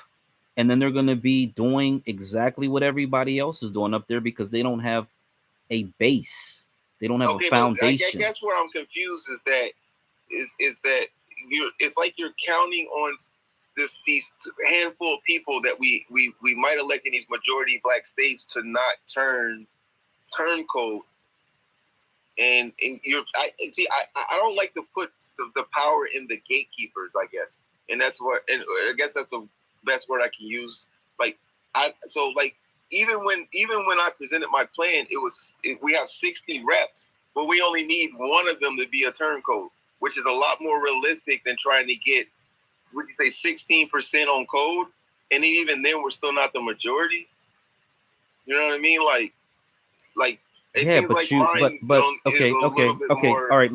and then they're going to be doing exactly what everybody else is doing up there, because they don't have a base. They don't have a foundation. I guess where I'm confused is that it's like you're counting on these handful of people that we might elect in these majority black states to not turn turncoat. And I don't like to put the power in the gatekeepers, I guess. And that's I guess that's the best word I can use. Even when I presented my plan, we have 60 reps, but we only need one of them to be a turncoat, which is a lot more realistic than trying to get, would you say, 16% on code, and even then we're still not the majority. You know what I mean? Like it yeah, seems but like you, mine but is a little bit more. All right,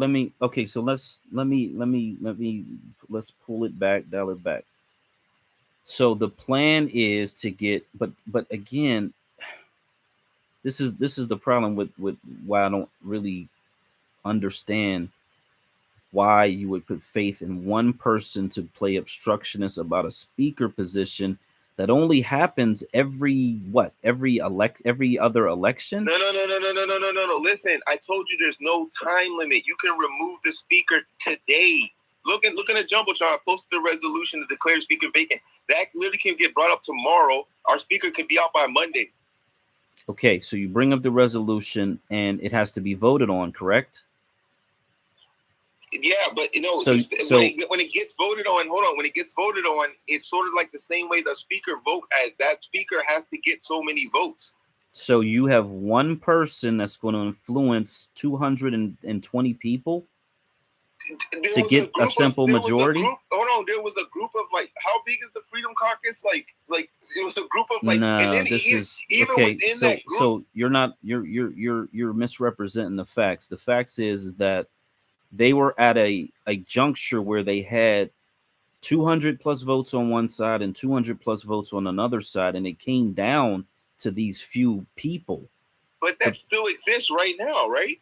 let's pull it back, dial it back. So the plan is to get, but again, this is the problem with why I don't really understand why you would put faith in one person to play obstructionist about a speaker position that only happens every other election. No. Listen, I told you there's no time limit. You can remove the speaker today. Look in the jumbotron. I posted a resolution to declare speaker vacant. That literally can get brought up tomorrow. Our speaker could be out by Monday. Okay, so you bring up the resolution and it has to be voted on, correct? Yeah, but when it gets voted on, when it gets voted on, it's sort of like the same way the speaker vote, as that speaker has to get so many votes. So you have one person that's going to influence 220 people to get a simple majority. There was a group of like, how big is the Freedom Caucus? Like it was a group of like. No, and then this is okay. So you're misrepresenting the facts. The facts is that they were at a juncture where they had 200 plus votes on one side and 200 plus votes on another side, and it came down to these few people. But that still exists right now, right?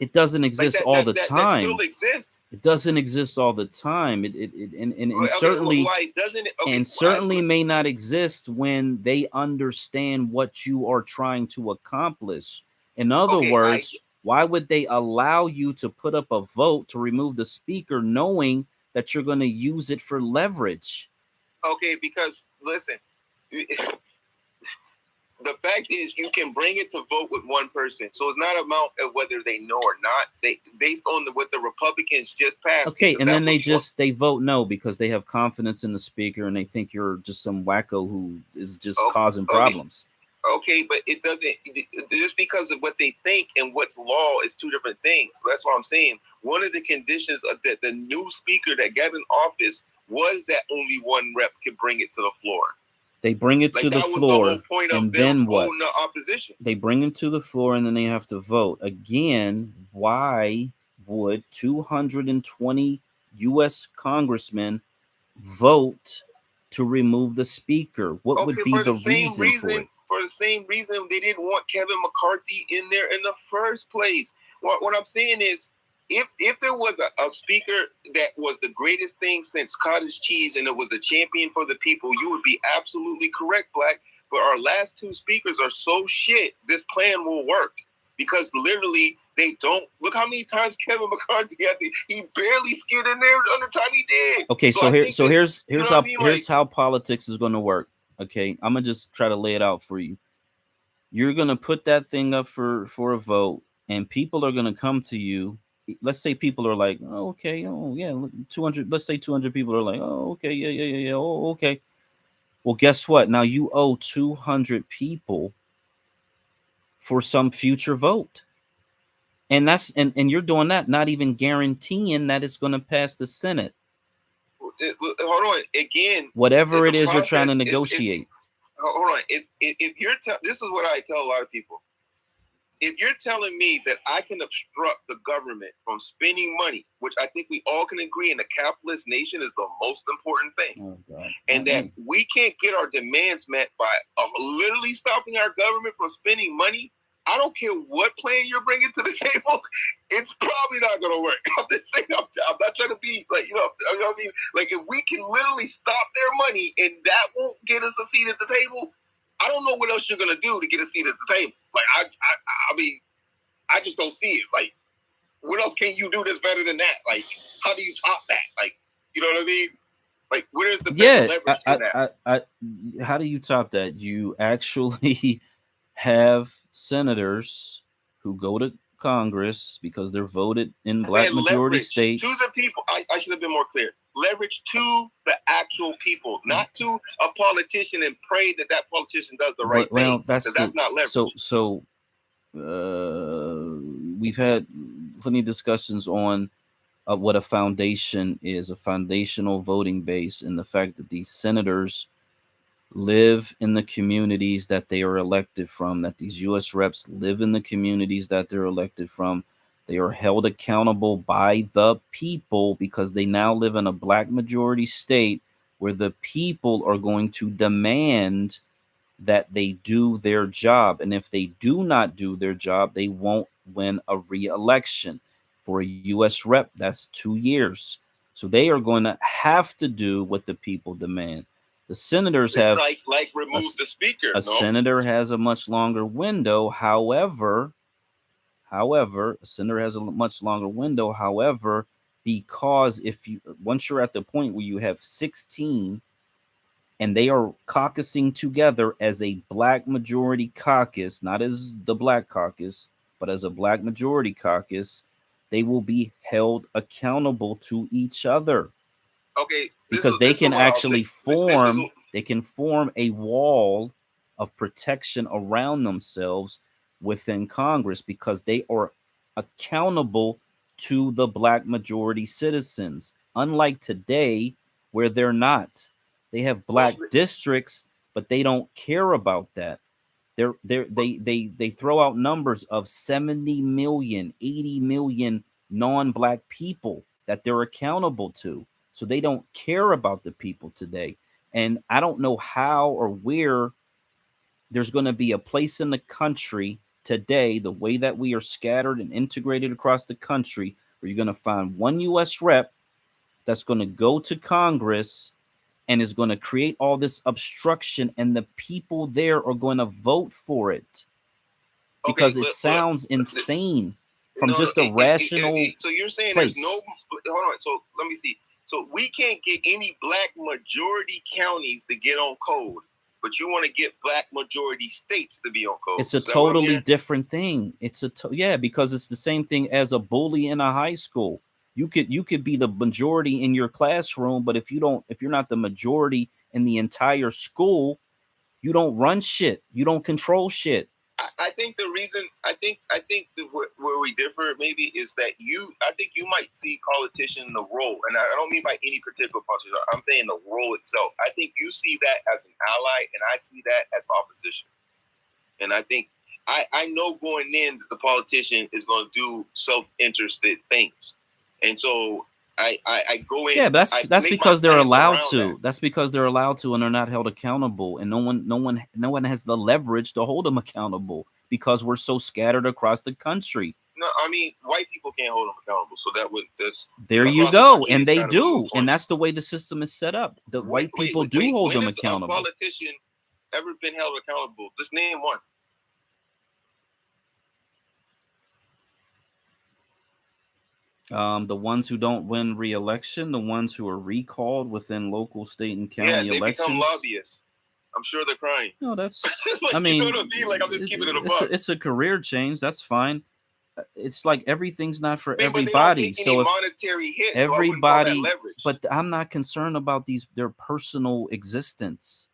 It doesn't exist all the time. That still exists. It doesn't exist all the time. Certainly may not exist when they understand what you are trying to accomplish. In other words, Why would they allow you to put up a vote to remove the speaker knowing that you're going to use it for leverage? Okay, because listen, the fact is you can bring it to vote with one person. So it's not about whether they know or not. They based on what the Republicans just passed. Okay, and then they vote no because they have confidence in the speaker and they think you're just some wacko who is just causing problems. Okay, but it doesn't, just because of what they think and what's law is two different things. So that's what I'm saying. One of the conditions of the new speaker that got in office was that only one rep could bring it to the floor. They bring it to the floor, and then what? The opposition. They bring it to the floor, and then they have to vote. Again, why would 220 U.S. congressmen vote to remove the speaker? What would be the reason for it? For the same reason they didn't want Kevin McCarthy in there in the first place. What I'm saying is, if there was a speaker that was the greatest thing since cottage cheese and it was a champion for the people, you would be absolutely correct, Black. But our last two speakers are so shit, this plan will work. Because literally, they don't. Look how many times Kevin McCarthy he barely skid in there on the time he did. Okay, here's how politics is going to work. Okay, I'm gonna just try to lay it out for you. You're gonna put that thing up for a vote, and people are gonna come to you. Let's say people are like, oh, okay, oh yeah, 200. Let's say 200 people are like, oh okay, yeah, oh okay. Well, guess what? Now you owe 200 people for some future vote, and that's and you're doing that, not even guaranteeing that it's going to pass the Senate. Hold on, again. Whatever it is you're trying to negotiate. Hold on. If you're this is what I tell a lot of people. If you're telling me that I can obstruct the government from spending money, which I think we all can agree in a capitalist nation is the most important thing, and that we can't get our demands met by literally stopping our government from spending money, I don't care what plan you're bringing to the table, it's probably not going to work. I'm just saying, I'm not trying to be like, you know what I mean? Like, if we can literally stop their money and that won't get us a seat at the table, I don't know what else you're going to do to get a seat at the table. Like, I mean, I just don't see it. Like, what else can you do that's better than that? Like, how do you top that? Like, you know what I mean? Like, where's the leverage for that? How do you top that? You actually have senators who go to Congress because they're voted in black majority states. To the people, I should have been more clear. Leverage to the actual people, not to a politician and pray that that politician does the right thing. That's not leverage. So we've had plenty of discussions on what a foundation is, a foundational voting base, and the fact that these senators live in the communities that they are elected from, that these U.S. reps live in the communities that they're elected from. They are held accountable by the people because they now live in a black majority state where the people are going to demand that they do their job. And if they do not do their job, they won't win a re-election. For a U.S. rep, that's 2 years. So they are going to have to do what the people demand. The senators have like remove the speaker. A senator has a much longer window. However, a senator has a much longer window. However, because once you're at the point where you have 16 and they are caucusing together as a black majority caucus, not as the black caucus, but as a black majority caucus, they will be held accountable to each other. Okay. Because they can actually form a wall of protection around themselves within Congress because they are accountable to the black majority citizens. Unlike today, where they're not. They have black districts, but they don't care about that. They throw out numbers of 70 million, 80 million non-black people that they're accountable to. So they don't care about the people today. And I don't know how or where there's going to be a place in the country today, the way that we are scattered and integrated across the country, where you're going to find one U.S. rep that's going to go to Congress and is going to create all this obstruction, and the people there are going to vote for it because it sounds insane. from just a rational so you're saying place. There's no, hold on. So let me see. So we can't get any black majority counties to get on code, but you want to get black majority states to be on code. It's a totally different thing. It's yeah, because it's the same thing as a bully in a high school. You could be the majority in your classroom, but if you're not the majority in the entire school, you don't run shit. You don't control shit. I think the reason where we differ maybe is that I think you might see politician in the role, and I don't mean by any particular politician. I'm saying the role itself. I think you see that as an ally, and I see that as opposition. And I think I know going in that the politician is going to do self-interested things, and so I go in. Yeah, that's because they're allowed to. That's because they're allowed to, and they're not held accountable. And no one has the leverage to hold them accountable because we're so scattered across the country. No, I mean white people can't hold them accountable. So that's there you go, and they do, and that's the way the system is set up. The white people do hold them accountable. When has a politician ever been held accountable? Just name one. The ones who don't win re-election, the ones who are recalled within local, state, and county elections. Become lobbyists. I'm sure they're crying. No, that's. like, I mean, you know what I mean? Like I'm just keeping it a buck. It's a career change. That's fine. It's like everything's not for everybody. So if monetary hit, everybody, but I'm not concerned about their personal existence.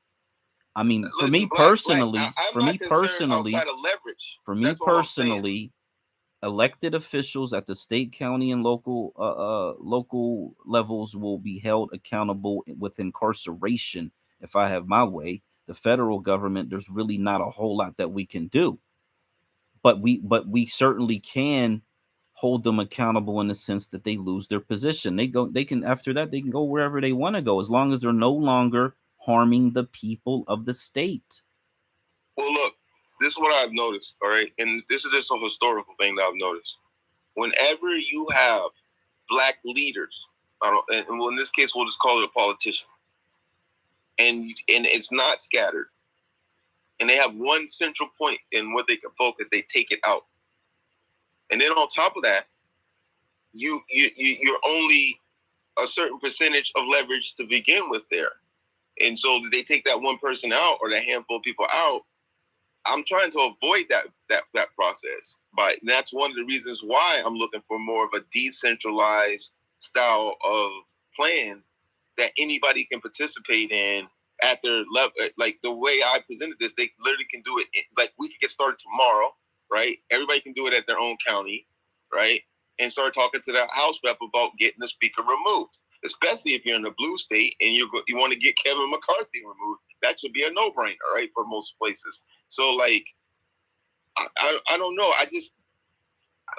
I mean, for me personally, elected officials at the state, county, and local levels will be held accountable with incarceration if I have my way. The federal government, there's really not a whole lot that we can do, but we certainly can hold them accountable in the sense that they lose their position. After that they can go wherever they want to go, as long as they're no longer harming the people of the state. Well, look. This is what I've noticed, all right? And this is just a historical thing that I've noticed. Whenever you have black leaders, and in this case, we'll just call it a politician, and it's not scattered, and they have one central point in what they can focus, they take it out. And then on top of that, you're only a certain percentage of leverage to begin with there. And so they take that one person out or that handful of people out. I'm trying to avoid that process. But that's one of the reasons why I'm looking for more of a decentralized style of plan that anybody can participate in at their level. Like the way I presented this, they literally can do it. Like we could get started tomorrow, right? Everybody can do it at their own county, right? And start talking to the House rep about getting the speaker removed. Especially if you're in a blue state and you want to get Kevin McCarthy removed. That should be a no-brainer, right, for most places. So, like, I don't know.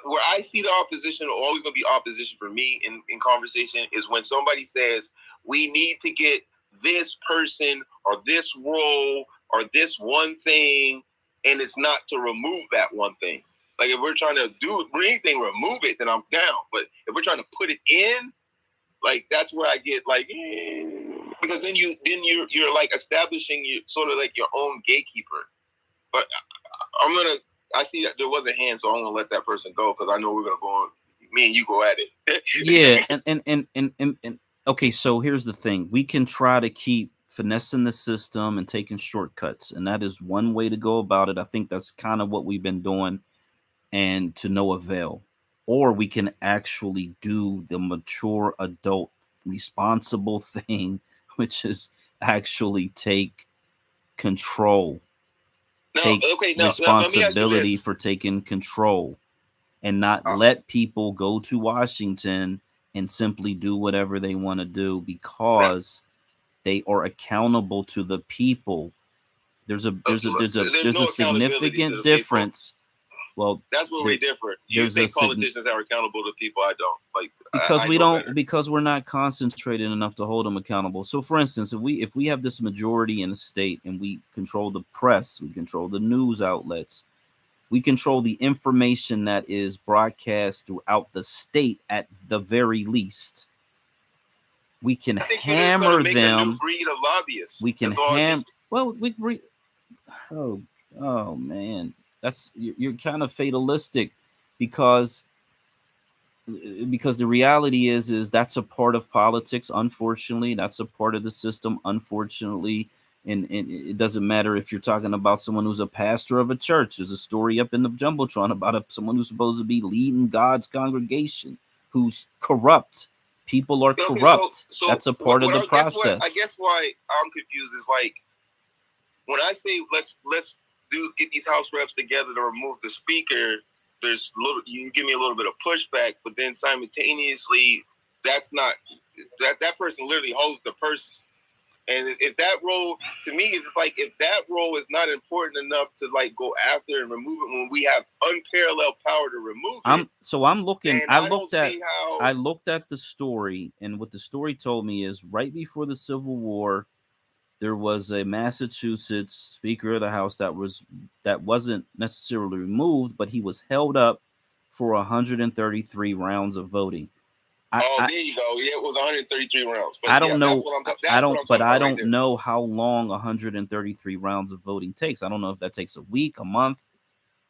Where I see the opposition, always going to be opposition for me in conversation, is when somebody says, we need to get this person or this role or this one thing, and it's not to remove that one thing. Like, if we're trying to do anything, remove it, then I'm down. But if we're trying to put it in, like, that's where I get, like, because then you're like establishing sort of like your own gatekeeper. But I see that there was a hand, so I'm gonna let that person go because I know we're gonna go on. Me and you go at it. Yeah, and okay. So here's the thing: we can try to keep finessing the system and taking shortcuts, and that is one way to go about it. I think that's kind of what we've been doing, and to no avail. Or we can actually do the mature, adult, responsible thing, which is actually take control. Take responsibility for taking control and not let people go to Washington and simply do whatever they want to do because they are accountable to the people. There's a significant difference. Well, that's where we differ. You think politicians are accountable to people. I don't like because we're not concentrated enough to hold them accountable. So, for instance, if we have this majority in a state and we control the press, we control the news outlets, we control the information that is broadcast throughout the state at the very least. We can hammer them. Breed of lobbyists. We can ham. Well, oh man. You're kind of fatalistic because because the reality is that's a part of politics. Unfortunately, that's a part of the system. Unfortunately, and it doesn't matter if you're talking about someone who's a pastor of a church. There's a story up in the jumbotron about someone who's supposed to be leading God's congregation who's corrupt. People are corrupt. So that's a part of the process. I guess why I'm confused is like when I say let's get these House reps together to remove the speaker. There's you give me a little bit of pushback, but then simultaneously, that's not that person literally holds the person. And if that role, to me, it's like if that role is not important enough to like go after and remove it when we have unparalleled power to remove it. I looked at the story, and what the story told me is right before the Civil War, there was a Massachusetts Speaker of the House that wasn't necessarily removed, but he was held up for 133 rounds of voting. There you go. Yeah, it was 133 rounds. But I don't know. I don't right know how long 133 rounds of voting takes. I don't know if that takes a week, a month,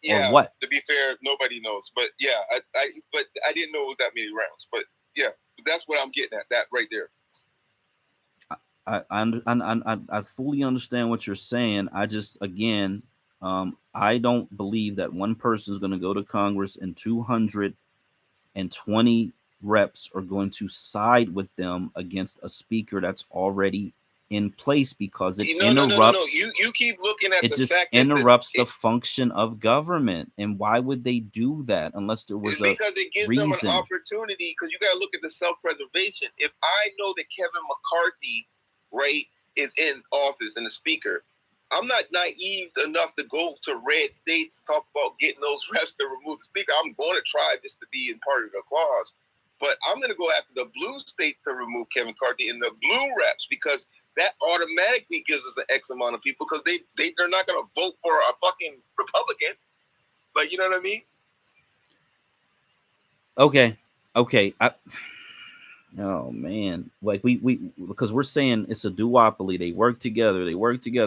or what. To be fair, nobody knows. But yeah, but I didn't know it was that many rounds. But yeah, that's what I'm getting at. That right there. I fully understand what you're saying. I just, again, I don't believe that one person is going to go to Congress and 220 reps are going to side with them against a speaker that's already in place because it interrupts. No. You keep looking at it just interrupts the function of government. And why would they do that unless there was a reason? Because it gives them an opportunity. Because you got to look at the self-preservation. If I know that Kevin McCarthy, right, is in office and the speaker, I'm not naive enough to go to red states to talk about getting those reps to remove the speaker. I'm going to try just to be in part of the clause. But I'm going to go after the blue states to remove Kevin McCarthy and the blue reps because that automatically gives us an X amount of people because they're not going to vote for a fucking Republican. Like, you know what I mean? Okay. Oh man, like we because we're saying it's a duopoly. They work together.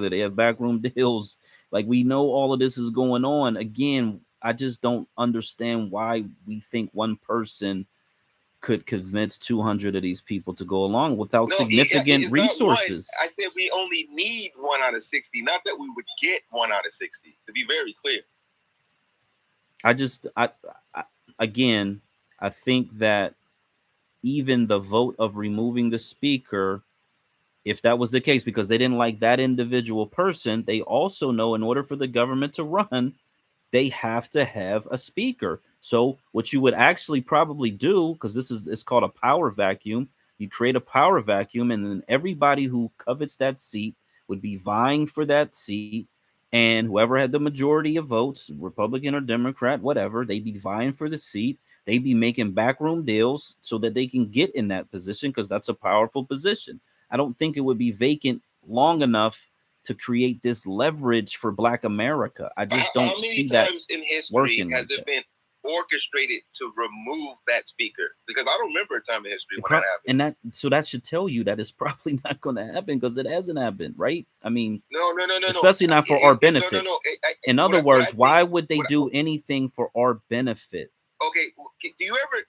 They have backroom deals. Like we know all of this is going on. Again, I just don't understand why we think one person could convince 200 of these people to go along without significant resources. I said we only need 1 out of 60, not that we would get 1 out of 60. To be very clear. I think that even the vote of removing the speaker, if that was the case, because they didn't like that individual person, they also know in order for the government to run, they have to have a speaker. So what you would actually probably do, because it's called a power vacuum, you create a power vacuum, and then everybody who covets that seat would be vying for that seat. And whoever had the majority of votes, Republican or Democrat, whatever, they'd be vying for the seat. They'd be making backroom deals so that they can get in that position because that's a powerful position. I don't think it would be vacant long enough to create this leverage for Black America. I just don't see that in history working. Has it been orchestrated to remove that speaker? Because I don't remember a time in history when that happened. And that should tell you that it's probably not going to happen because it hasn't happened, right? I mean, no, especially not for our benefit. In other words, why would they do anything for our benefit? Okay, do you ever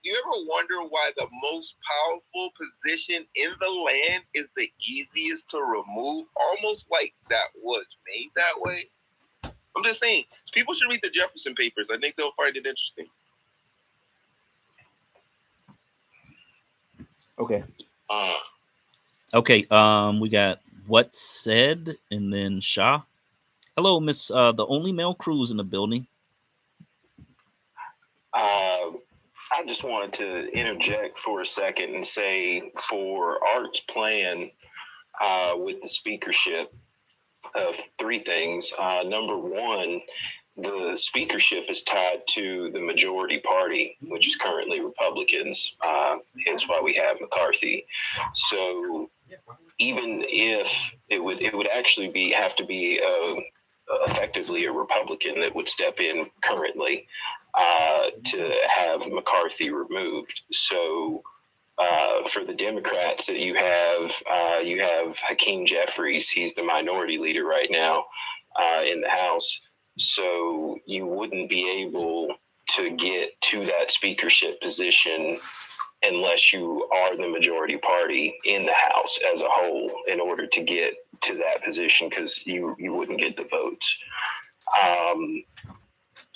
wonder why the most powerful position in the land is the easiest to remove? Almost like that was made that way. I'm just saying, people should read the Jefferson Papers. I think they'll find it interesting. Okay. We got What Said and then Shah. Hello, Miss the only male Cruz in the building. I just wanted to interject for a second and say for Art's plan with the speakership of 3 things. Number 1, the speakership is tied to the majority party, which is currently Republicans, hence why we have McCarthy. So even if it would actually have to be effectively a Republican that would step in currently to have McCarthy removed. So for the Democrats, that you have Hakeem Jeffries. He's the minority leader right now in the House. So you wouldn't be able to get to that speakership position unless you are the majority party in the House as a whole in order to get to that position, because you wouldn't get the votes.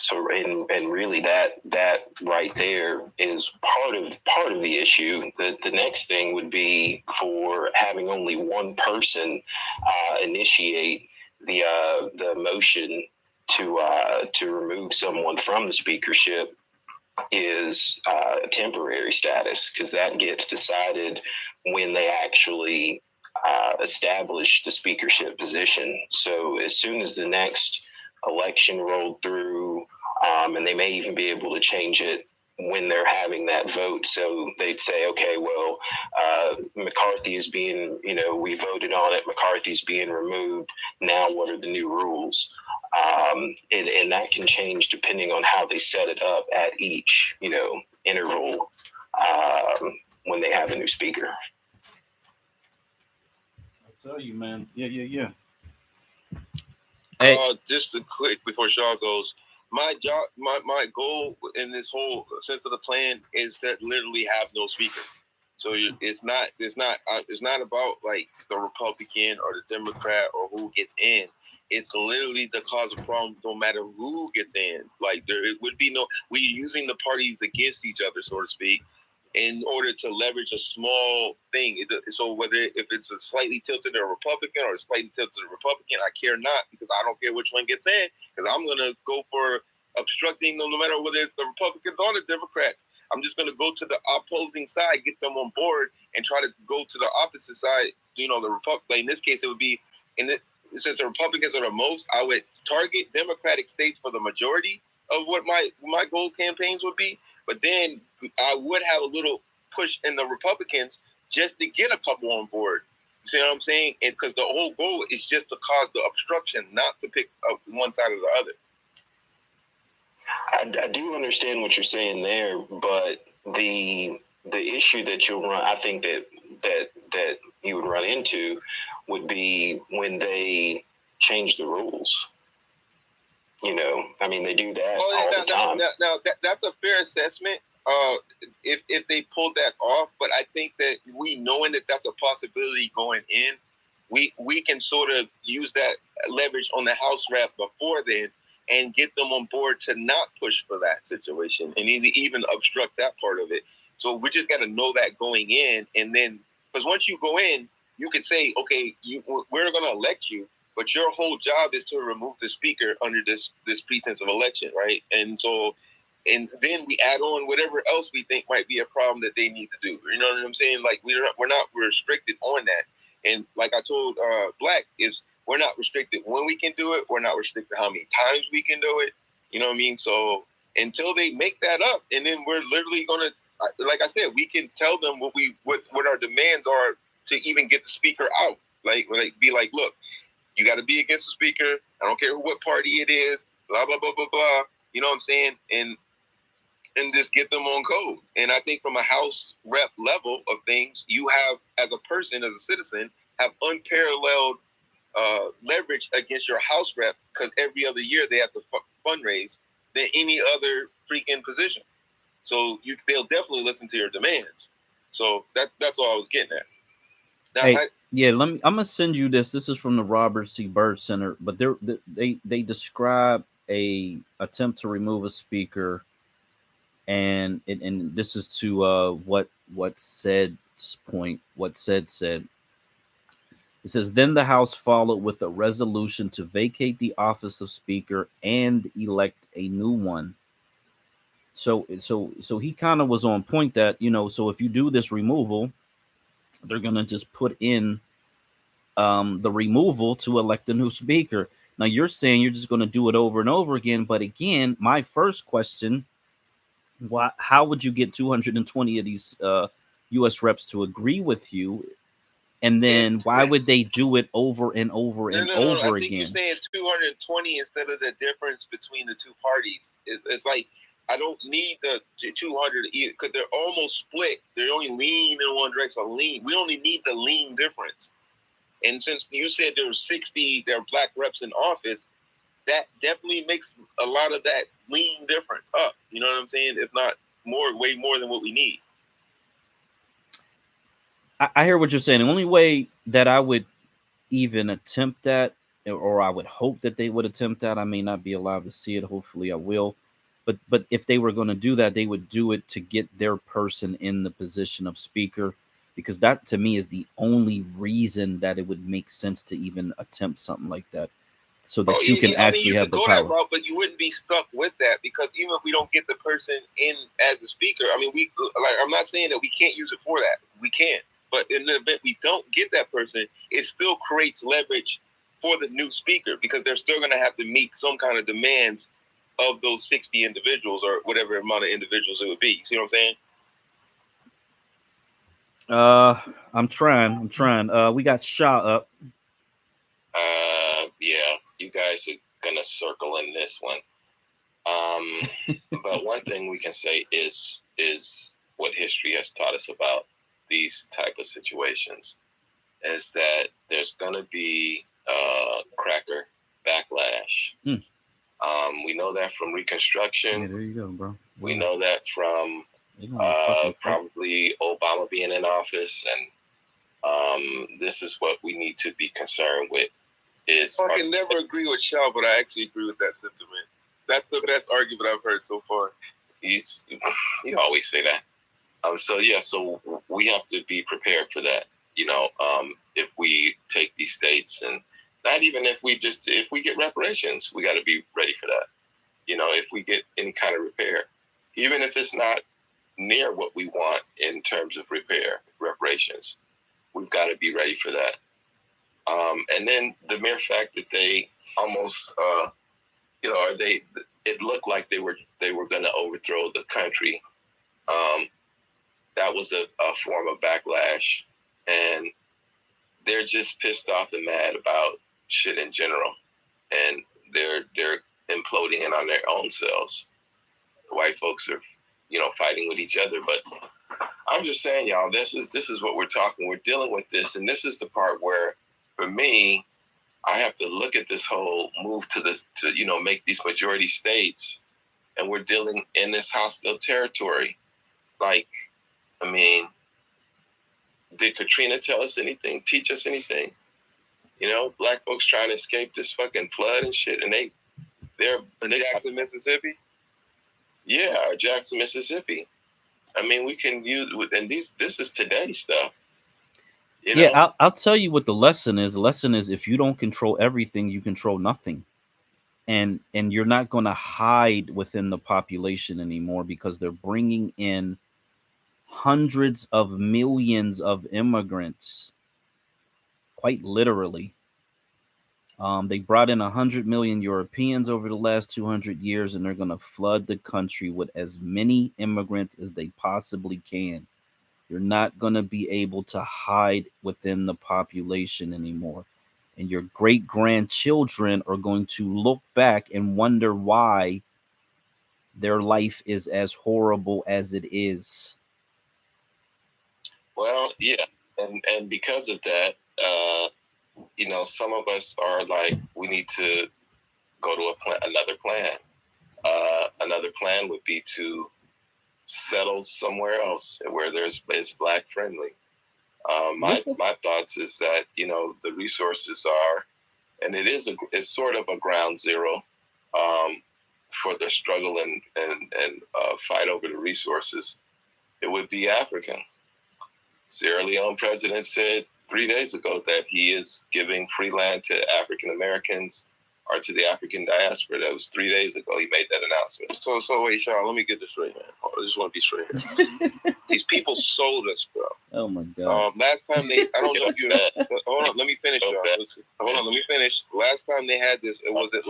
So and really that right there is part of the issue. The next thing would be for having only one person initiate the motion to remove someone from the speakership is temporary status, because that gets decided when they actually establish the speakership position. So as soon as the next election rolled through, and they may even be able to change it when they're having that vote. So they'd say, okay, well, McCarthy is being, we voted on it, McCarthy's being removed. Now what are the new rules? And that can change depending on how they set it up at each, interval when they have a new speaker. I tell you, man. Yeah. Hey. Just a quick before Shaw goes. My job, my goal in this whole sense of the plan is that literally have no speaker. So it's not about like the Republican or the Democrat or who gets in. It's literally the cause of problems no matter who gets in. Like there would be we're using the parties against each other, so to speak, in order to leverage a small thing. So if it's a slightly tilted to a Republican or a slightly tilted to a Republican, I care not, because I don't care which one gets in, because I'm going to go for obstructing them no matter whether it's the Republicans or the Democrats. I'm just going to go to the opposing side, get them on board, and try to go to the opposite side. The Republic. In this case, it would be, since the Republicans are the most, I would target Democratic states for the majority of what my goal campaigns would be. But then I would have a little push in the Republicans just to get a couple on board. You see what I'm saying? And because the whole goal is just to cause the obstruction, not to pick up one side or the other. I do understand what you're saying there, but the issue that you'll run, I think that you would run into would be when they change the rules. They do that all the time. Now, that's a fair assessment. If they pulled that off, but I think that we knowing that that's a possibility going in, we can sort of use that leverage on the House rep before then and get them on board to not push for that situation and even obstruct that part of it. So we just got to know that going in, and then because once you go in, you can say, okay, we're going to elect you, but your whole job is to remove the speaker under this pretense of election, right? And then we add on whatever else we think might be a problem that they need to do. You know what I'm saying? Like we're not restricted on that. And like I told Black, is we're not restricted when we can do it. We're not restricted how many times we can do it. You know what I mean? So until they make that up, and then we're literally gonna, like I said, we can tell them what our demands are to even get the speaker out. Like be like, look, you got to be against the speaker. I don't care what party it is. Blah blah blah blah blah. You know what I'm saying? And just get them on code. And I think from a House rep level of things, you have, as a person, as a citizen, have unparalleled leverage against your House rep, because every other year they have to fundraise than any other freaking position. So they'll definitely listen to your demands. So that's all I was getting at. Now, I'm gonna send you this. This is from the Robert C. Byrd Center, but they describe a attempt to remove a speaker. And this is to what Said's point. What said. It says, then the House followed with a resolution to vacate the office of Speaker and elect a new one. So he kind of was on point that, so if you do this removal, they're gonna just put in the removal to elect a new speaker. Now you're saying you're just gonna do it over and over again, but again, my first question. How would you get 220 of these U.S. reps to agree with you? And then why would they do it over and over and over again? I think you're saying 220 instead of the difference between the two parties. It's like, I don't need the 200 either, because they're almost split. They're only lean in one direction. We only need the lean difference. And since you said there were 60 Black reps in office, that definitely makes a lot of that lean difference up. You know what I'm saying? If not more, way more than what we need. I hear what you're saying. The only way that I would even attempt that, or I would hope that they would attempt that, I may not be alive to see it. Hopefully I will. But if they were going to do that, they would do it to get their person in the position of speaker, because that to me is the only reason that it would make sense to even attempt something like that, so that you can actually have the power. That route, but you wouldn't be stuck with that, because even if we don't get the person in as a speaker, I mean, I'm not saying that we can't use it for that. We can. But in the event we don't get that person, it still creates leverage for the new speaker, because they're still going to have to meet some kind of demands of those 60 individuals or whatever amount of individuals it would be. You see what I'm saying? I'm trying. We got Shaw up. Yeah, you guys are gonna circle in this one. But one thing we can say is what history has taught us about these type of situations is that there's gonna be cracker backlash. We know that from Reconstruction. Yeah, there you go, bro. We know that from probably Obama being in office, and this is what we need to be concerned with. I can never agree with Shaw, but I actually agree with that sentiment. That's the best argument I've heard so far. You always say that. So we have to be prepared for that. You know, if we take these states, and not even if we get reparations, we got to be ready for that. You know, if we get any kind of repair, even if it's not near what we want in terms of reparations, we've got to be ready for that. And then the mere fact that they almost, it looked like they were going to overthrow the country. That was a form of backlash, and they're just pissed off and mad about shit in general, and they're imploding in on their own selves. The white folks are, fighting with each other, but I'm just saying, y'all, this is what we're talking. We're dealing with this, and this is the part where, for me, I have to look at this whole move to make these majority states, and we're dealing in this hostile territory. Like, I mean, did Katrina tell us anything? Teach us anything? Black folks trying to escape this fucking flood and shit, and they're Jackson, Mississippi. Yeah, or Jackson, Mississippi. I mean, we can use, and this is today's stuff. Yeah, I'll tell you what the lesson is. The lesson is, if you don't control everything, you control nothing. And you're not going to hide within the population anymore, because they're bringing in hundreds of millions of immigrants, quite literally. They brought in 100 million Europeans over the last 200 years, and they're going to flood the country with as many immigrants as they possibly can. You're not going to be able to hide within the population anymore. And your great-grandchildren are going to look back and wonder why their life is as horrible as it is. Well, yeah. And because of that, some of us are like, we need to go to another plan. Another plan would be to settle somewhere else where it's black friendly. My thoughts is that, the resources are, and it's sort of a ground zero for the struggle and fight over the resources. It would be Africa. Sierra Leone president said 3 days ago that he is giving free land to African Americans or to the African diaspora. That was 3 days ago. He made that announcement. So wait, Sean, let me get this straight, man. I just want to be straight here. These people sold us, bro. Oh my God. Last time I don't know if you. Hold on, let me finish, Sean. Hold on, let me finish. Last time they had this, was it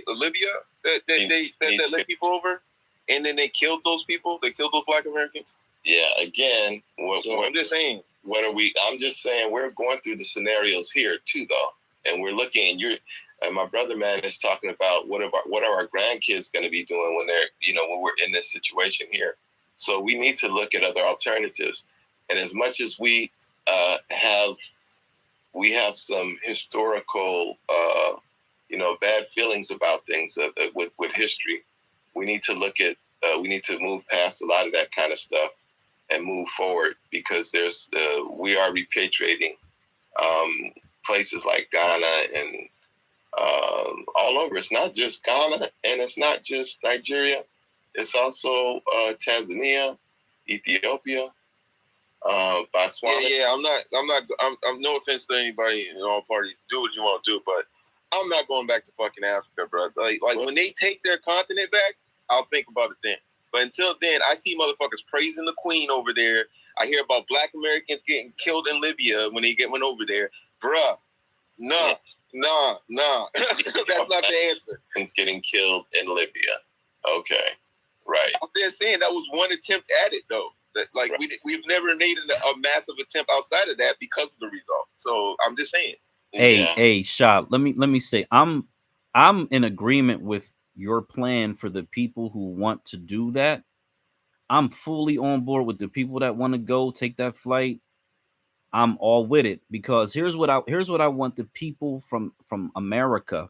Libya that let people over, and then they killed those people. They killed those Black Americans. Yeah, again, I'm just saying. I'm just saying we're going through the scenarios here too, though, and we're looking. And my brother man is talking about what are our grandkids going to be doing when they're when we're in this situation here. So we need to look at other alternatives. And as much as we have some historical bad feelings about things with history. We need to look at, we need to move past a lot of that kind of stuff and move forward, because we are repatriating places like Ghana and all over. It's not just Ghana, and it's not just Nigeria. It's also Tanzania, Ethiopia, Botswana. Yeah. I'm no offense to anybody in all parties. Do what you want to do, but I'm not going back to fucking Africa, bro. Like when they take their continent back, I'll think about it then. But until then, I see motherfuckers praising the Queen over there. I hear about Black Americans getting killed in Libya when they went over there, bruh. Nah. That's not the answer. It's getting killed in Libya. Okay, right. I'm just saying that was one attempt at it, though. That right. We've never made a massive attempt outside of that because of the result. So I'm just saying. Hey, Shop. Let me say, I'm in agreement with your plan for the people who want to do that. I'm fully on board with the people that want to go take that flight. I'm all with it, because here's what I want the people from America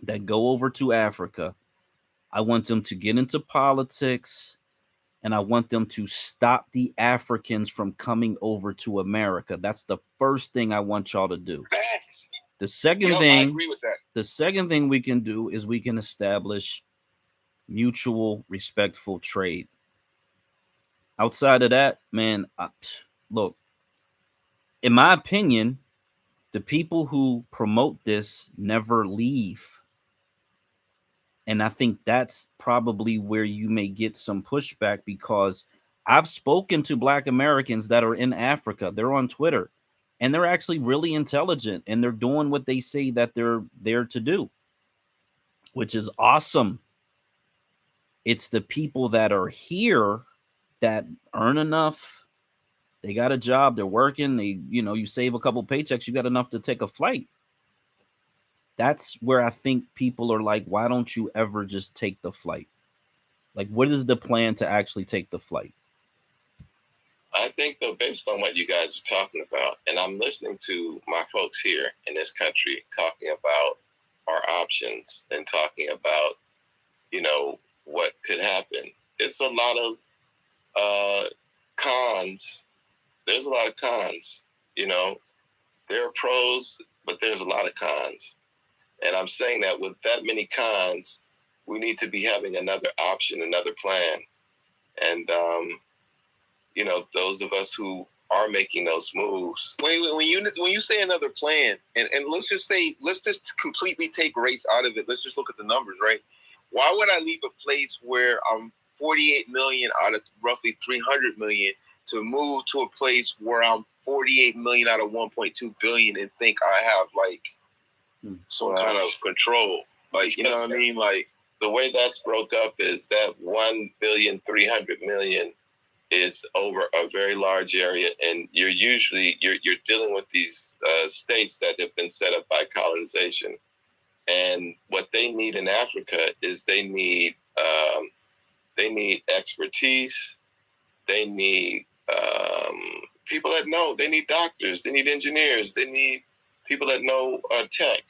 that go over to Africa. I want them to get into politics, and I want them to stop the Africans from coming over to America. That's the first thing I want y'all to do. Facts. The second I agree with that. The second thing we can do is we can establish mutual respectful trade. Outside of that, man, look, in my opinion, the people who promote this never leave. And I think that's probably where you may get some pushback, because I've spoken to Black Americans that are in Africa. They're on Twitter, and they're actually really intelligent, and they're doing what they say that they're there to do, which is awesome. It's the people that are here that earn enough. They got a job, they're working, you save a couple paychecks, you got enough to take a flight. That's where I think people are like, why don't you ever just take the flight? Like, what is the plan to actually take the flight? I think, though, based on what you guys are talking about, and I'm listening to my folks here in this country talking about our options and talking about, what could happen. It's a lot of cons. There's a lot of cons, There are pros, but there's a lot of cons. And I'm saying that with that many cons, we need to be having another option, another plan. And, those of us who are making those moves. Wait, when you say another plan, and let's just completely take race out of it. Let's just look at the numbers, right? Why would I leave a place where I'm 48 million out of roughly 300 million to move to a place where I'm 48 million out of 1.2 billion and think I have some kind of control? Like, you know what I mean? Like, the way that's broke up is that 1,300,000,000 is over a very large area, and you're dealing with these states that have been set up by colonization. And what they need in Africa is they need expertise. They need people that know. They need doctors. They need engineers. They need people that know tech.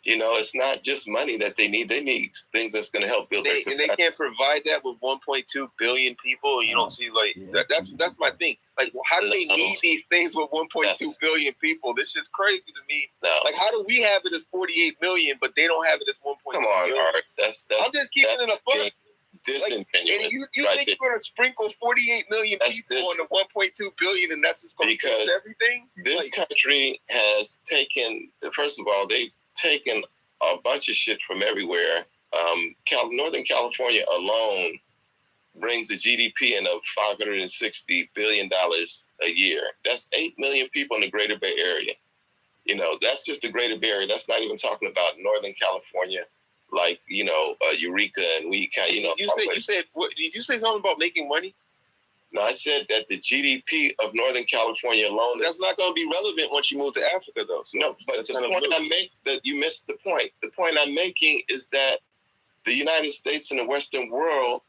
It's not just money that they need. They need things that's going to help build. And they can't provide that with 1.2 billion people. You don't see that's my thing. Like, how do they need these things with 1.2 billion people? This is crazy to me. No. Like, how do we have it as 48 million, but they don't have it as 1.2 billion? Come on, Art. I'm just keeping it a buck. Disingenuous. You think you're going to sprinkle 48 million people on the 1.2 billion, and that's just going to fix everything? This country has taken. First of all, they've taken a bunch of shit from everywhere. Northern California alone brings a GDP in of $560 billion a year. That's 8 million people in the Greater Bay Area. That's just the Greater Bay Area. That's not even talking about Northern California, like Eureka and Weed County. You said what? Did you say something about making money? No, I said that the GDP of Northern California alone that's not going to be relevant once you move to Africa, though. So no, but the point I make, that you missed the point. The point I'm making is that the United States and the Western world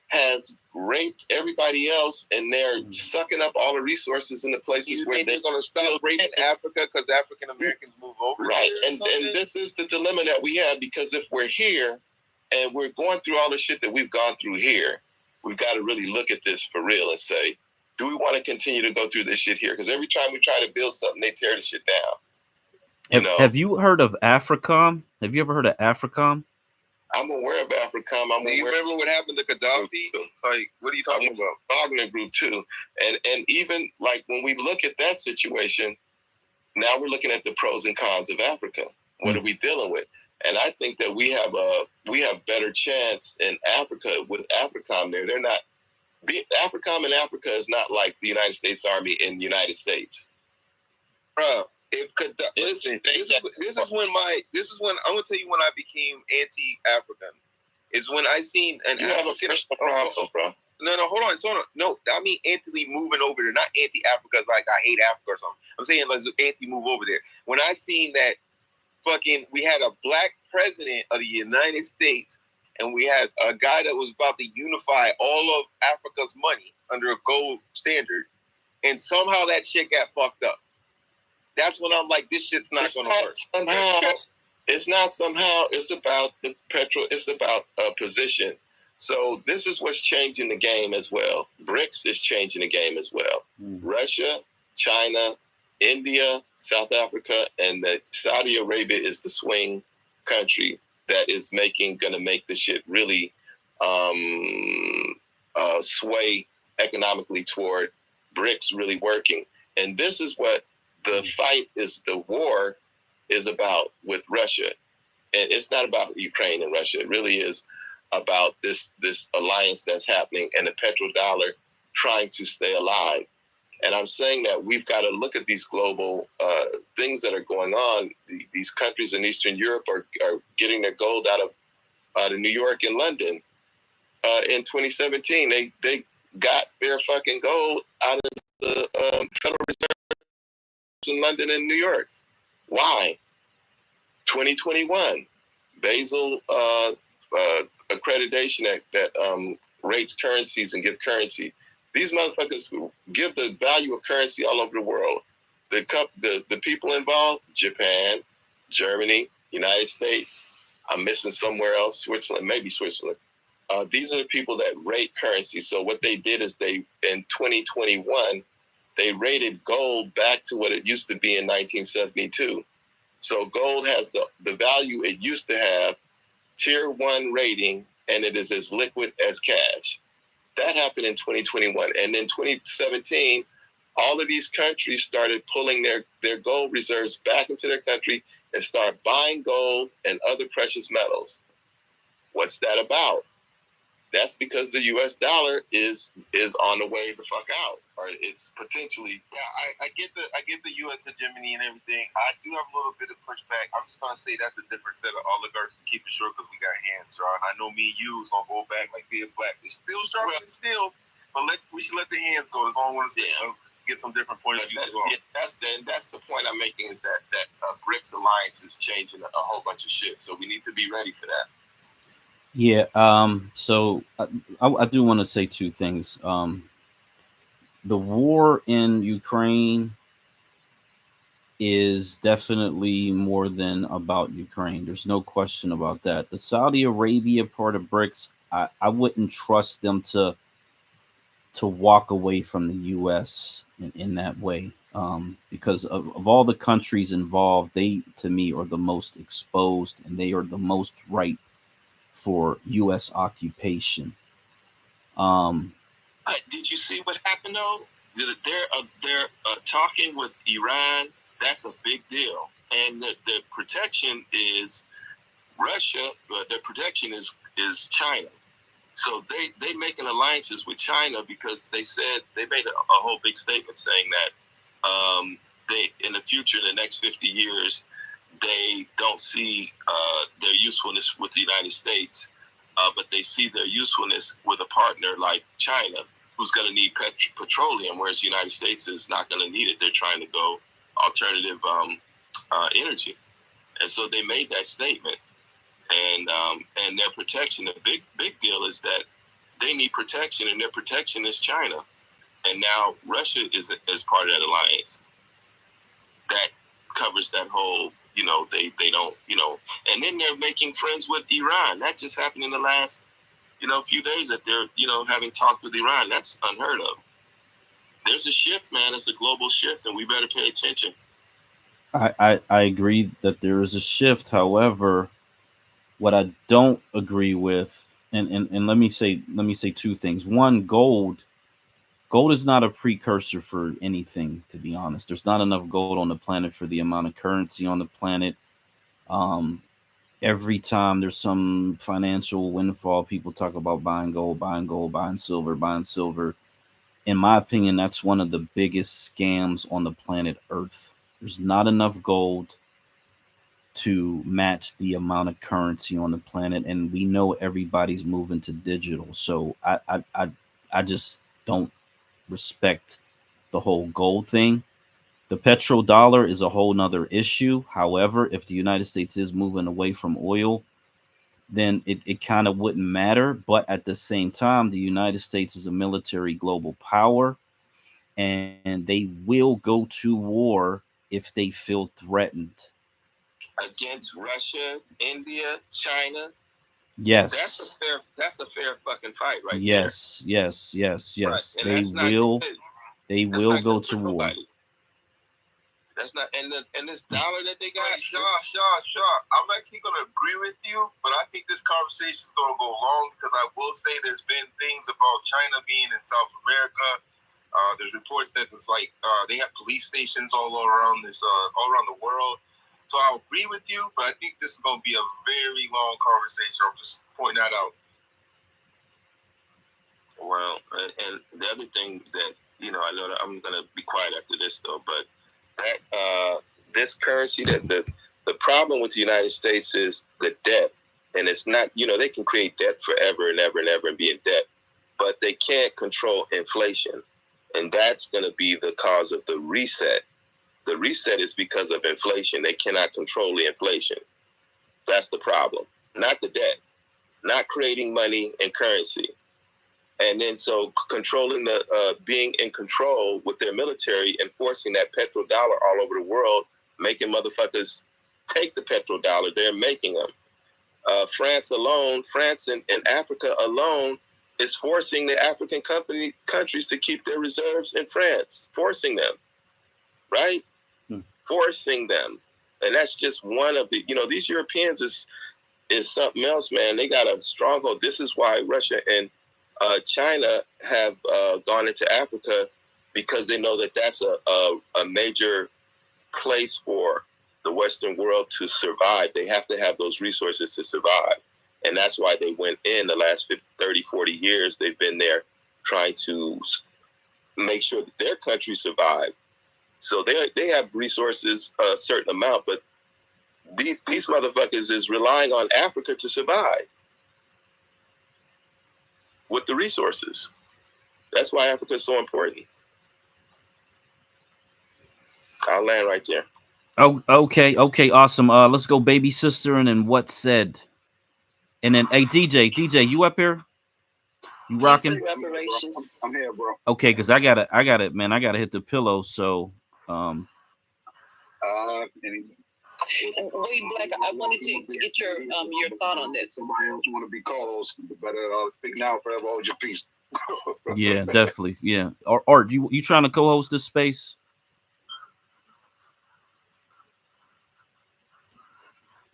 has raped everybody else, and they're sucking up all the resources in the places where they're going to stop raping Africa because African Americans move over. Right, and this is the dilemma that we have, because if we're here and we're going through all the shit that we've gone through here, we've got to really look at this for real and say, do we want to continue to go through this shit here? Because every time we try to build something, they tear the shit down. Have you heard of AFRICOM? Have you ever heard of AFRICOM? I'm aware of AFRICOM. Do you remember what happened to Gaddafi? Like, what are you talking about? Wagner Group too. And even like when we look at that situation, now we're looking at the pros and cons of Africa. What are we dealing with? And I think that we have better chance in Africa with AFRICOM there. They're not AFRICOM in Africa is not like the United States Army in the United States. Bro, this is when I'm gonna tell you when I became anti-African. Is when I seen an African problem, bro. No, hold on. No, I mean anti moving over there, not anti-Africa like I hate Africa or something. I'm saying like anti-move over there. When I seen that we had a black president of the United States, and we had a guy that was about to unify all of Africa's money under a gold standard, and somehow that shit got fucked up. That's when I'm like, this shit's not going to work. Somehow, it's not somehow. It's about the petrol. It's about a position. So this is what's changing the game as well. BRICS is changing the game as well. Russia, China, India, South Africa, and Saudi Arabia is the swing country that is going to make the shit really sway economically toward BRICS really working. And this is what the war is about with Russia. And it's not about Ukraine and Russia. It really is about this alliance that's happening and the petrodollar trying to stay alive. And I'm saying that we've got to look at these global things that are going on. These countries in Eastern Europe are getting their gold out of New York and London. In 2017, they got their fucking gold out of the Federal Reserve in London and New York. Why? 2021, Basel accreditation that rates currencies and give currency. These motherfuckers give the value of currency all over the world. The people involved: Japan, Germany, United States. I'm missing somewhere else, Switzerland, maybe Switzerland. These are the people that rate currency. So what they did is in 2021, they rated gold back to what it used to be in 1972. So gold has the value it used to have, tier 1 rating, and it is as liquid as cash. That happened in 2021. And in 2017, all of these countries started pulling their gold reserves back into their country and start buying gold and other precious metals. What's that about? That's because the U.S. dollar is on the way the fuck out, or it's potentially. Yeah, I get the U.S. hegemony and everything. I do have a little bit of pushback. I'm just gonna say that's a different set of oligarchs, to keep it short, because we got hands strong. I know me and you is gonna go back like being black. They're still sharp and still, but we should let the hands go. That's all I want to say. Get some different points of view. Yeah, that's the point I'm making, is that BRICS alliance is changing a whole bunch of shit. So we need to be ready for that. Yeah. So I do want to say two things. The war in Ukraine is definitely more than about Ukraine. There's no question about that. The Saudi Arabia part of BRICS, I wouldn't trust them to walk away from the U.S. in that way, because of all the countries involved, they, to me, are the most exposed, and they are the most ripe for U.S. occupation. Did you see what happened though? They're talking with Iran. That's a big deal, and the protection is Russia. The protection is China. So they making alliances with China because they made a whole big statement saying that they, in the future, in the next 50 years, they don't see their usefulness with the United States, but they see their usefulness with a partner like China, who's going to need petroleum, whereas the United States is not going to need it. They're trying to go alternative energy. And so they made that statement. And their protection, the big deal is that they need protection, and their protection is China. And now Russia is part of that alliance. That covers that whole, they don't, and then they're making friends with Iran. That just happened in the last, few days that they're, having talked with Iran. That's unheard of. There's a shift, man. It's a global shift, and we better pay attention. I agree that there is a shift. However, what I don't agree with, and let me say two things. One, gold is not a precursor for anything, to be honest. There's not enough gold on the planet for the amount of currency on the planet. Every time there's some financial windfall, people talk about buying gold, buying silver. In my opinion, that's one of the biggest scams on the planet Earth. There's not enough gold to match the amount of currency on the planet, and we know everybody's moving to digital. So I just don't respect the whole gold thing. The petrodollar is a whole nother issue. However, if the United States is moving away from oil, then it kind of wouldn't matter. But at the same time, the United States is a military global power, and they will go to war if they feel threatened. Against Russia, India, China. Yes. That's a fair fucking fight, right? Yes. There. Yes. Right. They will go to war. That's not, and this dollar that they got. Shaw. I'm actually gonna agree with you, but I think this conversation is gonna go long because I will say there's been things about China being in South America. There's reports that it's like they have police stations all around the world. So I'll agree with you, but I think this is gonna be a very long conversation. I'm just pointing that out. Well, and the other thing that I know that I'm gonna be quiet after this though, but that this currency, that the problem with the United States is the debt, and it's not, they can create debt forever and ever and ever and be in debt, but they can't control inflation, and that's going to be the cause of the reset. The reset is because of inflation. They cannot control the inflation. That's the problem, not the debt, not creating money and currency. And then so controlling being in control with their military, enforcing that petrodollar all over the world, making motherfuckers take the petrodollar. They're making them. France and Africa alone is forcing the African countries to keep their reserves in France, forcing them, right? Forcing them. And that's just one of the, these Europeans is something else, man. They got a stronghold. This is why Russia and China have gone into Africa, because they know that that's a major place for the Western world to survive. They have to have those resources to survive. And that's why they went in the last 30, 40 years. They've been there trying to make sure that their country survive. So they have resources, a certain amount, but these motherfuckers is relying on Africa to survive with the resources. That's why Africa is so important. I'll land right there. Oh, okay, awesome. Let's go, baby sister, and then what said, and then hey, DJ, you up here? You rocking? Reparations. I'm here, bro. Okay, because I got it, man. I gotta hit the pillow. So, Wait, Black, I wanted to get your thought on this. Somebody else want to be co-host, better speak now, forever hold your peace. Yeah, definitely. Yeah. Art, you trying to co-host this space?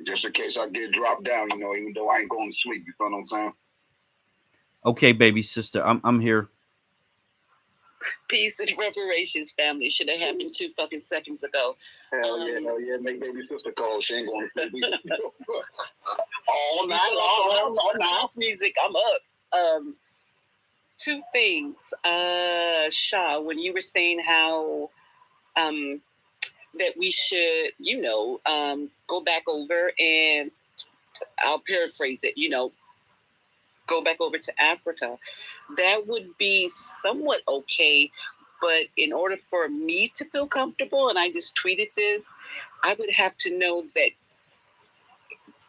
Just in case I get dropped down, even though I ain't going to sleep. You know what I'm saying? Okay, baby sister, I'm here. Peace and reparations, family. Should have happened 2 fucking seconds ago. Hell yeah. Make baby sister call. She ain't going to sleep. All night long. On house music. I'm up. 2 things. Shaw, when you were saying how that we should, go back over, and I'll paraphrase it, go back over to Africa, that would be somewhat okay. But in order for me to feel comfortable, and I just tweeted this, I would have to know that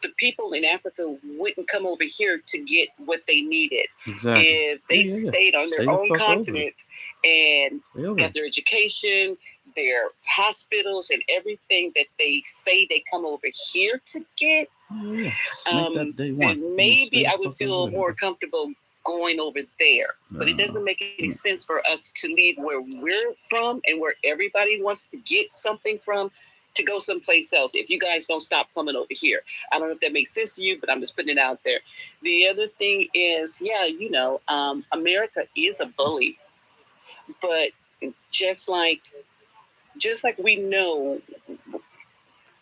the people in Africa wouldn't come over here to get what they needed. Exactly. If they stayed on their own continent and got their education, their hospitals, and everything that they say they come over here to get, then maybe I would feel more comfortable going over there. But it doesn't make any sense for us to leave where we're from and where everybody wants to get something from to go someplace else if you guys don't stop coming over here. I don't know if that makes sense to you, but I'm just putting it out there. The other thing is, America is a bully, but just like we know,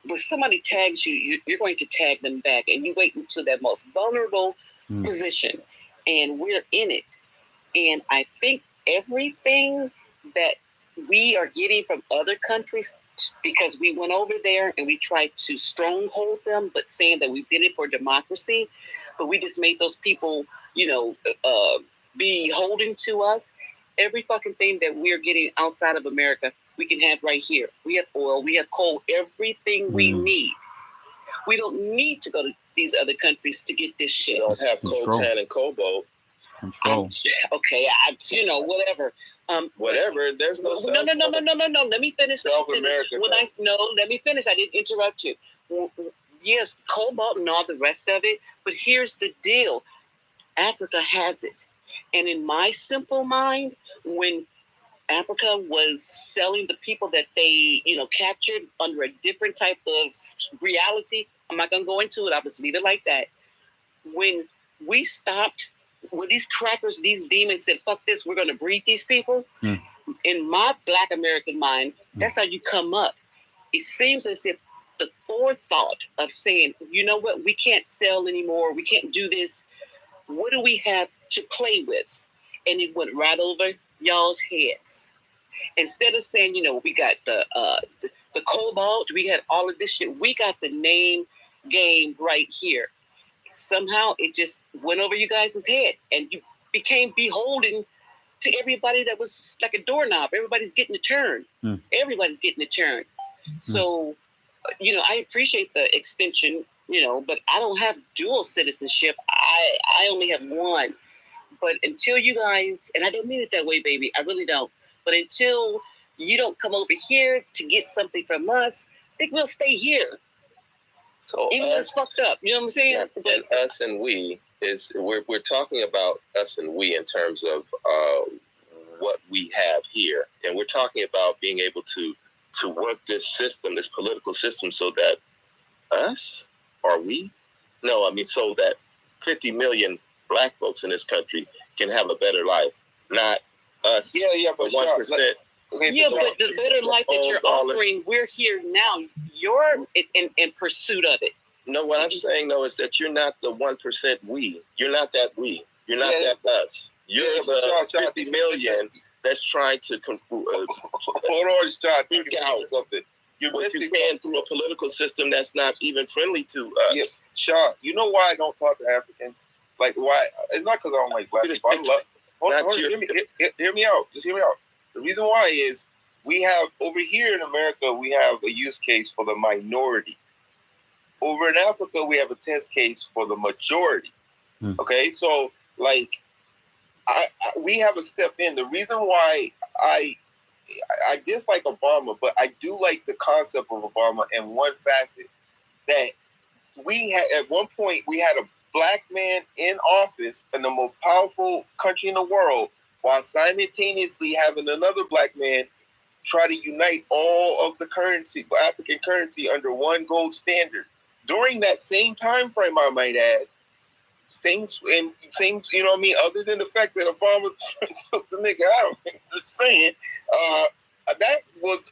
when somebody tags you, you're going to tag them back, and you wait until that most vulnerable position, and we're in it. And I think everything that we are getting from other countries, because we went over there and we tried to stronghold them, but saying that we did it for democracy, but we just made those people, be holding to us. Every fucking thing that we're getting outside of America, we can have right here. We have oil, we have coal, everything we need. We don't need to go to these other countries to get this shit. We don't have coltan and cobalt. Control. Whatever. Whatever. There's no. No. Let me finish. Let me finish. I didn't interrupt you. Yes, cobalt and all the rest of it. But here's the deal: Africa has it, and in my simple mind, when Africa was selling the people that they, captured under a different type of reality, I'm not gonna go into it. I'll just leave it like that. When we stopped. When these crackers, these demons said, fuck this, we're going to breed these people. In my Black American mind, that's how you come up. It seems as if the forethought of saying, you know what, we can't sell anymore. We can't do this. What do we have to play with? And it went right over y'all's heads. Instead of saying, we got the cobalt, we got all of this shit. We got the name game right here. Somehow it just went over you guys' head, and you became beholden to everybody that was like a doorknob. Everybody's getting a turn. Everybody's getting a turn. So, I appreciate the extension, but I don't have dual citizenship. I only have one. But until you guys, and I don't mean it that way, baby, I really don't. But until you don't come over here to get something from us, I think we'll stay here. So even though it's fucked up, you know what I'm saying? Yeah, and us and we we're talking about us and we in terms of what we have here, and we're talking about being able to work this system, this political system, so that us or we, no, I mean so that 50 million Black folks in this country can have a better life, not us. but 1%. Yeah, but the better life that you're offering, we're here now. You're in pursuit of it. No, what I'm saying, though, is that you're not the 1% we. You're not that we. You're not that us. You're the 50 million that's trying to hold on, Sean, think out something. What you can through a political system that's not even friendly to us. Yeah, Sean, you know why I don't talk to Africans? Like, why? It's not because I don't like Black people. I love. Hear me out. Just hear me out. The reason why is we have, over here in America, we have a use case for the minority. Over in Africa, we have a test case for the majority. Okay, so like, we have a step in. The reason why I dislike Obama, but I do like the concept of Obama in one facet, that we had at one point we had a Black man in office in the most powerful country in the world, while simultaneously having another Black man try to unite all of the currency, African currency, under one gold standard. During that same time frame, I might add, things, you know what I mean, other than the fact that Obama took the nigga out, just saying, that was,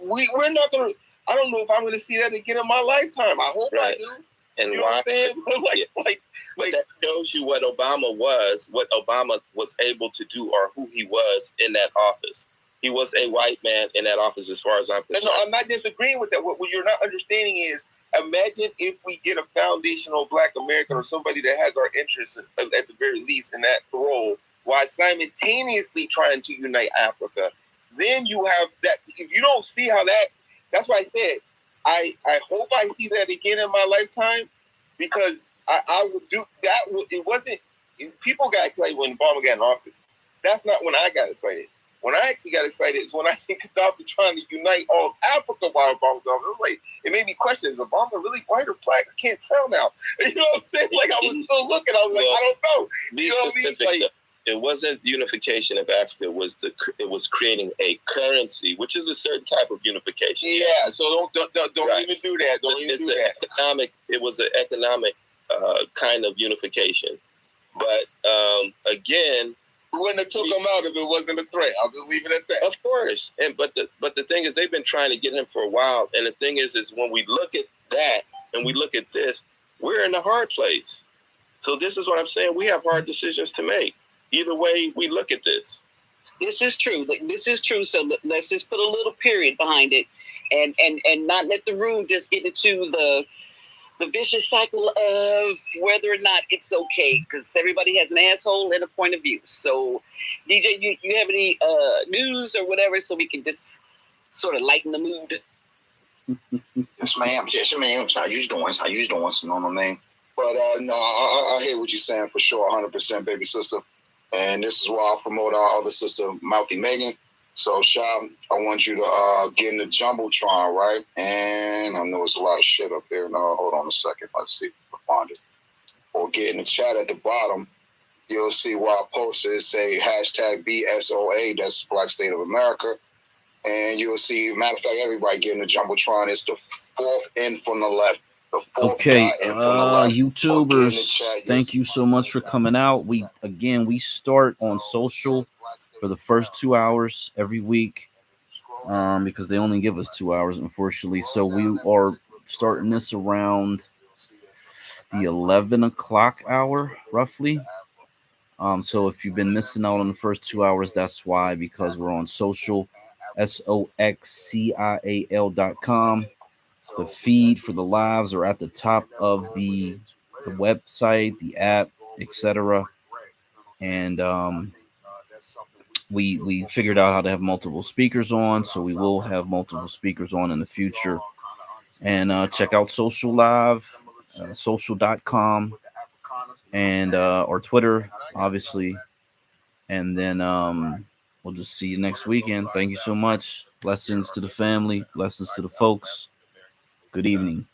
we're not going to, I don't know if I'm going to see that again in my lifetime. I hope I do. And you know what I'm saying? But that shows you what Obama was able to do, or who he was in that office. He was a white man in that office, as far as I'm concerned. No, I'm not disagreeing with that. What you're not understanding is, imagine if we get a foundational Black American or somebody that has our interests, at the very least, in that role, while simultaneously trying to unite Africa. Then you have that. If you don't see how that's why I said, I hope I see that again in my lifetime. because I would do that. It wasn't. People got excited when Obama got in office. That's not when I got excited. When I actually got excited is when I think Gaddafi trying to unite all of Africa while Obama was office. It was like, it made me question, is Obama really white or black? I can't tell now. You know what I'm saying? Like, I was still looking. I was like, I don't know. You know what I mean? Like, it wasn't unification of Africa. It was creating a currency, which is a certain type of unification. Yeah. So don't right. Even do that. Don't even do that. It was an economic kind of unification. But again, we wouldn't have took him out if it wasn't a threat. I'll just leave it at that. Of course. But the thing is, they've been trying to get him for a while. And the thing is when we look at that and we look at this, we're in the hard place. So this is what I'm saying. We have hard decisions to make. Either way we look at this. This is true. This is true. So let's just put a little period behind it, and not let the room just get into the vicious cycle of whether or not it's okay, because everybody has an asshole and a point of view. So, DJ, you have any news or whatever, so we can just sort of lighten the mood? Yes, ma'am. Yes, ma'am. How you doing? You know what I mean? But no, I hear what you're saying for sure, 100%, baby sister. And this is why I'll promote our other sister, Mouthy Megan. So, Sha, I want you to get in the Jumbotron, right? And I know it's a lot of shit up there. Now, hold on a second. Let's see if I can find it. Or get in the chat at the bottom. You'll see where I posted it, say hashtag BSOA, that's Black State of America. And you'll see, matter of fact, everybody get in the Jumbotron. It's the fourth end from the left. Okay, YouTubers, thank you so much for coming out. We start on social for the first 2 hours every week, because they only give us 2 hours, unfortunately. So we are starting this around the 11 o'clock hour, roughly. So if you've been missing out on the first 2 hours, that's why, because we're on social, soxial.com. The feed for the lives are at the top of the website, the app, etc. And we figured out how to have multiple speakers on, so we will have multiple speakers on in the future. And check out Social Live, social.com, and or Twitter, obviously. And then we'll just see you next weekend. Thank you so much. Blessings to the family. Blessings to the folks. Good evening.